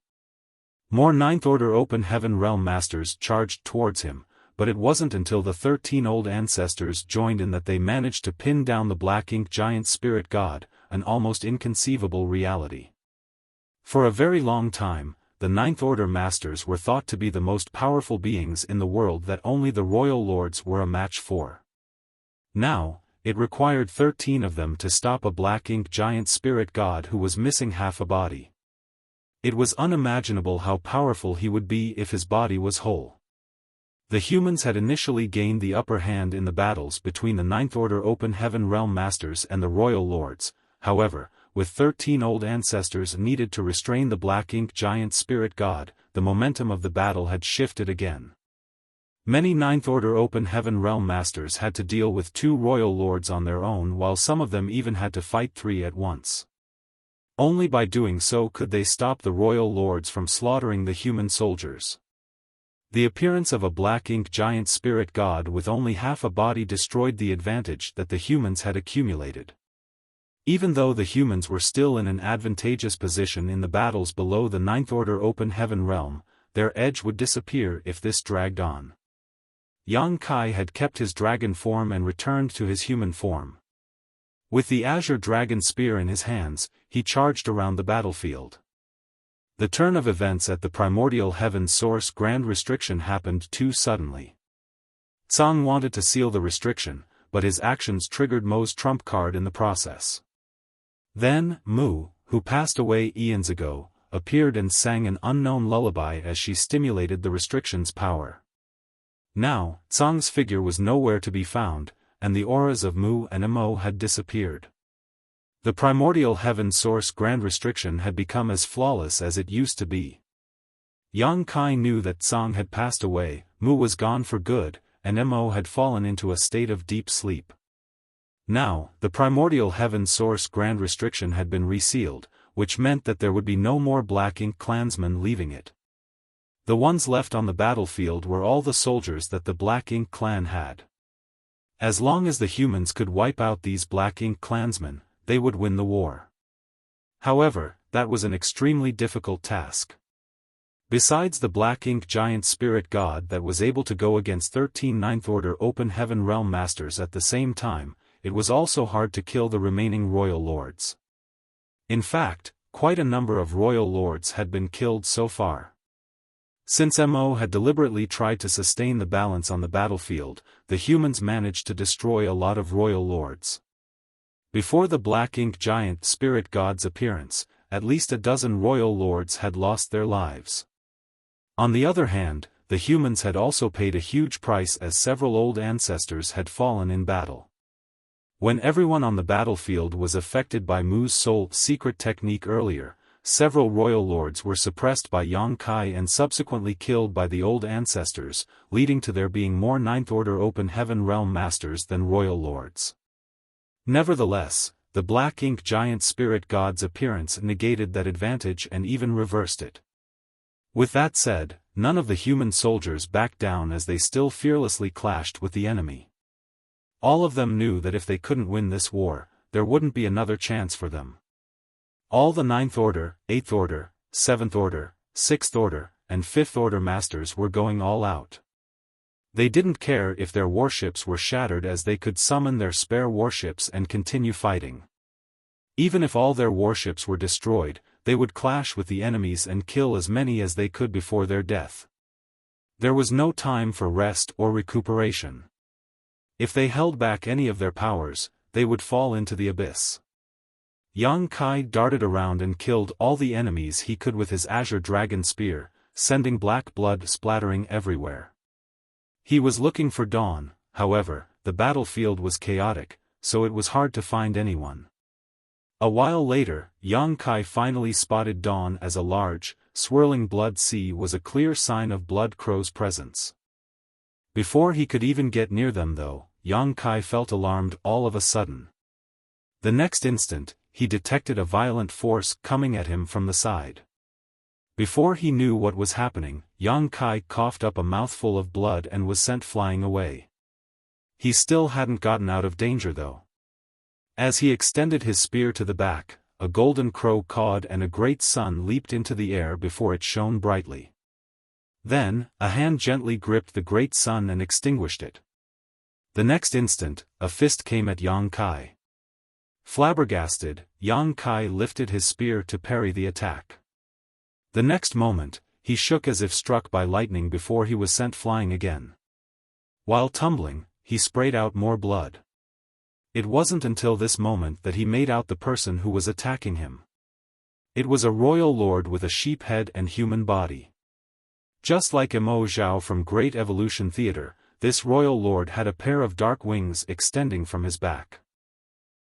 More Ninth Order Open Heaven Realm Masters charged towards him, but it wasn't until the 13 old ancestors joined in that they managed to pin down the Black Ink Giant Spirit God, an almost inconceivable reality. For a very long time, the Ninth Order Masters were thought to be the most powerful beings in the world that only the Royal Lords were a match for. Now, it required 13 of them to stop a Black Ink Giant Spirit God who was missing half a body. It was unimaginable how powerful he would be if his body was whole. The humans had initially gained the upper hand in the battles between the Ninth Order Open Heaven Realm Masters and the Royal Lords. However, with 13 old ancestors needed to restrain the Black Ink Giant Spirit God, the momentum of the battle had shifted again. Many Ninth Order Open Heaven Realm Masters had to deal with 2 Royal Lords on their own, while some of them even had to fight 3 at once. Only by doing so could they stop the Royal Lords from slaughtering the human soldiers. The appearance of a Black Ink Giant Spirit God with only half a body destroyed the advantage that the humans had accumulated. Even though the humans were still in an advantageous position in the battles below the Ninth Order Open Heaven Realm, their edge would disappear if this dragged on. Yang Kai had kept his dragon form and returned to his human form. With the Azure Dragon Spear in his hands, he charged around the battlefield. The turn of events at the Primordial Heaven Source Grand Restriction happened too suddenly. Tsang wanted to seal the restriction, but his actions triggered Mo's trump card in the process. Then, Mu, who passed away eons ago, appeared and sang an unknown lullaby as she stimulated the restriction's power. Now, Tsang's figure was nowhere to be found, and the auras of Mu and Mo had disappeared. The Primordial Heaven Source Grand Restriction had become as flawless as it used to be. Yang Kai knew that Tsang had passed away, Mu was gone for good, and Mo had fallen into a state of deep sleep. Now, the Primordial Heaven Source Grand Restriction had been resealed, which meant that there would be no more Black Ink clansmen leaving it. The ones left on the battlefield were all the soldiers that the Black Ink clan had. As long as the humans could wipe out these Black Ink clansmen, they would win the war. However, that was an extremely difficult task. Besides the Black Ink Giant Spirit God that was able to go against 13 Ninth Order Open Heaven Realm Masters at the same time, it was also hard to kill the remaining Royal Lords. In fact, quite a number of Royal Lords had been killed so far. Since Mo had deliberately tried to sustain the balance on the battlefield, the humans managed to destroy a lot of Royal Lords. Before the Black Ink Giant Spirit God's appearance, at least a dozen Royal Lords had lost their lives. On the other hand, the humans had also paid a huge price as several old ancestors had fallen in battle. When everyone on the battlefield was affected by Mu's soul secret technique earlier, several Royal Lords were suppressed by Yang Kai and subsequently killed by the old ancestors, leading to there being more Ninth Order Open Heaven Realm Masters than Royal Lords. Nevertheless, the Black Ink Giant Spirit God's appearance negated that advantage and even reversed it. With that said, none of the human soldiers backed down as they still fearlessly clashed with the enemy. All of them knew that if they couldn't win this war, there wouldn't be another chance for them. All the Ninth Order, Eighth Order, Seventh Order, Sixth Order, and Fifth Order Masters were going all out. They didn't care if their warships were shattered as they could summon their spare warships and continue fighting. Even if all their warships were destroyed, they would clash with the enemies and kill as many as they could before their death. There was no time for rest or recuperation. If they held back any of their powers, they would fall into the abyss. Yang Kai darted around and killed all the enemies he could with his Azure Dragon Spear, sending black blood splattering everywhere. He was looking for Dawn, however, the battlefield was chaotic, so it was hard to find anyone. A while later, Yang Kai finally spotted Dawn as a large, swirling blood sea was a clear sign of Blood Crow's presence. Before he could even get near them though, Yang Kai felt alarmed all of a sudden. The next instant, he detected a violent force coming at him from the side. Before he knew what was happening, Yang Kai coughed up a mouthful of blood and was sent flying away. He still hadn't gotten out of danger though. As he extended his spear to the back, a golden crow cawed and a great sun leaped into the air before it shone brightly. Then, a hand gently gripped the great sun and extinguished it. The next instant, a fist came at Yang Kai. Flabbergasted, Yang Kai lifted his spear to parry the attack. The next moment, he shook as if struck by lightning before he was sent flying again. While tumbling, he sprayed out more blood. It wasn't until this moment that he made out the person who was attacking him. It was a royal lord with a sheep head and human body. Just like Emo Zhao from Great Evolution Theater, this royal lord had a pair of dark wings extending from his back.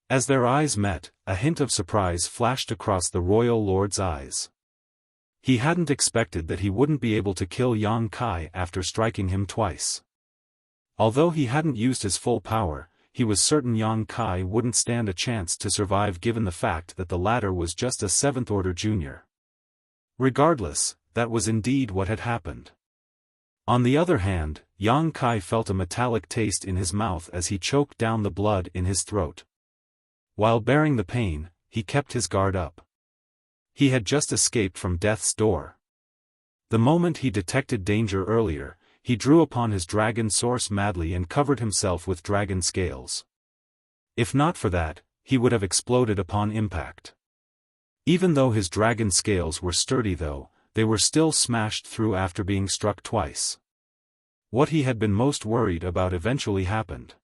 As their eyes met, a hint of surprise flashed across the royal lord's eyes. He hadn't expected that he wouldn't be able to kill Yang Kai after striking him twice. Although he hadn't used his full power, he was certain Yang Kai wouldn't stand a chance to survive given the fact that the latter was just a 7th order junior. Regardless, that was indeed what had happened. On the other hand, Yang Kai felt a metallic taste in his mouth as he choked down the blood in his throat. While bearing the pain, he kept his guard up. He had just escaped from death's door. The moment he detected danger earlier, he drew upon his dragon source madly and covered himself with dragon scales. If not for that, he would have exploded upon impact. Even though his dragon scales were sturdy though, they were still smashed through after being struck twice. What he had been most worried about eventually happened.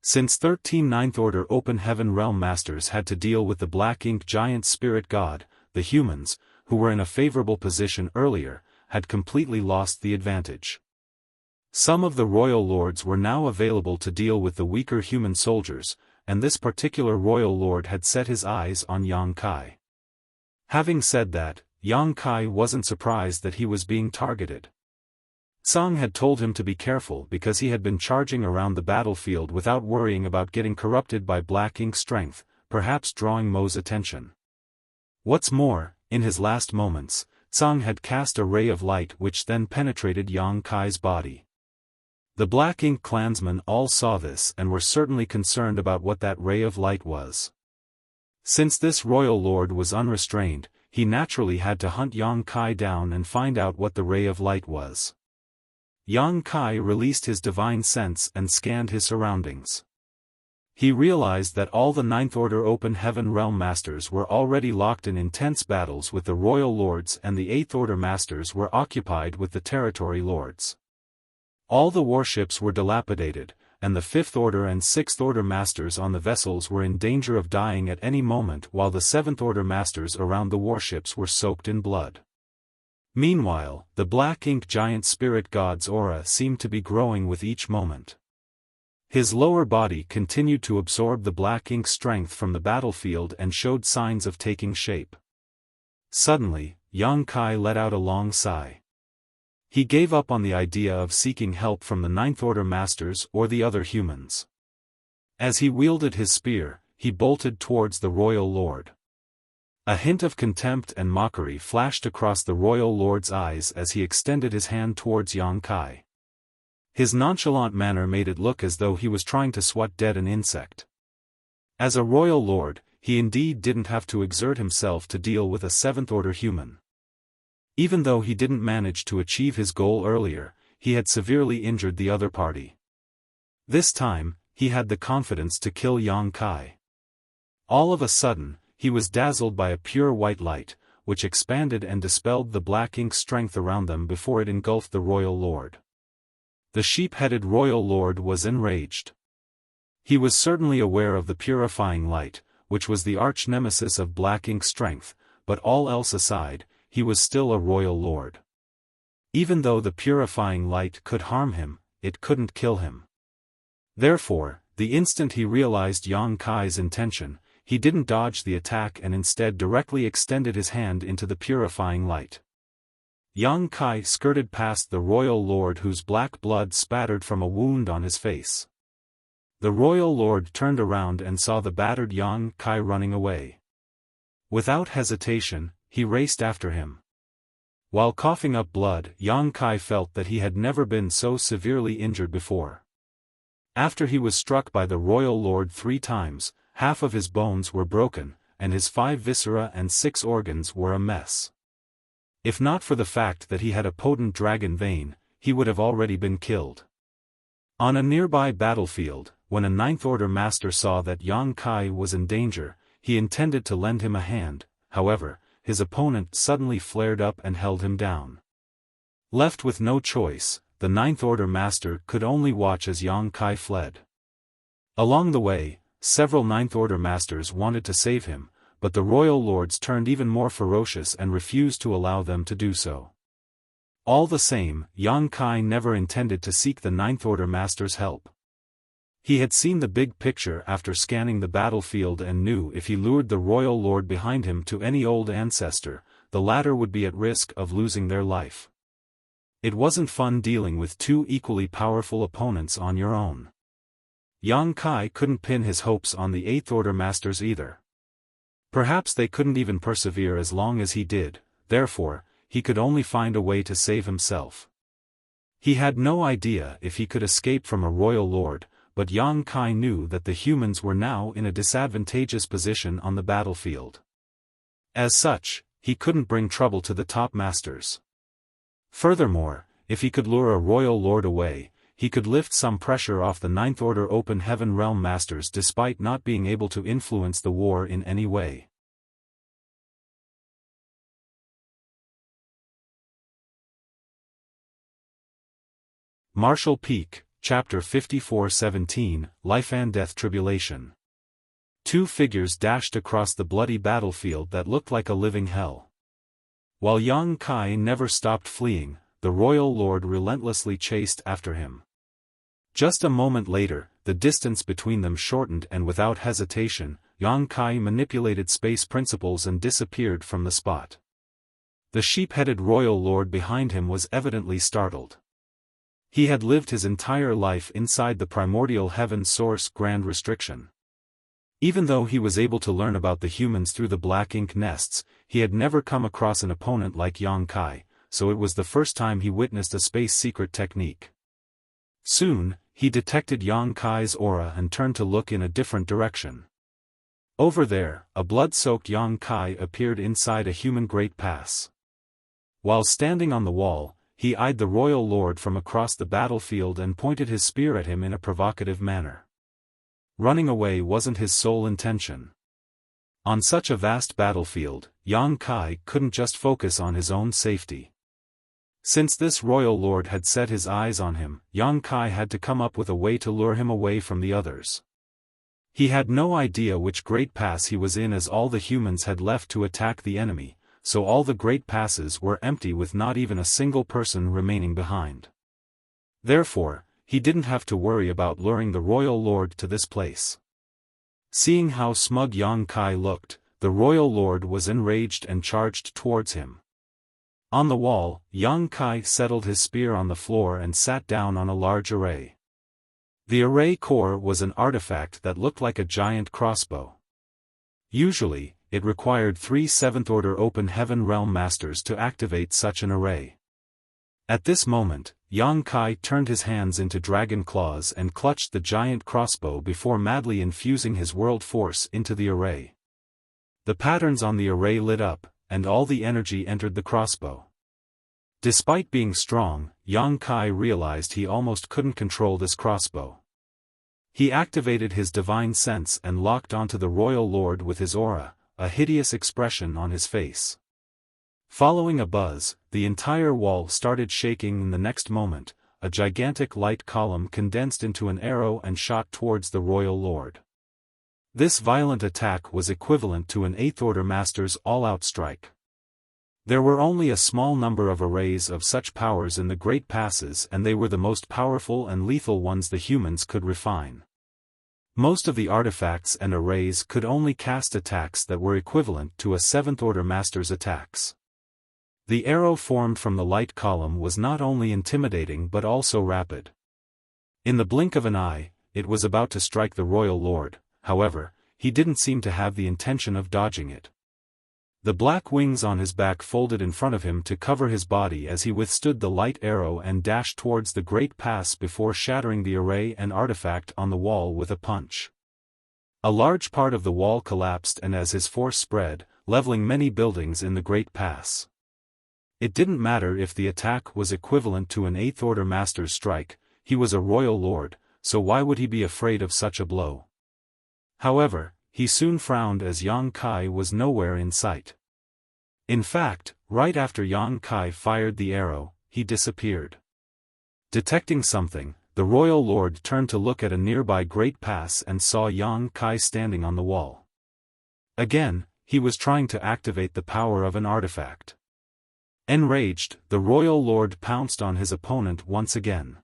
Since 13 Ninth Order Open Heaven Realm Masters had to deal with the Black Ink Giant Spirit God, the humans, who were in a favorable position earlier, had completely lost the advantage. Some of the royal lords were now available to deal with the weaker human soldiers, and this particular royal lord had set his eyes on Yang Kai. Having said that, Yang Kai wasn't surprised that he was being targeted. Tsang had told him to be careful because he had been charging around the battlefield without worrying about getting corrupted by black ink strength, perhaps drawing Mo's attention. What's more, in his last moments, Tsang had cast a ray of light which then penetrated Yang Kai's body. The Black Ink clansmen all saw this and were certainly concerned about what that ray of light was. Since this royal lord was unrestrained, he naturally had to hunt Yang Kai down and find out what the ray of light was. Yang Kai released his divine sense and scanned his surroundings. He realized that all the Ninth Order Open Heaven Realm Masters were already locked in intense battles with the Royal Lords and the Eighth Order Masters were occupied with the Territory Lords. All the warships were dilapidated, and the Fifth Order and Sixth Order Masters on the vessels were in danger of dying at any moment while the Seventh Order Masters around the warships were soaked in blood. Meanwhile, the Black Ink Giant Spirit God's aura seemed to be growing with each moment. His lower body continued to absorb the black ink strength from the battlefield and showed signs of taking shape. Suddenly, Yang Kai let out a long sigh. He gave up on the idea of seeking help from the Ninth Order Masters or the other humans. As he wielded his spear, he bolted towards the Royal Lord. A hint of contempt and mockery flashed across the Royal Lord's eyes as he extended his hand towards Yang Kai. His nonchalant manner made it look as though he was trying to swat dead an insect. As a royal lord, he indeed didn't have to exert himself to deal with a Seventh Order human. Even though he didn't manage to achieve his goal earlier, he had severely injured the other party. This time, he had the confidence to kill Yang Kai. All of a sudden, he was dazzled by a pure white light, which expanded and dispelled the black ink strength around them before it engulfed the royal lord. The sheep-headed royal lord was enraged. He was certainly aware of the purifying light, which was the arch-nemesis of black ink strength, but all else aside, he was still a royal lord. Even though the purifying light could harm him, it couldn't kill him. Therefore, the instant he realized Yang Kai's intention, he didn't dodge the attack and instead directly extended his hand into the purifying light. Yang Kai skirted past the royal lord whose black blood spattered from a wound on his face. The royal lord turned around and saw the battered Yang Kai running away. Without hesitation, he raced after him. While coughing up blood, Yang Kai felt that he had never been so severely injured before. After he was struck by the royal lord 3 times, half of his bones were broken, and his 5 viscera and 6 organs were a mess. If not for the fact that he had a potent dragon vein, he would have already been killed. On a nearby battlefield, when a Ninth Order master saw that Yang Kai was in danger, he intended to lend him a hand. However, his opponent suddenly flared up and held him down. Left with no choice, the Ninth Order master could only watch as Yang Kai fled. Along the way, several Ninth Order masters wanted to save him, but the royal lords turned even more ferocious and refused to allow them to do so. All the same, Yang Kai never intended to seek the Ninth Order master's help. He had seen the big picture after scanning the battlefield and knew if he lured the royal lord behind him to any old ancestor, the latter would be at risk of losing their life. It wasn't fun dealing with 2 equally powerful opponents on your own. Yang Kai couldn't pin his hopes on the Eighth Order masters either. Perhaps they couldn't even persevere as long as he did, therefore, he could only find a way to save himself. He had no idea if he could escape from a royal lord, but Yang Kai knew that the humans were now in a disadvantageous position on the battlefield. As such, he couldn't bring trouble to the top masters. Furthermore, if he could lure a royal lord away, he could lift some pressure off the Ninth Order Open Heaven Realm masters despite not being able to influence the war in any way. Martial Peak, Chapter 54:17, Life and Death Tribulation. 2 figures dashed across the bloody battlefield that looked like a living hell. While Yang Kai never stopped fleeing, the royal lord relentlessly chased after him. Just a moment later, the distance between them shortened and without hesitation, Yang Kai manipulated space principles and disappeared from the spot. The sheep-headed royal lord behind him was evidently startled. He had lived his entire life inside the primordial heaven source Grand Restriction. Even though he was able to learn about the humans through the black ink nests, he had never come across an opponent like Yang Kai, so it was the first time he witnessed a space secret technique. Soon, he detected Yang Kai's aura and turned to look in a different direction. Over there, a blood-soaked Yang Kai appeared inside a human great pass. While standing on the wall, he eyed the royal lord from across the battlefield and pointed his spear at him in a provocative manner. Running away wasn't his sole intention. On such a vast battlefield, Yang Kai couldn't just focus on his own safety. Since this royal lord had set his eyes on him, Yang Kai had to come up with a way to lure him away from the others. He had no idea which great pass he was in as all the humans had left to attack the enemy, so all the great passes were empty with not even a single person remaining behind. Therefore, he didn't have to worry about luring the royal lord to this place. Seeing how smug Yang Kai looked, the royal lord was enraged and charged towards him. On the wall, Yang Kai settled his spear on the floor and sat down on a large array. The array core was an artifact that looked like a giant crossbow. Usually, it required 3 Seventh Order Open Heaven Realm Masters to activate such an array. At this moment, Yang Kai turned his hands into dragon claws and clutched the giant crossbow before madly infusing his world force into the array. The patterns on the array lit up, and all the energy entered the crossbow. Despite being strong, Yang Kai realized he almost couldn't control this crossbow. He activated his divine sense and locked onto the royal lord with his aura, a hideous expression on his face. Following a buzz, the entire wall started shaking. In the next moment, a gigantic light column condensed into an arrow and shot towards the royal lord. This violent attack was equivalent to an Eighth Order Master's all-out strike. There were only a small number of arrays of such powers in the Great Passes, and they were the most powerful and lethal ones the humans could refine. Most of the artifacts and arrays could only cast attacks that were equivalent to a Seventh Order Master's attacks. The arrow formed from the light column was not only intimidating but also rapid. In the blink of an eye, it was about to strike the royal lord. However, he didn't seem to have the intention of dodging it. The black wings on his back folded in front of him to cover his body as he withstood the light arrow and dashed towards the great pass before shattering the array and artifact on the wall with a punch. A large part of the wall collapsed, and as his force spread, leveling many buildings in the Great Pass. It didn't matter if the attack was equivalent to an Eighth Order Master's strike, he was a royal lord, so why would he be afraid of such a blow? However, he soon frowned as Yang Kai was nowhere in sight. In fact, right after Yang Kai fired the arrow, he disappeared. Detecting something, the royal lord turned to look at a nearby great pass and saw Yang Kai standing on the wall. Again, he was trying to activate the power of an artifact. Enraged, the royal lord pounced on his opponent once again.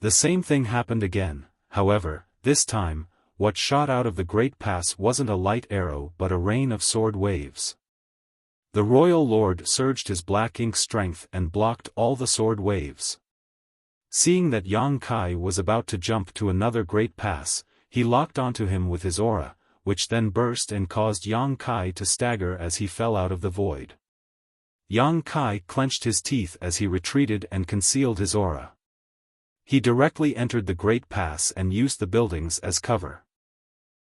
The same thing happened again, however, this time, what shot out of the great pass wasn't a light arrow but a rain of sword waves. The royal lord surged his black ink strength and blocked all the sword waves. Seeing that Yang Kai was about to jump to another great pass, he locked onto him with his aura, which then burst and caused Yang Kai to stagger as he fell out of the void. Yang Kai clenched his teeth as he retreated and concealed his aura. He directly entered the great pass and used the buildings as cover.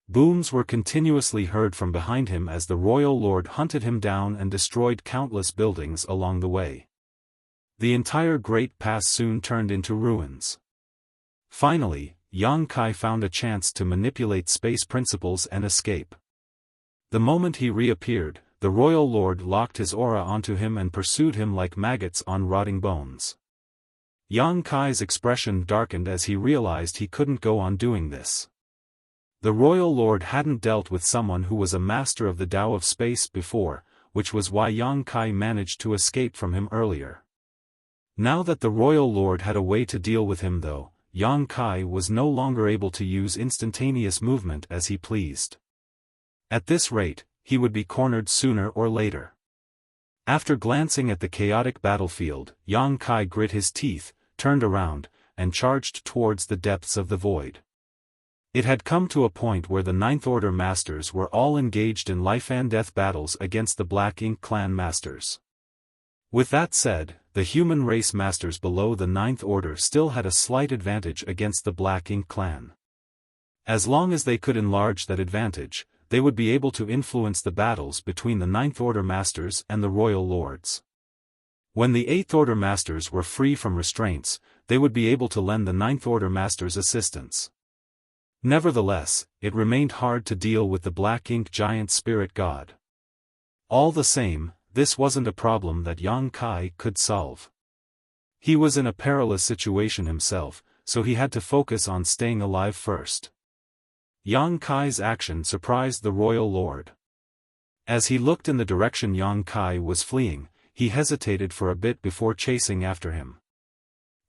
Booms were continuously heard from behind him as the royal lord hunted him down and destroyed countless buildings along the way. The entire great pass soon turned into ruins. Finally, Yang Kai found a chance to manipulate space principles and escape. The moment he reappeared, the royal lord locked his aura onto him and pursued him like maggots on rotting bones. Yang Kai's expression darkened as he realized he couldn't go on doing this. The royal lord hadn't dealt with someone who was a master of the Tao of space before, which was why Yang Kai managed to escape from him earlier. Now that the royal lord had a way to deal with him though, Yang Kai was no longer able to use instantaneous movement as he pleased. At this rate, he would be cornered sooner or later. After glancing at the chaotic battlefield, Yang Kai grit his teeth, turned around, and charged towards the depths of the void. It had come to a point where the Ninth Order Masters were all engaged in life-and-death battles against the Black Ink Clan Masters. With that said, the human race masters below the Ninth Order still had a slight advantage against the Black Ink Clan. As long as they could enlarge that advantage, they would be able to influence the battles between the Ninth Order Masters and the Royal Lords. When the Eighth Order Masters were free from restraints, they would be able to lend the Ninth Order Masters assistance. Nevertheless, it remained hard to deal with the Black Ink Giant Spirit God. All the same, this wasn't a problem that Yang Kai could solve. He was in a perilous situation himself, so he had to focus on staying alive first. Yang Kai's action surprised the royal lord. As he looked in the direction Yang Kai was fleeing, he hesitated for a bit before chasing after him.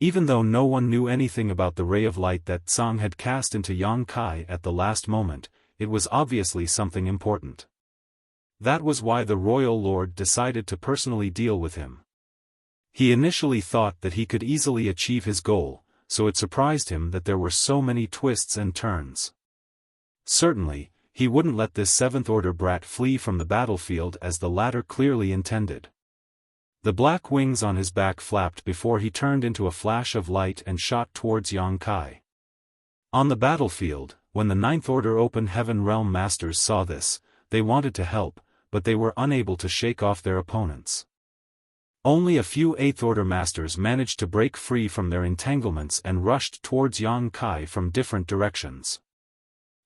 Even though no one knew anything about the ray of light that Tsang had cast into Yang Kai at the last moment, it was obviously something important. That was why the royal lord decided to personally deal with him. He initially thought that he could easily achieve his goal, so it surprised him that there were so many twists and turns. Certainly, he wouldn't let this Seventh Order brat flee from the battlefield as the latter clearly intended. The black wings on his back flapped before he turned into a flash of light and shot towards Yang Kai. On the battlefield, when the Ninth Order Open Heaven Realm Masters saw this, they wanted to help, but they were unable to shake off their opponents. Only a few Eighth Order Masters managed to break free from their entanglements and rushed towards Yang Kai from different directions.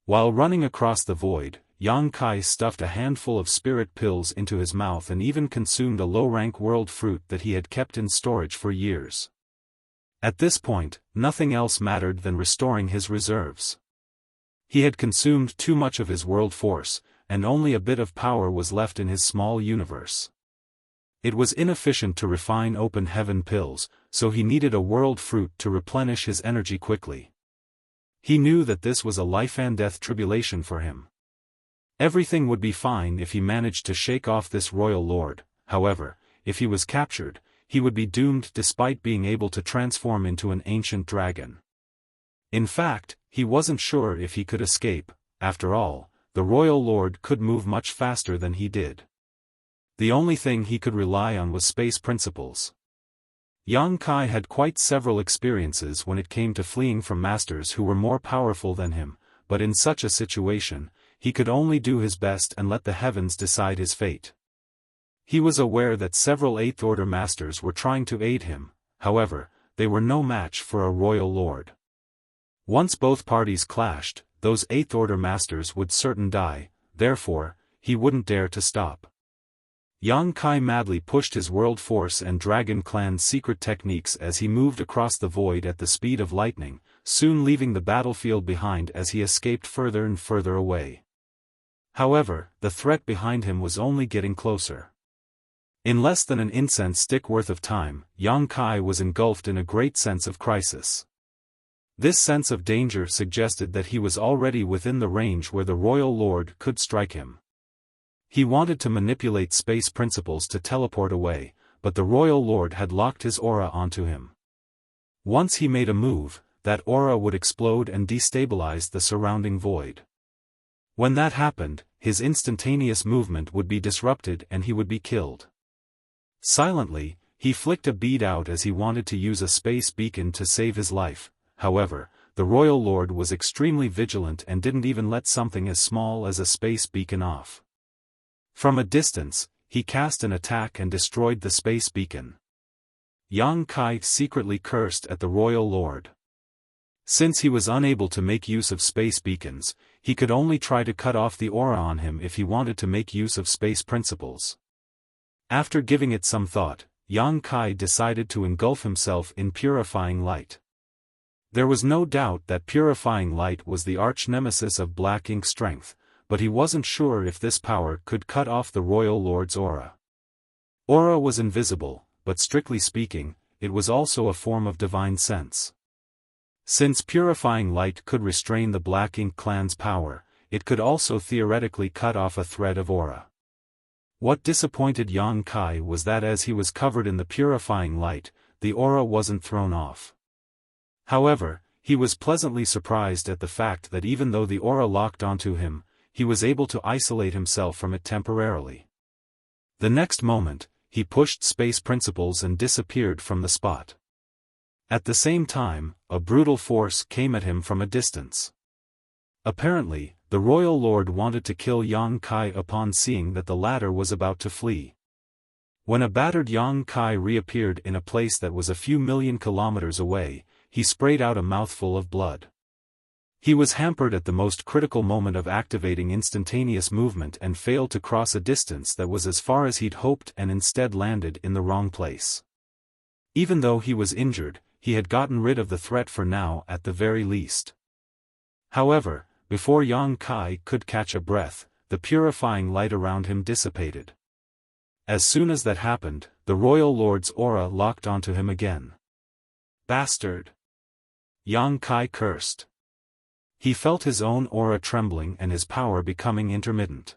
While running across the void, Yang Kai stuffed a handful of spirit pills into his mouth and even consumed a low-rank world fruit that he had kept in storage for years. At this point, nothing else mattered than restoring his reserves. He had consumed too much of his world force, and only a bit of power was left in his small universe. It was inefficient to refine open heaven pills, so he needed a world fruit to replenish his energy quickly. He knew that this was a life-and-death tribulation for him. Everything would be fine if he managed to shake off this royal lord, however, if he was captured, he would be doomed despite being able to transform into an ancient dragon. In fact, he wasn't sure if he could escape. After all, the royal lord could move much faster than he did. The only thing he could rely on was space principles. Yang Kai had quite several experiences when it came to fleeing from masters who were more powerful than him, but in such a situation, he could only do his best and let the heavens decide his fate. He was aware that several Eighth Order masters were trying to aid him, however, they were no match for a royal lord. Once both parties clashed, those Eighth Order masters would certain die, therefore, he wouldn't dare to stop. Yang Kai madly pushed his world force and Dragon Clan's secret techniques as he moved across the void at the speed of lightning, soon leaving the battlefield behind as he escaped further and further away. However, the threat behind him was only getting closer. In less than an incense stick worth of time, Yang Kai was engulfed in a great sense of crisis. This sense of danger suggested that he was already within the range where the Royal Lord could strike him. He wanted to manipulate space principles to teleport away, but the Royal Lord had locked his aura onto him. Once he made a move, that aura would explode and destabilize the surrounding void. When that happened, his instantaneous movement would be disrupted and he would be killed. Silently, he flicked a bead out as he wanted to use a space beacon to save his life. However, the Royal Lord was extremely vigilant and didn't even let something as small as a space beacon off. From a distance, he cast an attack and destroyed the space beacon. Yang Kai secretly cursed at the Royal Lord. Since he was unable to make use of space beacons, he could only try to cut off the aura on him if he wanted to make use of space principles. After giving it some thought, Yang Kai decided to engulf himself in purifying light. There was no doubt that purifying light was the arch-nemesis of Black Ink strength, but he wasn't sure if this power could cut off the Royal Lord's aura. Aura was invisible, but strictly speaking, it was also a form of divine sense. Since purifying light could restrain the Black Ink clan's power, it could also theoretically cut off a thread of aura. What disappointed Yang Kai was that as he was covered in the purifying light, the aura wasn't thrown off. However, he was pleasantly surprised at the fact that even though the aura locked onto him, he was able to isolate himself from it temporarily. The next moment, he pushed space principles and disappeared from the spot. At the same time, a brutal force came at him from a distance. Apparently, the Royal Lord wanted to kill Yang Kai upon seeing that the latter was about to flee. When a battered Yang Kai reappeared in a place that was a few million kilometers away, he sprayed out a mouthful of blood. He was hampered at the most critical moment of activating instantaneous movement and failed to cross a distance that was as far as he'd hoped and instead landed in the wrong place. Even though he was injured, he had gotten rid of the threat for now at the very least. However, before Yang Kai could catch a breath, the purifying light around him dissipated. As soon as that happened, the Royal Lord's aura locked onto him again. Bastard! Yang Kai cursed. He felt his own aura trembling and his power becoming intermittent.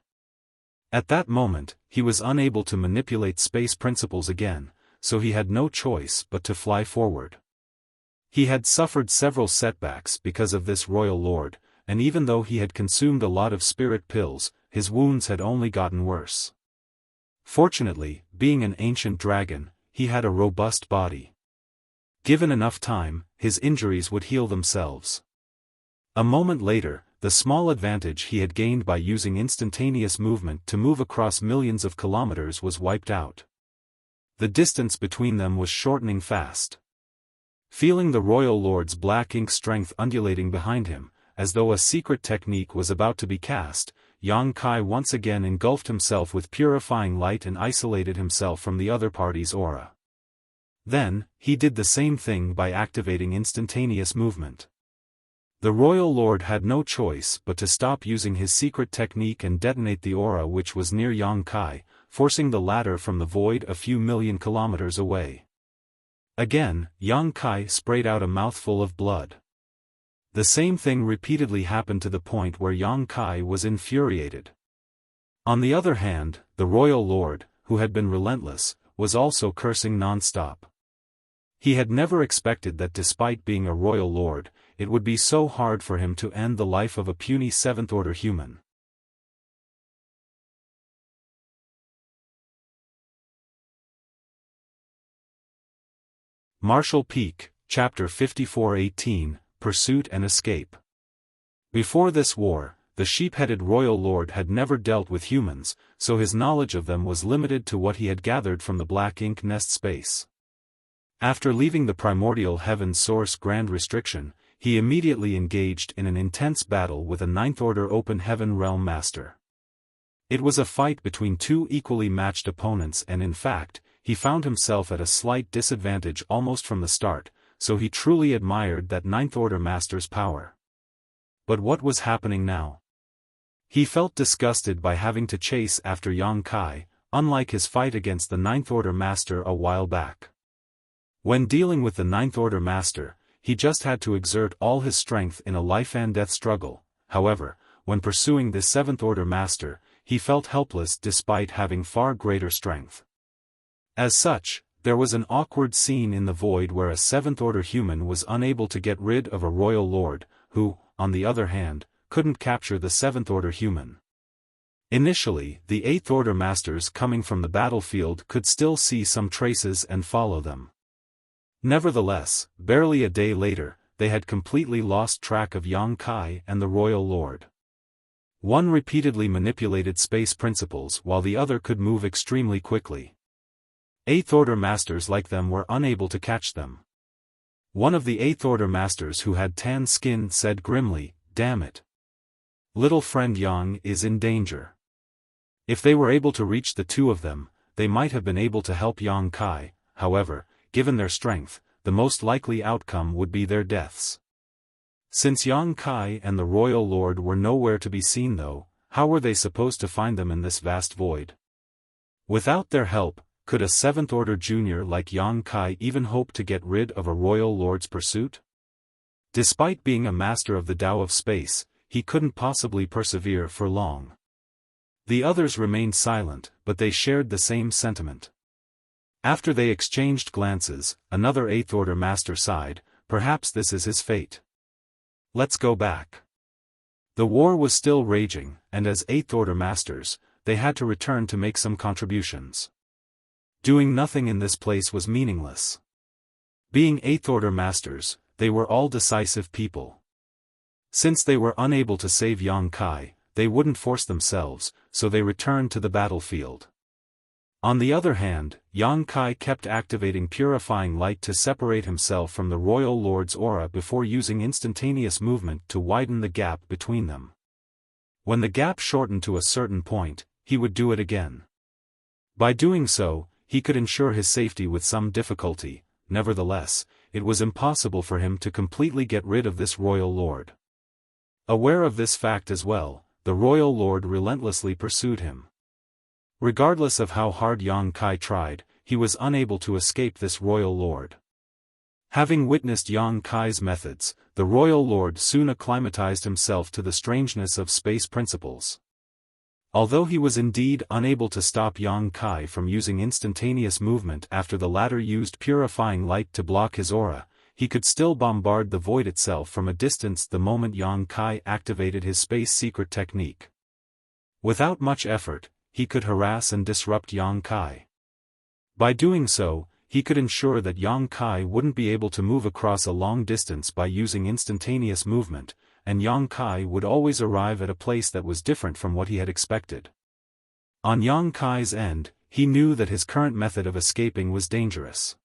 At that moment, he was unable to manipulate space principles again, so he had no choice but to fly forward. He had suffered several setbacks because of this Royal Lord, and even though he had consumed a lot of spirit pills, his wounds had only gotten worse. Fortunately, being an ancient dragon, he had a robust body. Given enough time, his injuries would heal themselves. A moment later, the small advantage he had gained by using instantaneous movement to move across millions of kilometers was wiped out. The distance between them was shortening fast. Feeling the Royal Lord's Black Ink strength undulating behind him, as though a secret technique was about to be cast, Yang Kai once again engulfed himself with purifying light and isolated himself from the other party's aura. Then, he did the same thing by activating instantaneous movement. The Royal Lord had no choice but to stop using his secret technique and detonate the aura which was near Yang Kai, forcing the latter from the void a few million kilometers away. Again, Yang Kai sprayed out a mouthful of blood. The same thing repeatedly happened to the point where Yang Kai was infuriated. On the other hand, the Royal Lord, who had been relentless, was also cursing non-stop. He had never expected that despite being a Royal Lord, it would be so hard for him to end the life of a puny seventh-order human. Marshall Peak, Chapter 54-18, Pursuit and Escape. Before this war, the sheep-headed royal lord had never dealt with humans, so his knowledge of them was limited to what he had gathered from the black ink nest space. After leaving the primordial heaven source grand restriction, he immediately engaged in an intense battle with a Ninth-Order Open Heaven Realm Master. It was a fight between two equally matched opponents and in fact, he found himself at a slight disadvantage almost from the start, so he truly admired that Ninth-Order Master's power. But what was happening now? He felt disgusted by having to chase after Yang Kai, unlike his fight against the Ninth Order Master a while back. When dealing with the Ninth Order Master, he just had to exert all his strength in a life-and-death struggle. However, when pursuing this Seventh Order Master, he felt helpless despite having far greater strength. As such, there was an awkward scene in the void where a Seventh Order human was unable to get rid of a royal lord, who, on the other hand, couldn't capture the Seventh Order human. Initially, the Eighth Order Masters coming from the battlefield could still see some traces and follow them. Nevertheless, barely a day later, they had completely lost track of Yang Kai and the Royal Lord. One repeatedly manipulated space principles while the other could move extremely quickly. Eighth Order Masters like them were unable to catch them. One of the Eighth Order Masters who had tan skin said grimly, "Damn it. Little friend Yang is in danger." If they were able to reach the two of them, they might have been able to help Yang Kai. However, given their strength, the most likely outcome would be their deaths. Since Yang Kai and the Royal Lord were nowhere to be seen though, how were they supposed to find them in this vast void? Without their help, could a Seventh Order junior like Yang Kai even hope to get rid of a Royal Lord's pursuit? Despite being a master of the Tao of space, he couldn't possibly persevere for long. The others remained silent, but they shared the same sentiment. After they exchanged glances, another Eighth Order Master sighed, "Perhaps this is his fate. Let's go back." The war was still raging, and as Eighth Order Masters, they had to return to make some contributions. Doing nothing in this place was meaningless. Being Eighth Order Masters, they were all decisive people. Since they were unable to save Yang Kai, they wouldn't force themselves, so they returned to the battlefield. On the other hand, Yang Kai kept activating purifying light to separate himself from the Royal Lord's aura before using instantaneous movement to widen the gap between them. When the gap shortened to a certain point, he would do it again. By doing so, he could ensure his safety with some difficulty. Nevertheless, it was impossible for him to completely get rid of this Royal Lord. Aware of this fact as well, the Royal Lord relentlessly pursued him. Regardless of how hard Yang Kai tried, he was unable to escape this Royal Lord. Having witnessed Yang Kai's methods, the Royal Lord soon acclimatized himself to the strangeness of space principles. Although he was indeed unable to stop Yang Kai from using instantaneous movement after the latter used purifying light to block his aura, he could still bombard the void itself from a distance the moment Yang Kai activated his space secret technique. Without much effort, he could harass and disrupt Yang Kai. By doing so, he could ensure that Yang Kai wouldn't be able to move across a long distance by using instantaneous movement, and Yang Kai would always arrive at a place that was different from what he had expected. On Yang Kai's end, he knew that his current method of escaping was dangerous.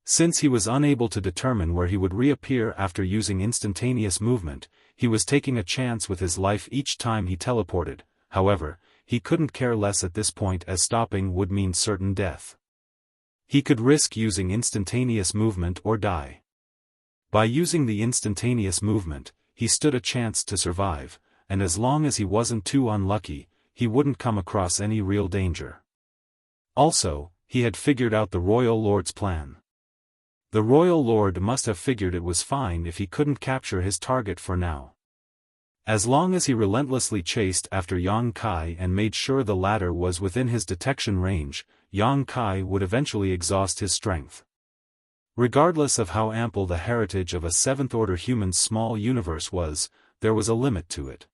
Since he was unable to determine where he would reappear after using instantaneous movement, he was taking a chance with his life each time he teleported. However, he couldn't care less at this point as stopping would mean certain death. He could risk using instantaneous movement or die. By using the instantaneous movement, he stood a chance to survive, and as long as he wasn't too unlucky, he wouldn't come across any real danger. Also, he had figured out the Royal Lord's plan. The Royal Lord must have figured it was fine if he couldn't capture his target for now. As long as he relentlessly chased after Yang Kai and made sure the latter was within his detection range, Yang Kai would eventually exhaust his strength. Regardless of how ample the heritage of a Seventh Order human's small universe was, there was a limit to it.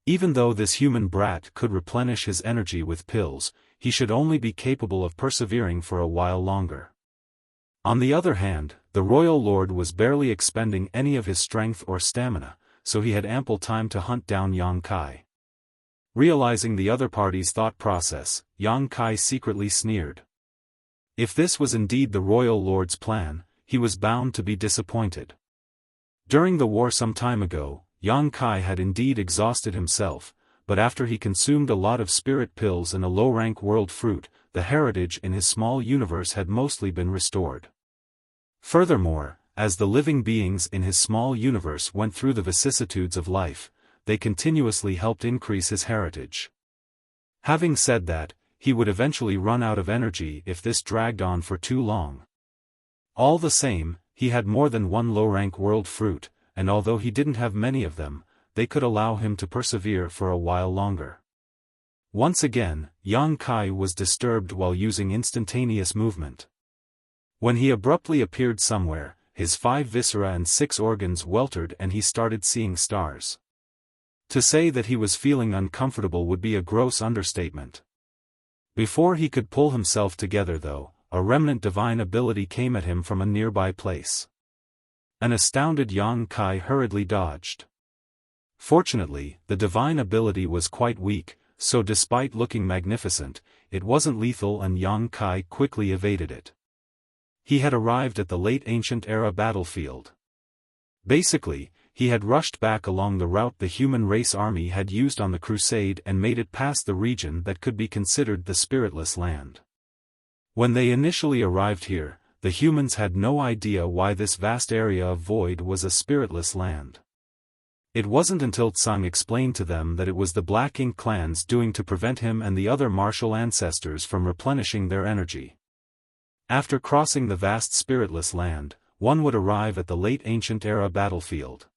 Even though this human brat could replenish his energy with pills, he should only be capable of persevering for a while longer. On the other hand, the Royal Lord was barely expending any of his strength or stamina, so he had ample time to hunt down Yang Kai. Realizing the other party's thought process, Yang Kai secretly sneered. If this was indeed the royal lord's plan, he was bound to be disappointed. During the war some time ago, Yang Kai had indeed exhausted himself, but after he consumed a lot of spirit pills and a low-rank world fruit, the heritage in his small universe had mostly been restored. Furthermore, as the living beings in his small universe went through the vicissitudes of life, they continuously helped increase his heritage. Having said that, he would eventually run out of energy if this dragged on for too long. All the same, he had more than one low-rank world fruit, and although he didn't have many of them, they could allow him to persevere for a while longer. Once again, Yang Kai was disturbed while using instantaneous movement. When he abruptly appeared somewhere, his 5 viscera and 6 organs weltered and he started seeing stars. To say that he was feeling uncomfortable would be a gross understatement. Before he could pull himself together though, a remnant divine ability came at him from a nearby place. An astounded Yang Kai hurriedly dodged. Fortunately, the divine ability was quite weak, so despite looking magnificent, it wasn't lethal and Yang Kai quickly evaded it. He had arrived at the late ancient era battlefield. Basically, he had rushed back along the route the human race army had used on the crusade and made it past the region that could be considered the spiritless land. When they initially arrived here, the humans had no idea why this vast area of void was a spiritless land. It wasn't until Tsang explained to them that it was the Black Ink clan's doing to prevent him and the other martial ancestors from replenishing their energy. After crossing the vast spiritless land, one would arrive at the late ancient era battlefield.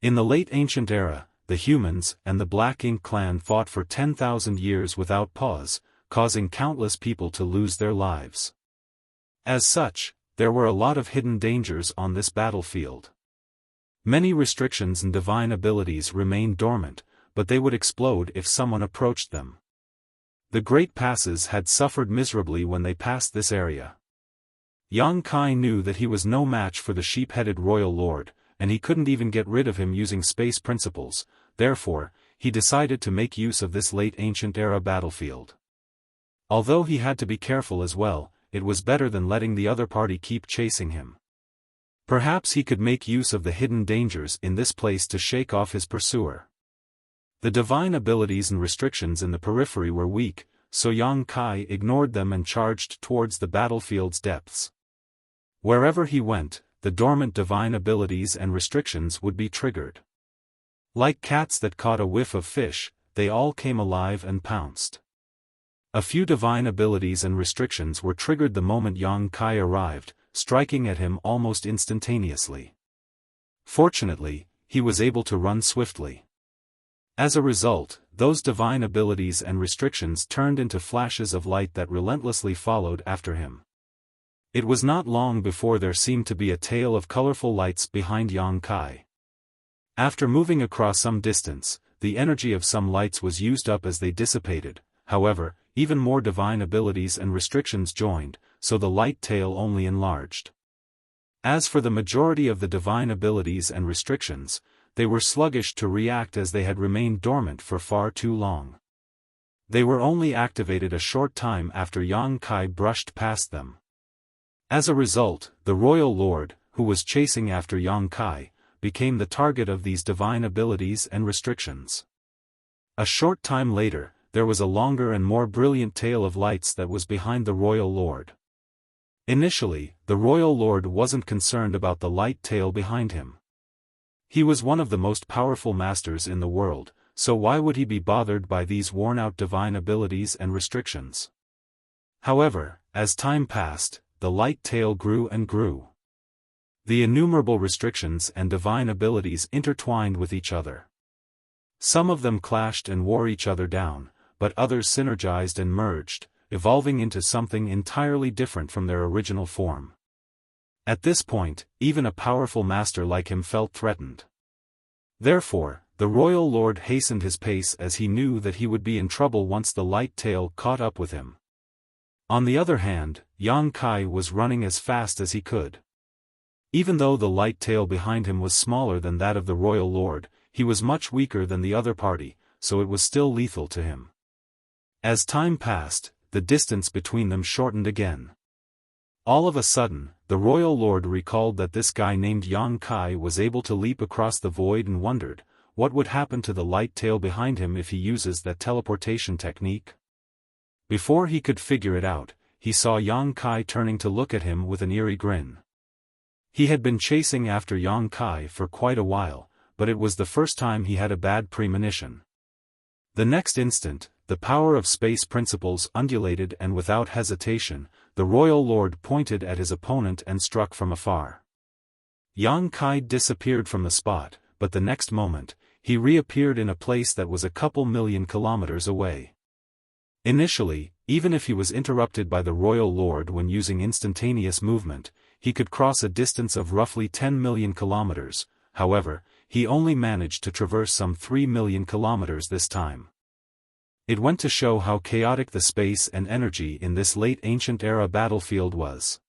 In the late ancient era, the humans and the Black Ink clan fought for 10,000 years without pause, causing countless people to lose their lives. As such, there were a lot of hidden dangers on this battlefield. Many restrictions and divine abilities remained dormant, but they would explode if someone approached them. The great passes had suffered miserably when they passed this area. Yang Kai knew that he was no match for the sheep-headed royal lord, and he couldn't even get rid of him using space principles, therefore, he decided to make use of this late ancient era battlefield. Although he had to be careful as well, it was better than letting the other party keep chasing him. Perhaps he could make use of the hidden dangers in this place to shake off his pursuer. The divine abilities and restrictions in the periphery were weak, so Yang Kai ignored them and charged towards the battlefield's depths. Wherever he went, the dormant divine abilities and restrictions would be triggered. Like cats that caught a whiff of fish, they all came alive and pounced. A few divine abilities and restrictions were triggered the moment Yang Kai arrived, striking at him almost instantaneously. Fortunately, he was able to run swiftly. As a result, those divine abilities and restrictions turned into flashes of light that relentlessly followed after him. It was not long before there seemed to be a tail of colorful lights behind Yang Kai. After moving across some distance, the energy of some lights was used up as they dissipated. However, even more divine abilities and restrictions joined, so the light tail only enlarged. As for the majority of the divine abilities and restrictions, they were sluggish to react as they had remained dormant for far too long. They were only activated a short time after Yang Kai brushed past them. As a result, the royal lord, who was chasing after Yang Kai, became the target of these divine abilities and restrictions. A short time later, there was a longer and more brilliant tail of lights that was behind the royal lord. Initially, the royal lord wasn't concerned about the light tail behind him. He was one of the most powerful masters in the world, so why would he be bothered by these worn-out divine abilities and restrictions? However, as time passed, the light tail grew and grew. The innumerable restrictions and divine abilities intertwined with each other. Some of them clashed and wore each other down, but others synergized and merged, evolving into something entirely different from their original form. At this point, even a powerful master like him felt threatened. Therefore, the royal lord hastened his pace as he knew that he would be in trouble once the light tail caught up with him. On the other hand, Yang Kai was running as fast as he could. Even though the light tail behind him was smaller than that of the royal lord, he was much weaker than the other party, so it was still lethal to him. As time passed, the distance between them shortened again. All of a sudden, the royal lord recalled that this guy named Yang Kai was able to leap across the void and wondered, what would happen to the light tail behind him if he uses that teleportation technique? Before he could figure it out, he saw Yang Kai turning to look at him with an eerie grin. He had been chasing after Yang Kai for quite a while, but it was the first time he had a bad premonition. The next instant, the power of space principles undulated and without hesitation, the royal lord pointed at his opponent and struck from afar. Yang Kai disappeared from the spot, but the next moment, he reappeared in a place that was a couple million kilometers away. Initially, even if he was interrupted by the royal lord when using instantaneous movement, he could cross a distance of roughly 10 million kilometers, however, he only managed to traverse some 3 million kilometers this time. It went to show how chaotic the space and energy in this late ancient era battlefield was.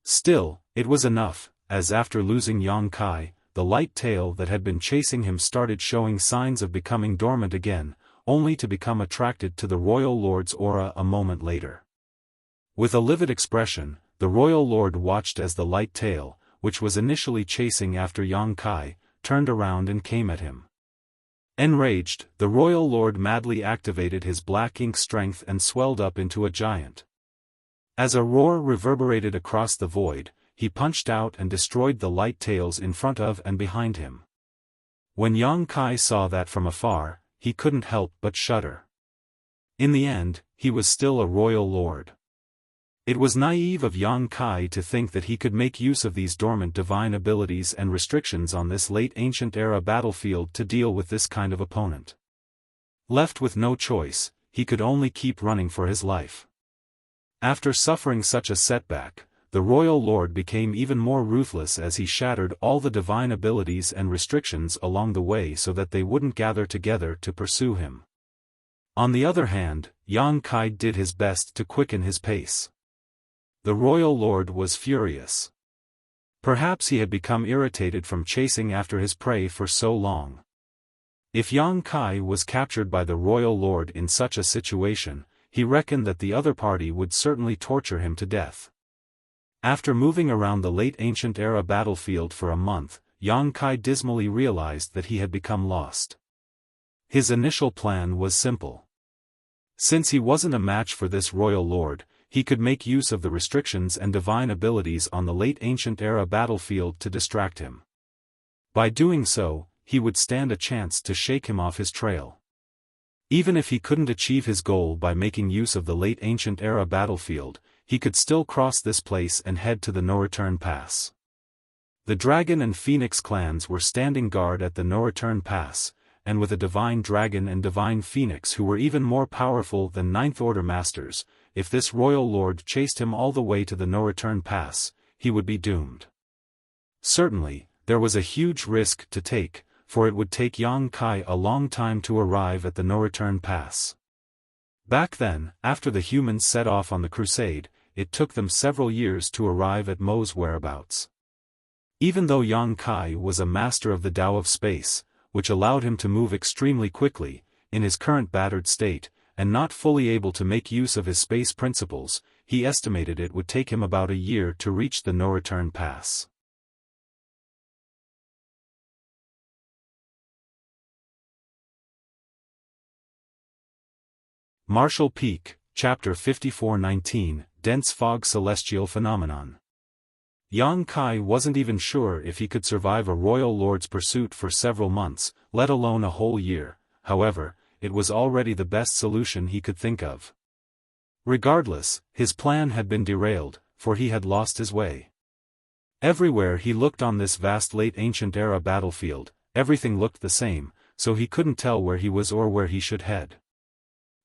Still, it was enough, as after losing Yang Kai, the light tail that had been chasing him started showing signs of becoming dormant again, only to become attracted to the royal lord's aura a moment later. With a livid expression, the royal lord watched as the light tail, which was initially chasing after Yang Kai, turned around and came at him. Enraged, the royal lord madly activated his black ink strength and swelled up into a giant. As a roar reverberated across the void, he punched out and destroyed the light tails in front of and behind him. When Yang Kai saw that from afar, he couldn't help but shudder. In the end, he was still a royal lord. It was naive of Yang Kai to think that he could make use of these dormant divine abilities and restrictions on this late ancient era battlefield to deal with this kind of opponent. Left with no choice, he could only keep running for his life. After suffering such a setback, the royal lord became even more ruthless as he shattered all the divine abilities and restrictions along the way so that they wouldn't gather together to pursue him. On the other hand, Yang Kai did his best to quicken his pace. The royal lord was furious. Perhaps he had become irritated from chasing after his prey for so long. If Yang Kai was captured by the royal lord in such a situation, he reckoned that the other party would certainly torture him to death. After moving around the late ancient era battlefield for a month, Yang Kai dismally realized that he had become lost. His initial plan was simple. Since he wasn't a match for this royal lord, he could make use of the restrictions and divine abilities on the late ancient era battlefield to distract him. By doing so, he would stand a chance to shake him off his trail. Even if he couldn't achieve his goal by making use of the late ancient era battlefield, he could still cross this place and head to the no-return pass. The Dragon and Phoenix clans were standing guard at the no-return pass, and with a Divine Dragon and Divine Phoenix who were even more powerful than Ninth Order Masters, if this royal lord chased him all the way to the no-return pass, he would be doomed. Certainly, there was a huge risk to take, for it would take Yang Kai a long time to arrive at the no-return pass. Back then, after the humans set off on the crusade, it took them several years to arrive at Mo's whereabouts. Even though Yang Kai was a master of the Tao of space, which allowed him to move extremely quickly, in his current battered state, and not fully able to make use of his space principles, he estimated it would take him about a year to reach the no-return pass. Martial Peak, Chapter 54-19, Dense Fog Celestial Phenomenon. Yang Kai wasn't even sure if he could survive a royal lord's pursuit for several months, let alone a whole year. However, it was already the best solution he could think of. Regardless, his plan had been derailed, for he had lost his way. Everywhere he looked on this vast late ancient era battlefield, everything looked the same, so he couldn't tell where he was or where he should head.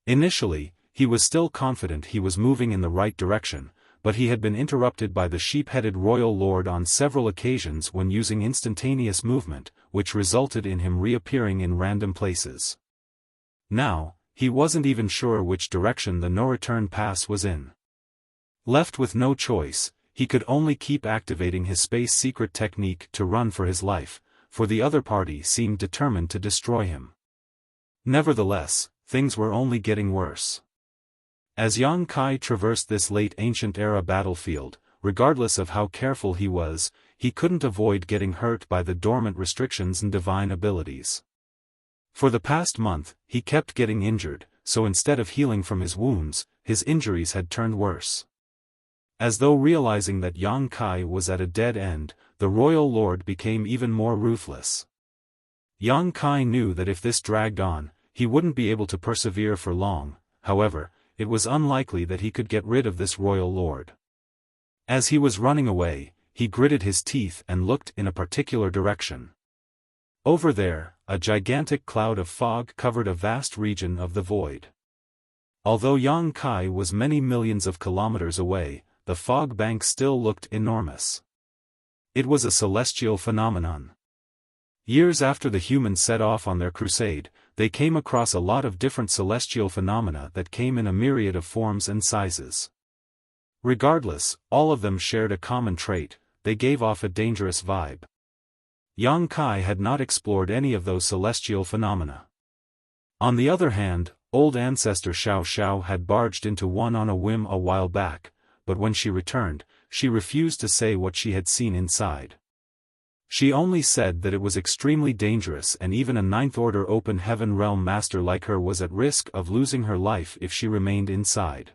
Initially, he was still confident he was moving in the right direction, but he had been interrupted by the sheep-headed royal lord on several occasions when using instantaneous movement, which resulted in him reappearing in random places. Now, he wasn't even sure which direction the no-return pass was in. Left with no choice, he could only keep activating his space secret technique to run for his life, for the other party seemed determined to destroy him. Nevertheless, things were only getting worse. As Yang Kai traversed this late ancient era battlefield, regardless of how careful he was, he couldn't avoid getting hurt by the dormant restrictions and divine abilities. For the past month, he kept getting injured, so instead of healing from his wounds, his injuries had turned worse. As though realizing that Yang Kai was at a dead end, the royal lord became even more ruthless. Yang Kai knew that if this dragged on, he wouldn't be able to persevere for long. However, it was unlikely that he could get rid of this royal lord. As he was running away, he gritted his teeth and looked in a particular direction. Over there, a gigantic cloud of fog covered a vast region of the void. Although Yang Kai was many millions of kilometers away, the fog bank still looked enormous. It was a celestial phenomenon. Years after the humans set off on their crusade, they came across a lot of different celestial phenomena that came in a myriad of forms and sizes. Regardless, all of them shared a common trait: they gave off a dangerous vibe. Yang Kai had not explored any of those celestial phenomena. On the other hand, old ancestor Xiao had barged into one on a whim a while back, but when she returned, she refused to say what she had seen inside. She only said that it was extremely dangerous, and even a ninth-order open heaven realm master like her was at risk of losing her life if she remained inside.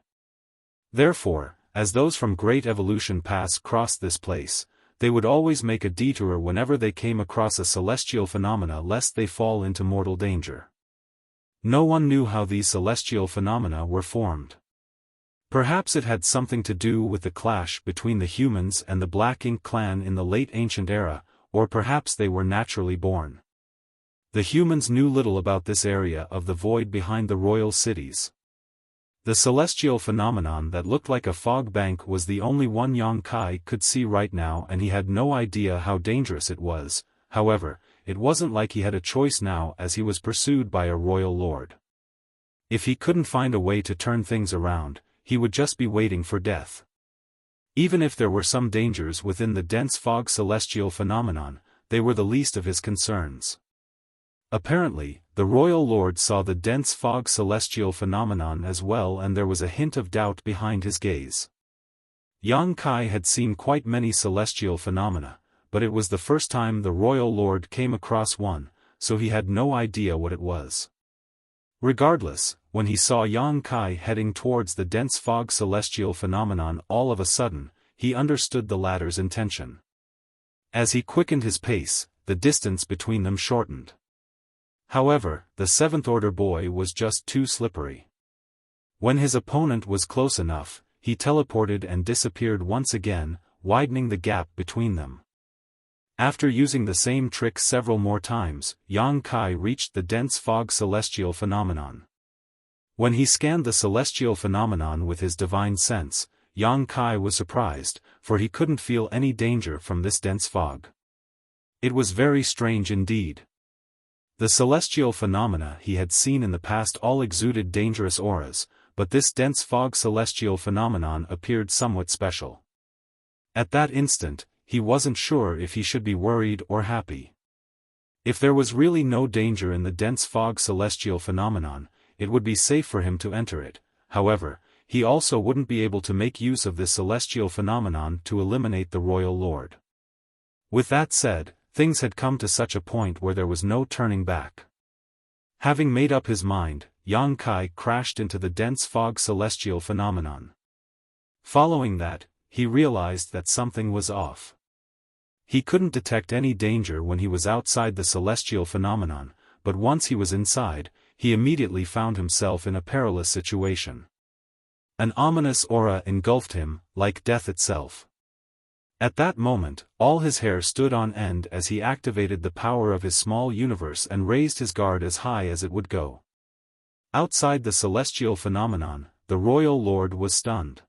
Therefore, as those from Great Evolution Pass crossed this place, they would always make a detour whenever they came across a celestial phenomena lest they fall into mortal danger. No one knew how these celestial phenomena were formed. Perhaps it had something to do with the clash between the humans and the Black Ink clan in the late ancient era, or perhaps they were naturally born. The humans knew little about this area of the void behind the royal cities. The celestial phenomenon that looked like a fog bank was the only one Yang Kai could see right now, and he had no idea how dangerous it was. However, it wasn't like he had a choice now, as he was pursued by a royal lord. If he couldn't find a way to turn things around, he would just be waiting for death. Even if there were some dangers within the dense fog celestial phenomenon, they were the least of his concerns. Apparently, the royal lord saw the dense fog celestial phenomenon as well, and there was a hint of doubt behind his gaze. Yang Kai had seen quite many celestial phenomena, but it was the first time the royal lord came across one, so he had no idea what it was. Regardless, when he saw Yang Kai heading towards the dense fog celestial phenomenon, all of a sudden, he understood the latter's intention. As he quickened his pace, the distance between them shortened. However, the seventh-order boy was just too slippery. When his opponent was close enough, he teleported and disappeared once again, widening the gap between them. After using the same trick several more times, Yang Kai reached the dense fog celestial phenomenon. When he scanned the celestial phenomenon with his divine sense, Yang Kai was surprised, for he couldn't feel any danger from this dense fog. It was very strange indeed. The celestial phenomena he had seen in the past all exuded dangerous auras, but this dense fog celestial phenomenon appeared somewhat special. At that instant, he wasn't sure if he should be worried or happy. If there was really no danger in the dense fog celestial phenomenon, it would be safe for him to enter it. However, he also wouldn't be able to make use of this celestial phenomenon to eliminate the royal lord. With that said, things had come to such a point where there was no turning back. Having made up his mind, Yang Kai crashed into the dense fog celestial phenomenon. Following that, he realized that something was off. He couldn't detect any danger when he was outside the celestial phenomenon, but once he was inside, he immediately found himself in a perilous situation. An ominous aura engulfed him, like death itself. At that moment, all his hair stood on end as he activated the power of his small universe and raised his guard as high as it would go. Outside the celestial phenomenon, the royal lord was stunned.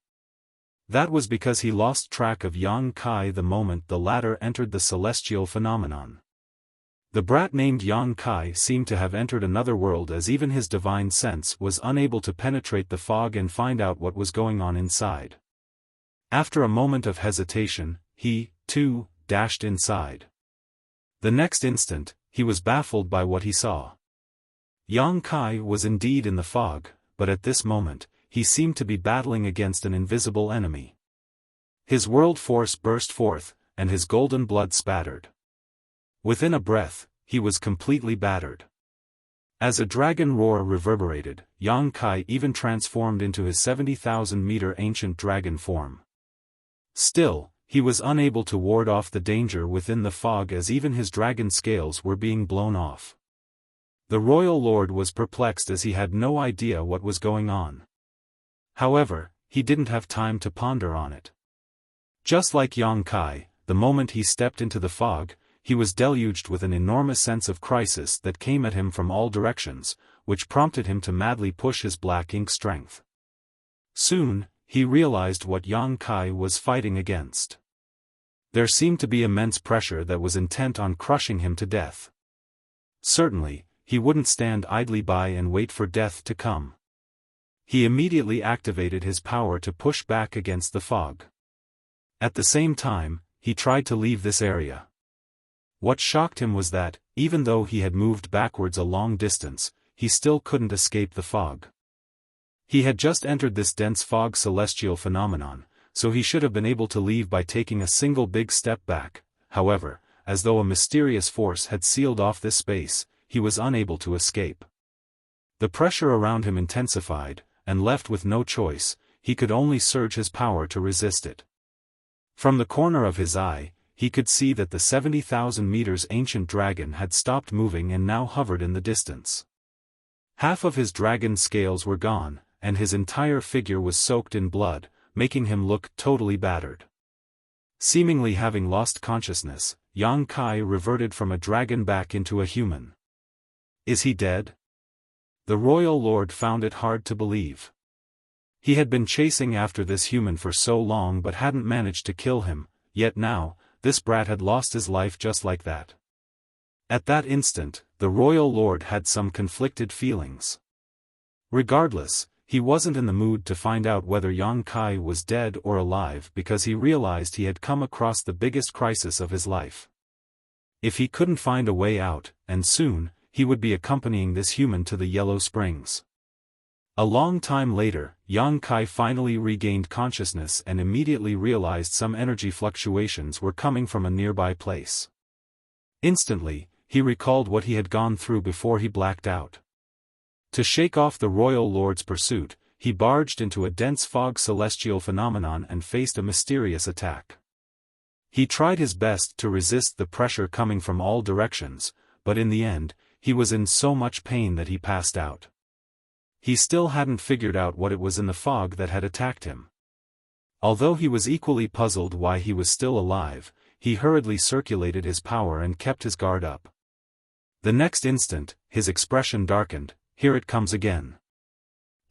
That was because he lost track of Yang Kai the moment the latter entered the celestial phenomenon. The brat named Yang Kai seemed to have entered another world, as even his divine sense was unable to penetrate the fog and find out what was going on inside. After a moment of hesitation, he, too, dashed inside. The next instant, he was baffled by what he saw. Yang Kai was indeed in the fog, but at this moment, he seemed to be battling against an invisible enemy. His world force burst forth, and his golden blood spattered. Within a breath, he was completely battered. As a dragon roar reverberated, Yang Kai even transformed into his 70,000-meter ancient dragon form. Still, he was unable to ward off the danger within the fog as even his dragon scales were being blown off. The royal lord was perplexed as he had no idea what was going on. However, he didn't have time to ponder on it. Just like Yang Kai, the moment he stepped into the fog, he was deluged with an enormous sense of crisis that came at him from all directions, which prompted him to madly push his black ink strength. Soon, he realized what Yang Kai was fighting against. There seemed to be immense pressure that was intent on crushing him to death. Certainly, he wouldn't stand idly by and wait for death to come. He immediately activated his power to push back against the fog. At the same time, he tried to leave this area. What shocked him was that, even though he had moved backwards a long distance, he still couldn't escape the fog. He had just entered this dense fog celestial phenomenon, so he should have been able to leave by taking a single big step back. However, as though a mysterious force had sealed off this space, he was unable to escape. The pressure around him intensified, and left with no choice, he could only surge his power to resist it. From the corner of his eye, he could see that the 70,000 meters ancient dragon had stopped moving and now hovered in the distance. Half of his dragon scales were gone, and his entire figure was soaked in blood, making him look totally battered. Seemingly having lost consciousness, Yang Kai reverted from a dragon back into a human. Is he dead? The royal lord found it hard to believe. He had been chasing after this human for so long but hadn't managed to kill him, yet now, this brat had lost his life just like that. At that instant, the royal lord had some conflicted feelings. Regardless, he wasn't in the mood to find out whether Yang Kai was dead or alive because he realized he had come across the biggest crisis of his life. If he couldn't find a way out, and soon, he would be accompanying this human to the Yellow Springs. A long time later, Yang Kai finally regained consciousness and immediately realized some energy fluctuations were coming from a nearby place. Instantly, he recalled what he had gone through before he blacked out. To shake off the royal lord's pursuit, he barged into a dense fog celestial phenomenon and faced a mysterious attack. He tried his best to resist the pressure coming from all directions, but in the end, he was in so much pain that he passed out. He still hadn't figured out what it was in the fog that had attacked him. Although he was equally puzzled why he was still alive, he hurriedly circulated his power and kept his guard up. The next instant, his expression darkened. Here it comes again.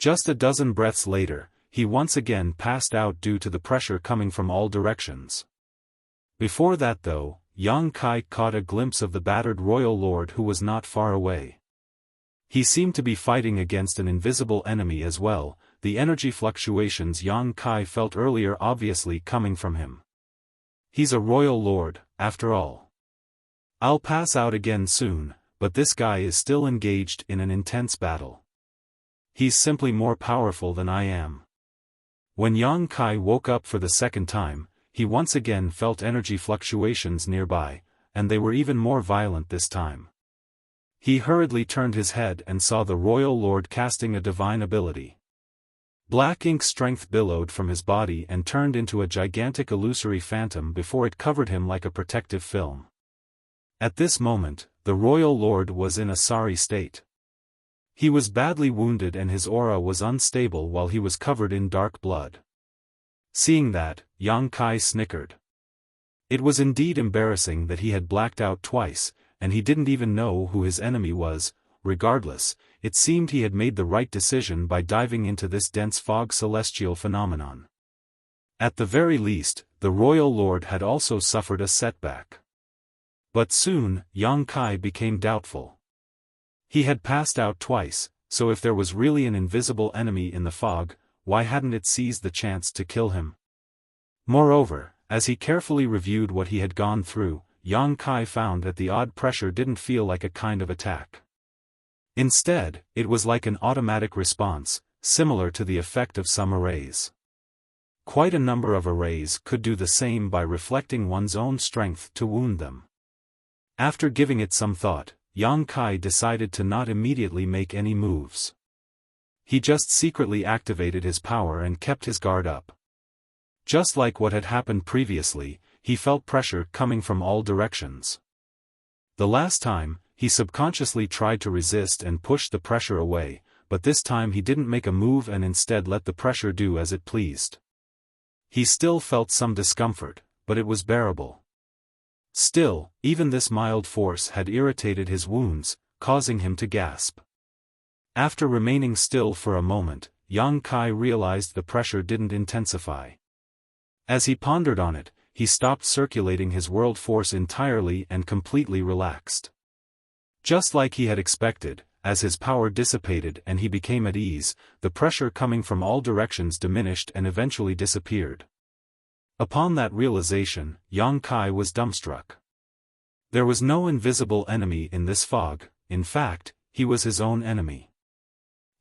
Just a dozen breaths later, he once again passed out due to the pressure coming from all directions. Before that though, Yang Kai caught a glimpse of the battered royal lord who was not far away. He seemed to be fighting against an invisible enemy as well, the energy fluctuations Yang Kai felt earlier obviously coming from him. He's a royal lord, after all. I'll pass out again soon, but this guy is still engaged in an intense battle. He's simply more powerful than I am. When Yang Kai woke up for the second time, he once again felt energy fluctuations nearby, and they were even more violent this time. He hurriedly turned his head and saw the royal lord casting a divine ability. Black ink strength billowed from his body and turned into a gigantic illusory phantom before it covered him like a protective film. At this moment, the royal lord was in a sorry state. He was badly wounded and his aura was unstable while he was covered in dark blood. Seeing that, Yang Kai snickered. It was indeed embarrassing that he had blacked out twice, and he didn't even know who his enemy was. Regardless, it seemed he had made the right decision by diving into this dense fog celestial phenomenon. At the very least, the royal lord had also suffered a setback. But soon, Yang Kai became doubtful. He had passed out twice, so if there was really an invisible enemy in the fog, why hadn't it seized the chance to kill him? Moreover, as he carefully reviewed what he had gone through, Yang Kai found that the odd pressure didn't feel like a kind of attack. Instead, it was like an automatic response, similar to the effect of some arrays. Quite a number of arrays could do the same by reflecting one's own strength to wound them. After giving it some thought, Yang Kai decided to not immediately make any moves. He just secretly activated his power and kept his guard up. Just like what had happened previously, he felt pressure coming from all directions. The last time, he subconsciously tried to resist and push the pressure away, but this time he didn't make a move and instead let the pressure do as it pleased. He still felt some discomfort, but it was bearable. Still, even this mild force had irritated his wounds, causing him to gasp. After remaining still for a moment, Yang Kai realized the pressure didn't intensify. As he pondered on it, he stopped circulating his world force entirely and completely relaxed. Just like he had expected, as his power dissipated and he became at ease, the pressure coming from all directions diminished and eventually disappeared. Upon that realization, Yang Kai was dumbstruck. There was no invisible enemy in this fog, in fact, he was his own enemy.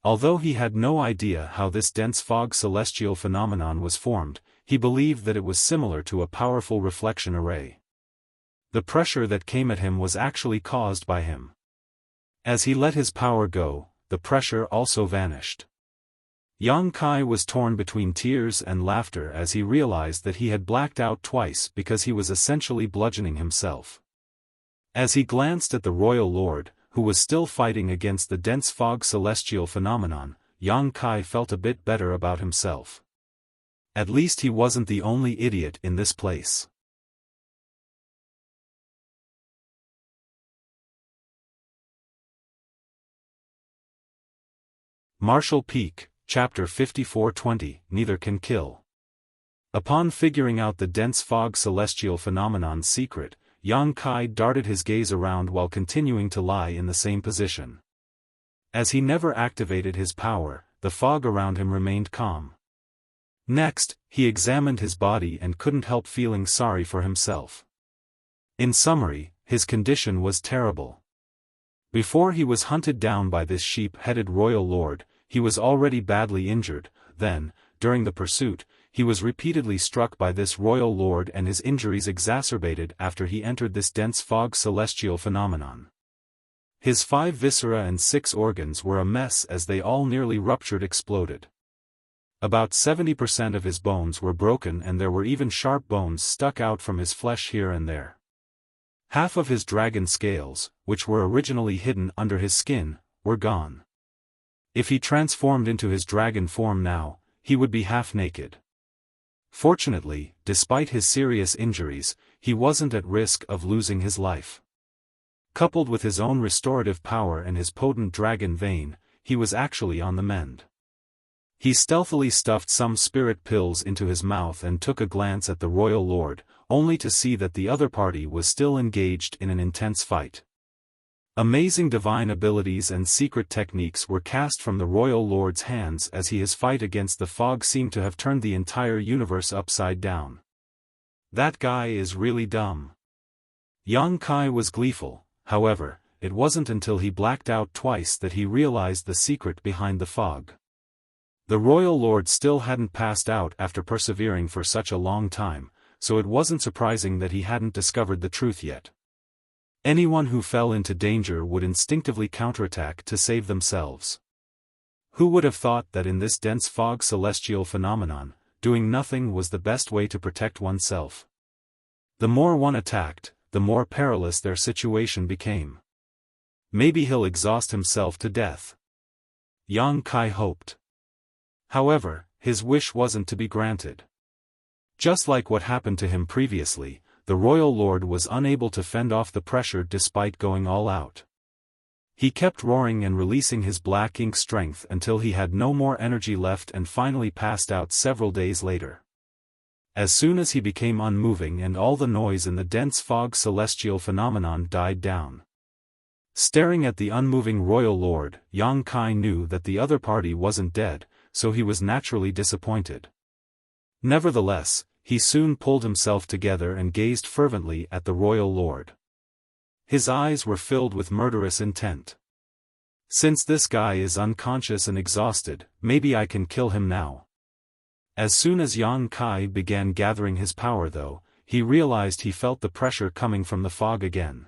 Although he had no idea how this dense fog celestial phenomenon was formed, he believed that it was similar to a powerful reflection array. The pressure that came at him was actually caused by him. As he let his power go, the pressure also vanished. Yang Kai was torn between tears and laughter as he realized that he had blacked out twice because he was essentially bludgeoning himself. As he glanced at the royal lord, who was still fighting against the dense fog celestial phenomenon, Yang Kai felt a bit better about himself. At least he wasn't the only idiot in this place. Martial Peak, Chapter 54-20, Neither Can Kill. Upon figuring out the dense fog celestial phenomenon's secret, Yang Kai darted his gaze around while continuing to lie in the same position. As he never activated his power, the fog around him remained calm. Next, he examined his body and couldn't help feeling sorry for himself. In summary, his condition was terrible. Before he was hunted down by this sheep-headed royal lord, he was already badly injured. Then, during the pursuit, he was repeatedly struck by this royal lord and his injuries exacerbated after he entered this dense fog celestial phenomenon. His 5 viscera and 6 organs were a mess as they all nearly exploded. About 70% of his bones were broken and there were even sharp bones stuck out from his flesh here and there. Half of his dragon scales, which were originally hidden under his skin, were gone. If he transformed into his dragon form now, he would be half naked. Fortunately, despite his serious injuries, he wasn't at risk of losing his life. Coupled with his own restorative power and his potent dragon vein, he was actually on the mend. He stealthily stuffed some spirit pills into his mouth and took a glance at the royal lord, only to see that the other party was still engaged in an intense fight. Amazing divine abilities and secret techniques were cast from the royal lord's hands as his fight against the fog seemed to have turned the entire universe upside down. That guy is really dumb. Yang Kai was gleeful. However, it wasn't until he blacked out twice that he realized the secret behind the fog. The royal lord still hadn't passed out after persevering for such a long time, so it wasn't surprising that he hadn't discovered the truth yet. Anyone who fell into danger would instinctively counterattack to save themselves. Who would have thought that in this dense fog celestial phenomenon, doing nothing was the best way to protect oneself? The more one attacked, the more perilous their situation became. Maybe he'll exhaust himself to death. Yang Kai hoped. However, his wish wasn't to be granted. Just like what happened to him previously, the royal lord was unable to fend off the pressure despite going all out. He kept roaring and releasing his black ink strength until he had no more energy left and finally passed out several days later. As soon as he became unmoving and all the noise in the dense fog celestial phenomenon died down. Staring at the unmoving royal lord, Yang Kai knew that the other party wasn't dead, so he was naturally disappointed. Nevertheless, he soon pulled himself together and gazed fervently at the royal lord. His eyes were filled with murderous intent. Since this guy is unconscious and exhausted, maybe I can kill him now. As soon as Yang Kai began gathering his power though, he realized he felt the pressure coming from the fog again.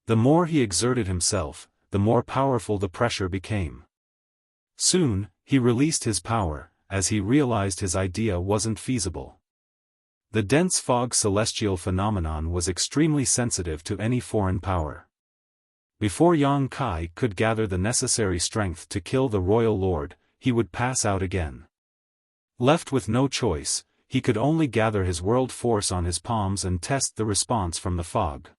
The more he exerted himself, the more powerful the pressure became. Soon, he released his power, as he realized his idea wasn't feasible. The dense fog celestial phenomenon was extremely sensitive to any foreign power. Before Yang Kai could gather the necessary strength to kill the royal lord, he would pass out again. Left with no choice, he could only gather his world force on his palms and test the response from the fog.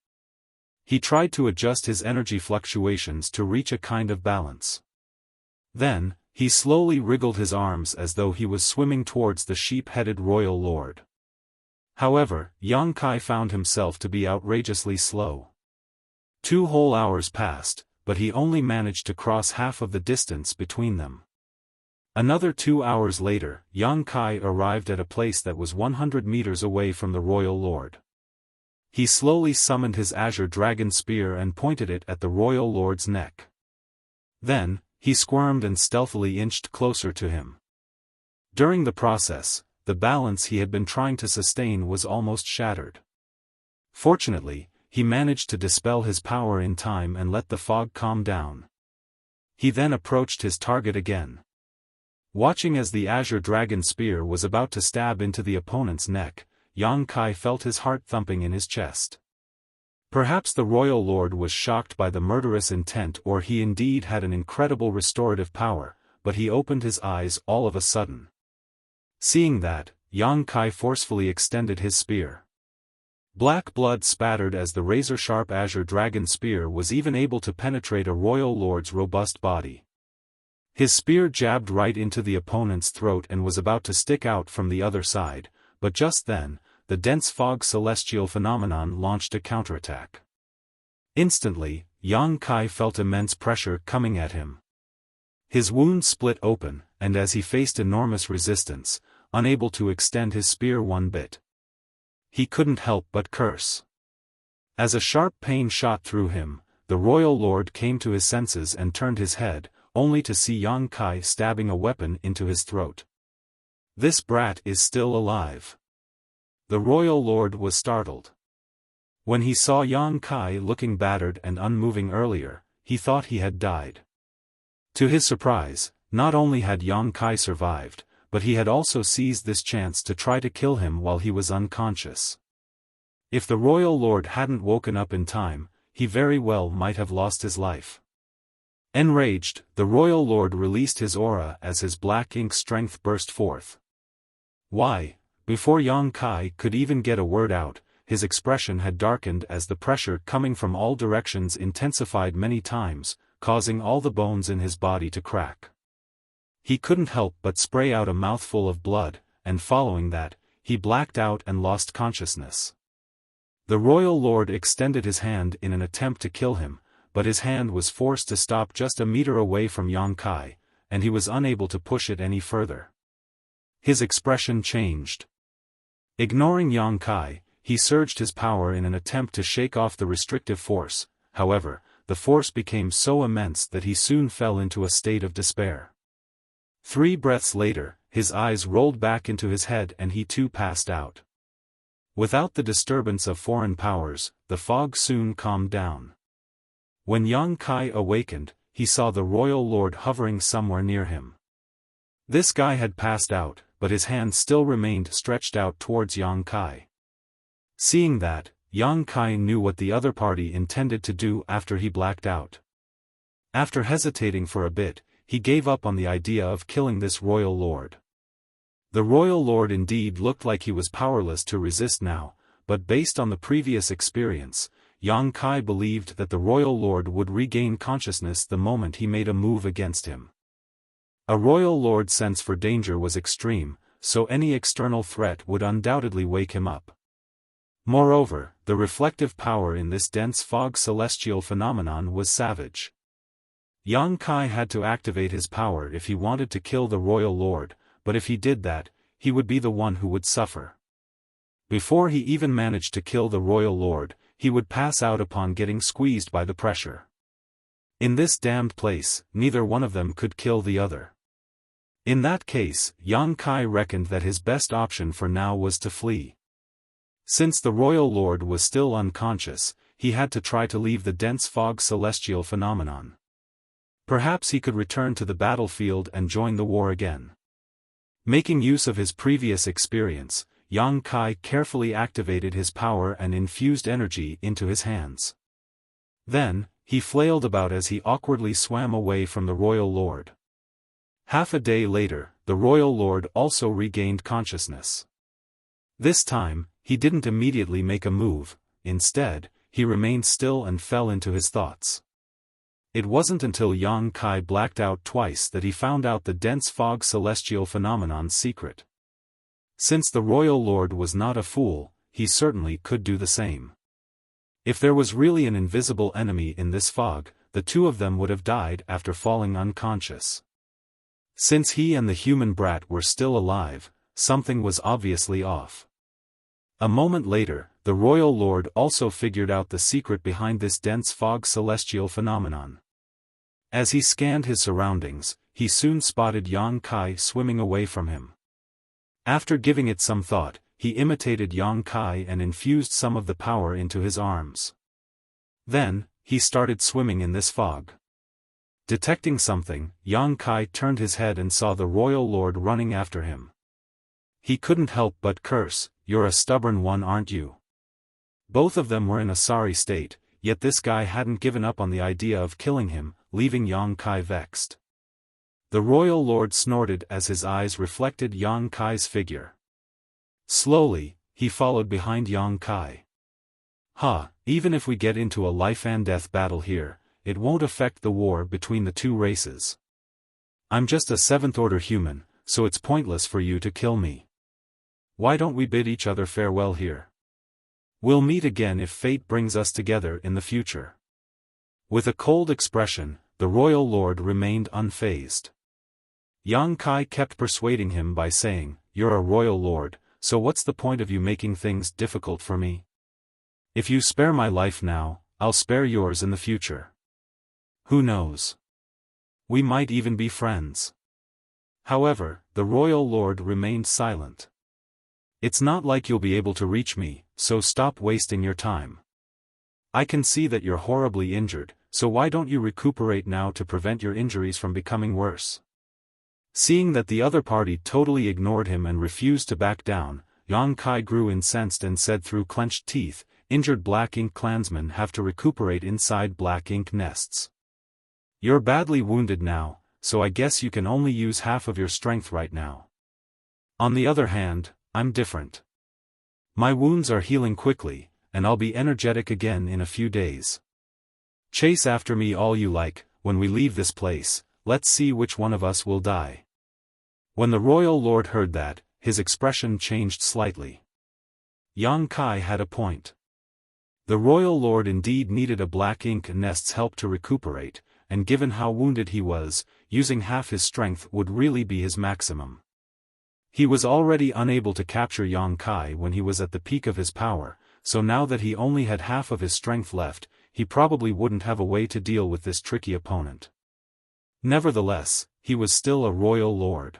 He tried to adjust his energy fluctuations to reach a kind of balance. Then, he slowly wriggled his arms as though he was swimming towards the sheep-headed royal lord. However, Yang Kai found himself to be outrageously slow. 2 whole hours passed, but he only managed to cross half of the distance between them. Another 2 hours later, Yang Kai arrived at a place that was 100 meters away from the royal lord. He slowly summoned his azure dragon spear and pointed it at the royal lord's neck. Then, he squirmed and stealthily inched closer to him. During the process, the balance he had been trying to sustain was almost shattered. Fortunately, he managed to dispel his power in time and let the fog calm down. He then approached his target again. Watching as the azure dragon spear was about to stab into the opponent's neck, Yang Kai felt his heart thumping in his chest. Perhaps the royal lord was shocked by the murderous intent, or he indeed had an incredible restorative power, but he opened his eyes all of a sudden. Seeing that, Yang Kai forcefully extended his spear. Black blood spattered as the razor-sharp azure dragon spear was even able to penetrate a royal lord's robust body. His spear jabbed right into the opponent's throat and was about to stick out from the other side, but just then, the dense fog celestial phenomenon launched a counterattack. Instantly, Yang Kai felt immense pressure coming at him. His wound split open, and as he faced enormous resistance, unable to extend his spear one bit, he couldn't help but curse. As a sharp pain shot through him, the royal lord came to his senses and turned his head, only to see Yang Kai stabbing a weapon into his throat. This brat is still alive. The royal lord was startled. When he saw Yang Kai looking battered and unmoving earlier, he thought he had died. To his surprise, not only had Yang Kai survived, but he had also seized this chance to try to kill him while he was unconscious. If the royal lord hadn't woken up in time, he very well might have lost his life. Enraged, the royal lord released his aura as his black ink strength burst forth. Why? Before Yang Kai could even get a word out, his expression had darkened as the pressure coming from all directions intensified many times, causing all the bones in his body to crack. He couldn't help but spray out a mouthful of blood, and following that, he blacked out and lost consciousness. The royal lord extended his hand in an attempt to kill him, but his hand was forced to stop just a meter away from Yang Kai, and he was unable to push it any further. His expression changed. Ignoring Yang Kai, he surged his power in an attempt to shake off the restrictive force. However, the force became so immense that he soon fell into a state of despair. 3 breaths later, his eyes rolled back into his head and he too passed out. Without the disturbance of foreign powers, the fog soon calmed down. When Yang Kai awakened, he saw the royal lord hovering somewhere near him. This guy had passed out, but his hand still remained stretched out towards Yang Kai. Seeing that, Yang Kai knew what the other party intended to do after he blacked out. After hesitating for a bit, he gave up on the idea of killing this royal lord. The royal lord indeed looked like he was powerless to resist now, but based on the previous experience, Yang Kai believed that the royal lord would regain consciousness the moment he made a move against him. A royal lord's sense for danger was extreme, so any external threat would undoubtedly wake him up. Moreover, the reflective power in this dense fog celestial phenomenon was savage. Yang Kai had to activate his power if he wanted to kill the royal lord, but if he did that, he would be the one who would suffer. Before he even managed to kill the royal lord, he would pass out upon getting squeezed by the pressure. In this damned place, neither one of them could kill the other. In that case, Yang Kai reckoned that his best option for now was to flee. Since the royal lord was still unconscious, he had to try to leave the dense fog celestial phenomenon. Perhaps he could return to the battlefield and join the war again. Making use of his previous experience, Yang Kai carefully activated his power and infused energy into his hands. Then, he flailed about as he awkwardly swam away from the royal lord. Half a day later, the royal lord also regained consciousness. This time, he didn't immediately make a move. Instead, he remained still and fell into his thoughts. It wasn't until Yang Kai blacked out twice that he found out the dense fog celestial phenomenon's secret. Since the royal lord was not a fool, he certainly could do the same. If there was really an invisible enemy in this fog, the two of them would have died after falling unconscious. Since he and the human brat were still alive, something was obviously off. A moment later, the royal lord also figured out the secret behind this dense fog celestial phenomenon. As he scanned his surroundings, he soon spotted Yang Kai swimming away from him. After giving it some thought, he imitated Yang Kai and infused some of the power into his arms. Then, he started swimming in this fog. Detecting something, Yang Kai turned his head and saw the royal lord running after him. He couldn't help but curse, "You're a stubborn one, aren't you?" Both of them were in a sorry state, yet this guy hadn't given up on the idea of killing him, leaving Yang Kai vexed. The royal lord snorted as his eyes reflected Yang Kai's figure. Slowly, he followed behind Yang Kai. Even if we get into a life-and-death battle here, it won't affect the war between the two races. I'm just a seventh-order human, so it's pointless for you to kill me. Why don't we bid each other farewell here? We'll meet again if fate brings us together in the future. With a cold expression, the royal lord remained unfazed. Yang Kai kept persuading him by saying, "You're a royal lord, so what's the point of you making things difficult for me? If you spare my life now, I'll spare yours in the future. Who knows? We might even be friends." However, the royal lord remained silent. "It's not like you'll be able to reach me, so stop wasting your time. I can see that you're horribly injured, so why don't you recuperate now to prevent your injuries from becoming worse?" Seeing that the other party totally ignored him and refused to back down, Yang Kai grew incensed and said through clenched teeth, "Injured Black Ink clansmen have to recuperate inside Black Ink nests. You're badly wounded now, so I guess you can only use half of your strength right now. On the other hand, I'm different. My wounds are healing quickly, and I'll be energetic again in a few days. Chase after me all you like. When we leave this place, let's see which one of us will die." When the royal lord heard that, his expression changed slightly. Yang Kai had a point. The royal lord indeed needed a Black Ink nest's help to recuperate, and given how wounded he was, using half his strength would really be his maximum. He was already unable to capture Yang Kai when he was at the peak of his power, so now that he only had half of his strength left, he probably wouldn't have a way to deal with this tricky opponent. Nevertheless, he was still a royal lord.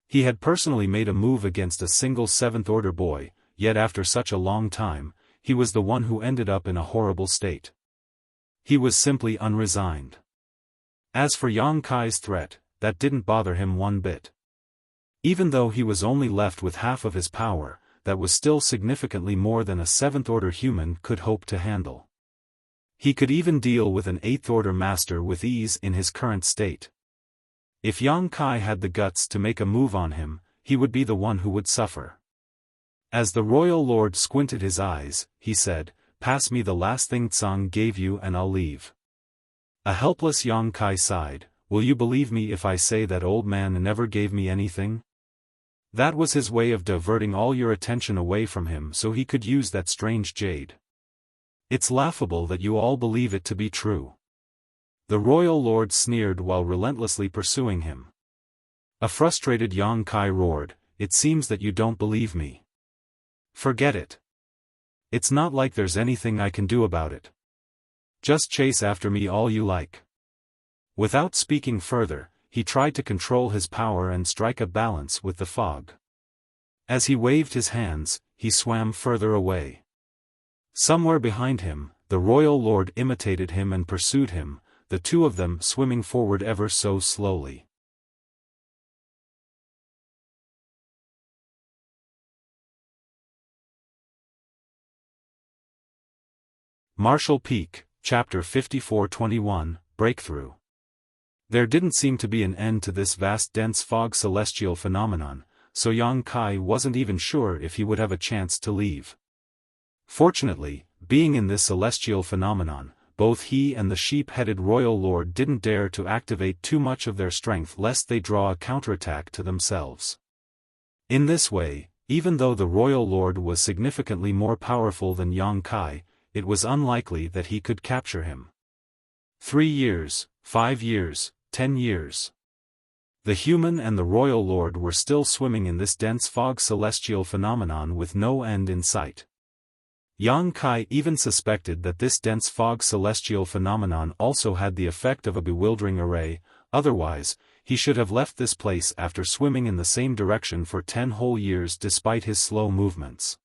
He had personally made a move against a single seventh-order boy, yet after such a long time, he was the one who ended up in a horrible state. He was simply unresigned. As for Yang Kai's threat, that didn't bother him one bit. Even though he was only left with half of his power, that was still significantly more than a seventh-order human could hope to handle. He could even deal with an eighth-order master with ease in his current state. If Yang Kai had the guts to make a move on him, he would be the one who would suffer. As the royal lord squinted his eyes, he said, "Pass me the last thing Tsang gave you and I'll leave." A helpless Yang Kai sighed, "Will you believe me if I say that old man never gave me anything? That was his way of diverting all your attention away from him so he could use that strange jade. It's laughable that you all believe it to be true." The royal lord sneered while relentlessly pursuing him. A frustrated Yang Kai roared, "It seems that you don't believe me. Forget it. It's not like there's anything I can do about it. Just chase after me all you like. Without speaking further, he tried to control his power and strike a balance with the fog. As he waved his hands, he swam further away. Somewhere behind him, the royal lord imitated him and pursued him, the two of them swimming forward ever so slowly. Marshall Peak, Chapter 54-21, Breakthrough. There didn't seem to be an end to this vast dense fog celestial phenomenon, so Yang Kai wasn't even sure if he would have a chance to leave. Fortunately, being in this celestial phenomenon, both he and the sheep-headed royal lord didn't dare to activate too much of their strength lest they draw a counterattack to themselves. In this way, even though the royal lord was significantly more powerful than Yang Kai, it was unlikely that he could capture him. 3 years, 5 years, 10 years. The human and the royal lord were still swimming in this dense fog celestial phenomenon with no end in sight. Yang Kai even suspected that this dense fog celestial phenomenon also had the effect of a bewildering array, otherwise, he should have left this place after swimming in the same direction for 10 whole years despite his slow movements.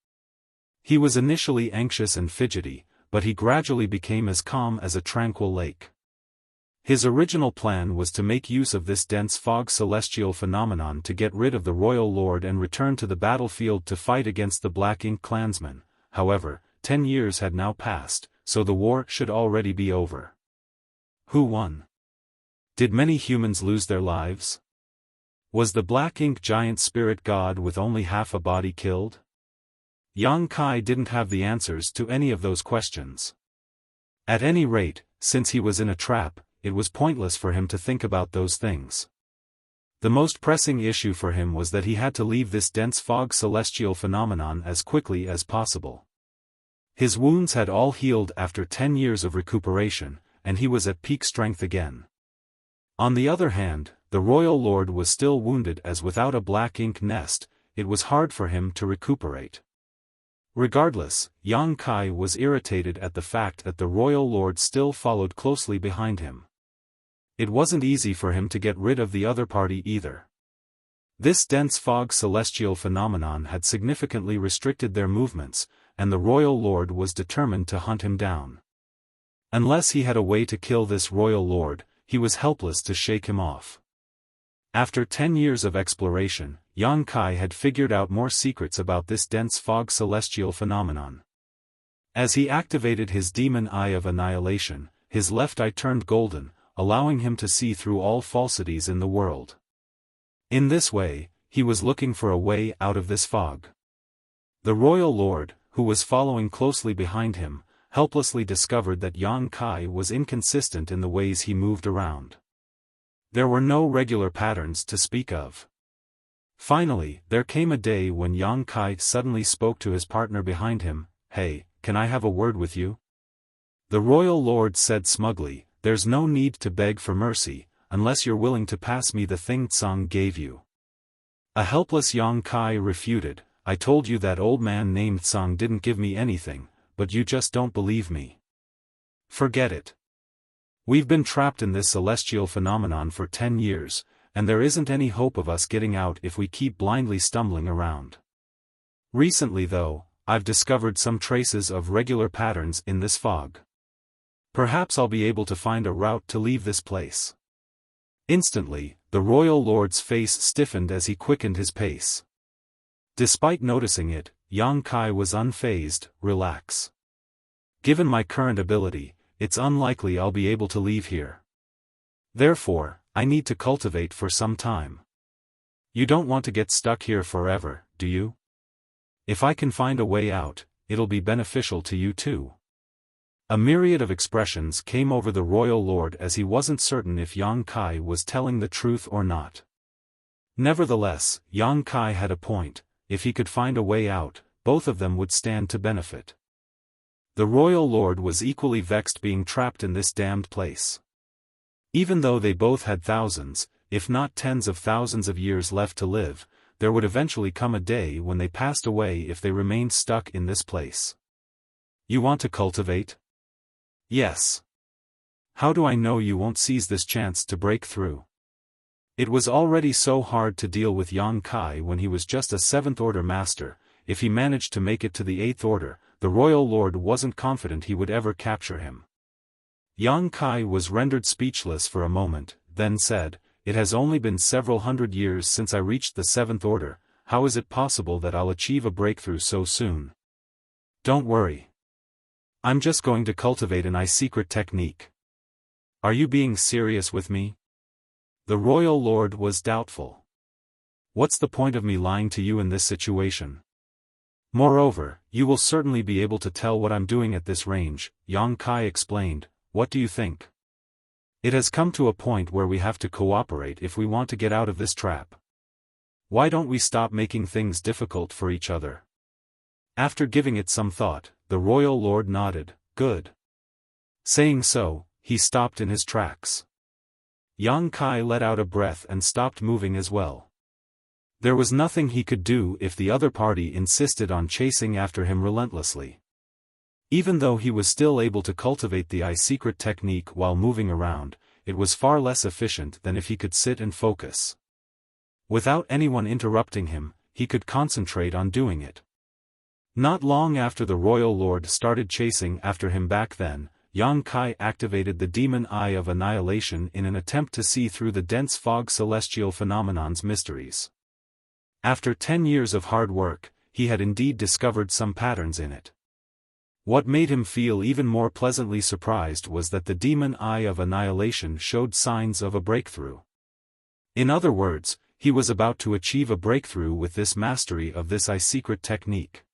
He was initially anxious and fidgety, but he gradually became as calm as a tranquil lake. His original plan was to make use of this dense fog celestial phenomenon to get rid of the royal lord and return to the battlefield to fight against the Black Ink clansmen. However, 10 years had now passed, so the war should already be over. Who won? Did many humans lose their lives? Was the Black Ink giant spirit god with only half a body killed? Yang Kai didn't have the answers to any of those questions. At any rate, since he was in a trap, it was pointless for him to think about those things. The most pressing issue for him was that he had to leave this dense fog celestial phenomenon as quickly as possible. His wounds had all healed after 10 years of recuperation, and he was at peak strength again. On the other hand, the royal lord was still wounded as without a Black Ink nest, it was hard for him to recuperate. Regardless, Yang Kai was irritated at the fact that the royal lord still followed closely behind him. It wasn't easy for him to get rid of the other party either. This dense fog celestial phenomenon had significantly restricted their movements, and the royal lord was determined to hunt him down. Unless he had a way to kill this royal lord, he was helpless to shake him off. After 10 years of exploration, Yang Kai had figured out more secrets about this dense fog celestial phenomenon. As he activated his demon eye of annihilation, his left eye turned golden, allowing him to see through all falsities in the world. In this way, he was looking for a way out of this fog. The royal lord, who was following closely behind him, helplessly discovered that Yang Kai was inconsistent in the ways he moved around. There were no regular patterns to speak of. Finally, there came a day when Yang Kai suddenly spoke to his partner behind him, "Hey, can I have a word with you?" The royal lord said smugly, "There's no need to beg for mercy, unless you're willing to pass me the thing Tsang gave you." A helpless Yang Kai refuted, "I told you that old man named Tsang didn't give me anything, but you just don't believe me. Forget it. We've been trapped in this celestial phenomenon for 10 years, and there isn't any hope of us getting out if we keep blindly stumbling around. Recently though, I've discovered some traces of regular patterns in this fog. Perhaps I'll be able to find a route to leave this place." Instantly, the royal lord's face stiffened as he quickened his pace. Despite noticing it, Yang Kai was unfazed. "Relax. Given my current ability, it's unlikely I'll be able to leave here. Therefore, I need to cultivate for some time. You don't want to get stuck here forever, do you? If I can find a way out, it'll be beneficial to you too." A myriad of expressions came over the royal lord as he wasn't certain if Yang Kai was telling the truth or not. Nevertheless, Yang Kai had a point. If he could find a way out, both of them would stand to benefit. The royal lord was equally vexed being trapped in this damned place. Even though they both had thousands, if not tens of thousands of years left to live, there would eventually come a day when they passed away if they remained stuck in this place. You want to cultivate? Yes. How do I know you won't seize this chance to break through? It was already so hard to deal with Yang Kai when he was just a 7th Order master. If he managed to make it to the 8th Order, the Royal Lord wasn't confident he would ever capture him. Yang Kai was rendered speechless for a moment, then said, "It has only been several hundred years since I reached the 7th Order, how is it possible that I'll achieve a breakthrough so soon?" "Don't worry. I'm just going to cultivate an secret technique." "Are you being serious with me?" The Royal Lord was doubtful. "What's the point of me lying to you in this situation? Moreover, you will certainly be able to tell what I'm doing at this range," Yang Kai explained. "What do you think? It has come to a point where we have to cooperate if we want to get out of this trap. Why don't we stop making things difficult for each other?" After giving it some thought, the Royal Lord nodded, "Good." Saying so, he stopped in his tracks. Yang Kai let out a breath and stopped moving as well. There was nothing he could do if the other party insisted on chasing after him relentlessly. Even though he was still able to cultivate the secret technique while moving around, it was far less efficient than if he could sit and focus. Without anyone interrupting him, he could concentrate on doing it. Not long after the Royal Lord started chasing after him back then, Yang Kai activated the Demon Eye of Annihilation in an attempt to see through the dense fog celestial phenomenon's mysteries. After 10 years of hard work, he had indeed discovered some patterns in it. What made him feel even more pleasantly surprised was that the Demon Eye of Annihilation showed signs of a breakthrough. In other words, he was about to achieve a breakthrough with this mastery of this secret technique.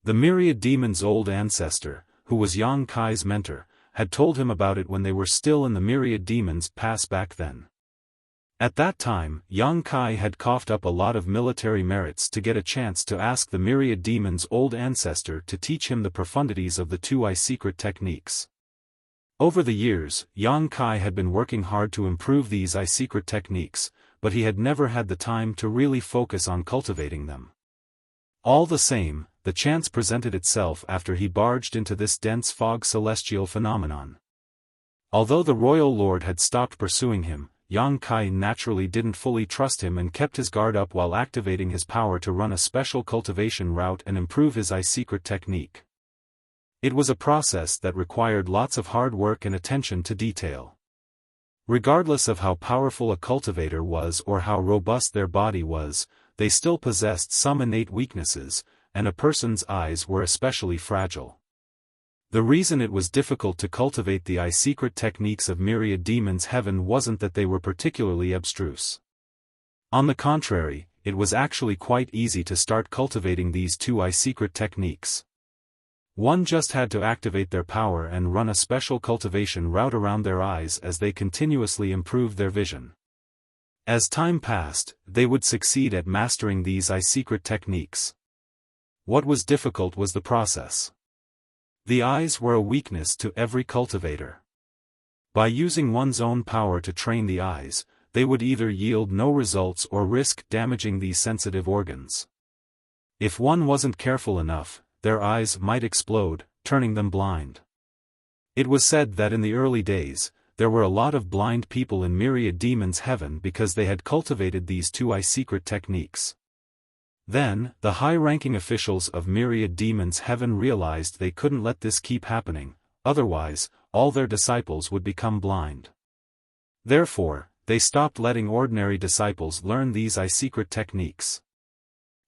The myriad demon's old ancestor, who was Yang Kai's mentor, had told him about it when they were still in the myriad demons pass back then. At that time, Yang Kai had coughed up a lot of military merits to get a chance to ask the myriad demon's old ancestor to teach him the profundities of the 2 secret techniques. Over the years, Yang Kai had been working hard to improve these secret techniques, but he had never had the time to really focus on cultivating them. All the same, the chance presented itself after he barged into this dense fog celestial phenomenon. Although the Royal Lord had stopped pursuing him, Yang Kai naturally didn't fully trust him and kept his guard up while activating his power to run a special cultivation route and improve his secret technique. It was a process that required lots of hard work and attention to detail. Regardless of how powerful a cultivator was or how robust their body was, they still possessed some innate weaknesses, and a person's eyes were especially fragile. The reason it was difficult to cultivate the secret techniques of myriad demons heaven wasn't that they were particularly abstruse. On the contrary, it was actually quite easy to start cultivating these 2 secret techniques. One just had to activate their power and run a special cultivation route around their eyes as they continuously improved their vision. As time passed, they would succeed at mastering these secret techniques. What was difficult was the process. The eyes were a weakness to every cultivator. By using one's own power to train the eyes, they would either yield no results or risk damaging these sensitive organs. If one wasn't careful enough, their eyes might explode, turning them blind. It was said that in the early days, there were a lot of blind people in myriad demons heaven because they had cultivated these 2 secret techniques. Then, the high-ranking officials of myriad demons heaven realized they couldn't let this keep happening, otherwise, all their disciples would become blind. Therefore, they stopped letting ordinary disciples learn these secret techniques.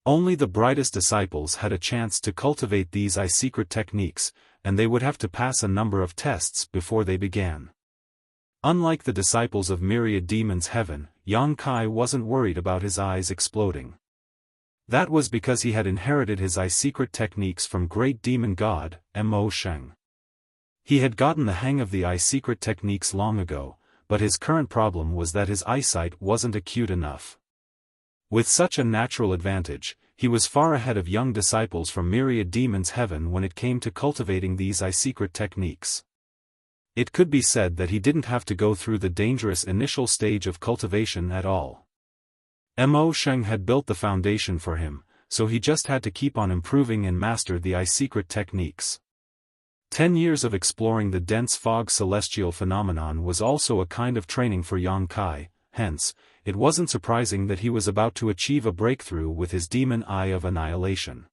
Only the brightest disciples had a chance to cultivate these secret techniques, and they would have to pass a number of tests before they began. Unlike the disciples of myriad demons heaven, Yang Kai wasn't worried about his eyes exploding. That was because he had inherited his secret techniques from great demon god, Mo Sheng. He had gotten the hang of the secret techniques long ago, but his current problem was that his eyesight wasn't acute enough. With such a natural advantage, he was far ahead of young disciples from myriad demons heaven when it came to cultivating these secret techniques. It could be said that he didn't have to go through the dangerous initial stage of cultivation at all. Mo Sheng had built the foundation for him, so he just had to keep on improving and master the secret techniques. 10 years of exploring the dense fog celestial phenomenon was also a kind of training for Yang Kai, hence, it wasn't surprising that he was about to achieve a breakthrough with his demon eye of annihilation.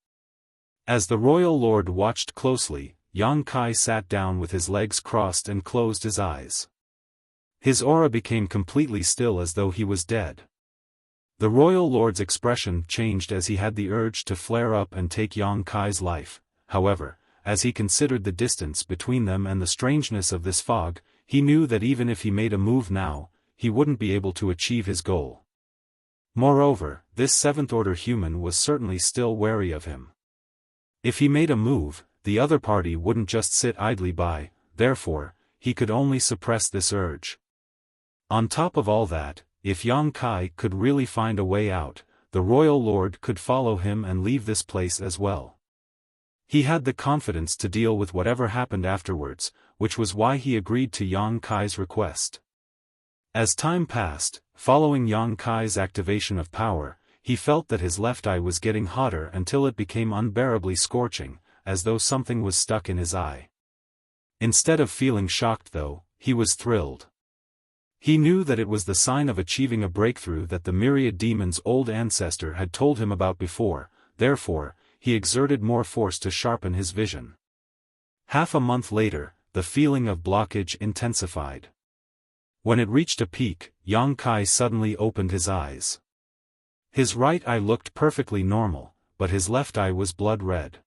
As the royal lord watched closely, Yang Kai sat down with his legs crossed and closed his eyes. His aura became completely still as though he was dead. The royal lord's expression changed as he had the urge to flare up and take Yang Kai's life. However, as he considered the distance between them and the strangeness of this fog, he knew that even if he made a move now, he wouldn't be able to achieve his goal. Moreover, this seventh-order human was certainly still wary of him. If he made a move, the other party wouldn't just sit idly by, therefore, he could only suppress this urge. On top of all that, if Yang Kai could really find a way out, the royal lord could follow him and leave this place as well. He had the confidence to deal with whatever happened afterwards, which was why he agreed to Yang Kai's request. As time passed, following Yang Kai's activation of power, he felt that his left eye was getting hotter until it became unbearably scorching, as though something was stuck in his eye. Instead of feeling shocked though, he was thrilled. He knew that it was the sign of achieving a breakthrough that the myriad demon's old ancestor had told him about before, therefore, he exerted more force to sharpen his vision. Half a month later, the feeling of blockage intensified. When it reached a peak, Yang Kai suddenly opened his eyes. His right eye looked perfectly normal, but his left eye was blood red.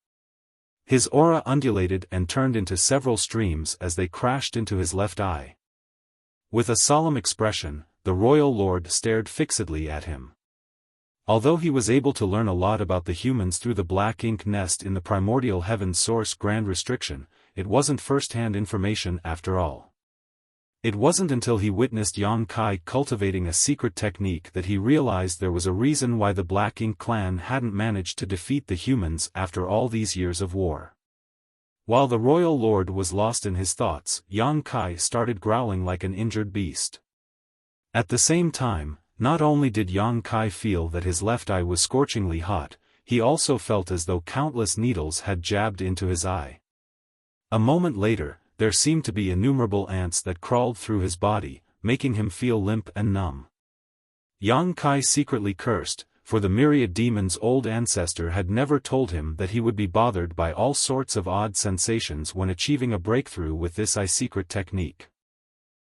His aura undulated and turned into several streams as they crashed into his left eye. With a solemn expression, the royal lord stared fixedly at him. Although he was able to learn a lot about the humans through the black ink nest in the primordial heaven source grand restriction, it wasn't first-hand information after all. It wasn't until he witnessed Yang Kai cultivating a secret technique that he realized there was a reason why the Black Ink clan hadn't managed to defeat the humans after all these years of war. While the royal lord was lost in his thoughts, Yang Kai started growling like an injured beast. At the same time, not only did Yang Kai feel that his left eye was scorchingly hot, he also felt as though countless needles had jabbed into his eye. A moment later, there seemed to be innumerable ants that crawled through his body, making him feel limp and numb. Yang Kai secretly cursed, for the myriad demon's old ancestor had never told him that he would be bothered by all sorts of odd sensations when achieving a breakthrough with this secret technique.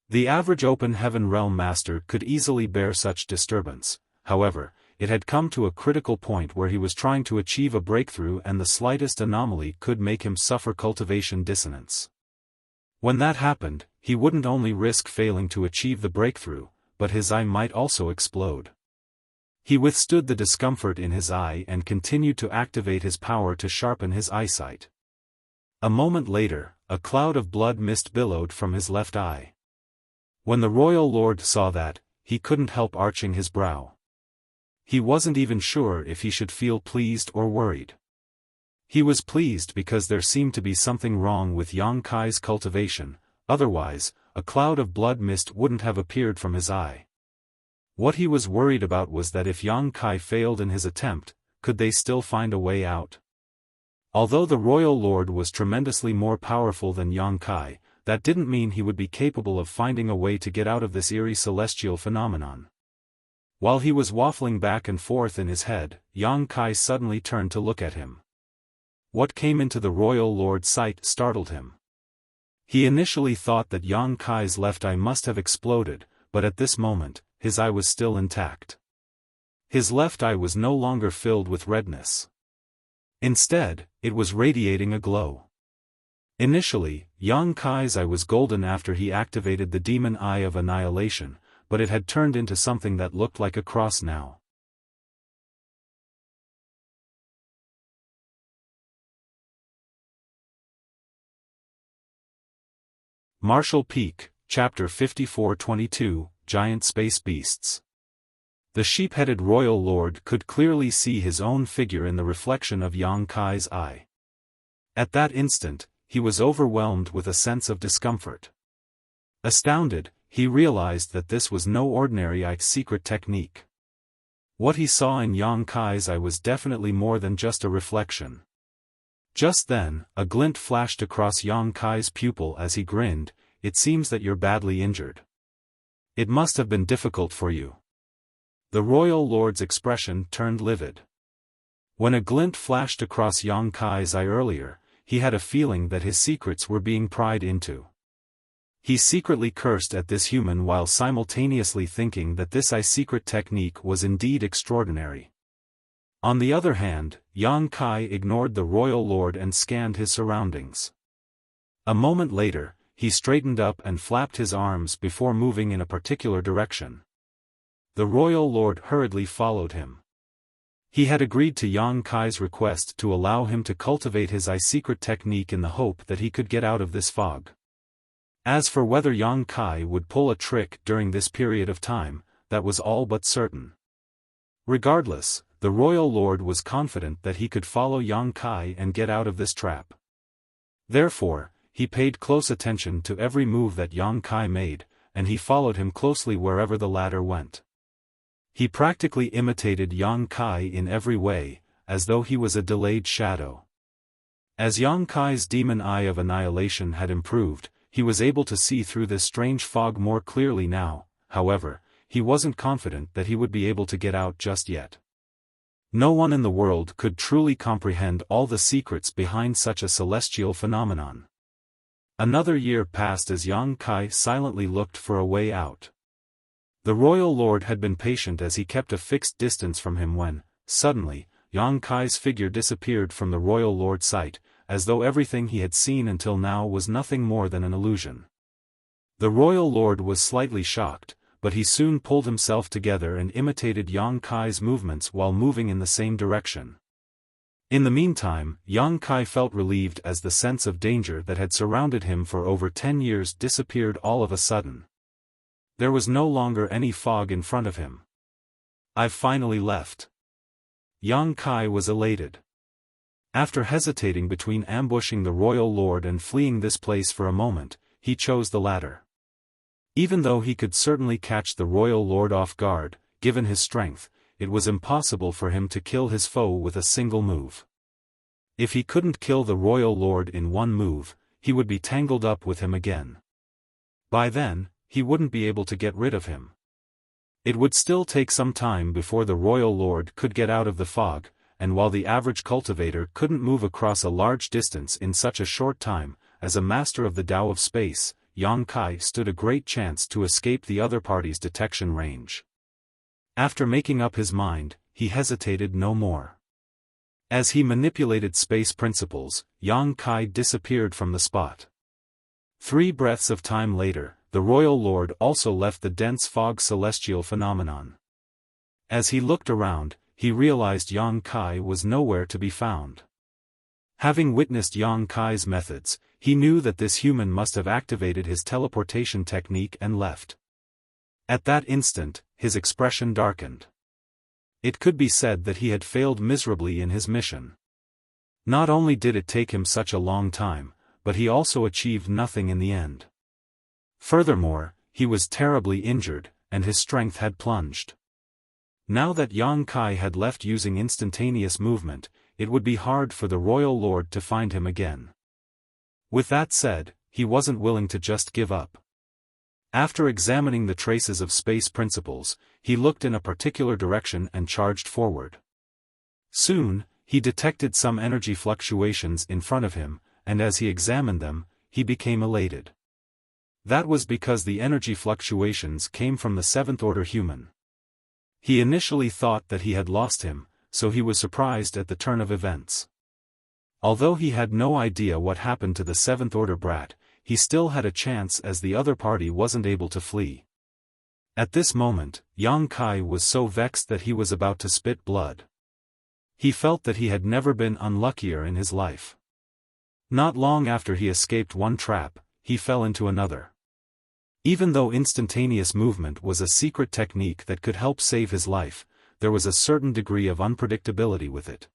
The average open heaven realm master could easily bear such disturbance, however, it had come to a critical point where he was trying to achieve a breakthrough and the slightest anomaly could make him suffer cultivation dissonance. When that happened, he wouldn't only risk failing to achieve the breakthrough, but his eye might also explode. He withstood the discomfort in his eye and continued to activate his power to sharpen his eyesight. A moment later, a cloud of blood mist billowed from his left eye. When the royal lord saw that, he couldn't help arching his brow. He wasn't even sure if he should feel pleased or worried. He was pleased because there seemed to be something wrong with Yang Kai's cultivation, otherwise, a cloud of blood mist wouldn't have appeared from his eye. What he was worried about was that if Yang Kai failed in his attempt, could they still find a way out? Although the royal lord was tremendously more powerful than Yang Kai, that didn't mean he would be capable of finding a way to get out of this eerie celestial phenomenon. While he was waffling back and forth in his head, Yang Kai suddenly turned to look at him. What came into the royal lord's sight startled him. He initially thought that Yang Kai's left eye must have exploded, but at this moment, his eye was still intact. His left eye was no longer filled with redness. Instead, it was radiating a glow. Initially, Yang Kai's eye was golden after he activated the demon eye of annihilation, but it had turned into something that looked like a cross now. Marshall Peak, Chapter 54-22, Giant Space Beasts. The sheep-headed royal lord could clearly see his own figure in the reflection of Yang Kai's eye. At that instant, he was overwhelmed with a sense of discomfort. Astounded, he realized that this was no ordinary secret technique. What he saw in Yang Kai's eye was definitely more than just a reflection. Just then, a glint flashed across Yang Kai's pupil as he grinned. It seems that you're badly injured. It must have been difficult for you. The royal lord's expression turned livid. When a glint flashed across Yang Kai's eye earlier, he had a feeling that his secrets were being pried into. He secretly cursed at this human while simultaneously thinking that this secret technique was indeed extraordinary. On the other hand, Yang Kai ignored the royal lord and scanned his surroundings. A moment later, he straightened up and flapped his arms before moving in a particular direction. The royal lord hurriedly followed him. He had agreed to Yang Kai's request to allow him to cultivate his secret technique in the hope that he could get out of this fog. As for whether Yang Kai would pull a trick during this period of time, that was all but certain. Regardless, the royal lord was confident that he could follow Yang Kai and get out of this trap. Therefore, he paid close attention to every move that Yang Kai made, and he followed him closely wherever the latter went. He practically imitated Yang Kai in every way, as though he was a delayed shadow. As Yang Kai's demon eye of annihilation had improved, he was able to see through this strange fog more clearly now. However, he wasn't confident that he would be able to get out just yet. No one in the world could truly comprehend all the secrets behind such a celestial phenomenon. Another year passed as Yang Kai silently looked for a way out. The royal lord had been patient as he kept a fixed distance from him when, suddenly, Yang Kai's figure disappeared from the royal lord's sight, as though everything he had seen until now was nothing more than an illusion. The royal lord was slightly shocked, but he soon pulled himself together and imitated Yang Kai's movements while moving in the same direction. In the meantime, Yang Kai felt relieved as the sense of danger that had surrounded him for over 10 years disappeared all of a sudden. There was no longer any fog in front of him. "I've finally left." Yang Kai was elated. After hesitating between ambushing the royal lord and fleeing this place for a moment, he chose the latter. Even though he could certainly catch the royal lord off guard, given his strength, it was impossible for him to kill his foe with a single move. If he couldn't kill the royal lord in one move, he would be tangled up with him again. By then, he wouldn't be able to get rid of him. It would still take some time before the royal lord could get out of the fog, and while the average cultivator couldn't move across a large distance in such a short time, as a master of the Tao of space, Yang Kai stood a great chance to escape the other party's detection range. After making up his mind, he hesitated no more. As he manipulated space principles, Yang Kai disappeared from the spot. 3 breaths of time later, the royal lord also left the dense fog celestial phenomenon. As he looked around, he realized Yang Kai was nowhere to be found. Having witnessed Yang Kai's methods, he knew that this human must have activated his teleportation technique and left. At that instant, his expression darkened. It could be said that he had failed miserably in his mission. Not only did it take him such a long time, but he also achieved nothing in the end. Furthermore, he was terribly injured, and his strength had plunged. Now that Yang Kai had left using instantaneous movement, it would be hard for the royal lord to find him again. With that said, he wasn't willing to just give up. After examining the traces of space principles, he looked in a particular direction and charged forward. Soon, he detected some energy fluctuations in front of him, and as he examined them, he became elated. That was because the energy fluctuations came from the 7th-order human. He initially thought that he had lost him, so he was surprised at the turn of events. Although he had no idea what happened to the 7th-order brat, he still had a chance as the other party wasn't able to flee. At this moment, Yang Kai was so vexed that he was about to spit blood. He felt that he had never been unluckier in his life. Not long after he escaped one trap, he fell into another. Even though instantaneous movement was a secret technique that could help save his life, there was a certain degree of unpredictability with it.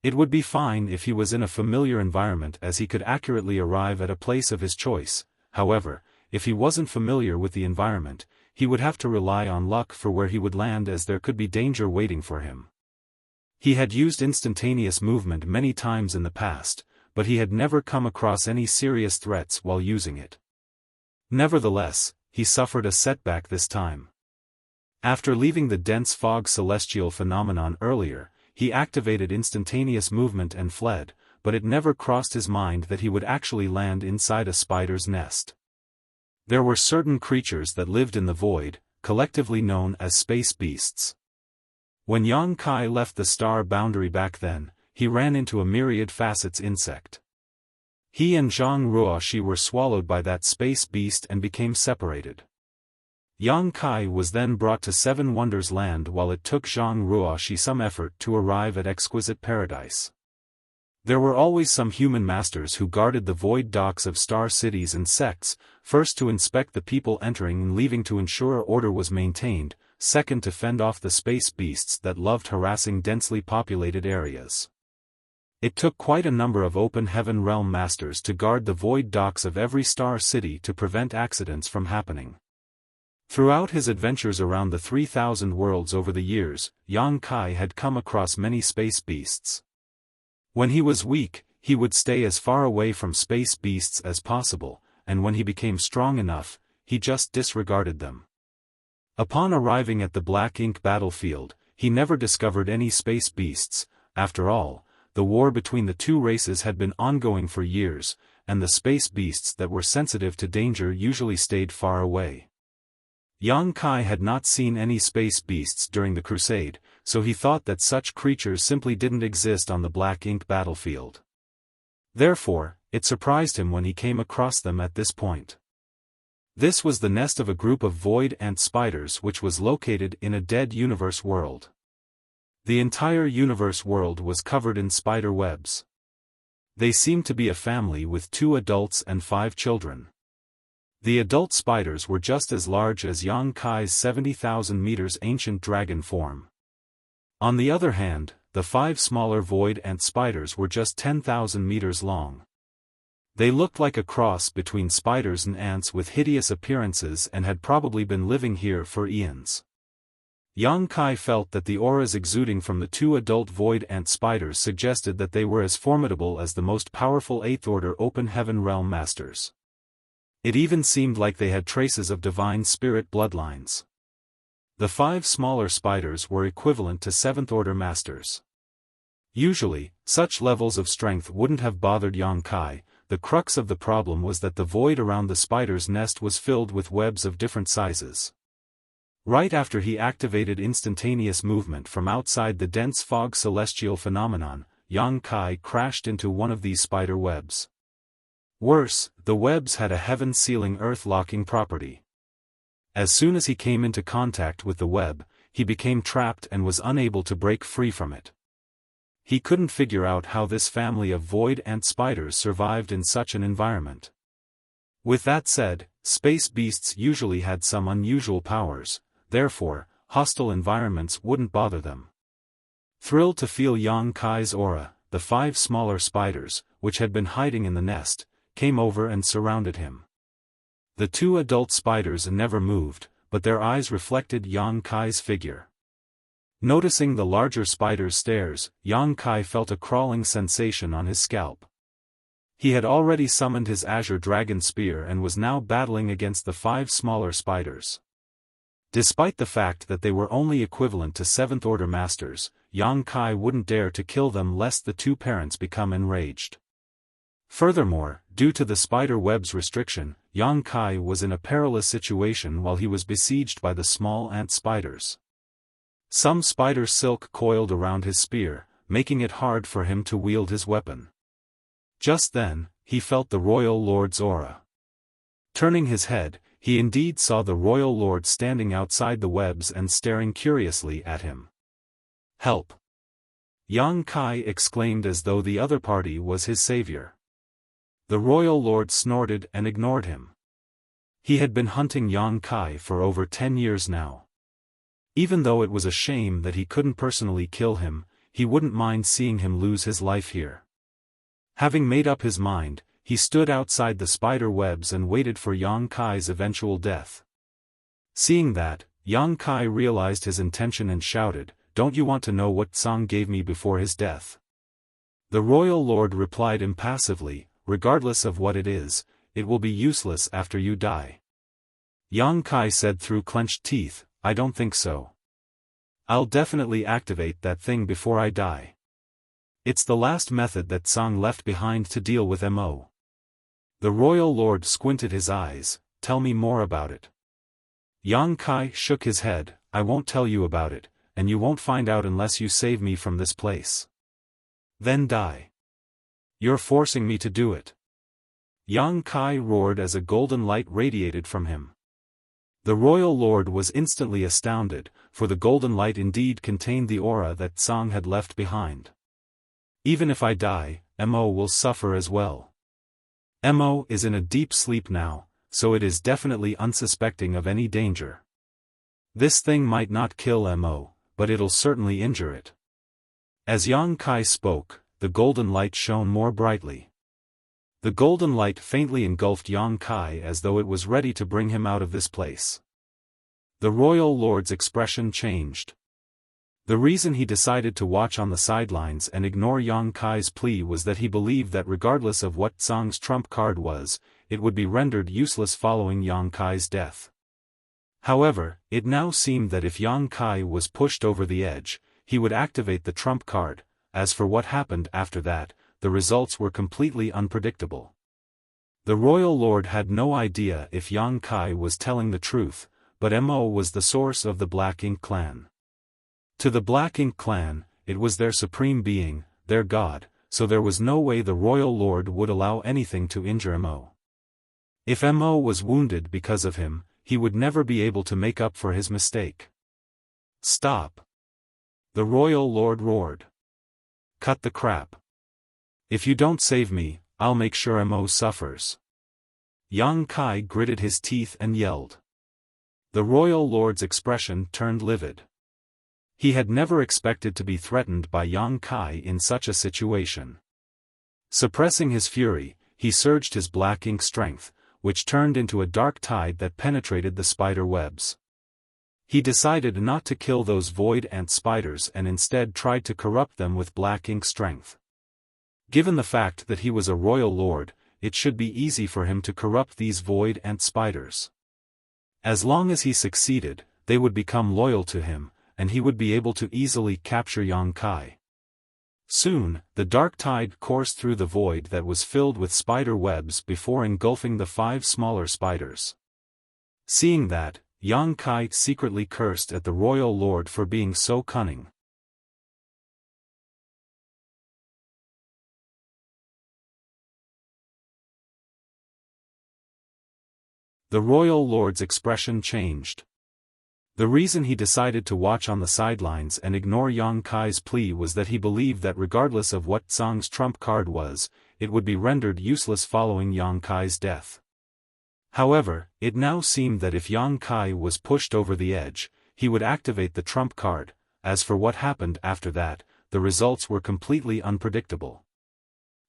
It would be fine if he was in a familiar environment as he could accurately arrive at a place of his choice. However, if he wasn't familiar with the environment, he would have to rely on luck for where he would land, as there could be danger waiting for him. He had used instantaneous movement many times in the past, but he had never come across any serious threats while using it. Nevertheless, he suffered a setback this time. After leaving the dense fog celestial phenomenon earlier, he activated instantaneous movement and fled, but it never crossed his mind that he would actually land inside a spider's nest. There were certain creatures that lived in the void, collectively known as space beasts. When Yang Kai left the star boundary back then, he ran into a myriad facets insect. He and Zhang Ruoxi were swallowed by that space beast and became separated. Yang Kai was then brought to Seven Wonders Land, while it took Zhang Ruoxi some effort to arrive at Exquisite Paradise. There were always some human masters who guarded the void docks of star cities and sects, first to inspect the people entering and leaving to ensure order was maintained, second to fend off the space beasts that loved harassing densely populated areas. It took quite a number of open heaven realm masters to guard the void docks of every star city to prevent accidents from happening. Throughout his adventures around the 3,000 worlds over the years, Yang Kai had come across many space beasts. When he was weak, he would stay as far away from space beasts as possible, and when he became strong enough, he just disregarded them. Upon arriving at the Black Ink battlefield, he never discovered any space beasts. After all, the war between the two races had been ongoing for years, and the space beasts that were sensitive to danger usually stayed far away. Yang Kai had not seen any space beasts during the crusade, so he thought that such creatures simply didn't exist on the Black Ink battlefield. Therefore, it surprised him when he came across them at this point. This was the nest of a group of void ant spiders which was located in a dead universe world. The entire universe world was covered in spider webs. They seemed to be a family with 2 adults and 5 children. The adult spiders were just as large as Yang Kai's 70,000 meters ancient dragon form. On the other hand, the 5 smaller void ant spiders were just 10,000 meters long. They looked like a cross between spiders and ants with hideous appearances and had probably been living here for eons. Yang Kai felt that the auras exuding from the 2 adult void ant spiders suggested that they were as formidable as the most powerful 8th Order Open Heaven Realm Masters. It even seemed like they had traces of divine spirit bloodlines. The 5 smaller spiders were equivalent to 7th Order Masters. Usually, such levels of strength wouldn't have bothered Yang Kai. The crux of the problem was that the void around the spider's nest was filled with webs of different sizes. Right after he activated instantaneous movement from outside the dense fog celestial phenomenon, Yang Kai crashed into one of these spider webs. Worse, the webs had a heaven-sealing earth-locking property. As soon as he came into contact with the web, he became trapped and was unable to break free from it. He couldn't figure out how this family of void ant spiders survived in such an environment. With that said, space beasts usually had some unusual powers, therefore, hostile environments wouldn't bother them. Thrilled to feel Yang Kai's aura, the 5 smaller spiders, which had been hiding in the nest, came over and surrounded him. The 2 adult spiders never moved, but their eyes reflected Yang Kai's figure. Noticing the larger spider's stares, Yang Kai felt a crawling sensation on his scalp. He had already summoned his Azure Dragon Spear and was now battling against the 5 smaller spiders. Despite the fact that they were only equivalent to 7th Order Masters, Yang Kai wouldn't dare to kill them lest the 2 parents become enraged. Furthermore, due to the spider web's restriction, Yang Kai was in a perilous situation while he was besieged by the small ant spiders. Some spider silk coiled around his spear, making it hard for him to wield his weapon. Just then, he felt the Royal Lord's aura. Turning his head, he indeed saw the Royal Lord standing outside the webs and staring curiously at him. "Help!" Yang Kai exclaimed as though the other party was his savior. The Royal Lord snorted and ignored him. He had been hunting Yang Kai for over 10 years now. Even though it was a shame that he couldn't personally kill him, he wouldn't mind seeing him lose his life here. Having made up his mind, he stood outside the spider webs and waited for Yang Kai's eventual death. Seeing that, Yang Kai realized his intention and shouted, "Don't you want to know what Tsang gave me before his death?" The royal lord replied impassively, "Regardless of what it is, it will be useless after you die." Yang Kai said through clenched teeth, "I don't think so. I'll definitely activate that thing before I die. It's the last method that Tsang left behind to deal with Mo." The royal lord squinted his eyes, "Tell me more about it." Yang Kai shook his head, "I won't tell you about it, and you won't find out unless you save me from this place. Then die. You're forcing me to do it." Yang Kai roared as a golden light radiated from him. The royal lord was instantly astounded, for the golden light indeed contained the aura that Tsang had left behind. "Even if I die, Mo will suffer as well. Mo is in a deep sleep now, so it is definitely unsuspecting of any danger. This thing might not kill Mo, but it'll certainly injure it." As Yang Kai spoke, the golden light shone more brightly. The golden light faintly engulfed Yang Kai as though it was ready to bring him out of this place. The royal lord's expression changed. The reason he decided to watch on the sidelines and ignore Yang Kai's plea was that he believed that regardless of what Tsang's trump card was, it would be rendered useless following Yang Kai's death. However, it now seemed that if Yang Kai was pushed over the edge, he would activate the trump card. As for what happened after that, the results were completely unpredictable. The royal lord had no idea if Yang Kai was telling the truth, but Mo was the source of the Black Ink clan. To the Black Ink clan, it was their supreme being, their god, so there was no way the royal lord would allow anything to injure Mo. If Mo was wounded because of him, he would never be able to make up for his mistake. "Stop!" the royal lord roared. "Cut the crap. If you don't save me, I'll make sure Mo suffers." Yang Kai gritted his teeth and yelled. The royal lord's expression turned livid. He had never expected to be threatened by Yang Kai in such a situation. Suppressing his fury, he surged his black ink strength, which turned into a dark tide that penetrated the spider webs. He decided not to kill those void ant spiders and instead tried to corrupt them with black ink strength. Given the fact that he was a royal lord, it should be easy for him to corrupt these void ant spiders. As long as he succeeded, they would become loyal to him, and he would be able to easily capture Yang Kai. Soon, the dark tide coursed through the void that was filled with spider webs before engulfing the 5 smaller spiders. Seeing that, Yang Kai secretly cursed at the royal lord for being so cunning. The royal lord's expression changed. The reason he decided to watch on the sidelines and ignore Yang Kai's plea was that he believed that regardless of what Tsang's trump card was, it would be rendered useless following Yang Kai's death. However, it now seemed that if Yang Kai was pushed over the edge, he would activate the trump card. As for what happened after that, the results were completely unpredictable.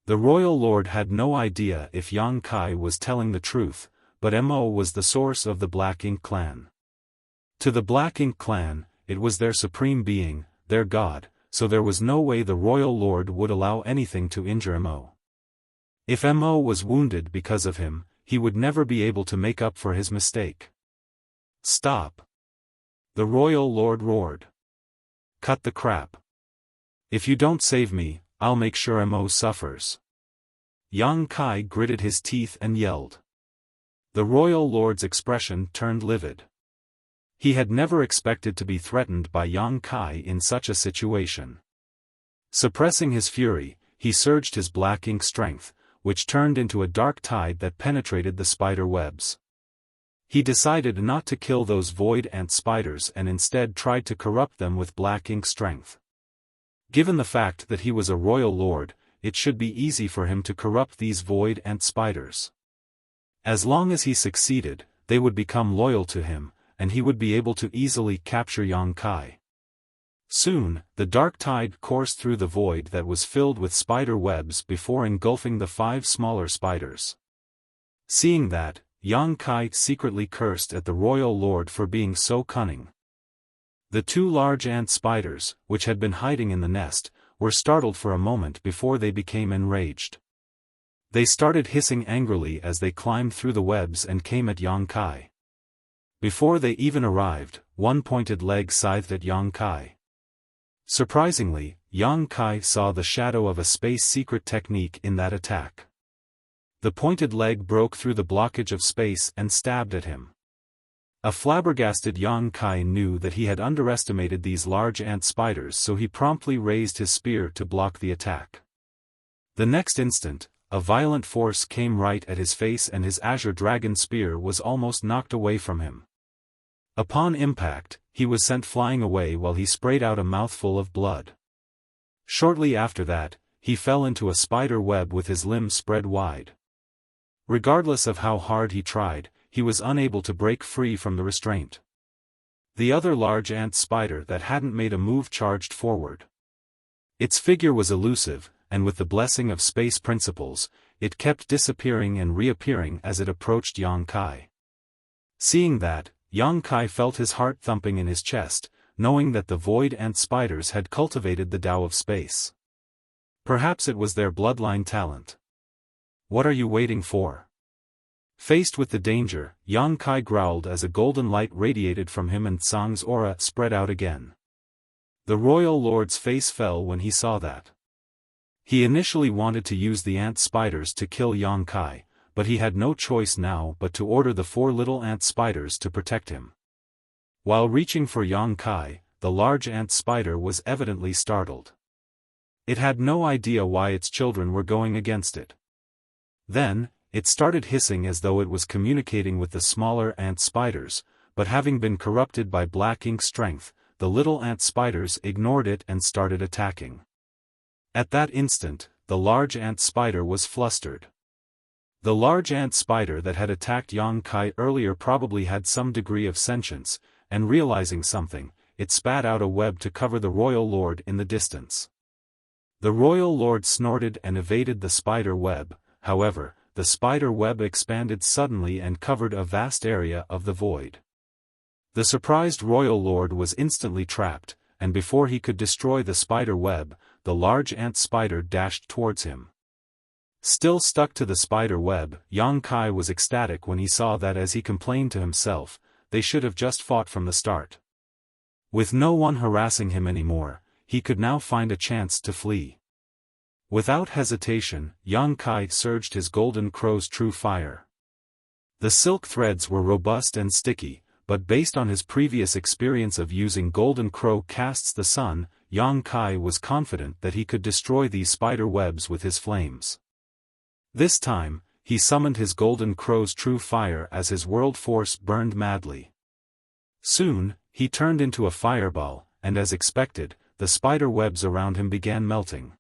The royal lord had no idea if Yang Kai was telling the truth, but Mo was the source of the Black Ink clan. To the Black Ink clan, it was their supreme being, their god, so there was no way the royal lord would allow anything to injure Mo. If Mo was wounded because of him, he would never be able to make up for his mistake. "Stop!" the royal lord roared. "Cut the crap. If you don't save me, I'll make sure Mo suffers." Yang Kai gritted his teeth and yelled. The royal lord's expression turned livid. He had never expected to be threatened by Yang Kai in such a situation. Suppressing his fury, he surged his black ink strength, which turned into a dark tide that penetrated the spider webs. He decided not to kill those void ant spiders and instead tried to corrupt them with black ink strength. Given the fact that he was a royal lord, it should be easy for him to corrupt these void ant spiders. As long as he succeeded, they would become loyal to him, and he would be able to easily capture Yang Kai. Soon, the dark tide coursed through the void that was filled with spider webs before engulfing the 5 smaller spiders. Seeing that, Yang Kai secretly cursed at the royal lord for being so cunning. The two large ant spiders, which had been hiding in the nest, were startled for a moment before they became enraged. They started hissing angrily as they climbed through the webs and came at Yang Kai. Before they even arrived, one pointed leg scythed at Yang Kai. Surprisingly, Yang Kai saw the shadow of a space secret technique in that attack. The pointed leg broke through the blockage of space and stabbed at him. A flabbergasted Yang Kai knew that he had underestimated these large ant spiders, so he promptly raised his spear to block the attack. The next instant, a violent force came right at his face and his azure dragon spear was almost knocked away from him. Upon impact, he was sent flying away while he sprayed out a mouthful of blood. Shortly after that, he fell into a spider web with his limbs spread wide. Regardless of how hard he tried, he was unable to break free from the restraint. The other large ant spider that hadn't made a move charged forward. Its figure was elusive, and with the blessing of space principles, it kept disappearing and reappearing as it approached Yang Kai. Seeing that, Yang Kai felt his heart thumping in his chest, knowing that the void ant spiders had cultivated the Tao of space. Perhaps it was their bloodline talent. What are you waiting for? Faced with the danger, Yang Kai growled as a golden light radiated from him and Tsang's aura spread out again. The royal lord's face fell when he saw that. He initially wanted to use the ant spiders to kill Yang Kai, but he had no choice now but to order the 4 little ant spiders to protect him. While reaching for Yang Kai, the large ant spider was evidently startled. It had no idea why its children were going against it. Then, it started hissing as though it was communicating with the smaller ant spiders, but having been corrupted by black ink strength, the little ant spiders ignored it and started attacking. At that instant, the large ant spider was flustered. The large ant spider that had attacked Yang Kai earlier probably had some degree of sentience, and realizing something, it spat out a web to cover the royal lord in the distance. The royal lord snorted and evaded the spider web. However, the spider web expanded suddenly and covered a vast area of the void. The surprised royal lord was instantly trapped, and before he could destroy the spider web, the large ant spider dashed towards him. Still stuck to the spider web, Yang Kai was ecstatic when he saw that, as he complained to himself, they should have just fought from the start. With no one harassing him anymore, he could now find a chance to flee. Without hesitation, Yang Kai surged his golden crow's true fire. The silk threads were robust and sticky, but based on his previous experience of using golden crow casts the sun, Yang Kai was confident that he could destroy these spider webs with his flames. This time, he summoned his golden crow's true fire as his world force burned madly. Soon, he turned into a fireball, and as expected, the spider webs around him began melting.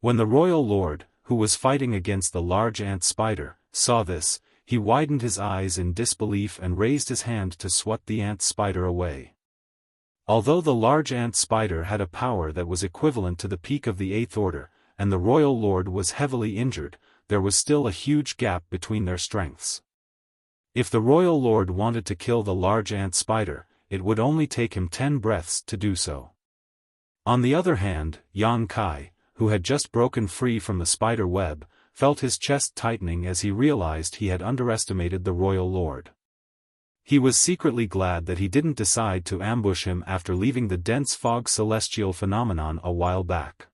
When the royal lord, who was fighting against the large ant spider, saw this, he widened his eyes in disbelief and raised his hand to swat the ant spider away. Although the large ant spider had a power that was equivalent to the peak of the 8th order, and the royal lord was heavily injured, there was still a huge gap between their strengths. If the royal lord wanted to kill the large ant spider, it would only take him 10 breaths to do so. On the other hand, Yang Kai, who had just broken free from the spider web, felt his chest tightening as he realized he had underestimated the royal lord. He was secretly glad that he didn't decide to ambush him after leaving the dense fog celestial phenomenon a while back.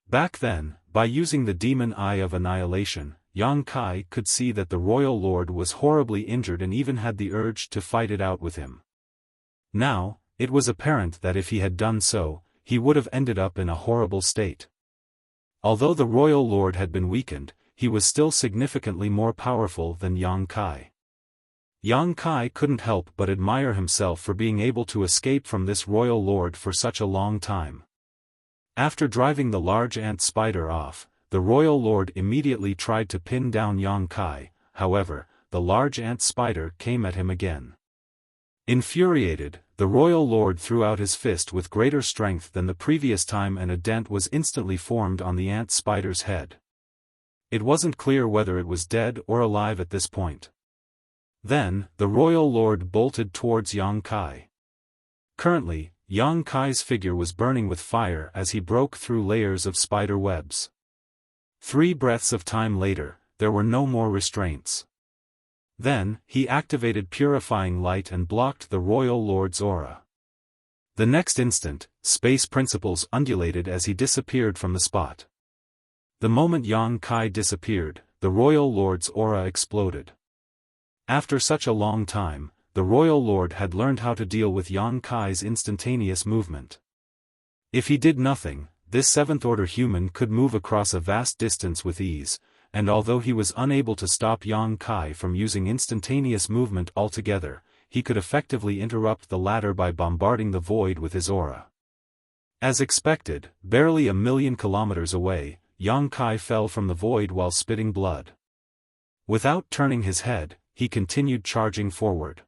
Back then, by using the demon eye of annihilation, Yang Kai could see that the royal lord was horribly injured and even had the urge to fight it out with him. Now, it was apparent that if he had done so, he would have ended up in a horrible state. Although the royal lord had been weakened, he was still significantly more powerful than Yang Kai. Yang Kai couldn't help but admire himself for being able to escape from this royal lord for such a long time. After driving the large ant spider off, the royal lord immediately tried to pin down Yang Kai. However, the large ant spider came at him again. Infuriated, the royal lord threw out his fist with greater strength than the previous time and a dent was instantly formed on the ant spider's head. It wasn't clear whether it was dead or alive at this point. Then, the royal lord bolted towards Yang Kai. Currently, Yang Kai's figure was burning with fire as he broke through layers of spider webs. 3 breaths of time later, there were no more restraints. Then, he activated purifying light and blocked the royal lord's aura. The next instant, space principles undulated as he disappeared from the spot. The moment Yang Kai disappeared, the royal lord's aura exploded. After such a long time, the royal lord had learned how to deal with Yang Kai's instantaneous movement. If he did nothing, this 7th-order human could move across a vast distance with ease, and although he was unable to stop Yang Kai from using instantaneous movement altogether, he could effectively interrupt the latter by bombarding the void with his aura. As expected, barely 1,000,000 kilometers away, Yang Kai fell from the void while spitting blood. Without turning his head, he continued charging forward.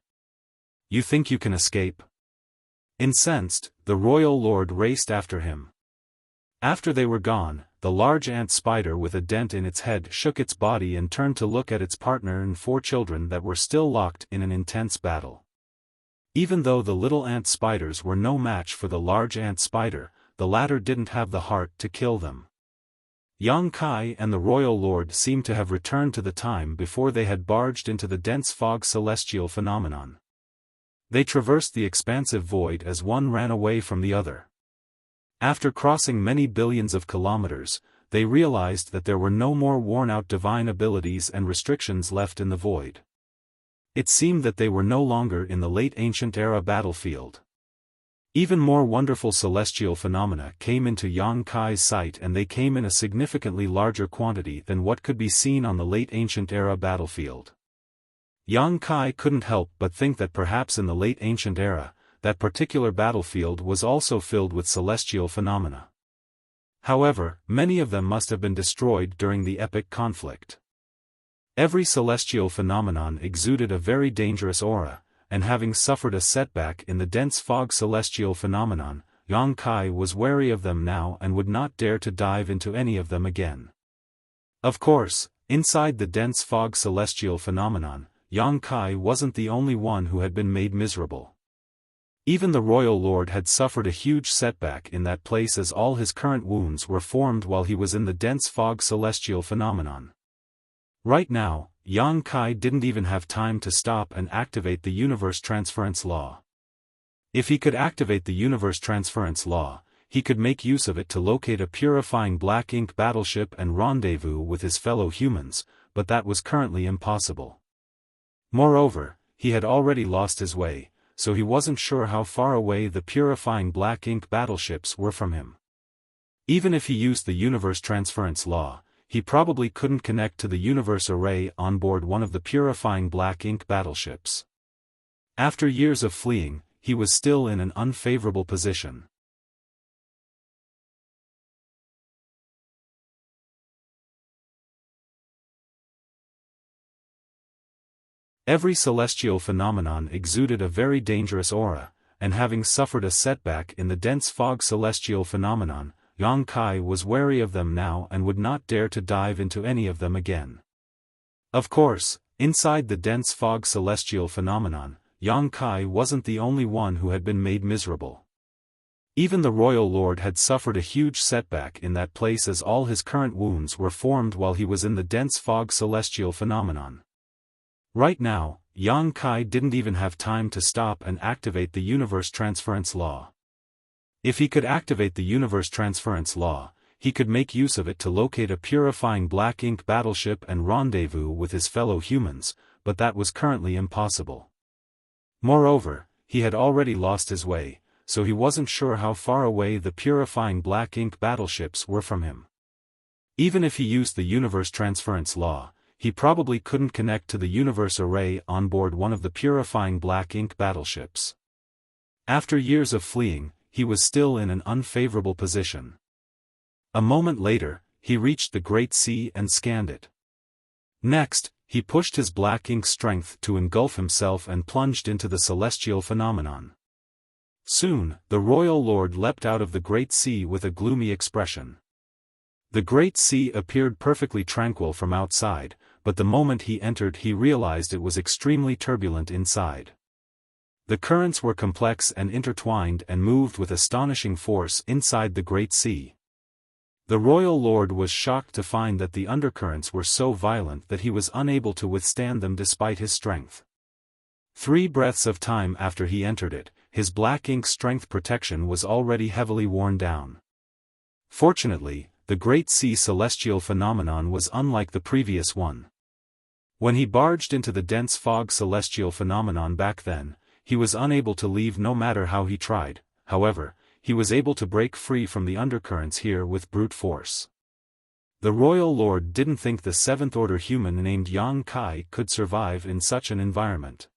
"You think you can escape?" Incensed, the royal lord raced after him. After they were gone, the large ant spider with a dent in its head shook its body and turned to look at its partner and 4 children that were still locked in an intense battle. Even though the little ant spiders were no match for the large ant spider, the latter didn't have the heart to kill them. Yang Kai and the royal lord seemed to have returned to the time before they had barged into the dense fog celestial phenomenon. They traversed the expansive void as one ran away from the other. After crossing many billions of kilometers, they realized that there were no more worn-out divine abilities and restrictions left in the void. It seemed that they were no longer in the late ancient era battlefield. Even more wonderful celestial phenomena came into Yang Kai's sight, and they came in a significantly larger quantity than what could be seen on the late ancient era battlefield. Yang Kai couldn't help but think that perhaps in the late ancient era, that particular battlefield was also filled with celestial phenomena. However, many of them must have been destroyed during the epic conflict. Every celestial phenomenon exuded a very dangerous aura, and having suffered a setback in the dense fog celestial phenomenon, Yang Kai was wary of them now and would not dare to dive into any of them again. Of course, inside the dense fog celestial phenomenon, Yang Kai wasn't the only one who had been made miserable. Even the royal lord had suffered a huge setback in that place, as all his current wounds were formed while he was in the dense fog celestial phenomenon. Right now, Yang Kai didn't even have time to stop and activate the universe transference law. If he could activate the universe transference law, he could make use of it to locate a purifying black ink battleship and rendezvous with his fellow humans, but that was currently impossible. Moreover, he had already lost his way, so he wasn't sure how far away the purifying black ink battleships were from him. Even if he used the universe transference law, he probably couldn't connect to the universe array on board one of the purifying black ink battleships. After years of fleeing, he was still in an unfavorable position. Every celestial phenomenon exuded a very dangerous aura, and having suffered a setback in the dense fog celestial phenomenon, Yang Kai was wary of them now and would not dare to dive into any of them again. Of course, inside the dense fog celestial phenomenon, Yang Kai wasn't the only one who had been made miserable. Even the royal lord had suffered a huge setback in that place, as all his current wounds were formed while he was in the dense fog celestial phenomenon. Right now, Yang Kai didn't even have time to stop and activate the universe transference law. If he could activate the universe transference law, he could make use of it to locate a purifying black ink battleship and rendezvous with his fellow humans, but that was currently impossible. Moreover, he had already lost his way, so he wasn't sure how far away the purifying black ink battleships were from him. Even if he used the universe transference law, he probably couldn't connect to the universe array on board one of the purifying black ink battleships. After years of fleeing, he was still in an unfavorable position. A moment later, he reached the Great Sea and scanned it. Next, he pushed his black ink strength to engulf himself and plunged into the celestial phenomenon. Soon, the royal lord leapt out of the Great Sea with a gloomy expression. The Great Sea appeared perfectly tranquil from outside, but the moment he entered he realized it was extremely turbulent inside. The currents were complex and intertwined and moved with astonishing force inside the Great Sea. The royal lord was shocked to find that the undercurrents were so violent that he was unable to withstand them despite his strength. 3 breaths of time after he entered it, his black ink strength protection was already heavily worn down. Fortunately, the Great Sea celestial phenomenon was unlike the previous one. When he barged into the dense fog celestial phenomenon back then, he was unable to leave no matter how he tried. However, he was able to break free from the undercurrents here with brute force. The royal lord didn't think the 7th-order human named Yang Kai could survive in such an environment.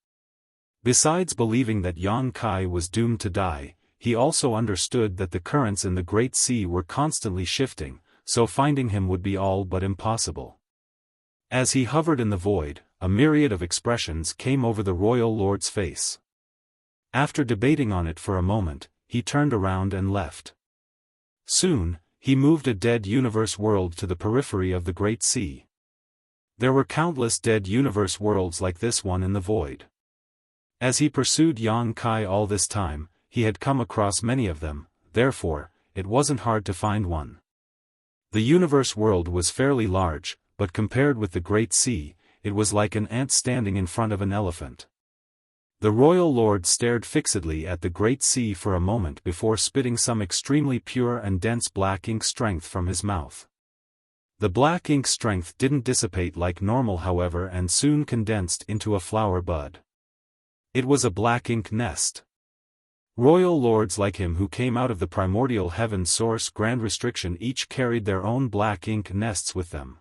Besides believing that Yang Kai was doomed to die, he also understood that the currents in the Great Sea were constantly shifting, so finding him would be all but impossible. As he hovered in the void, a myriad of expressions came over the royal lord's face. After debating on it for a moment, he turned around and left. Soon, he moved a dead universe world to the periphery of the Great Sea. There were countless dead universe worlds like this one in the void. As he pursued Yang Kai all this time, he had come across many of them, therefore, it wasn't hard to find one. The universe world was fairly large, but compared with the Great Sea, it was like an ant standing in front of an elephant. The royal lord stared fixedly at the Great Sea for a moment before spitting some extremely pure and dense black ink strength from his mouth. The black ink strength didn't dissipate like normal however and soon condensed into a flower bud. It was a black ink nest. Royal lords like him who came out of the primordial heaven source grand restriction each carried their own black ink nests with them.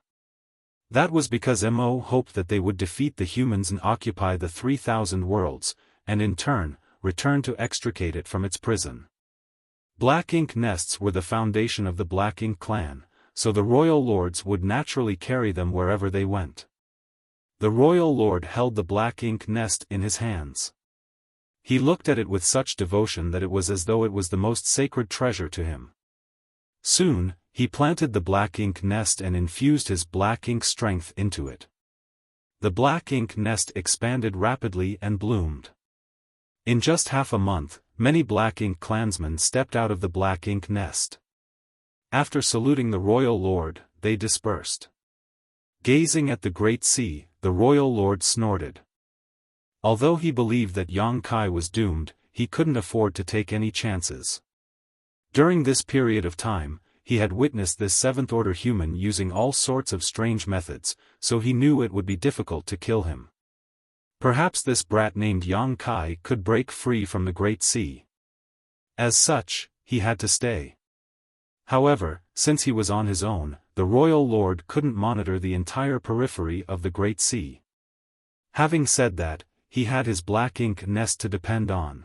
That was because Mo hoped that they would defeat the humans and occupy the 3,000 worlds, and in turn, return to extricate it from its prison. Black ink nests were the foundation of the Black Ink clan, so the royal lords would naturally carry them wherever they went. The royal lord held the black ink nest in his hands. He looked at it with such devotion that it was as though it was the most sacred treasure to him. Soon, he planted the black ink nest and infused his black ink strength into it. The black ink nest expanded rapidly and bloomed. In just half a month, many black ink clansmen stepped out of the black ink nest. After saluting the royal lord, they dispersed. Gazing at the Great Sea, the royal lord snorted. Although he believed that Yang Kai was doomed, he couldn't afford to take any chances. During this period of time, he had witnessed this 7th-order human using all sorts of strange methods, so he knew it would be difficult to kill him. Perhaps this brat named Yang Kai could break free from the Great Sea. As such, he had to stay. However, since he was on his own, the royal lord couldn't monitor the entire periphery of the Great Sea. Having said that, he had his black ink nest to depend on.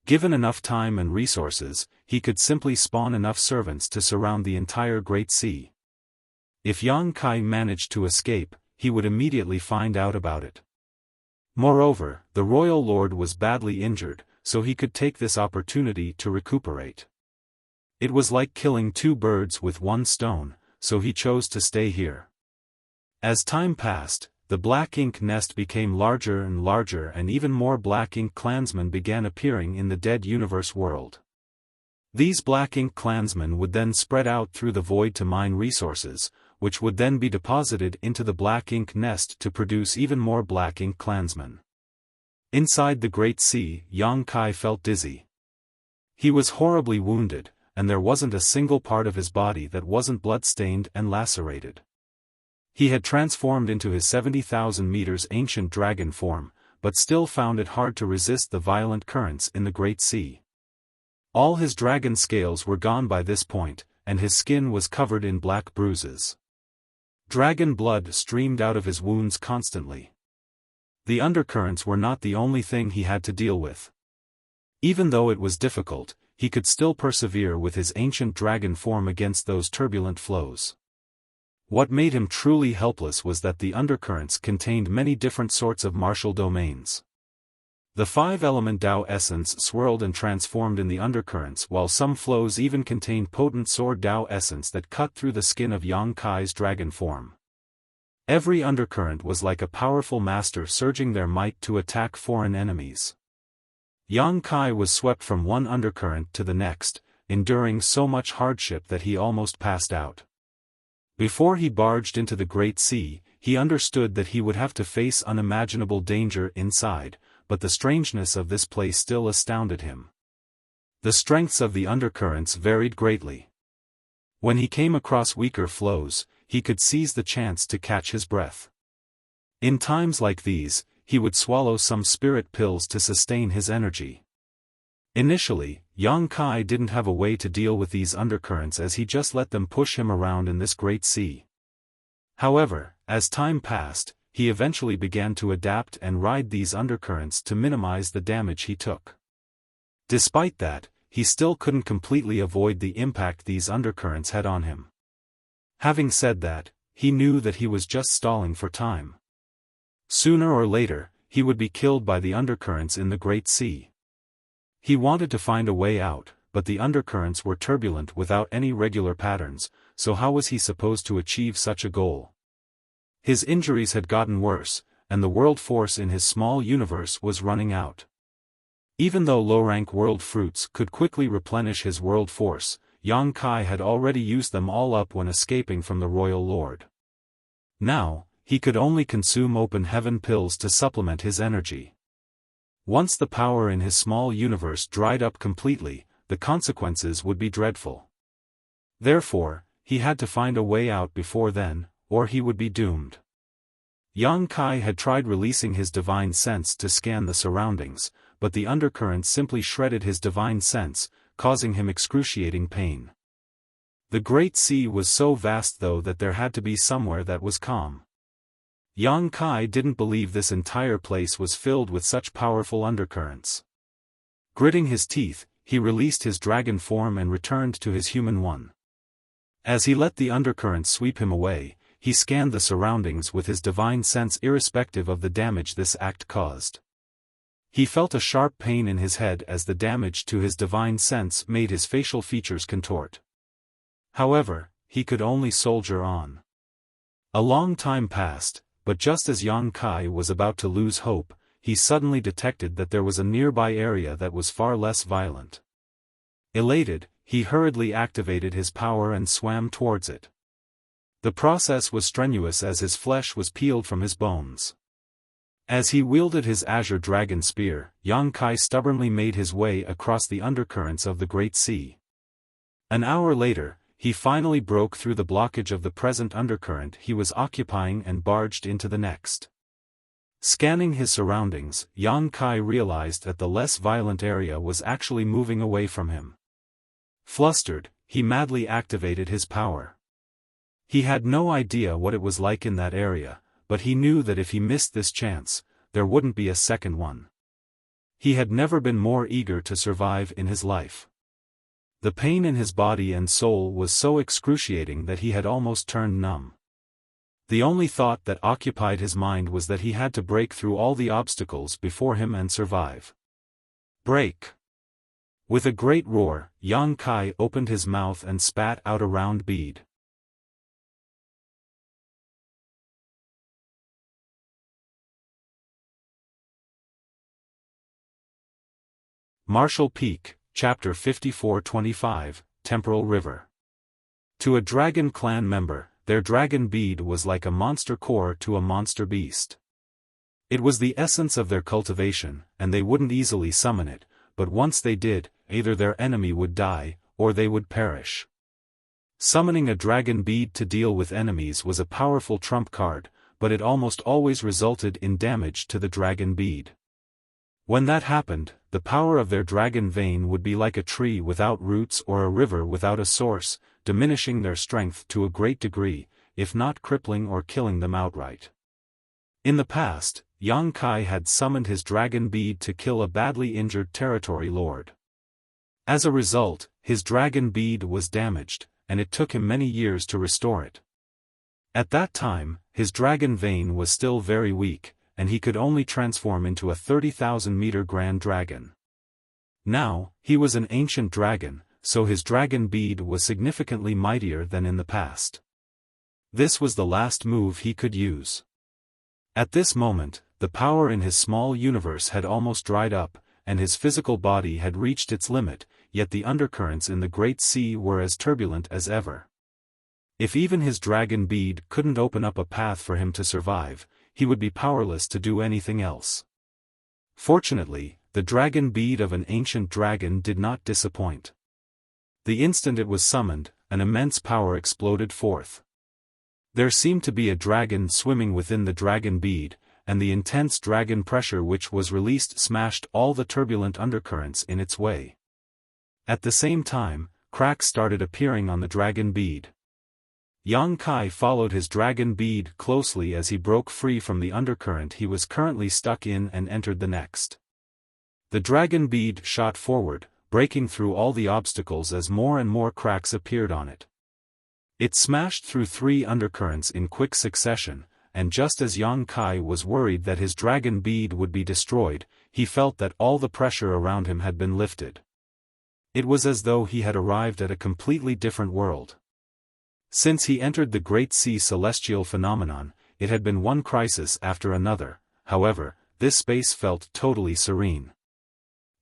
Given enough time and resources, he could simply spawn enough servants to surround the entire Great Sea. If Yang Kai managed to escape, he would immediately find out about it. Moreover, the royal lord was badly injured, so he could take this opportunity to recuperate. It was like killing 2 birds with 1 stone, so he chose to stay here. As time passed, the black ink nest became larger and even more black ink clansmen began appearing in the dead universe world. These black ink clansmen would then spread out through the void to mine resources, which would then be deposited into the black ink nest to produce even more black ink clansmen. Inside the Great Sea, Yang Kai felt dizzy. He was horribly wounded, and there wasn't a single part of his body that wasn't blood-stained and lacerated. He had transformed into his 70,000 meters ancient dragon form, but still found it hard to resist the violent currents in the Great Sea. All his dragon scales were gone by this point, and his skin was covered in black bruises. Dragon blood streamed out of his wounds constantly. The undercurrents were not the only thing he had to deal with. Even though it was difficult, he could still persevere with his ancient dragon form against those turbulent flows. What made him truly helpless was that the undercurrents contained many different sorts of martial domains. The 5-element Tao essence swirled and transformed in the undercurrents, while some flows even contained potent sword Tao essence that cut through the skin of Yang Kai's dragon form. Every undercurrent was like a powerful master surging their might to attack foreign enemies. Yang Kai was swept from one undercurrent to the next, enduring so much hardship that he almost passed out. Before he barged into the Great Sea, he understood that he would have to face unimaginable danger inside, but the strangeness of this place still astounded him. The strengths of the undercurrents varied greatly. When he came across weaker flows, he could seize the chance to catch his breath. In times like these, he would swallow some spirit pills to sustain his energy. Initially, Yang Kai didn't have a way to deal with these undercurrents as he just let them push him around in this great sea. However, as time passed, he eventually began to adapt and ride these undercurrents to minimize the damage he took. Despite that, he still couldn't completely avoid the impact these undercurrents had on him. Having said that, he knew that he was just stalling for time. Sooner or later, he would be killed by the undercurrents in the Great Sea. He wanted to find a way out, but the undercurrents were turbulent without any regular patterns, so how was he supposed to achieve such a goal? His injuries had gotten worse, and the world force in his small universe was running out. Even though low-rank world fruits could quickly replenish his world force, Yang Kai had already used them all up when escaping from the royal lord. Now, he could only consume open heaven pills to supplement his energy. Once the power in his small universe dried up completely, the consequences would be dreadful. Therefore, he had to find a way out before then, or he would be doomed. Yang Kai had tried releasing his divine sense to scan the surroundings, but the undercurrent simply shredded his divine sense, causing him excruciating pain. The Great Sea was so vast though that there had to be somewhere that was calm. Yang Kai didn't believe this entire place was filled with such powerful undercurrents. Gritting his teeth, he released his dragon form and returned to his human one. As he let the undercurrents sweep him away, he scanned the surroundings with his divine sense irrespective of the damage this act caused. He felt a sharp pain in his head as the damage to his divine sense made his facial features contort. However, he could only soldier on. A long time passed, but just as Yang Kai was about to lose hope, he suddenly detected that there was a nearby area that was far less violent. Elated, he hurriedly activated his power and swam towards it. The process was strenuous as his flesh was peeled from his bones. As he wielded his azure dragon spear, Yang Kai stubbornly made his way across the undercurrents of the Great Sea. An hour later, he finally broke through the blockage of the present undercurrent he was occupying and barged into the next. Scanning his surroundings, Yang Kai realized that the less violent area was actually moving away from him. Flustered, he madly activated his power. He had no idea what it was like in that area, but he knew that if he missed this chance, there wouldn't be a second one. He had never been more eager to survive in his life. The pain in his body and soul was so excruciating that he had almost turned numb. The only thought that occupied his mind was that he had to break through all the obstacles before him and survive. Break! With a great roar, Yang Kai opened his mouth and spat out a round bead. Martial Peak, Chapter 54-25, Temporal River. To a dragon clan member, their dragon bead was like a monster core to a monster beast. It was the essence of their cultivation, and they wouldn't easily summon it, but once they did, either their enemy would die, or they would perish. Summoning a dragon bead to deal with enemies was a powerful trump card, but it almost always resulted in damage to the dragon bead. When that happened, the power of their dragon vein would be like a tree without roots or a river without a source, diminishing their strength to a great degree, if not crippling or killing them outright. In the past, Yang Kai had summoned his dragon bead to kill a badly injured territory lord. As a result, his dragon bead was damaged, and it took him many years to restore it. At that time, his dragon vein was still very weak, and he could only transform into a 30,000-meter grand dragon. Now, he was an ancient dragon, so his dragon bead was significantly mightier than in the past. This was the last move he could use. At this moment, the power in his small universe had almost dried up, and his physical body had reached its limit, yet the undercurrents in the Great Sea were as turbulent as ever. If even his dragon bead couldn't open up a path for him to survive, he would be powerless to do anything else. Fortunately, the dragon bead of an ancient dragon did not disappoint. The instant it was summoned, an immense power exploded forth. There seemed to be a dragon swimming within the dragon bead, and the intense dragon pressure which was released smashed all the turbulent undercurrents in its way. At the same time, cracks started appearing on the dragon bead. Yang Kai followed his dragon bead closely as he broke free from the undercurrent he was currently stuck in and entered the next. The dragon bead shot forward, breaking through all the obstacles as more and more cracks appeared on it. It smashed through 3 undercurrents in quick succession, and just as Yang Kai was worried that his dragon bead would be destroyed, he felt that all the pressure around him had been lifted. It was as though he had arrived at a completely different world. Since he entered the Great Sea celestial phenomenon, it had been one crisis after another. However, this space felt totally serene.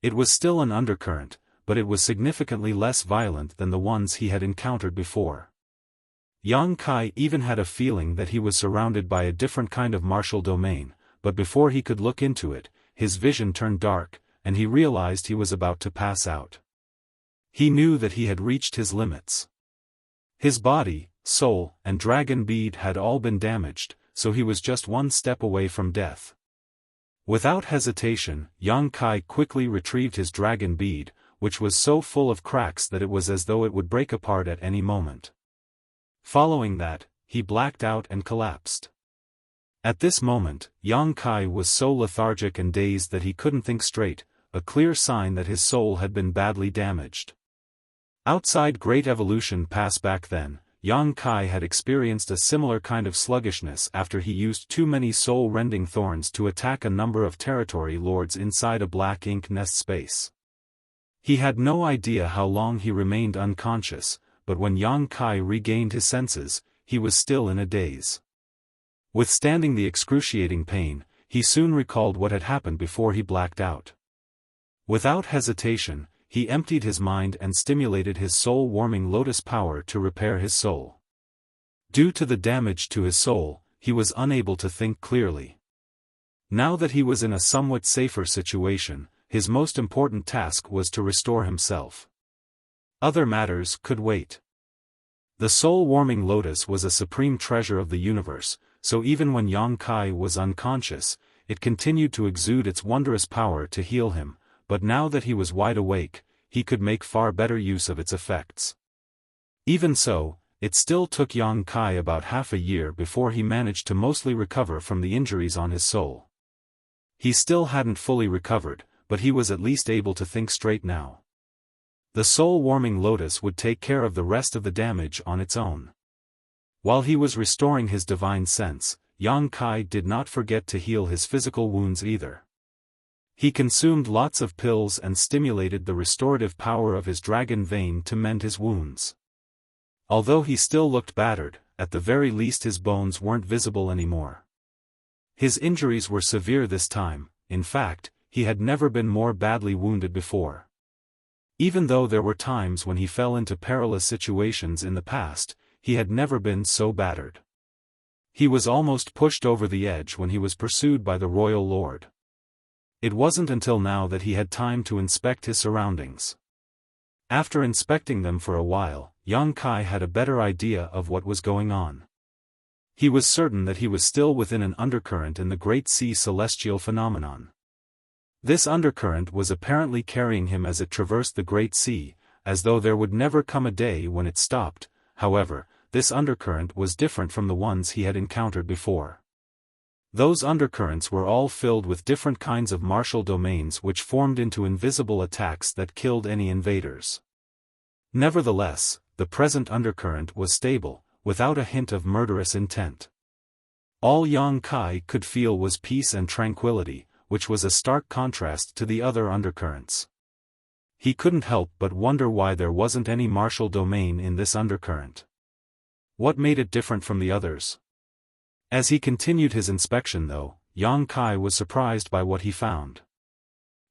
It was still an undercurrent, but it was significantly less violent than the ones he had encountered before. Yang Kai even had a feeling that he was surrounded by a different kind of martial domain, but before he could look into it, his vision turned dark, and he realized he was about to pass out. He knew that he had reached his limits. His body, soul, and dragon bead had all been damaged, so he was just one step away from death. Without hesitation, Yang Kai quickly retrieved his dragon bead, which was so full of cracks that it was as though it would break apart at any moment. Following that, he blacked out and collapsed. At this moment, Yang Kai was so lethargic and dazed that he couldn't think straight, a clear sign that his soul had been badly damaged. Outside Great Evolution Pass back then, Yang Kai had experienced a similar kind of sluggishness after he used too many soul-rending thorns to attack a number of territory lords inside a black ink nest space. He had no idea how long he remained unconscious, but when Yang Kai regained his senses, he was still in a daze. Withstanding the excruciating pain, he soon recalled what had happened before he blacked out. Without hesitation, he emptied his mind and stimulated his soul-warming lotus power to repair his soul. Due to the damage to his soul, he was unable to think clearly. Now that he was in a somewhat safer situation, his most important task was to restore himself. Other matters could wait. The soul-warming lotus was a supreme treasure of the universe, so even when Yang Kai was unconscious, it continued to exude its wondrous power to heal him, but now that he was wide awake, he could make far better use of its effects. Even so, it still took Yang Kai about half a year before he managed to mostly recover from the injuries on his soul. He still hadn't fully recovered, but he was at least able to think straight now. The soul-warming lotus would take care of the rest of the damage on its own. While he was restoring his divine sense, Yang Kai did not forget to heal his physical wounds either. He consumed lots of pills and stimulated the restorative power of his dragon vein to mend his wounds. Although he still looked battered, at the very least his bones weren't visible anymore. His injuries were severe this time. In fact, he had never been more badly wounded before. Even though there were times when he fell into perilous situations in the past, he had never been so battered. He was almost pushed over the edge when he was pursued by the royal lord. It wasn't until now that he had time to inspect his surroundings. After inspecting them for a while, Yang Kai had a better idea of what was going on. He was certain that he was still within an undercurrent in the Great Sea celestial phenomenon. This undercurrent was apparently carrying him as it traversed the Great Sea, as though there would never come a day when it stopped. However, this undercurrent was different from the ones he had encountered before. Those undercurrents were all filled with different kinds of martial domains which formed into invisible attacks that killed any invaders. Nevertheless, the present undercurrent was stable, without a hint of murderous intent. All Yang Kai could feel was peace and tranquility, which was a stark contrast to the other undercurrents. He couldn't help but wonder why there wasn't any martial domain in this undercurrent. What made it different from the others? As he continued his inspection though, Yang Kai was surprised by what he found.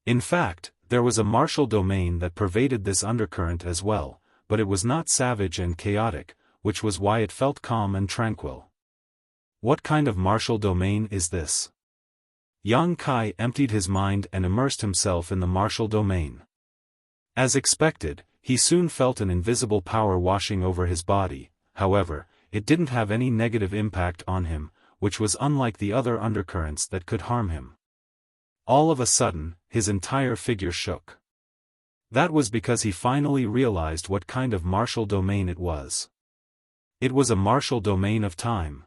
In fact, there was a martial domain that pervaded this undercurrent as well, but it was not savage and chaotic, which was why it felt calm and tranquil. What kind of martial domain is this? Yang Kai emptied his mind and immersed himself in the martial domain. As expected, he soon felt an invisible power washing over his body. However, it didn't have any negative impact on him, which was unlike the other undercurrents that could harm him. All of a sudden, his entire figure shook. That was because he finally realized what kind of martial domain it was. It was a martial domain of time.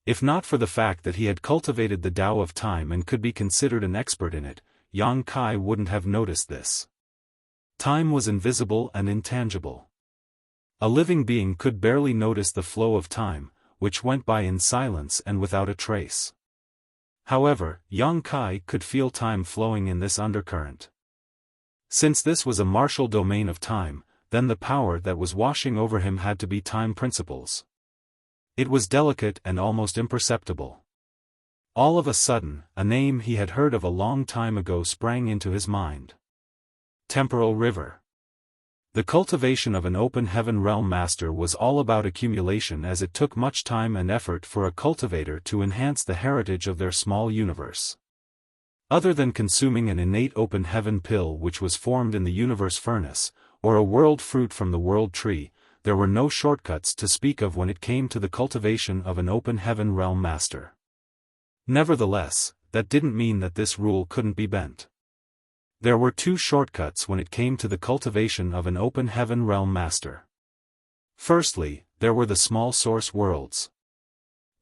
If not for the fact that he had cultivated the Tao of time and could be considered an expert in it, Yang Kai wouldn't have noticed this. Time was invisible and intangible. A living being could barely notice the flow of time, which went by in silence and without a trace. However, Yang Kai could feel time flowing in this undercurrent. Since this was a martial domain of time, then the power that was washing over him had to be time principles. It was delicate and almost imperceptible. All of a sudden, a name he had heard of a long time ago sprang into his mind. Temporal River. The cultivation of an open heaven realm master was all about accumulation, as it took much time and effort for a cultivator to enhance the heritage of their small universe. Other than consuming an innate open heaven pill which was formed in the universe furnace, or a world fruit from the world tree, there were no shortcuts to speak of when it came to the cultivation of an open heaven realm master. Nevertheless, that didn't mean that this rule couldn't be bent. There were two shortcuts when it came to the cultivation of an open heaven realm master. Firstly, there were the small source worlds.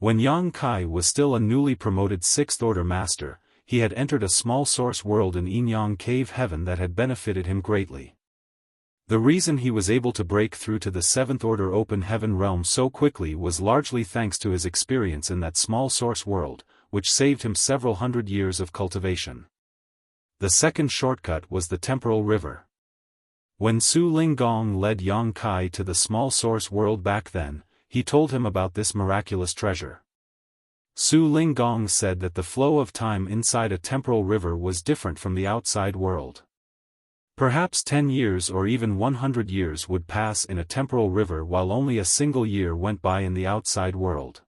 When Yang Kai was still a newly promoted 6th order master, he had entered a small source world in Yinyang Cave Heaven that had benefited him greatly. The reason he was able to break through to the 7th order open heaven realm so quickly was largely thanks to his experience in that small source world, which saved him several hundred years of cultivation. The second shortcut was the Temporal River. When Su Linggong led Yang Kai to the small source world back then, he told him about this miraculous treasure. Su Linggong said that the flow of time inside a temporal river was different from the outside world. Perhaps 10 years or even 100 years would pass in a temporal river while only a single year went by in the outside world.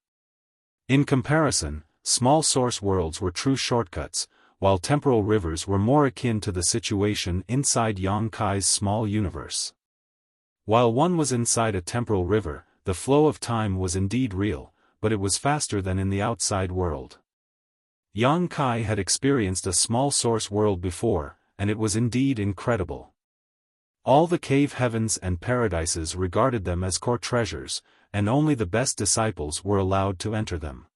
In comparison, small source worlds were true shortcuts, while temporal rivers were more akin to the situation inside Yang Kai's small universe. While one was inside a temporal river, the flow of time was indeed real, but it was faster than in the outside world. Yang Kai had experienced a small source world before, and it was indeed incredible. All the cave heavens and paradises regarded them as core treasures, and only the best disciples were allowed to enter them.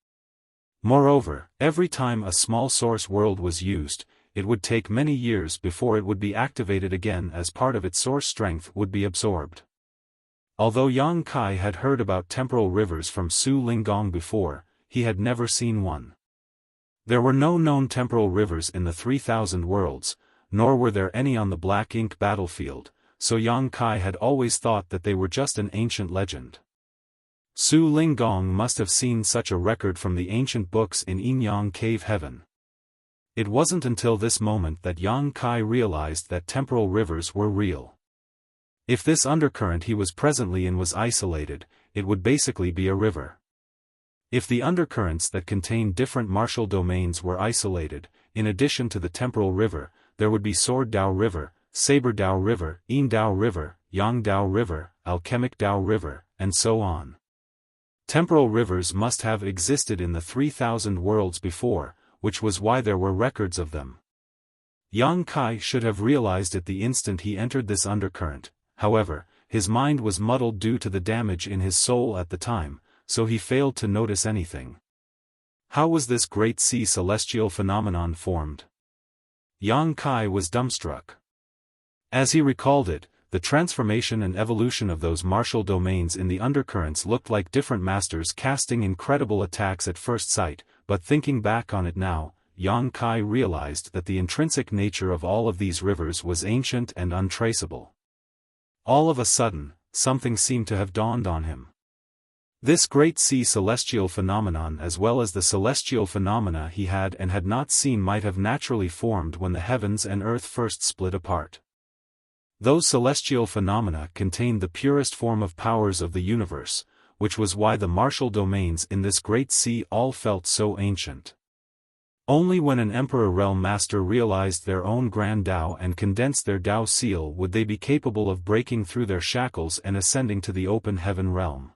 Moreover, every time a small source world was used, it would take many years before it would be activated again, as part of its source strength would be absorbed. Although Yang Kai had heard about temporal rivers from Su Linggong before, he had never seen one. There were no known temporal rivers in the 3,000 worlds, nor were there any on the Black Ink battlefield, so Yang Kai had always thought that they were just an ancient legend. Su Linggong must have seen such a record from the ancient books in Yinyang Cave Heaven. It wasn't until this moment that Yang Kai realized that temporal rivers were real. If this undercurrent he was presently in was isolated, it would basically be a river. If the undercurrents that contained different martial domains were isolated, in addition to the temporal river, there would be Sword Dao River, Saber Dao River, Yin Dao River, Yang Dao River, Alchemic Dao River, and so on. Temporal rivers must have existed in the 3,000 worlds before, which was why there were records of them. Yang Kai should have realized it the instant he entered this undercurrent. However, his mind was muddled due to the damage in his soul at the time, so he failed to notice anything. How was this great sea celestial phenomenon formed? Yang Kai was dumbstruck. As he recalled it, the transformation and evolution of those martial domains in the undercurrents looked like different masters casting incredible attacks at first sight, but thinking back on it now, Yang Kai realized that the intrinsic nature of all of these rivers was ancient and untraceable. All of a sudden, something seemed to have dawned on him. This great sea celestial phenomenon as well as the celestial phenomena he had and had not seen might have naturally formed when the heavens and earth first split apart. Those celestial phenomena contained the purest form of powers of the universe, which was why the martial domains in this great sea all felt so ancient. Only when an Emperor Realm Master realized their own grand Tao and condensed their Tao seal would they be capable of breaking through their shackles and ascending to the open heaven realm.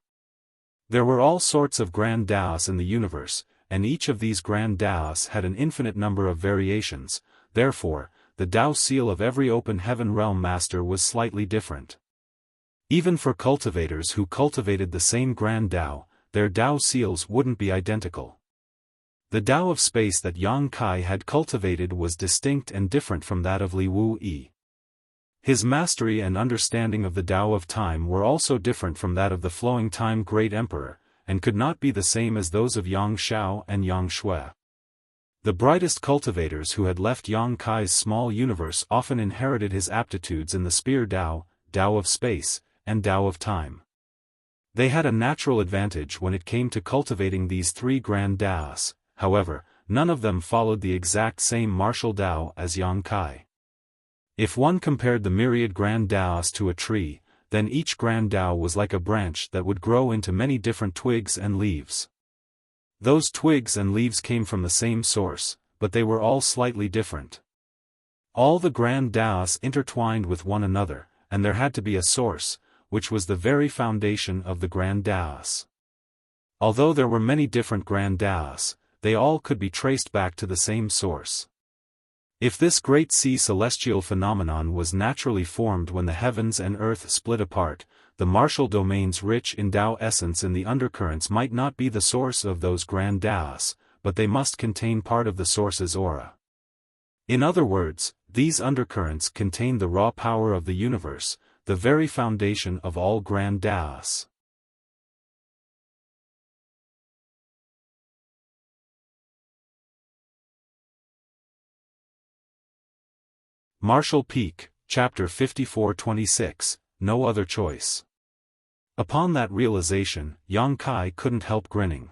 There were all sorts of grand Taos in the universe, and each of these grand Taos had an infinite number of variations, therefore, the Tao seal of every open heaven realm master was slightly different. Even for cultivators who cultivated the same grand Tao, their Tao seals wouldn't be identical. The Tao of space that Yang Kai had cultivated was distinct and different from that of Li Wu Yi. His mastery and understanding of the Tao of time were also different from that of the flowing time Great Emperor, and could not be the same as those of Yang Xiao and Yang Shui. The brightest cultivators who had left Yang Kai's small universe often inherited his aptitudes in the spear Tao, Tao of space, and Tao of time. They had a natural advantage when it came to cultivating these three grand Taos, however, none of them followed the exact same martial Tao as Yang Kai. If one compared the myriad grand Taos to a tree, then each grand Tao was like a branch that would grow into many different twigs and leaves. Those twigs and leaves came from the same source, but they were all slightly different. All the grand Taos intertwined with one another, and there had to be a source, which was the very foundation of the grand Taos. Although there were many different grand Taos, they all could be traced back to the same source. If this great sea celestial phenomenon was naturally formed when the heavens and earth split apart, the martial domains rich in Tao essence in the undercurrents might not be the source of those grand Taos, but they must contain part of the source's aura. In other words, these undercurrents contain the raw power of the universe, the very foundation of all grand Taos. Martial Peak, Chapter 54-26, No Other Choice. Upon that realization, Yang Kai couldn't help grinning.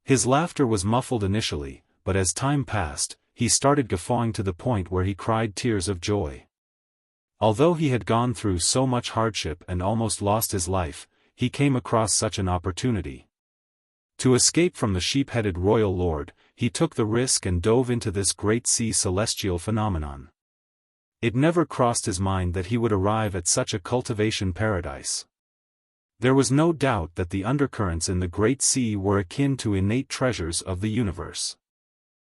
His laughter was muffled initially, but as time passed, he started guffawing to the point where he cried tears of joy. Although he had gone through so much hardship and almost lost his life, he came across such an opportunity. To escape from the sheep-headed royal lord, he took the risk and dove into this great sea celestial phenomenon. It never crossed his mind that he would arrive at such a cultivation paradise. There was no doubt that the undercurrents in the great sea were akin to innate treasures of the universe.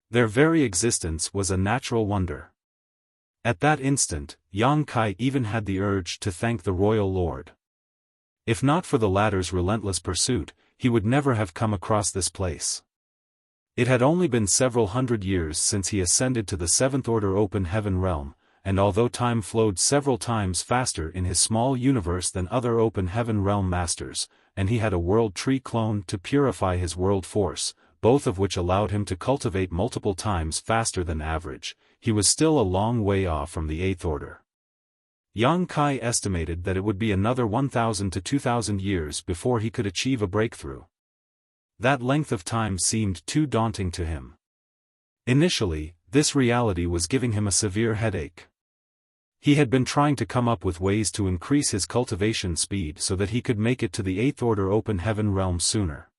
Their very existence was a natural wonder. At that instant, Yang Kai even had the urge to thank the royal lord. If not for the latter's relentless pursuit, he would never have come across this place. It had only been several hundred years since he ascended to the seventh order open heaven realm, and although time flowed several times faster in his small universe than other open heaven realm masters, and he had a world tree clone to purify his world force, both of which allowed him to cultivate multiple times faster than average, he was still a long way off from the eighth order. Yang Kai estimated that it would be another 1,000 to 2,000 years before he could achieve a breakthrough. That length of time seemed too daunting to him. Initially, this reality was giving him a severe headache. He had been trying to come up with ways to increase his cultivation speed so that he could make it to the eighth order open heaven realm sooner.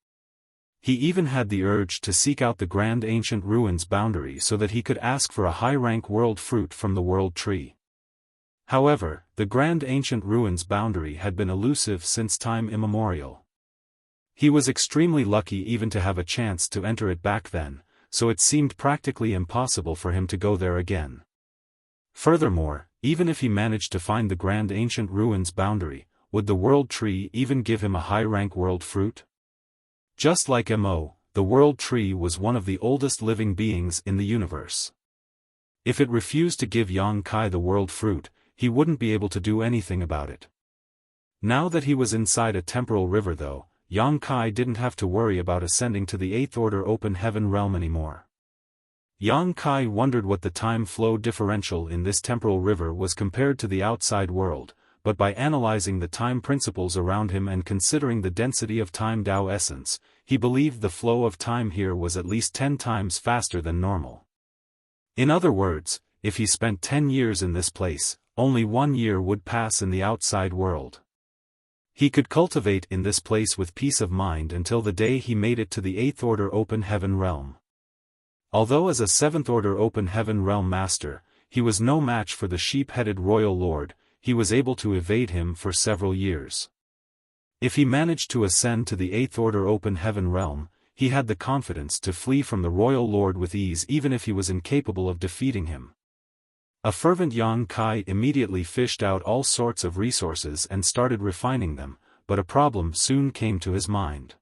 He even had the urge to seek out the grand ancient ruins boundary so that he could ask for a high-rank world fruit from the world tree. However, the grand ancient ruins boundary had been elusive since time immemorial. He was extremely lucky even to have a chance to enter it back then, so it seemed practically impossible for him to go there again. Furthermore, even if he managed to find the grand ancient ruins boundary, would the world tree even give him a high-rank world fruit? Just like Mo, the world tree was one of the oldest living beings in the universe. If it refused to give Yang Kai the world fruit, he wouldn't be able to do anything about it. Now that he was inside a temporal river though, Yang Kai didn't have to worry about ascending to the eighth order open heaven realm anymore. Yang Kai wondered what the time flow differential in this temporal river was compared to the outside world, but by analyzing the time principles around him and considering the density of time Tao essence, he believed the flow of time here was at least 10 times faster than normal. In other words, if he spent 10 years in this place, only 1 year would pass in the outside world. He could cultivate in this place with peace of mind until the day he made it to the 8th order open heaven realm. Although as a 7th order open heaven realm master, he was no match for the sheep-headed royal lord, he was able to evade him for several years. If he managed to ascend to the 8th order open heaven realm, he had the confidence to flee from the royal lord with ease even if he was incapable of defeating him. A fervent Yang Kai immediately fished out all sorts of resources and started refining them, but a problem soon came to his mind.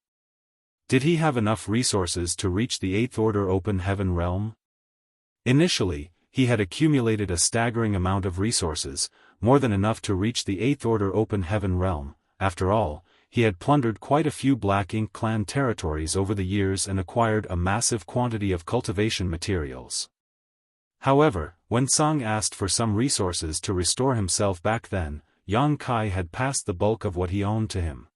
Did he have enough resources to reach the 8th order open heaven realm? Initially, he had accumulated a staggering amount of resources, more than enough to reach the 8th order open heaven realm. After all, he had plundered quite a few Black Ink clan territories over the years and acquired a massive quantity of cultivation materials. However, when Song asked for some resources to restore himself back then, Yang Kai had passed the bulk of what he owned to him.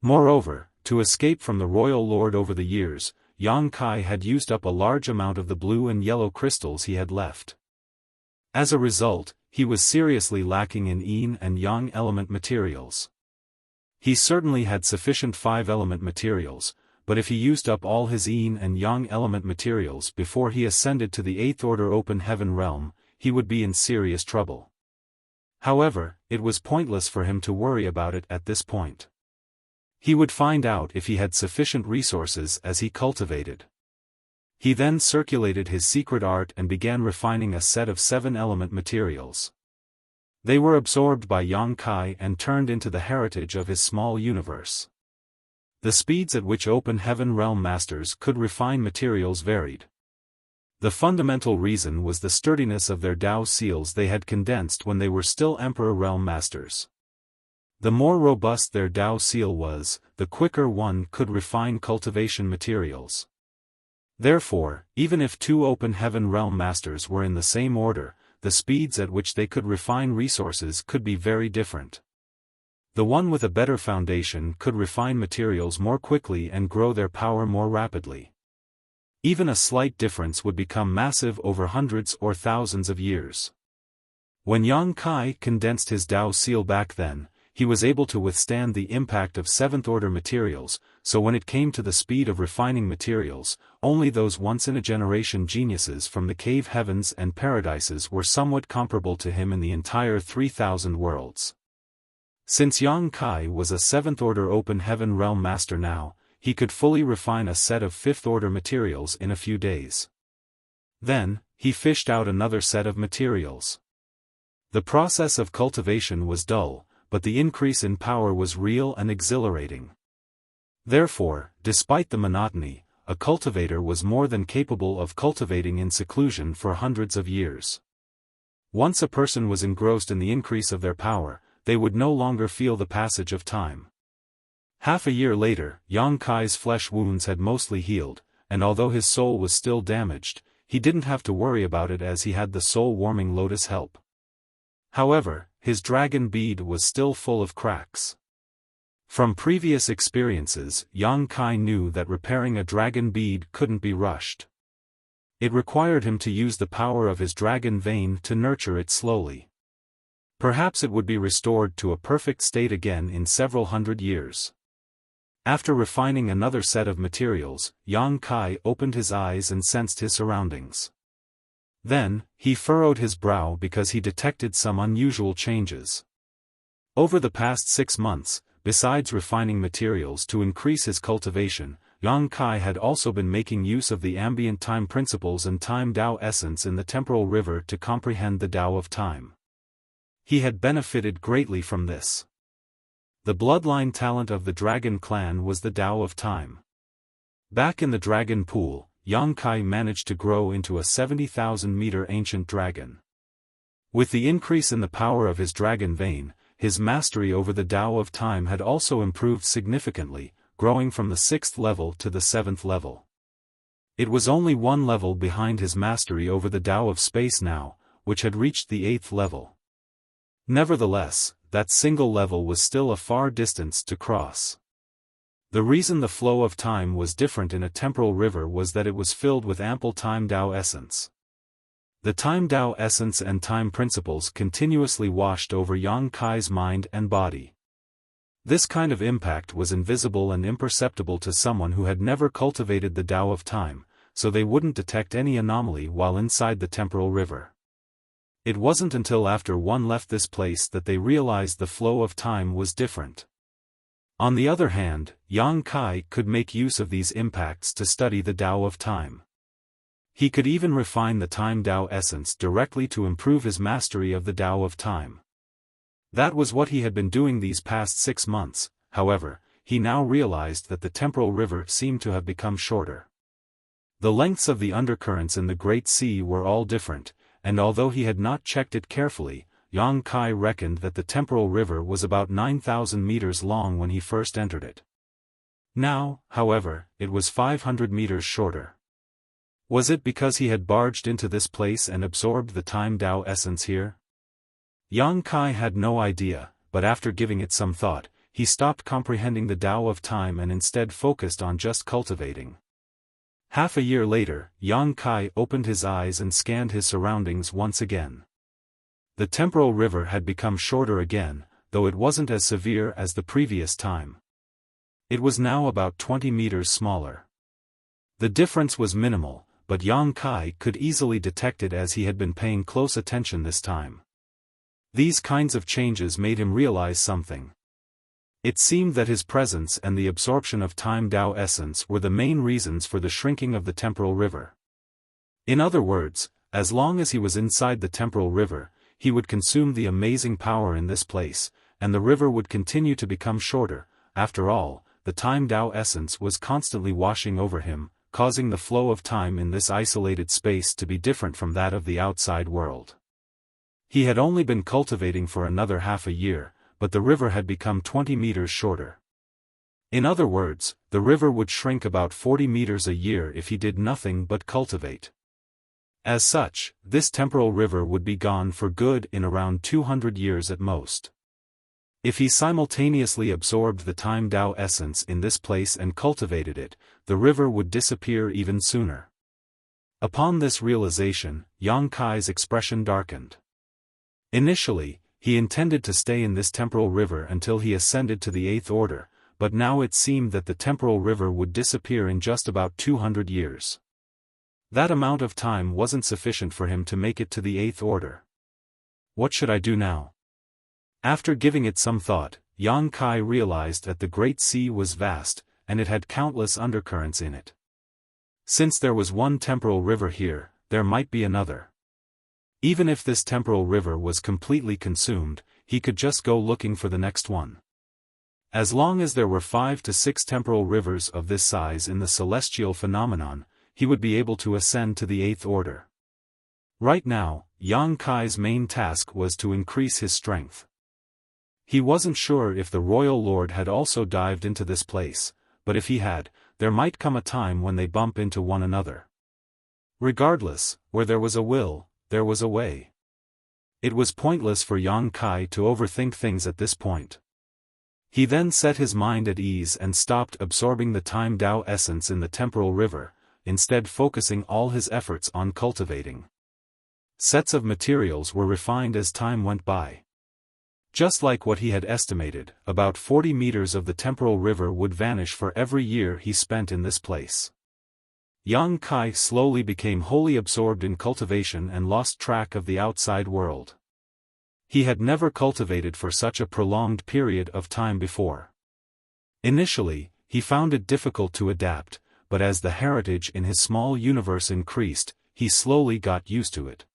Moreover, to escape from the royal lord over the years, Yang Kai had used up a large amount of the blue and yellow crystals he had left. As a result, he was seriously lacking in yin and yang element materials. He certainly had sufficient 5-element materials, but if he used up all his yin and yang element materials before he ascended to the 8th order open heaven realm, he would be in serious trouble. However, it was pointless for him to worry about it at this point. He would find out if he had sufficient resources as he cultivated. He then circulated his secret art and began refining a set of 7-element materials. They were absorbed by Yang Kai and turned into the heritage of his small universe. The speeds at which open heaven realm masters could refine materials varied. The fundamental reason was the sturdiness of their Tao seals they had condensed when they were still Emperor realm masters. The more robust their Tao seal was, the quicker one could refine cultivation materials. Therefore, even if 2 open heaven realm masters were in the same order, the speeds at which they could refine resources could be very different. The one with a better foundation could refine materials more quickly and grow their power more rapidly. Even a slight difference would become massive over hundreds or thousands of years. When Yang Kai condensed his Tao seal back then, he was able to withstand the impact of 7th order materials, so when it came to the speed of refining materials, only those once-in-a-generation geniuses from the cave heavens and paradises were somewhat comparable to him in the entire 3,000 worlds. Since Yang Kai was a 7th order open heaven realm master now, he could fully refine a set of 5th order materials in a few days. Then, he fished out another set of materials. The process of cultivation was dull, but the increase in power was real and exhilarating. Therefore, despite the monotony, a cultivator was more than capable of cultivating in seclusion for hundreds of years. Once a person was engrossed in the increase of their power, they would no longer feel the passage of time. Half a year later, Yang Kai's flesh wounds had mostly healed, and although his soul was still damaged, he didn't have to worry about it as he had the soul-warming lotus help. However, his dragon bead was still full of cracks. From previous experiences, Yang Kai knew that repairing a dragon bead couldn't be rushed. It required him to use the power of his dragon vein to nurture it slowly. Perhaps it would be restored to a perfect state again in several hundred years. After refining another set of materials, Yang Kai opened his eyes and sensed his surroundings. Then, he furrowed his brow because he detected some unusual changes. Over the past 6 months, besides refining materials to increase his cultivation, Yang Kai had also been making use of the ambient time principles and time Tao essence in the temporal river to comprehend the Tao of time. He had benefited greatly from this. The bloodline talent of the Dragon clan was the Tao of time. Back in the Dragon Pool, Yang Kai managed to grow into a 70,000-meter ancient dragon. With the increase in the power of his dragon vein, his mastery over the Tao of time had also improved significantly, growing from the 6th level to the 7th level. It was only 1 level behind his mastery over the Tao of space now, which had reached the 8th level. Nevertheless, that single level was still a far distance to cross. The reason the flow of time was different in a temporal river was that it was filled with ample time Tao essence. The time Tao essence and time principles continuously washed over Yang Kai's mind and body. This kind of impact was invisible and imperceptible to someone who had never cultivated the Tao of time, so they wouldn't detect any anomaly while inside the temporal river. It wasn't until after one left this place that they realized the flow of time was different. On the other hand, Yang Kai could make use of these impacts to study the Tao of time. He could even refine the time Tao essence directly to improve his mastery of the Tao of time. That was what he had been doing these past 6 months. However, he now realized that the temporal river seemed to have become shorter. The lengths of the undercurrents in the Great Sea were all different, and although he had not checked it carefully, Yang Kai reckoned that the temporal river was about 9,000 meters long when he first entered it. Now, however, it was 500 meters shorter. Was it because he had barged into this place and absorbed the time Tao essence here? Yang Kai had no idea, but after giving it some thought, he stopped comprehending the Tao of time and instead focused on just cultivating. Half a year later, Yang Kai opened his eyes and scanned his surroundings once again. The temporal river had become shorter again, though it wasn't as severe as the previous time. It was now about 20 meters smaller. The difference was minimal, but Yang Kai could easily detect it as he had been paying close attention this time. These kinds of changes made him realize something. It seemed that his presence and the absorption of time Tao essence were the main reasons for the shrinking of the temporal river. In other words, as long as he was inside the temporal river, he would consume the amazing power in this place, and the river would continue to become shorter. After all, the time Tao essence was constantly washing over him, causing the flow of time in this isolated space to be different from that of the outside world. He had only been cultivating for another half a year, but the river had become 20 meters shorter. In other words, the river would shrink about 40 meters a year if he did nothing but cultivate. As such, this temporal river would be gone for good in around 200 years at most. If he simultaneously absorbed the time Tao essence in this place and cultivated it, the river would disappear even sooner. Upon this realization, Yang Kai's expression darkened. Initially, he intended to stay in this temporal river until he ascended to the 8th order, but now it seemed that the temporal river would disappear in just about 200 years. That amount of time wasn't sufficient for him to make it to the 8th order. What should I do now? After giving it some thought, Yang Kai realized that the Great Sea was vast, and it had countless undercurrents in it. Since there was one temporal river here, there might be another. Even if this temporal river was completely consumed, he could just go looking for the next one. As long as there were 5 to 6 temporal rivers of this size in the celestial phenomenon, he would be able to ascend to the 8th order. Right now, Yang Kai's main task was to increase his strength. He wasn't sure if the royal lord had also dived into this place, but if he had, there might come a time when they bump into one another. Regardless, where there was a will, there was a way. It was pointless for Yang Kai to overthink things at this point. He then set his mind at ease and stopped absorbing the time Tao essence in the temporal river, instead focusing all his efforts on cultivating. Sets of materials were refined as time went by. Just like what he had estimated, about 40 meters of the temporal river would vanish for every year he spent in this place. Yang Kai slowly became wholly absorbed in cultivation and lost track of the outside world. He had never cultivated for such a prolonged period of time before. Initially, he found it difficult to adapt, but as the heritage in his small universe increased, he slowly got used to it.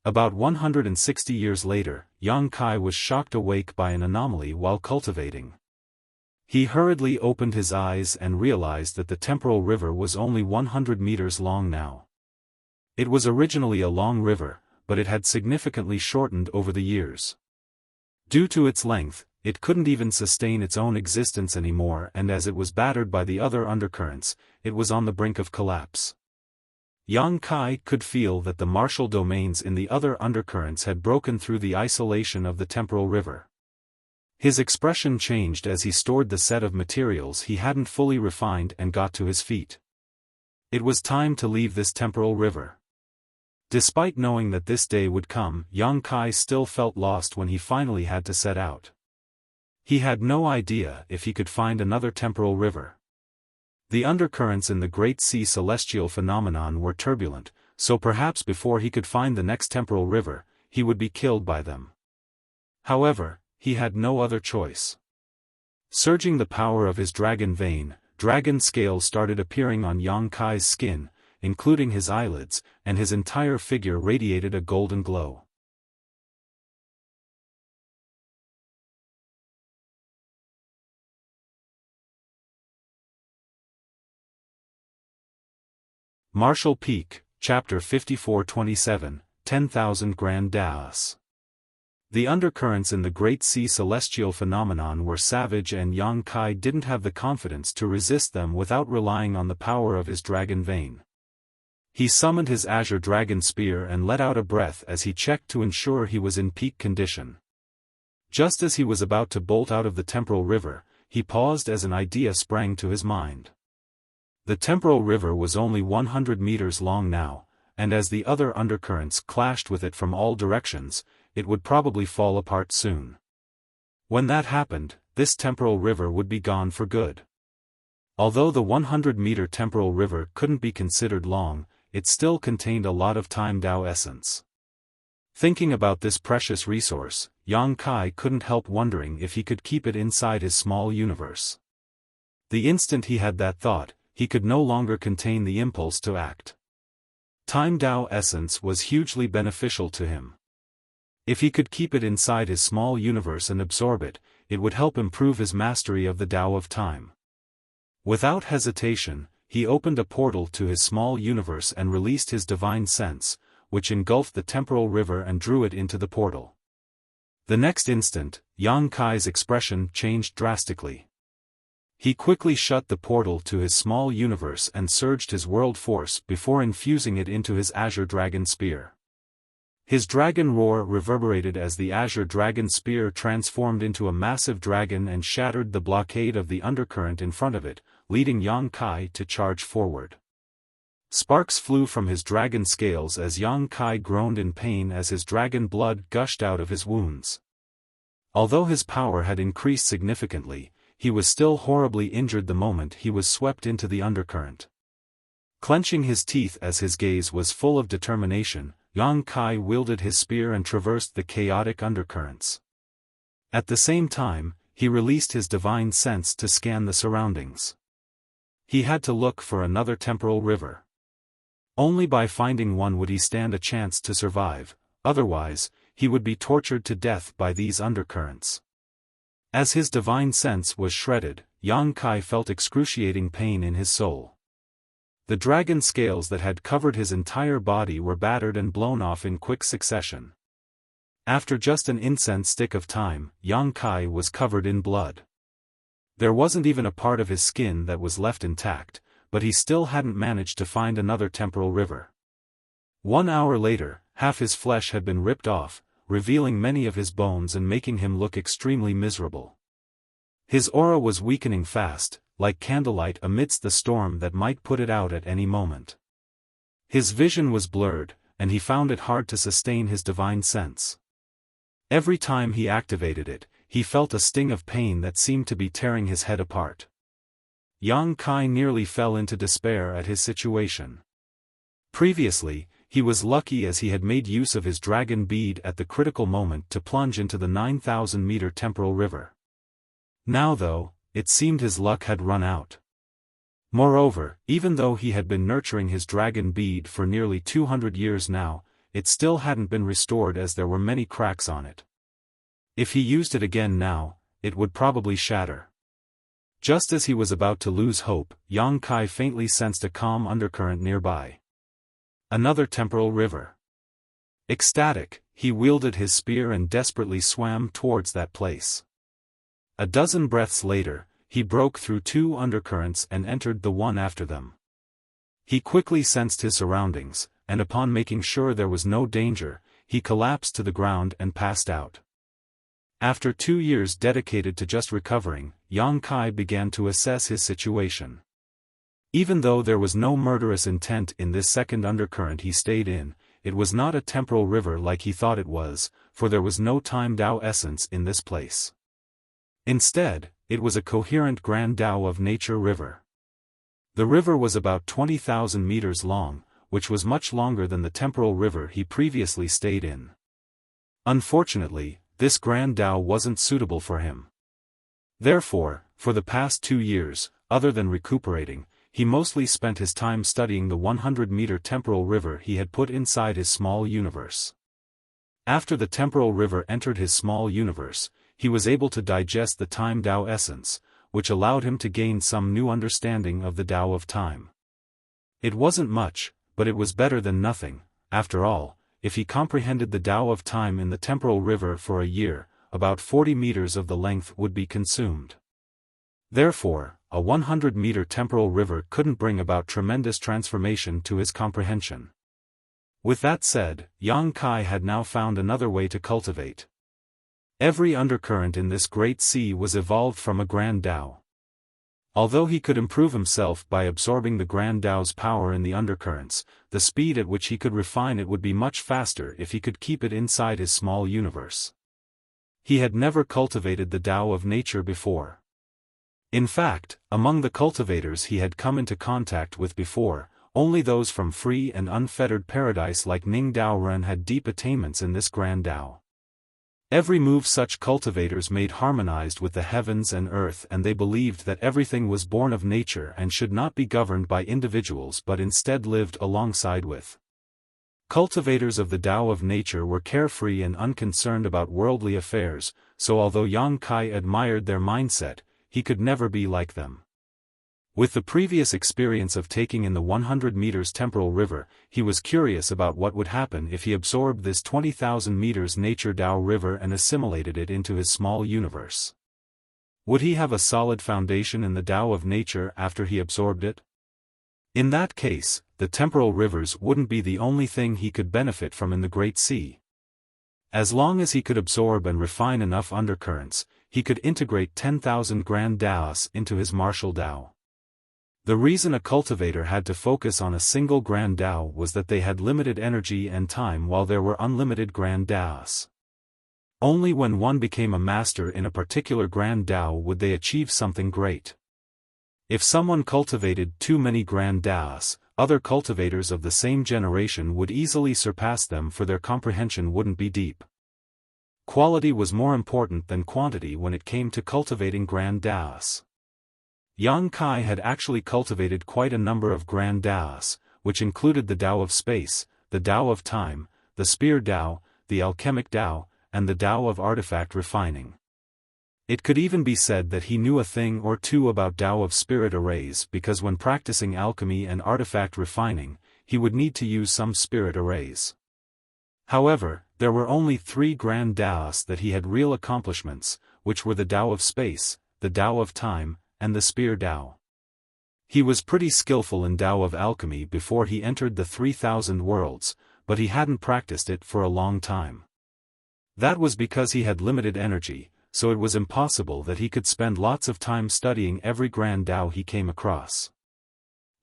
About 160 years later, Yang Kai was shocked awake by an anomaly while cultivating. He hurriedly opened his eyes and realized that the temporal river was only 100 meters long now. It was originally a long river, but it had significantly shortened over the years. Due to its length, it couldn't even sustain its own existence anymore, and as it was battered by the other undercurrents, it was on the brink of collapse. Yang Kai could feel that the martial domains in the other undercurrents had broken through the isolation of the temporal river. His expression changed as he stored the set of materials he hadn't fully refined and got to his feet. It was time to leave this temporal river. Despite knowing that this day would come, Yang Kai still felt lost when he finally had to set out. He had no idea if he could find another temporal river. The undercurrents in the Great Sea celestial phenomenon were turbulent, so perhaps before he could find the next temporal river, he would be killed by them. However, he had no other choice. Surging the power of his dragon vein, dragon scales started appearing on Yang Kai's skin, including his eyelids, and his entire figure radiated a golden glow. Martial Peak, Chapter 54-27, 10,000 Grand Das. The undercurrents in the Great Sea celestial phenomenon were savage, and Yang Kai didn't have the confidence to resist them without relying on the power of his dragon vein. He summoned his azure dragon spear and let out a breath as he checked to ensure he was in peak condition. Just as he was about to bolt out of the temporal river, he paused as an idea sprang to his mind. The temporal river was only 100 meters long now, and as the other undercurrents clashed with it from all directions, it would probably fall apart soon. When that happened, this temporal river would be gone for good. Although the 100-meter temporal river couldn't be considered long, it still contained a lot of time Dao essence. Thinking about this precious resource, Yang Kai couldn't help wondering if he could keep it inside his small universe. The instant he had that thought, he could no longer contain the impulse to act. Time Dao essence was hugely beneficial to him. If he could keep it inside his small universe and absorb it, it would help improve his mastery of the Dao of time. Without hesitation, he opened a portal to his small universe and released his divine sense, which engulfed the temporal river and drew it into the portal. The next instant, Yang Kai's expression changed drastically. He quickly shut the portal to his small universe and surged his world force before infusing it into his azure dragon spear. His dragon roar reverberated as the azure dragon spear transformed into a massive dragon and shattered the blockade of the undercurrent in front of it, leading Yang Kai to charge forward. Sparks flew from his dragon scales as Yang Kai groaned in pain as his dragon blood gushed out of his wounds. Although his power had increased significantly, he was still horribly injured the moment he was swept into the undercurrent. Clenching his teeth as his gaze was full of determination, Yang Kai wielded his spear and traversed the chaotic undercurrents. At the same time, he released his divine sense to scan the surroundings. He had to look for another temporal river. Only by finding one would he stand a chance to survive, otherwise, he would be tortured to death by these undercurrents. As his divine sense was shredded, Yang Kai felt excruciating pain in his soul. The dragon scales that had covered his entire body were battered and blown off in quick succession. After just an incense stick of time, Yang Kai was covered in blood. There wasn't even a part of his skin that was left intact, but he still hadn't managed to find another temporal river. 1 hour later, half his flesh had been ripped off, revealing many of his bones and making him look extremely miserable. His aura was weakening fast, like candlelight amidst the storm that might put it out at any moment. His vision was blurred, and he found it hard to sustain his divine sense. Every time he activated it, he felt a sting of pain that seemed to be tearing his head apart. Yang Kai nearly fell into despair at his situation. Previously, he was lucky as he had made use of his dragon bead at the critical moment to plunge into the 9,000-meter temporal river. Now though, it seemed his luck had run out. Moreover, even though he had been nurturing his dragon bead for nearly 200 years now, it still hadn't been restored as there were many cracks on it. If he used it again now, it would probably shatter. Just as he was about to lose hope, Yang Kai faintly sensed a calm undercurrent nearby. Another temporal river. Ecstatic, he wielded his spear and desperately swam towards that place. A dozen breaths later, he broke through 2 undercurrents and entered the one after them. He quickly sensed his surroundings, and upon making sure there was no danger, he collapsed to the ground and passed out. After 2 years dedicated to just recovering, Yang Kai began to assess his situation. Even though there was no murderous intent in this second undercurrent he stayed in, it was not a temporal river like he thought it was, for there was no time Tao essence in this place. Instead, it was a coherent grand Tao of nature river. The river was about 20,000 meters long, which was much longer than the temporal river he previously stayed in. Unfortunately, this grand Tao wasn't suitable for him. Therefore, for the past 2 years, other than recuperating, he mostly spent his time studying the 100-meter temporal river he had put inside his small universe. After the temporal river entered his small universe, he was able to digest the time Tao essence, which allowed him to gain some new understanding of the Tao of time. It wasn't much, but it was better than nothing. After all, if he comprehended the Tao of time in the temporal river for a year, about 40 meters of the length would be consumed. Therefore, a 100-meter temporal river couldn't bring about tremendous transformation to his comprehension. With that said, Yang Kai had now found another way to cultivate. Every undercurrent in this great sea was evolved from a grand Tao. Although he could improve himself by absorbing the grand Tao's power in the undercurrents, the speed at which he could refine it would be much faster if he could keep it inside his small universe. He had never cultivated the Tao of nature before. In fact, among the cultivators he had come into contact with before, only those from free and unfettered paradise like Ning Daoren had deep attainments in this grand Tao. Every move such cultivators made harmonized with the heavens and earth, and they believed that everything was born of nature and should not be governed by individuals but instead lived alongside with. Cultivators of the Tao of nature were carefree and unconcerned about worldly affairs, so although Yang Kai admired their mindset, he could never be like them. With the previous experience of taking in the 100 meters temporal river, he was curious about what would happen if he absorbed this 20,000 meters nature Tao river and assimilated it into his small universe. Would he have a solid foundation in the Tao of nature after he absorbed it? In that case, the temporal rivers wouldn't be the only thing he could benefit from in the Great Sea. As long as he could absorb and refine enough undercurrents, he could integrate 10,000 grand Taos into his martial Tao. The reason a cultivator had to focus on a single grand Tao was that they had limited energy and time while there were unlimited grand Taos. Only when one became a master in a particular grand Tao would they achieve something great. If someone cultivated too many grand Taos, other cultivators of the same generation would easily surpass them, for their comprehension wouldn't be deep. Quality was more important than quantity when it came to cultivating grand Taos. Yang Kai had actually cultivated quite a number of grand Taos, which included the Tao of space, the Tao of time, the spear Tao, the alchemic Tao, and the Tao of artifact refining. It could even be said that he knew a thing or two about Tao of spirit arrays, because when practicing alchemy and artifact refining, he would need to use some spirit arrays. However, there were only 3 grand Taos that he had real accomplishments, which were the Tao of space, the Tao of time, and the spear Tao. He was pretty skillful in Tao of alchemy before he entered the 3,000 worlds, but he hadn't practiced it for a long time. That was because he had limited energy, so it was impossible that he could spend lots of time studying every grand Tao he came across.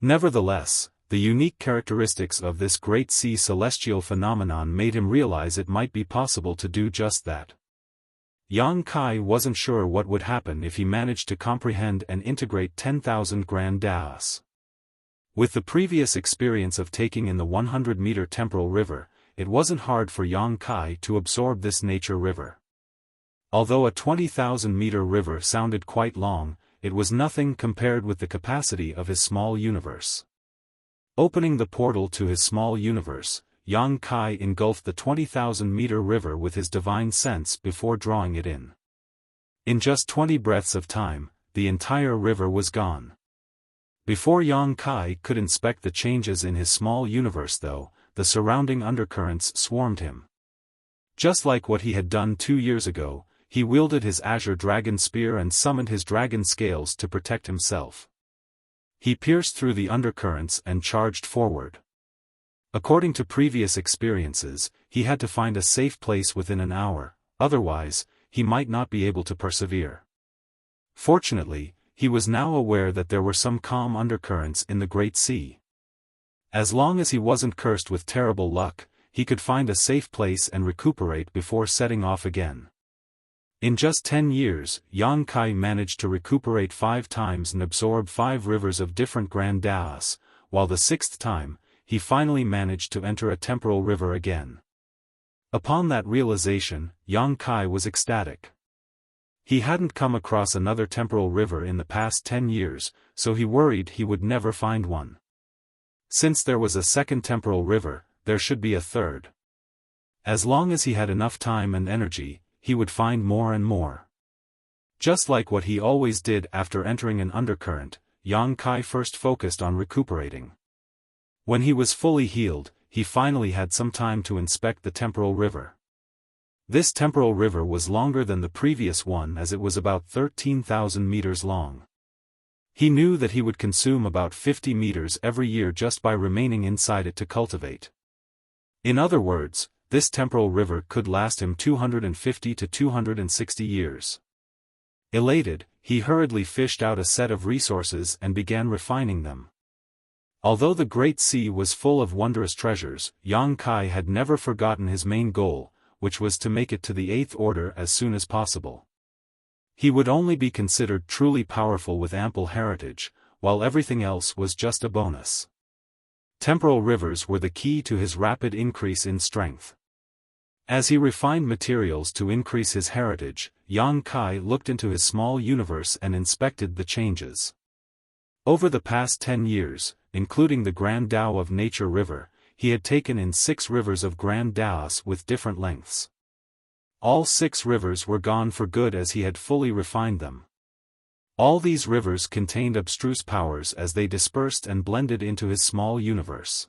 Nevertheless, the unique characteristics of this great sea celestial phenomenon made him realize it might be possible to do just that. Yang Kai wasn't sure what would happen if he managed to comprehend and integrate 10,000 grand Taos. With the previous experience of taking in the 100-meter temporal river, it wasn't hard for Yang Kai to absorb this nature river. Although a 20,000-meter river sounded quite long, it was nothing compared with the capacity of his small universe. Opening the portal to his small universe, Yang Kai engulfed the 20,000-meter river with his divine sense before drawing it in. In just 20 breaths of time, the entire river was gone. Before Yang Kai could inspect the changes in his small universe though, the surrounding undercurrents swarmed him. Just like what he had done 2 years ago, he wielded his azure dragon spear and summoned his dragon scales to protect himself. He pierced through the undercurrents and charged forward. According to previous experiences, he had to find a safe place within an hour, otherwise, he might not be able to persevere. Fortunately, he was now aware that there were some calm undercurrents in the Great Sea. As long as he wasn't cursed with terrible luck, he could find a safe place and recuperate before setting off again. In just 10 years, Yang Kai managed to recuperate 5 times and absorb 5 rivers of different Grand Daos, while the 6th time, he finally managed to enter a temporal river again. Upon that realization, Yang Kai was ecstatic. He hadn't come across another temporal river in the past 10 years, so he worried he would never find one. Since there was a second temporal river, there should be a third. As long as he had enough time and energy, he would find more and more. Just like what he always did after entering an undercurrent, Yang Kai first focused on recuperating. When he was fully healed, he finally had some time to inspect the temporal river. This temporal river was longer than the previous one as it was about 13,000 meters long. He knew that he would consume about 50 meters every year just by remaining inside it to cultivate. In other words, this temporal river could last him 250 to 260 years. Elated, he hurriedly fished out a set of resources and began refining them. Although the Great Sea was full of wondrous treasures, Yang Kai had never forgotten his main goal, which was to make it to the 8th order as soon as possible. He would only be considered truly powerful with ample heritage, while everything else was just a bonus. Temporal rivers were the key to his rapid increase in strength. As he refined materials to increase his heritage, Yang Kai looked into his small universe and inspected the changes. Over the past 10 years, including the Grand Dao of Nature River, he had taken in 6 rivers of Grand Daos with different lengths. All 6 rivers were gone for good as he had fully refined them. All these rivers contained abstruse powers as they dispersed and blended into his small universe.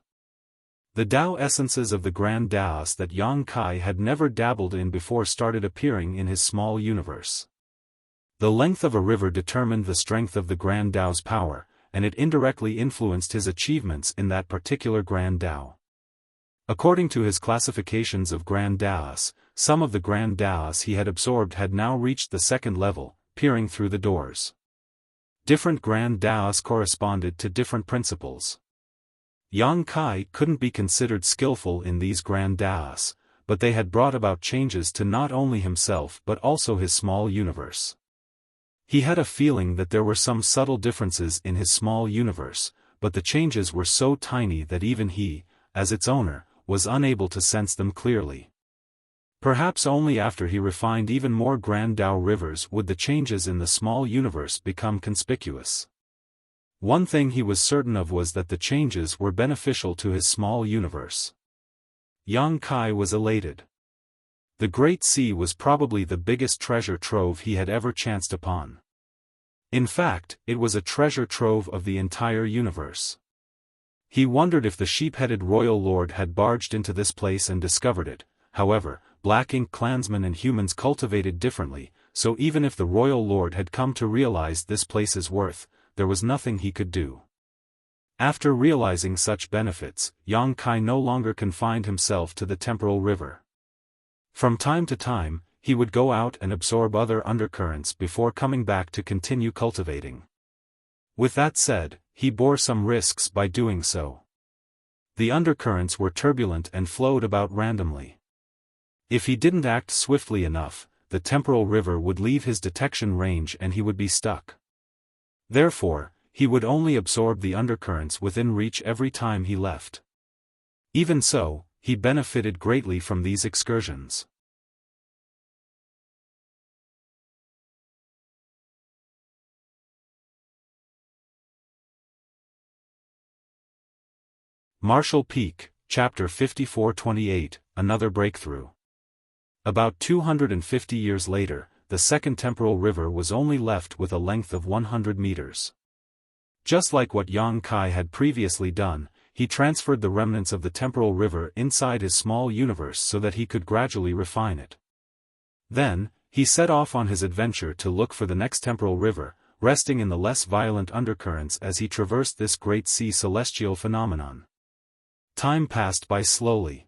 The Tao essences of the Grand Daos that Yang Kai had never dabbled in before started appearing in his small universe. The length of a river determined the strength of the Grand Dao's power, and it indirectly influenced his achievements in that particular Grand Dao. According to his classifications of Grand Daos, some of the Grand Daos he had absorbed had now reached the 2nd level, peering through the doors. Different Grand Daos corresponded to different principles. Yang Kai couldn't be considered skillful in these Grand Daos, but they had brought about changes to not only himself but also his small universe. He had a feeling that there were some subtle differences in his small universe, but the changes were so tiny that even he, as its owner, was unable to sense them clearly. Perhaps only after he refined even more Grand Dao rivers would the changes in the small universe become conspicuous. One thing he was certain of was that the changes were beneficial to his small universe. Yang Kai was elated. The Great Sea was probably the biggest treasure trove he had ever chanced upon. In fact, it was a treasure trove of the entire universe. He wondered if the sheep-headed royal lord had barged into this place and discovered it. However, Black Ink clansmen and humans cultivated differently, so even if the royal lord had come to realize this place's worth, there was nothing he could do. After realizing such benefits, Yang Kai no longer confined himself to the temporal river. From time to time, he would go out and absorb other undercurrents before coming back to continue cultivating. With that said, he bore some risks by doing so. The undercurrents were turbulent and flowed about randomly. If he didn't act swiftly enough, the temporal river would leave his detection range and he would be stuck. Therefore, he would only absorb the undercurrents within reach every time he left. Even so, he benefited greatly from these excursions. Marshall Peak, Chapter 5428, Another Breakthrough. About 250 years later, the second temporal river was only left with a length of 100 meters. Just like what Yang Kai had previously done, he transferred the remnants of the temporal river inside his small universe so that he could gradually refine it. Then, he set off on his adventure to look for the next temporal river, resting in the less violent undercurrents as he traversed this Great Sea celestial phenomenon. Time passed by slowly.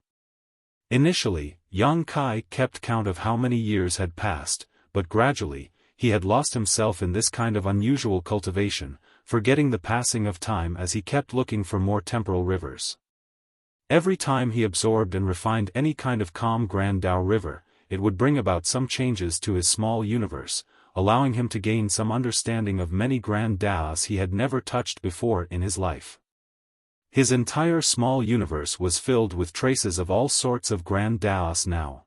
Initially, Yang Kai kept count of how many years had passed, but gradually, he had lost himself in this kind of unusual cultivation, forgetting the passing of time as he kept looking for more temporal rivers. Every time he absorbed and refined any kind of calm Grand Tao river, it would bring about some changes to his small universe, allowing him to gain some understanding of many Grand Taos he had never touched before in his life. His entire small universe was filled with traces of all sorts of Grand Taos now.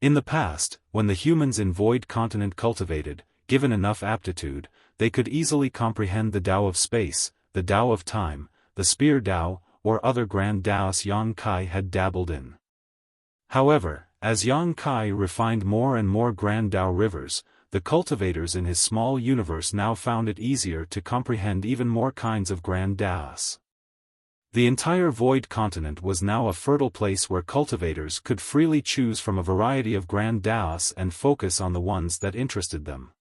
In the past, when the humans in Void Continent cultivated, given enough aptitude, they could easily comprehend the Tao of space, the Tao of time, the Spear Tao, or other Grand Taos Yang Kai had dabbled in. However, as Yang Kai refined more and more Grand Tao rivers, the cultivators in his small universe now found it easier to comprehend even more kinds of Grand Taos. The entire Void Continent was now a fertile place where cultivators could freely choose from a variety of Grand Taos and focus on the ones that interested them.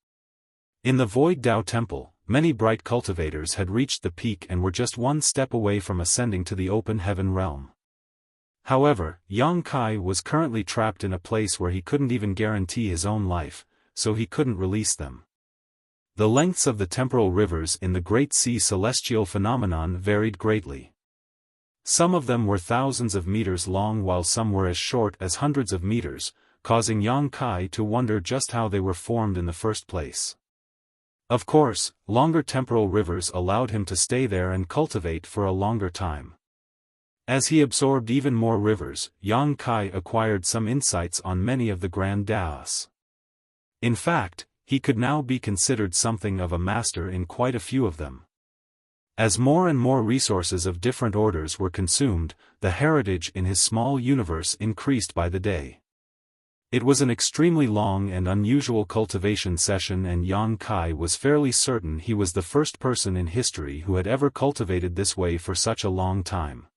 In the Void Tao Temple, many bright cultivators had reached the peak and were just one step away from ascending to the open heaven realm. However, Yang Kai was currently trapped in a place where he couldn't even guarantee his own life, so he couldn't release them. The lengths of the temporal rivers in the Great Sea celestial phenomenon varied greatly. Some of them were thousands of meters long while some were as short as hundreds of meters, causing Yang Kai to wonder just how they were formed in the first place. Of course, longer temporal rivers allowed him to stay there and cultivate for a longer time. As he absorbed even more rivers, Yang Kai acquired some insights on many of the Grand Taos. In fact, he could now be considered something of a master in quite a few of them. As more and more resources of different orders were consumed, the heritage in his small universe increased by the day. It was an extremely long and unusual cultivation session, and Yang Kai was fairly certain he was the first person in history who had ever cultivated this way for such a long time.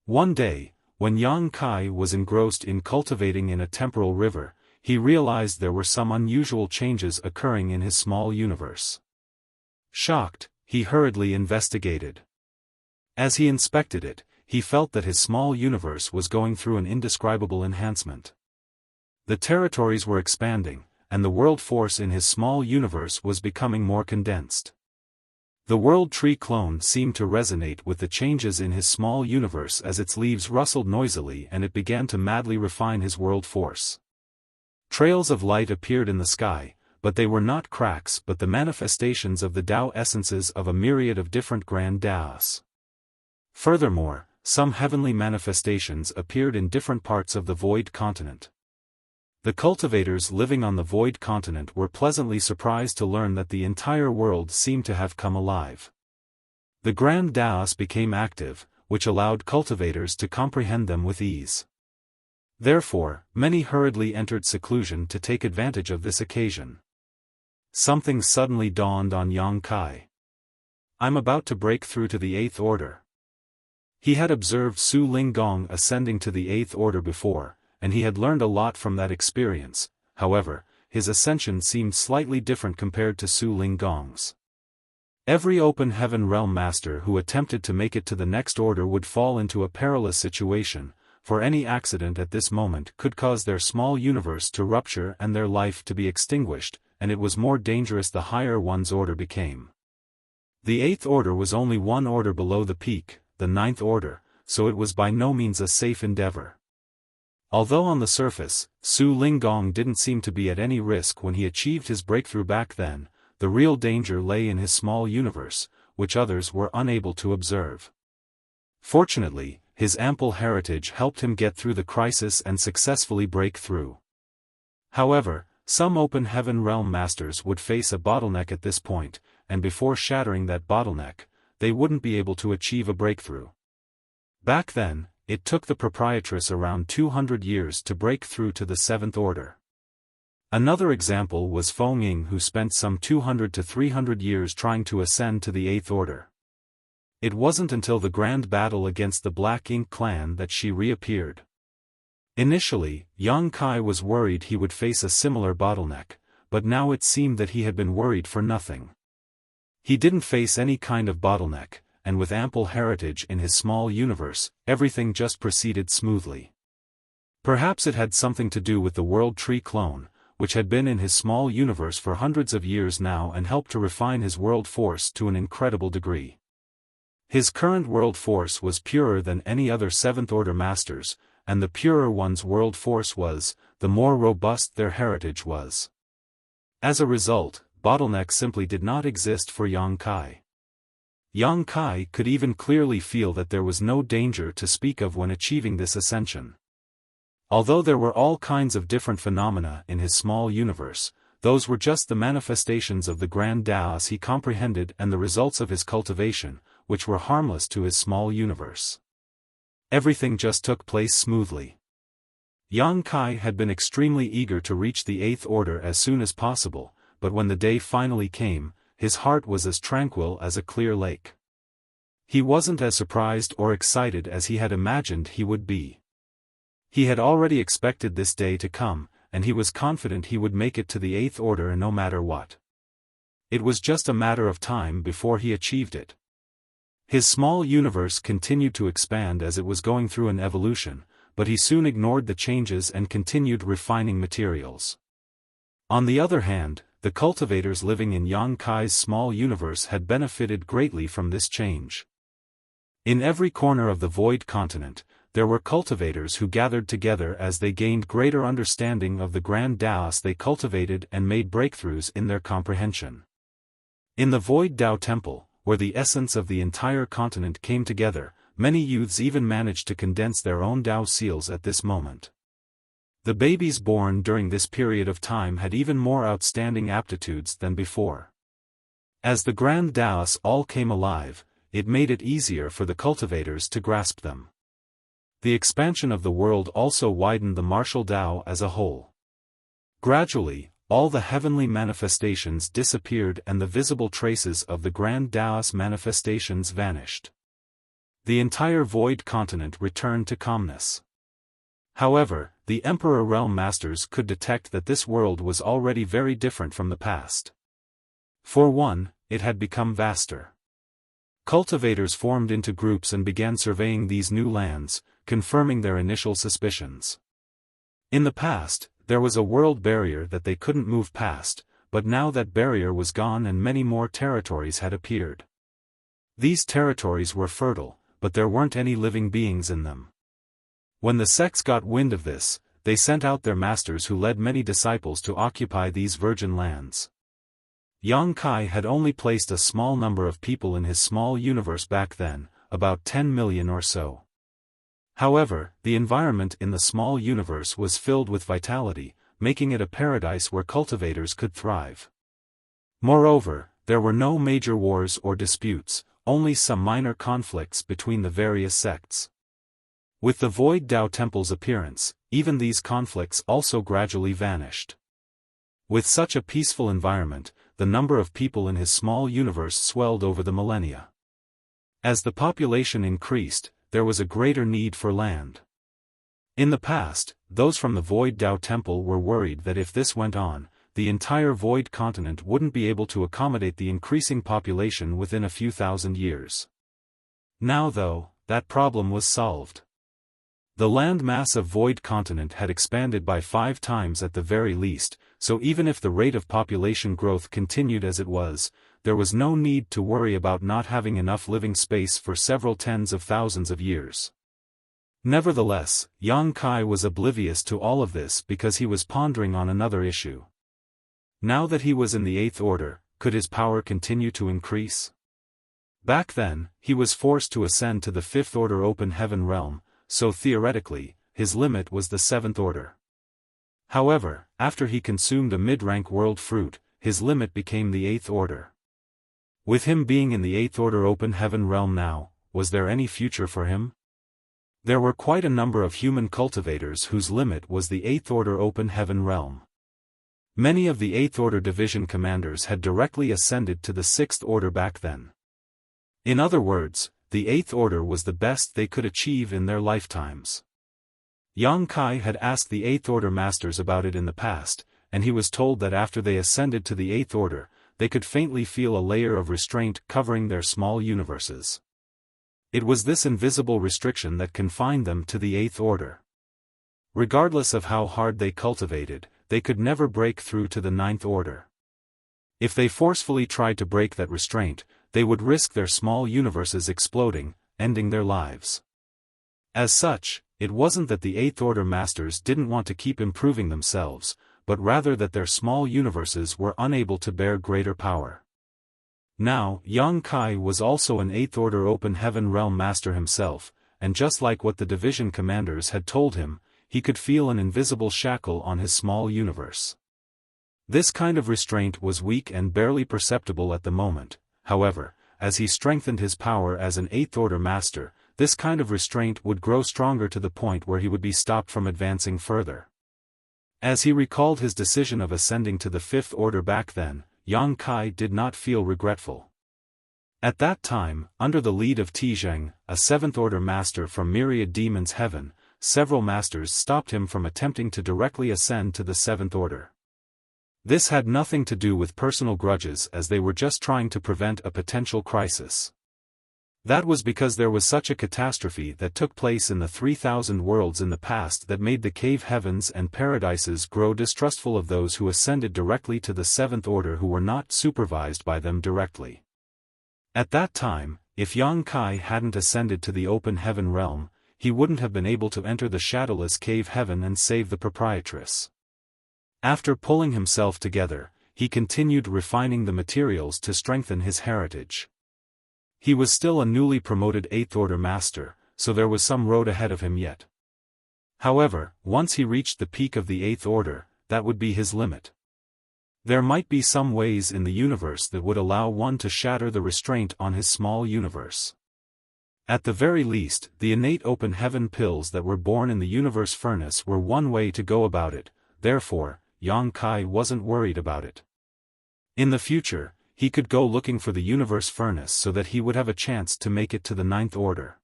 One day, when Yang Kai was engrossed in cultivating in a temporal river, he realized there were some unusual changes occurring in his small universe. Shocked, he hurriedly investigated. As he inspected it, he felt that his small universe was going through an indescribable enhancement. The territories were expanding, and the world force in his small universe was becoming more condensed. The world tree clone seemed to resonate with the changes in his small universe as its leaves rustled noisily, and it began to madly refine his world force. Trails of light appeared in the sky, but they were not cracks but the manifestations of the Tao essences of a myriad of different Grand Taos. Furthermore, some heavenly manifestations appeared in different parts of the Void Continent. The cultivators living on the Void Continent were pleasantly surprised to learn that the entire world seemed to have come alive. The Grand Taos became active, which allowed cultivators to comprehend them with ease. Therefore, many hurriedly entered seclusion to take advantage of this occasion. Something suddenly dawned on Yang Kai. I'm about to break through to the 8th order. He had observed Su Linggong ascending to the 8th order before, and he had learned a lot from that experience. However, his ascension seemed slightly different compared to Su Linggong's. Every open heaven realm master who attempted to make it to the next order would fall into a perilous situation, for any accident at this moment could cause their small universe to rupture and their life to be extinguished, and it was more dangerous the higher one's order became. The 8th order was only one order below the peak, the 9th order, so it was by no means a safe endeavor. Although on the surface, Su Linggong didn't seem to be at any risk when he achieved his breakthrough back then, the real danger lay in his small universe, which others were unable to observe. Fortunately, his ample heritage helped him get through the crisis and successfully break through. However, some open heaven realm masters would face a bottleneck at this point, and before shattering that bottleneck, they wouldn't be able to achieve a breakthrough. Back then, it took the proprietress around 200 years to break through to the 7th order. Another example was Feng Ying, who spent some 200 to 300 years trying to ascend to the 8th order. It wasn't until the grand battle against the Black Ink clan that she reappeared. Initially, Yang Kai was worried he would face a similar bottleneck, but now it seemed that he had been worried for nothing. He didn't face any kind of bottleneck, and with ample heritage in his small universe, everything just proceeded smoothly. Perhaps it had something to do with the World Tree clone, which had been in his small universe for hundreds of years now and helped to refine his world force to an incredible degree. His current world force was purer than any other Seventh Order Masters, and the purer one's world force was, the more robust their heritage was. As a result, bottlenecks simply did not exist for Yang Kai. Yang Kai could even clearly feel that there was no danger to speak of when achieving this ascension. Although there were all kinds of different phenomena in his small universe, those were just the manifestations of the grand Taoist he comprehended and the results of his cultivation, which were harmless to his small universe. Everything just took place smoothly. Yang Kai had been extremely eager to reach the Eighth Order as soon as possible, but when the day finally came, his heart was as tranquil as a clear lake. He wasn't as surprised or excited as he had imagined he would be. He had already expected this day to come, and he was confident he would make it to the Eighth Order no matter what. It was just a matter of time before he achieved it. His small universe continued to expand as it was going through an evolution, but he soon ignored the changes and continued refining materials. On the other hand, the cultivators living in Yang Kai's small universe had benefited greatly from this change. In every corner of the Void Continent, there were cultivators who gathered together as they gained greater understanding of the grand Taoist they cultivated and made breakthroughs in their comprehension. In the Void Tao Temple, where the essence of the entire continent came together, many youths even managed to condense their own Tao seals at this moment. The babies born during this period of time had even more outstanding aptitudes than before. As the grand Taoists all came alive, it made it easier for the cultivators to grasp them. The expansion of the world also widened the martial Tao as a whole. Gradually, all the heavenly manifestations disappeared and the visible traces of the grand Taoist manifestations vanished. The entire Void Continent returned to calmness. However, the Emperor Realm Masters could detect that this world was already very different from the past. For one, it had become vaster. Cultivators formed into groups and began surveying these new lands, confirming their initial suspicions. In the past, there was a world barrier that they couldn't move past, but now that barrier was gone and many more territories had appeared. These territories were fertile, but there weren't any living beings in them. When the sects got wind of this, they sent out their masters who led many disciples to occupy these virgin lands. Yang Kai had only placed a small number of people in his small universe back then, about 10 million or so. However, the environment in the small universe was filled with vitality, making it a paradise where cultivators could thrive. Moreover, there were no major wars or disputes, only some minor conflicts between the various sects. With the Void Tao Temple's appearance, even these conflicts also gradually vanished. With such a peaceful environment, the number of people in his small universe swelled over the millennia. As the population increased, there was a greater need for land. In the past, those from the Void Tao Temple were worried that if this went on, the entire Void Continent wouldn't be able to accommodate the increasing population within a few thousand years. Now though, that problem was solved. The land mass of Void Continent had expanded by 5 times at the very least, so even if the rate of population growth continued as it was, there was no need to worry about not having enough living space for several tens of thousands of years. Nevertheless, Yang Kai was oblivious to all of this because he was pondering on another issue. Now that he was in the Eighth Order, could his power continue to increase? Back then, he was forced to ascend to the Fifth Order Open Heaven realm, so theoretically, his limit was the Seventh Order. However, after he consumed a mid-rank world fruit, his limit became the Eighth Order. With him being in the Eighth Order Open Heaven realm now, was there any future for him? There were quite a number of human cultivators whose limit was the Eighth Order Open Heaven realm. Many of the Eighth Order Division commanders had directly ascended to the Sixth Order back then. In other words, the Eighth Order was the best they could achieve in their lifetimes. Yang Kai had asked the Eighth Order Masters about it in the past, and he was told that after they ascended to the Eighth Order, they could faintly feel a layer of restraint covering their small universes. It was this invisible restriction that confined them to the Eighth Order. Regardless of how hard they cultivated, they could never break through to the ninth order. If they forcefully tried to break that restraint, they would risk their small universes exploding, ending their lives. As such, it wasn't that the eighth order masters didn't want to keep improving themselves, but rather that their small universes were unable to bear greater power. Now, Yang Kai was also an eighth order open heaven realm master himself, and just like what the division commanders had told him, he could feel an invisible shackle on his small universe. This kind of restraint was weak and barely perceptible at the moment. However, as he strengthened his power as an eighth order master, this kind of restraint would grow stronger to the point where he would be stopped from advancing further. As he recalled his decision of ascending to the fifth order back then, Yang Kai did not feel regretful. At that time, under the lead of Tizheng, a seventh order master from Myriad Demons Heaven, several masters stopped him from attempting to directly ascend to the seventh order. This had nothing to do with personal grudges, as they were just trying to prevent a potential crisis. That was because there was such a catastrophe that took place in the 3,000 worlds in the past that made the cave heavens and paradises grow distrustful of those who ascended directly to the seventh order who were not supervised by them directly. At that time, if Yang Kai hadn't ascended to the open heaven realm, he wouldn't have been able to enter the shadowless cave heaven and save the proprietress. After pulling himself together, he continued refining the materials to strengthen his heritage. He was still a newly promoted eighth order master, so there was some road ahead of him yet. However, once he reached the peak of the eighth order, that would be his limit. There might be some ways in the universe that would allow one to shatter the restraint on his small universe. At the very least, the innate open heaven pills that were born in the universe furnace were one way to go about it. Therefore, Yang Kai wasn't worried about it. In the future, he could go looking for the universe furnace so that he would have a chance to make it to the ninth order.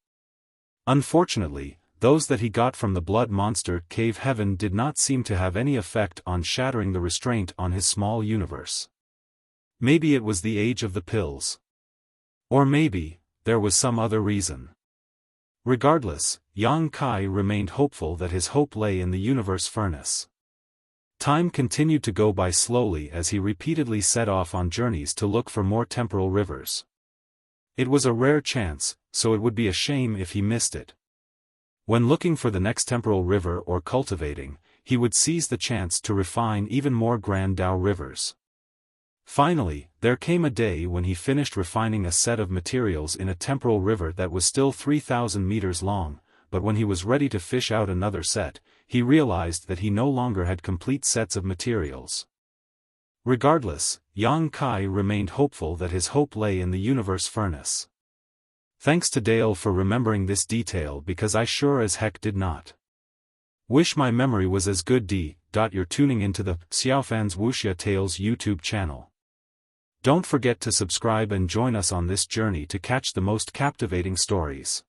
Unfortunately, those that he got from the blood monster cave heaven did not seem to have any effect on shattering the restraint on his small universe. Maybe it was the age of the pills. Or maybe, there was some other reason. Regardless, Yang Kai remained hopeful that his hope lay in the universe furnace. Time continued to go by slowly as he repeatedly set off on journeys to look for more temporal rivers. It was a rare chance, so it would be a shame if he missed it. When looking for the next temporal river or cultivating, he would seize the chance to refine even more Grand Dao rivers. Finally, there came a day when he finished refining a set of materials in a temporal river that was still 3,000 meters long, but when he was ready to fish out another set, he realized that he no longer had complete sets of materials. Regardless, Yang Kai remained hopeful that his hope lay in the universe furnace. Thanks to Dale for remembering this detail because I sure as heck did not. Wish my memory was as good. You're tuning into the Xiaofan's Wuxia Tales YouTube channel. Don't forget to subscribe and join us on this journey to catch the most captivating stories.